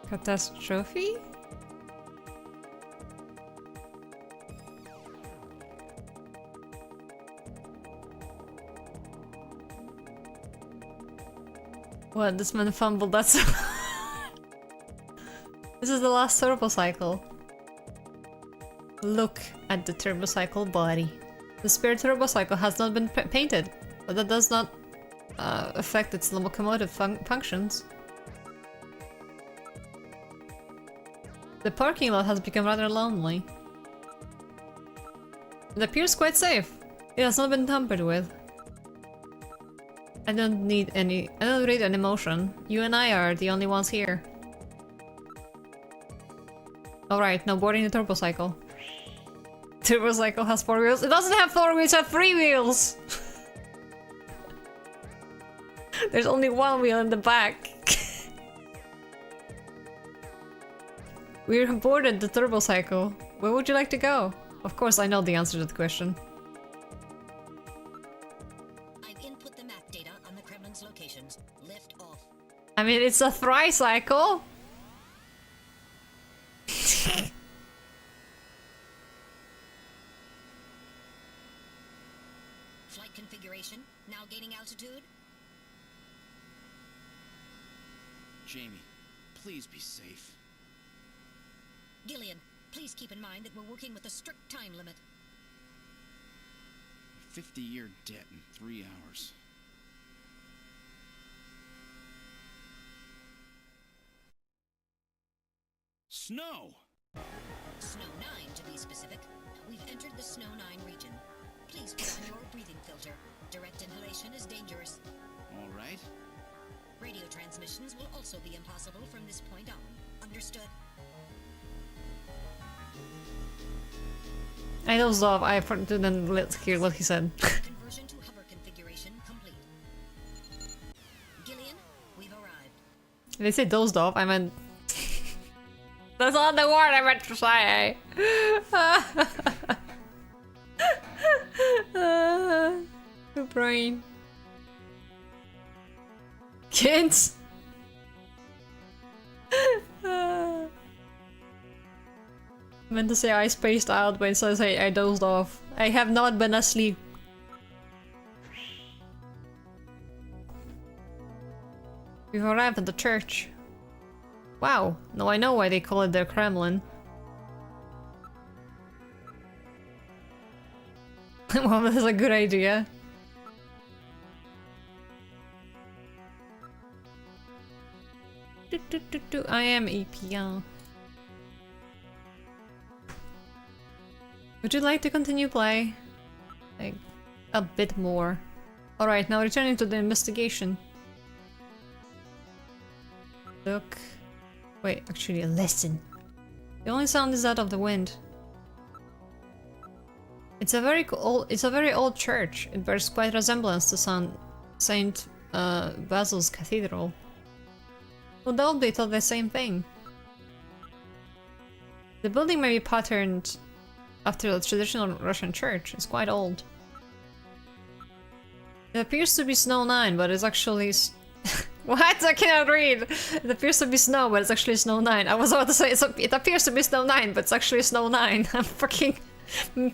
Catastrophe? What, this man fumbled, that's... This is the last turbo cycle. Look at the turbo cycle body. The spare turbo cycle has not been painted, but that does not affect its locomotive functions. The parking lot has become rather lonely. It appears quite safe. It has not been tampered with. I don't read any motion. You and I are the only ones here. Alright, now boarding the turbo cycle. Turbo cycle has 4 wheels. It doesn't have 4 wheels, it has 3 wheels! There's only 1 wheel in the back. We're boarded the turbo cycle. Where would you like to go? Of course, I know the answer to the question. I've input the map data on the Kremlin's locations. Lift off. I mean, it's a tricycle. Flight configuration, now gaining altitude. Jamie, please be safe. Gillian, please keep in mind that we're working with a strict time limit. A 50-year debt in 3 hours. Snow! Snow 9 to be specific. We've entered the Snow 9 region. Please put on your breathing filter. Direct inhalation is dangerous. All right. Radio transmissions will also be impossible from this point on. Understood? I dozed off. I didn't hear what he said. Conversion to hover configuration complete. Gillian, we've arrived. They say dozed off. I meant. That's not the word I meant to say. The brain. Kids. I meant to say I spaced out, but instead I say I dozed off. I have not been asleep. We've arrived at the church. Wow, now I know why they call it their Kremlin. Well, that's a good idea. I am EPL. Would you like to continue play? Like, a bit more. Alright, now returning to the investigation. Look. Wait, actually, listen. The only sound is that of the wind. It's a very old church. It bears quite resemblance to Saint Basil's Cathedral. Undoubtedly thought the same thing. The building may be patterned after the traditional Russian church. It's quite old. It appears to be Snow 9, but it's actually... What? I cannot read! It appears to be snow, but it's actually Snow 9. I was about to say it appears to be Snow 9, but it's actually Snow 9. I'm fucking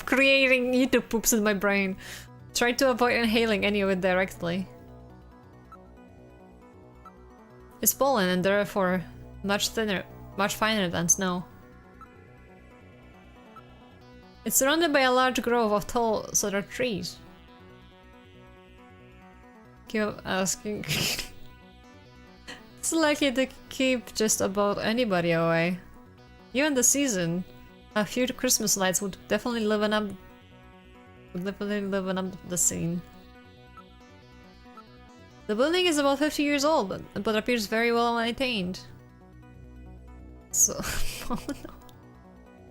creating YouTube poops in my brain. Try to avoid inhaling any of it directly. It's pollen and therefore much thinner, much finer than snow. It's surrounded by a large grove of tall cedar trees. Keep asking. It's likely to keep just about anybody away. Even the season, a few Christmas lights would definitely liven up the scene. The building is about 50 years old, but appears very well maintained. So, oh no.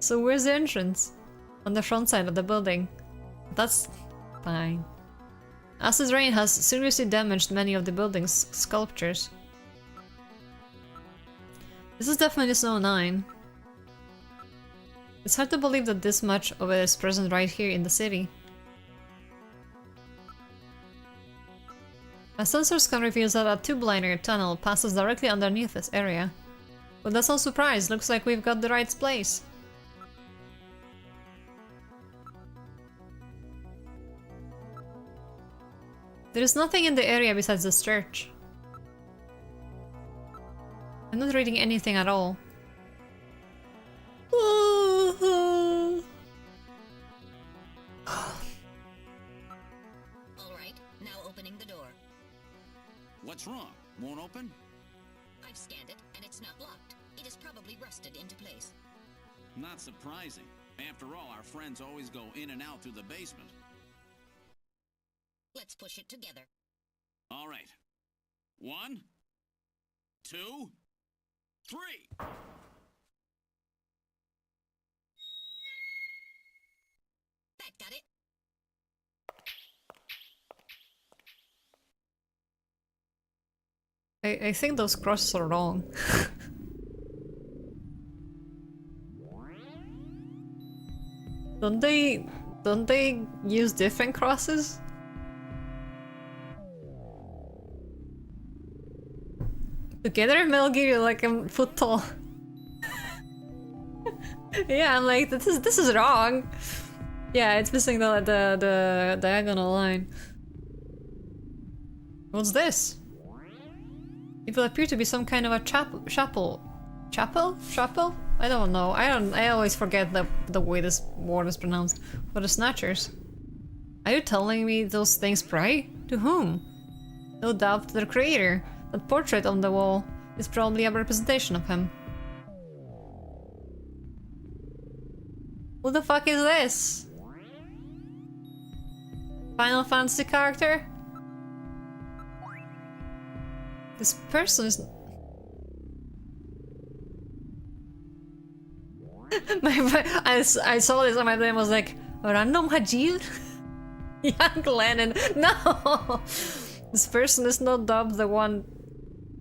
So where's the entrance? On the front side of the building. That's fine. Acid rain has seriously damaged many of the building's sculptures. This is definitely Snow 9. It's hard to believe that this much of it is present right here in the city. A sensor scan reveals that a tube-liner tunnel passes directly underneath this area. But that's no surprise, looks like we've got the right place. There is nothing in the area besides this church. I'm not reading anything at all. Alright, now opening the door. What's wrong? Won't open? I've scanned it, and it's not locked. It is probably rusted into place. Not surprising. After all, our friends always go in and out through the basement. Let's push it together. All right. 1, 2, 3. That got it. I think those crosses are wrong. Don't they use different crosses? Together, Metal Gear, you're like a foot tall. Yeah, I'm like, this is wrong. Yeah, it's missing the diagonal line. What's this? It will appear to be some kind of a chapel? I don't know. I always forget the way this word is pronounced. For the Snatchers. Are you telling me those things pray? To whom? No doubt to their creator. That portrait on the wall is probably a representation of him. Who the fuck is this? Final Fantasy character? This person is... I saw this and my brain was like, random Hajil? Young Lennon. No! This person is not dubbed the one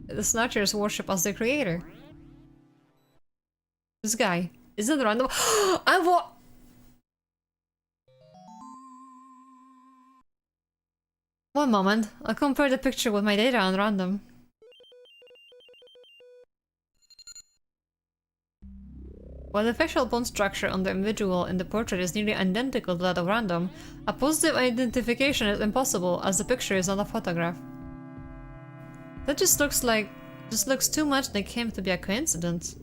the Snatchers worship as the creator. This guy. Is it random? One moment. I'll compare the picture with my data on random. While the facial bone structure on the individual in the portrait is nearly identical to that of random, a positive identification is impossible as the picture is not a photograph. That just looks too much like him to be a coincidence.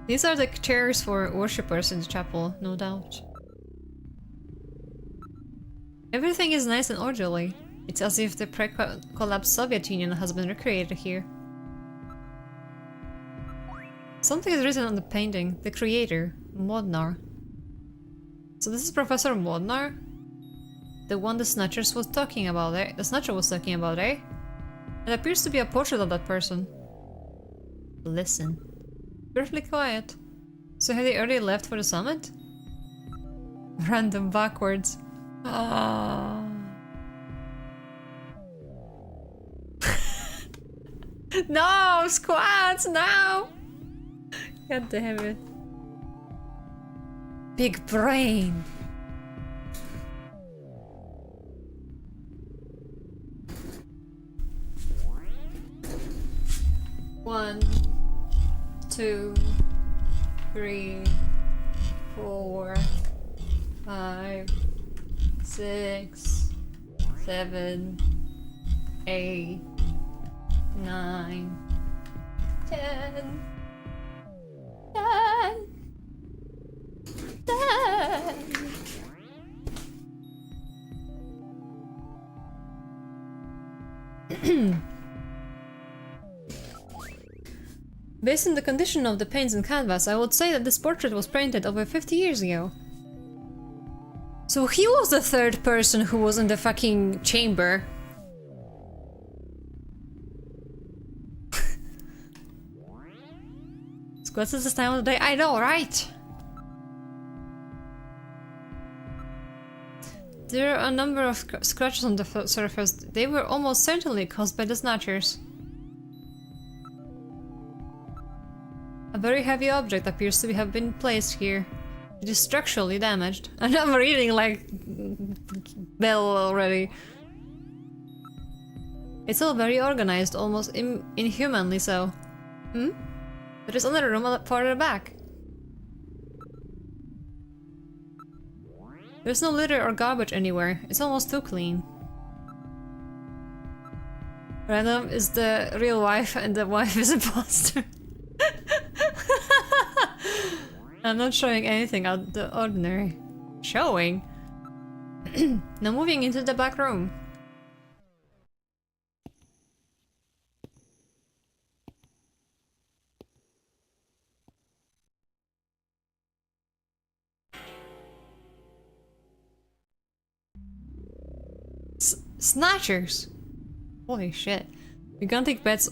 These are the chairs for worshippers in the chapel, no doubt. Everything is nice and orderly. It's as if the pre-collapsed Soviet Union has been recreated here. Something is written on the painting. The creator, Modnar. So this is Professor Modnar? The one the Snatcher was talking about, eh? It appears to be a portrait of that person. Listen. Perfectly quiet. So had they already left for the summit? Random backwards. Ah. No! Squats! No! God damn it. Big brain! One, 2, 3, 4, 5, 6, 7, 8, 9, 10, 10. Based on the condition of the paints and canvas, I would say that this portrait was painted over 50 years ago. So he was the third person who was in the fucking chamber. Because it's this time of the day. I know, right? There are a number of scratches on the surface. They were almost certainly caused by the Snatchers. A very heavy object appears to have been placed here. It is structurally damaged. And I'm reading like Bell already. It's all very organized, almost inhumanly so. Hmm? There is another room farther back. There's no litter or garbage anywhere. It's almost too clean. Random is the real wife and the wife is a imposter. I'm not showing anything out of the ordinary. Showing? Now moving into the back room. Snatchers! Holy shit. You can take bets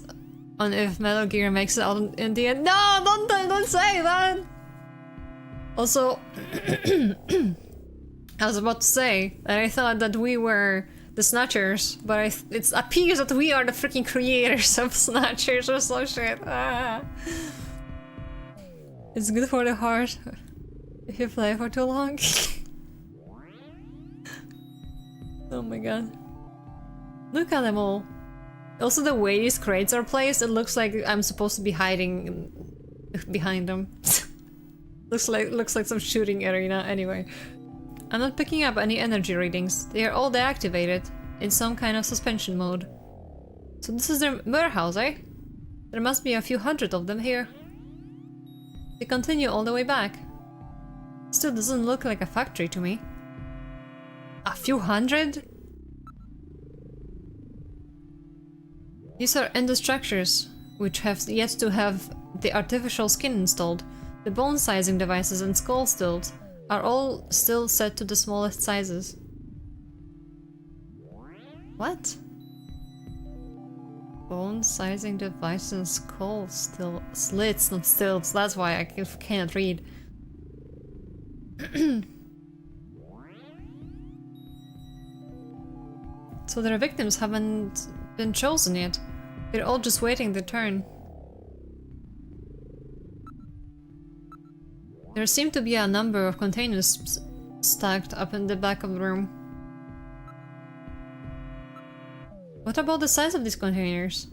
on if Metal Gear makes it out in the end. No! Don't say that! Also, I was about to say that I thought that we were the Snatchers, but it appears that we are the freaking creators of Snatchers or some shit. Ah. It's good for the heart if you play for too long. Oh my god. Look at them all. Also the way these crates are placed, it looks like I'm supposed to be hiding behind them. looks like some shooting arena. Anyway. I'm not picking up any energy readings. They are all deactivated in some kind of suspension mode. So this is their warehouse, eh? There must be a few hundred of them here. They continue all the way back. Still doesn't look like a factory to me. A few hundred? These are endostructures, which have yet to have the artificial skin installed. The bone sizing devices and skull stilts are all still set to the smallest sizes. What? Bone sizing devices and skull slits, not stilts. That's why I can't read. So their victims haven't been chosen yet. They're all just waiting their turn. There seem to be a number of containers stacked up in the back of the room. What about the size of these containers?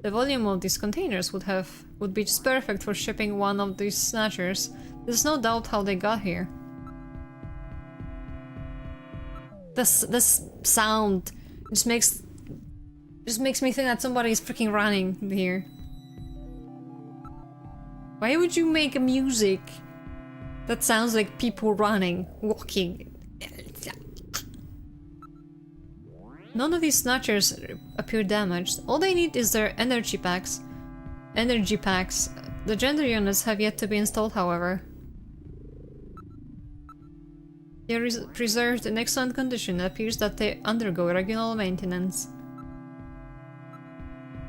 The volume of these containers would be just perfect for shipping one of these Snatchers. There's no doubt how they got here. This sound just makes me think that somebody is freaking running here. Why would you make a music that sounds like people running, walking? None of these Snatchers appear damaged. All they need is their energy packs. The gender units have yet to be installed, however. They are preserved in excellent condition. It appears that they undergo regular maintenance.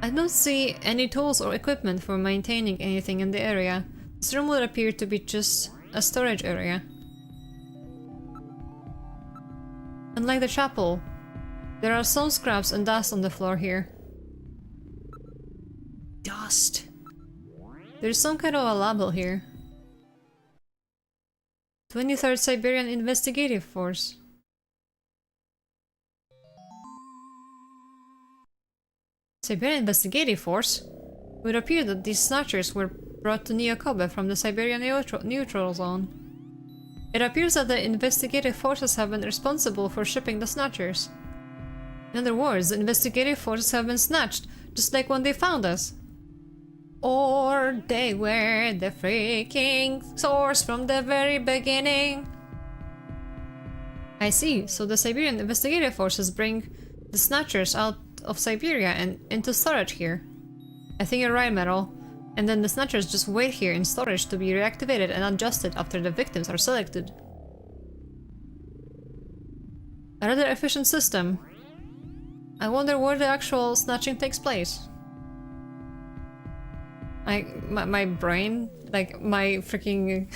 I don't see any tools or equipment for maintaining anything in the area. This room would appear to be just a storage area. Unlike the chapel, there are some scraps and dust on the floor here. Dust. There's some kind of a label here. 23rd Siberian Investigative Force. Siberian Investigative Force? It would appear that these Snatchers were brought to Neokobe from the Siberian neutral zone. It appears that the investigative forces have been responsible for shipping the Snatchers. In other words, the investigative forces have been snatched, just like when they found us. Or they were the freaking source from the very beginning. I see, so the Siberian investigative forces bring the Snatchers out of Siberia and into storage here. I think you're right, Metal. And then the Snatchers just wait here in storage to be reactivated and adjusted after the victims are selected. A rather efficient system. I wonder where the actual snatching takes place. My brain, like my freaking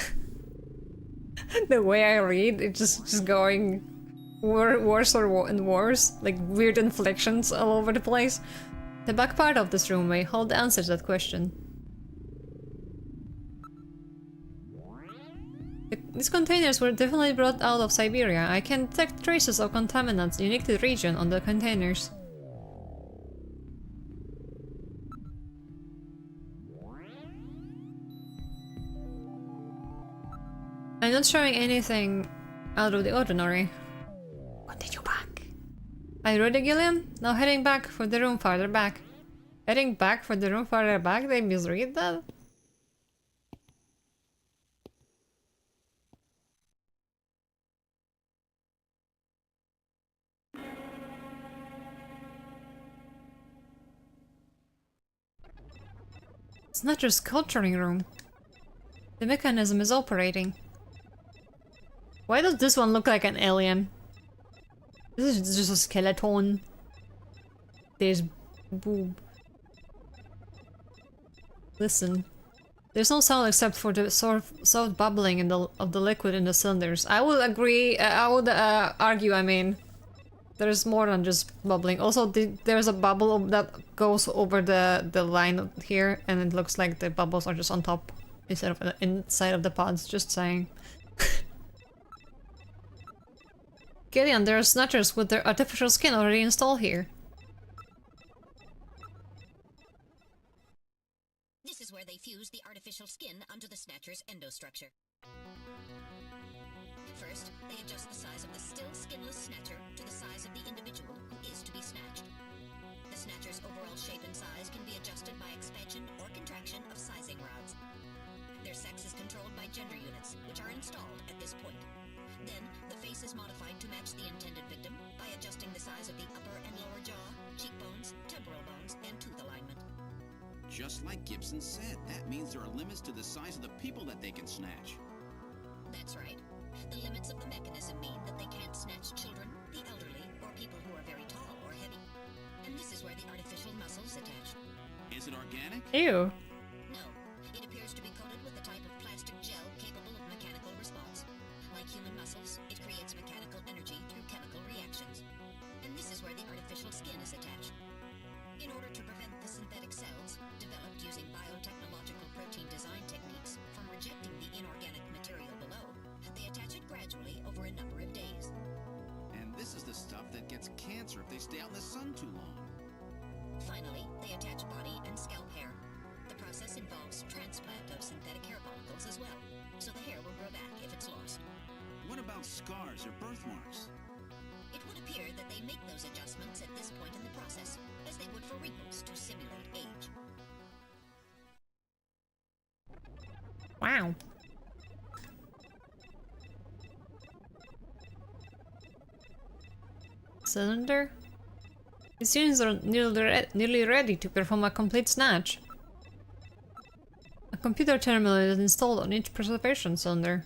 the way I read, it's just going worse and worse, like weird inflections all over the place. The back part of this room may hold the answer to that question. These containers were definitely brought out of Siberia. I can detect traces of contaminants unique to the region on the containers. I'm not showing anything out of the ordinary. Continue back. Are you ready, Gillian? Now heading back for the room farther back. Heading back for the room farther back? They misread that? Snatcher's culturing room. The mechanism is operating. Why does this one look like an alien? This is just a skeleton. There's boob. Listen. There's no sound except for the soft bubbling of the liquid in the cylinders. I would agree, I would argue, I mean. There's more than just bubbling. Also, there's a bubble that goes over the line here, and it looks like the bubbles are just on top instead of inside of the pods. Just saying. Gideon, there are snatchers with their artificial skin already installed here. This is where they fuse the artificial skin onto the Snatcher's endostructure. First, they adjust the size of the still skinless Snatcher to the size of the individual who is to be snatched. The Snatcher's overall shape and size can be adjusted by expansion or contraction of sizing rods. Their sex is controlled by gender units, which are installed at this point. Then, the face is modified to match the intended victim by adjusting the size of the upper and lower jaw, cheekbones, temporal bones, and tooth alignment. Just like Gibson said, that means there are limits to the size of the people that they can snatch. That's right. The limits of the mechanism mean that they can't snatch children, the elderly, or people who are very tall or heavy. And this is where the artificial muscles attach. Is it organic? Ew. No. It appears to be coated with a type of plastic gel capable of mechanical response. Like human muscles, it creates mechanical energy through chemical reactions. And this is where the artificial skin is attached. In order to prevent the synthetic cells, developed using biotechnological protein design techniques, from rejecting the inorganic material below, they attach it gradually over a number of days. And this is the stuff that gets cancer if they stay out in the sun too long. Finally, they attach body and scalp hair. The process involves transplant of synthetic hair follicles as well, so the hair will grow back if it's lost. What about scars or birthmarks? It would appear that they make those adjustments at this point in the process, as they would for wrinkles to simulate age. Wow. Cylinder? These units are nearly ready to perform a complete snatch. A computer terminal is installed on each preservation cylinder.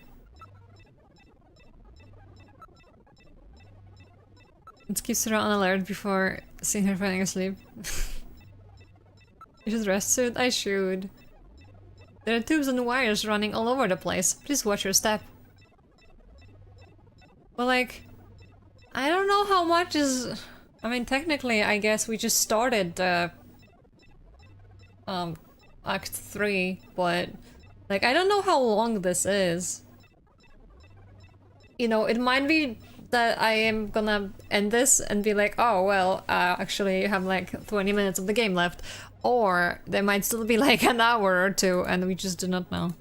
It keeps her on alert before seeing her falling asleep. You should rest soon? I should. There are tubes and wires running all over the place. Please watch your step. Well, like, I don't know how much is... I mean, technically, I guess we just started Act 3, but like, I don't know how long this is. You know, it might be that I am gonna end this and be like, oh, well, actually you have like 20 minutes of the game left. Or there might still be like an hour or two and we just do not know.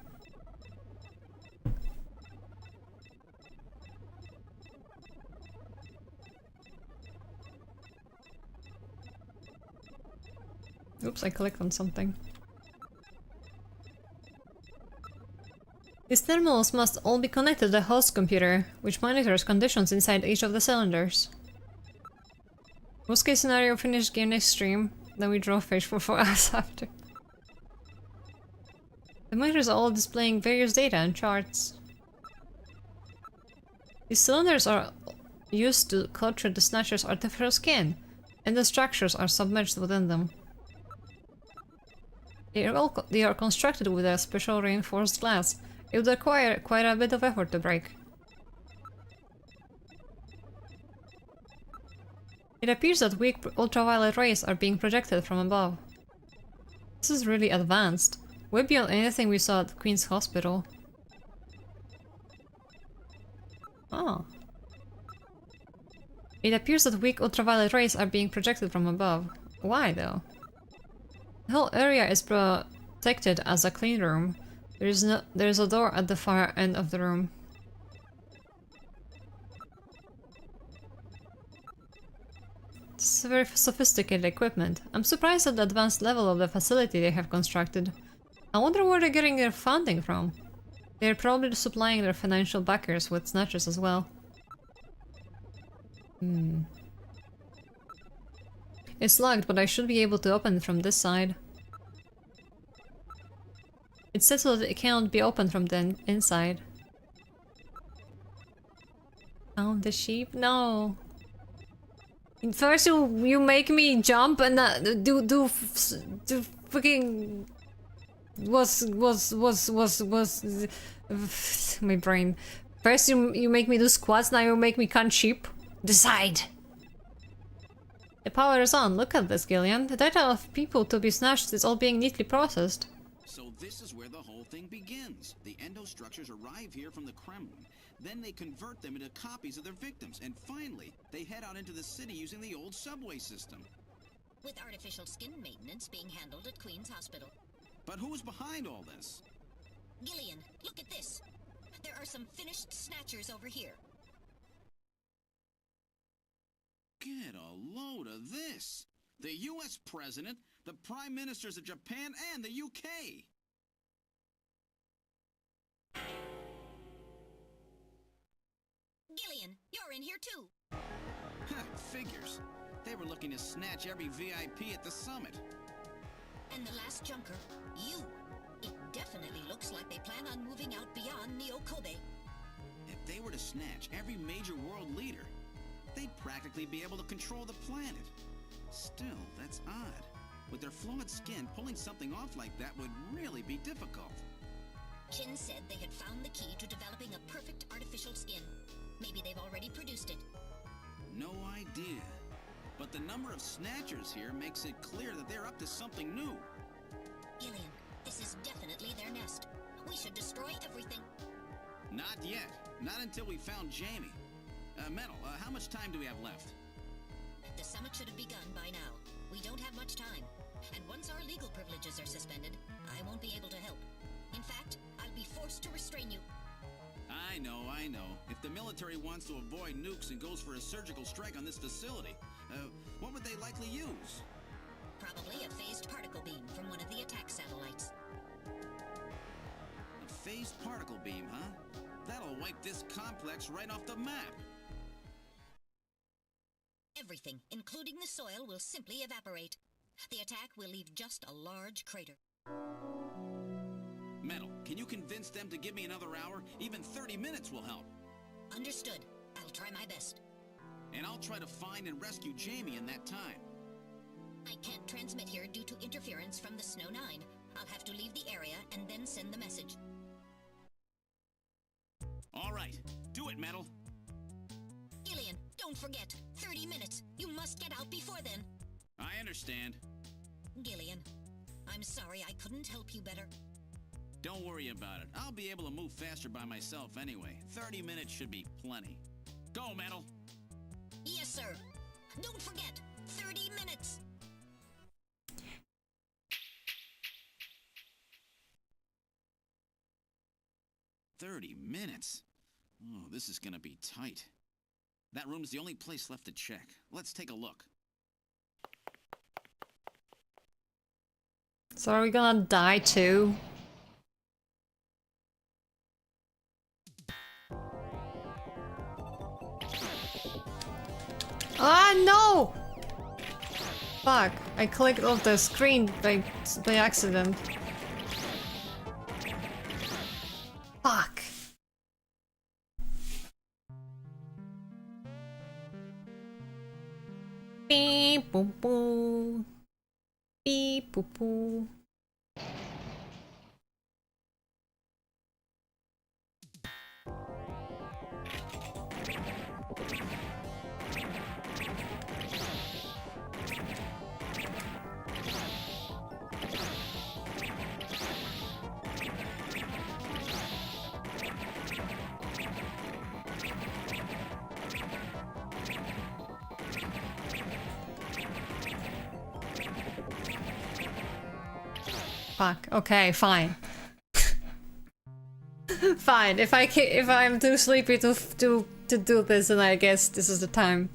Oops, I clicked on something. These terminals must all be connected to the host computer, which monitors conditions inside each of the cylinders. Worst case scenario, finish game next stream, then we draw fish for 4 hours after. The monitors are all displaying various data and charts. These cylinders are used to culture the Snatcher's artificial skin, and the structures are submerged within them. They are constructed with a special reinforced glass. It would require quite a bit of effort to break. It appears that weak ultraviolet rays are being projected from above. This is really advanced. Way beyond anything we saw at Queen's Hospital. Oh. It appears that weak ultraviolet rays are being projected from above. Why, though? The whole area is protected as a clean room. There's a door at the far end of the room. This is very sophisticated equipment. I'm surprised at the advanced level of the facility they have constructed. I wonder where they're getting their funding from. They're probably supplying their financial backers with snatchers as well. It's locked, but I should be able to open it from this side. It says so that it cannot be opened from the inside. Found the sheep? No. First you make me jump and do fucking was my brain. First you make me do squats, now you make me count sheep. Decide. The power is on. Look at this, Gillian. The data of people to be snatched is all being neatly processed. So this is where the whole thing begins. The endostructures arrive here from the Kremlin. Then they convert them into copies of their victims. And finally, they head out into the city using the old subway system. With artificial skin maintenance being handled at Queen's Hospital. But who's behind all this? Gillian, look at this. There are some finished snatchers over here. Get a load of this. The US President, the Prime Ministers of Japan, and the UK. Gillian, you're in here too. Figures. They were looking to snatch every VIP at the summit. And the last junker, you. It definitely looks like they plan on moving out beyond Neo-Kobe. If they were to snatch every major world leader, they'd practically be able to control the planet. Still, that's odd. With their flawed skin, pulling something off like that would really be difficult. Chin said they had found the key to developing a perfect artificial skin. Maybe they've already produced it. No idea. But the number of snatchers here makes it clear that they're up to something new. Gillian, this is definitely their nest. We should destroy everything. Not yet. Not until we found Jamie. Metal, how much time do we have left? The summit should have begun by now. We don't have much time. And once our legal privileges are suspended, I won't be able to help. In fact, I'll be forced to restrain you. I know. If the military wants to avoid nukes and goes for a surgical strike on this facility, what would they likely use? Probably a phased particle beam from one of the attack satellites. A phased particle beam, huh? That'll wipe this complex right off the map. Everything, including the soil, will simply evaporate. The attack will leave just a large crater. Metal, can you convince them to give me another hour? Even 30 minutes will help. Understood. I'll try my best. And I'll try to find and rescue Jamie in that time. I can't transmit here due to interference from the Snow 9. I'll have to leave the area and then send the message. All right. Do it, Metal. Gillian, don't forget. 30 minutes. You must get out before then. I understand. Gillian, I'm sorry I couldn't help you better. Don't worry about it. I'll be able to move faster by myself anyway. 30 minutes should be plenty. Go, Metal! Yes, sir. Don't forget, 30 minutes! $30 Oh, this is gonna be tight. That room's the only place left to check. Let's take a look. So are we gonna die too? Ah, no! Fuck, I clicked off the screen by accident. Fuck. Beep boop boop. Beep boop boop. Fuck. Okay, fine. Fine. If I'm too sleepy to do this, then I guess this is the time.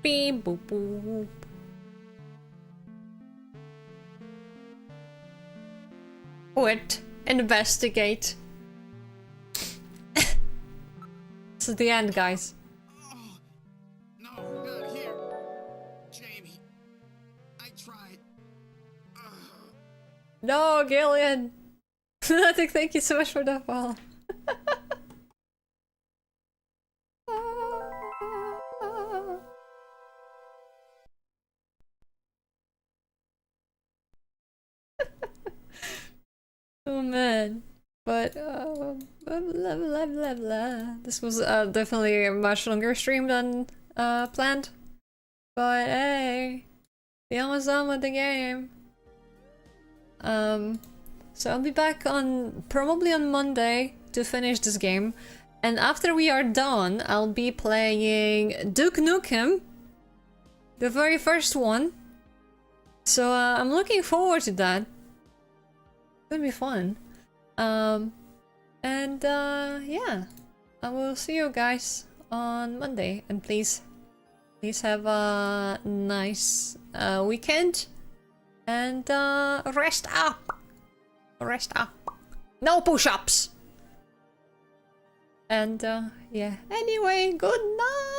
Beep boop boop. What? Investigate. This is the end, guys. No, not here. Jamie, I tried. No, Gillian. Thank you so much for the follow. Oh man, but blah, blah, blah, blah, blah. This was definitely a much longer stream than planned. But hey, the almost done with the game. So I'll be back on probably on Monday to finish this game, and after we are done, I'll be playing Duke Nukem, the very first one. So I'm looking forward to that. It'll be fun. Yeah, I will see you guys on Monday, and please have a nice weekend, and rest up. Rest up. No push-ups. And yeah. Anyway, good night.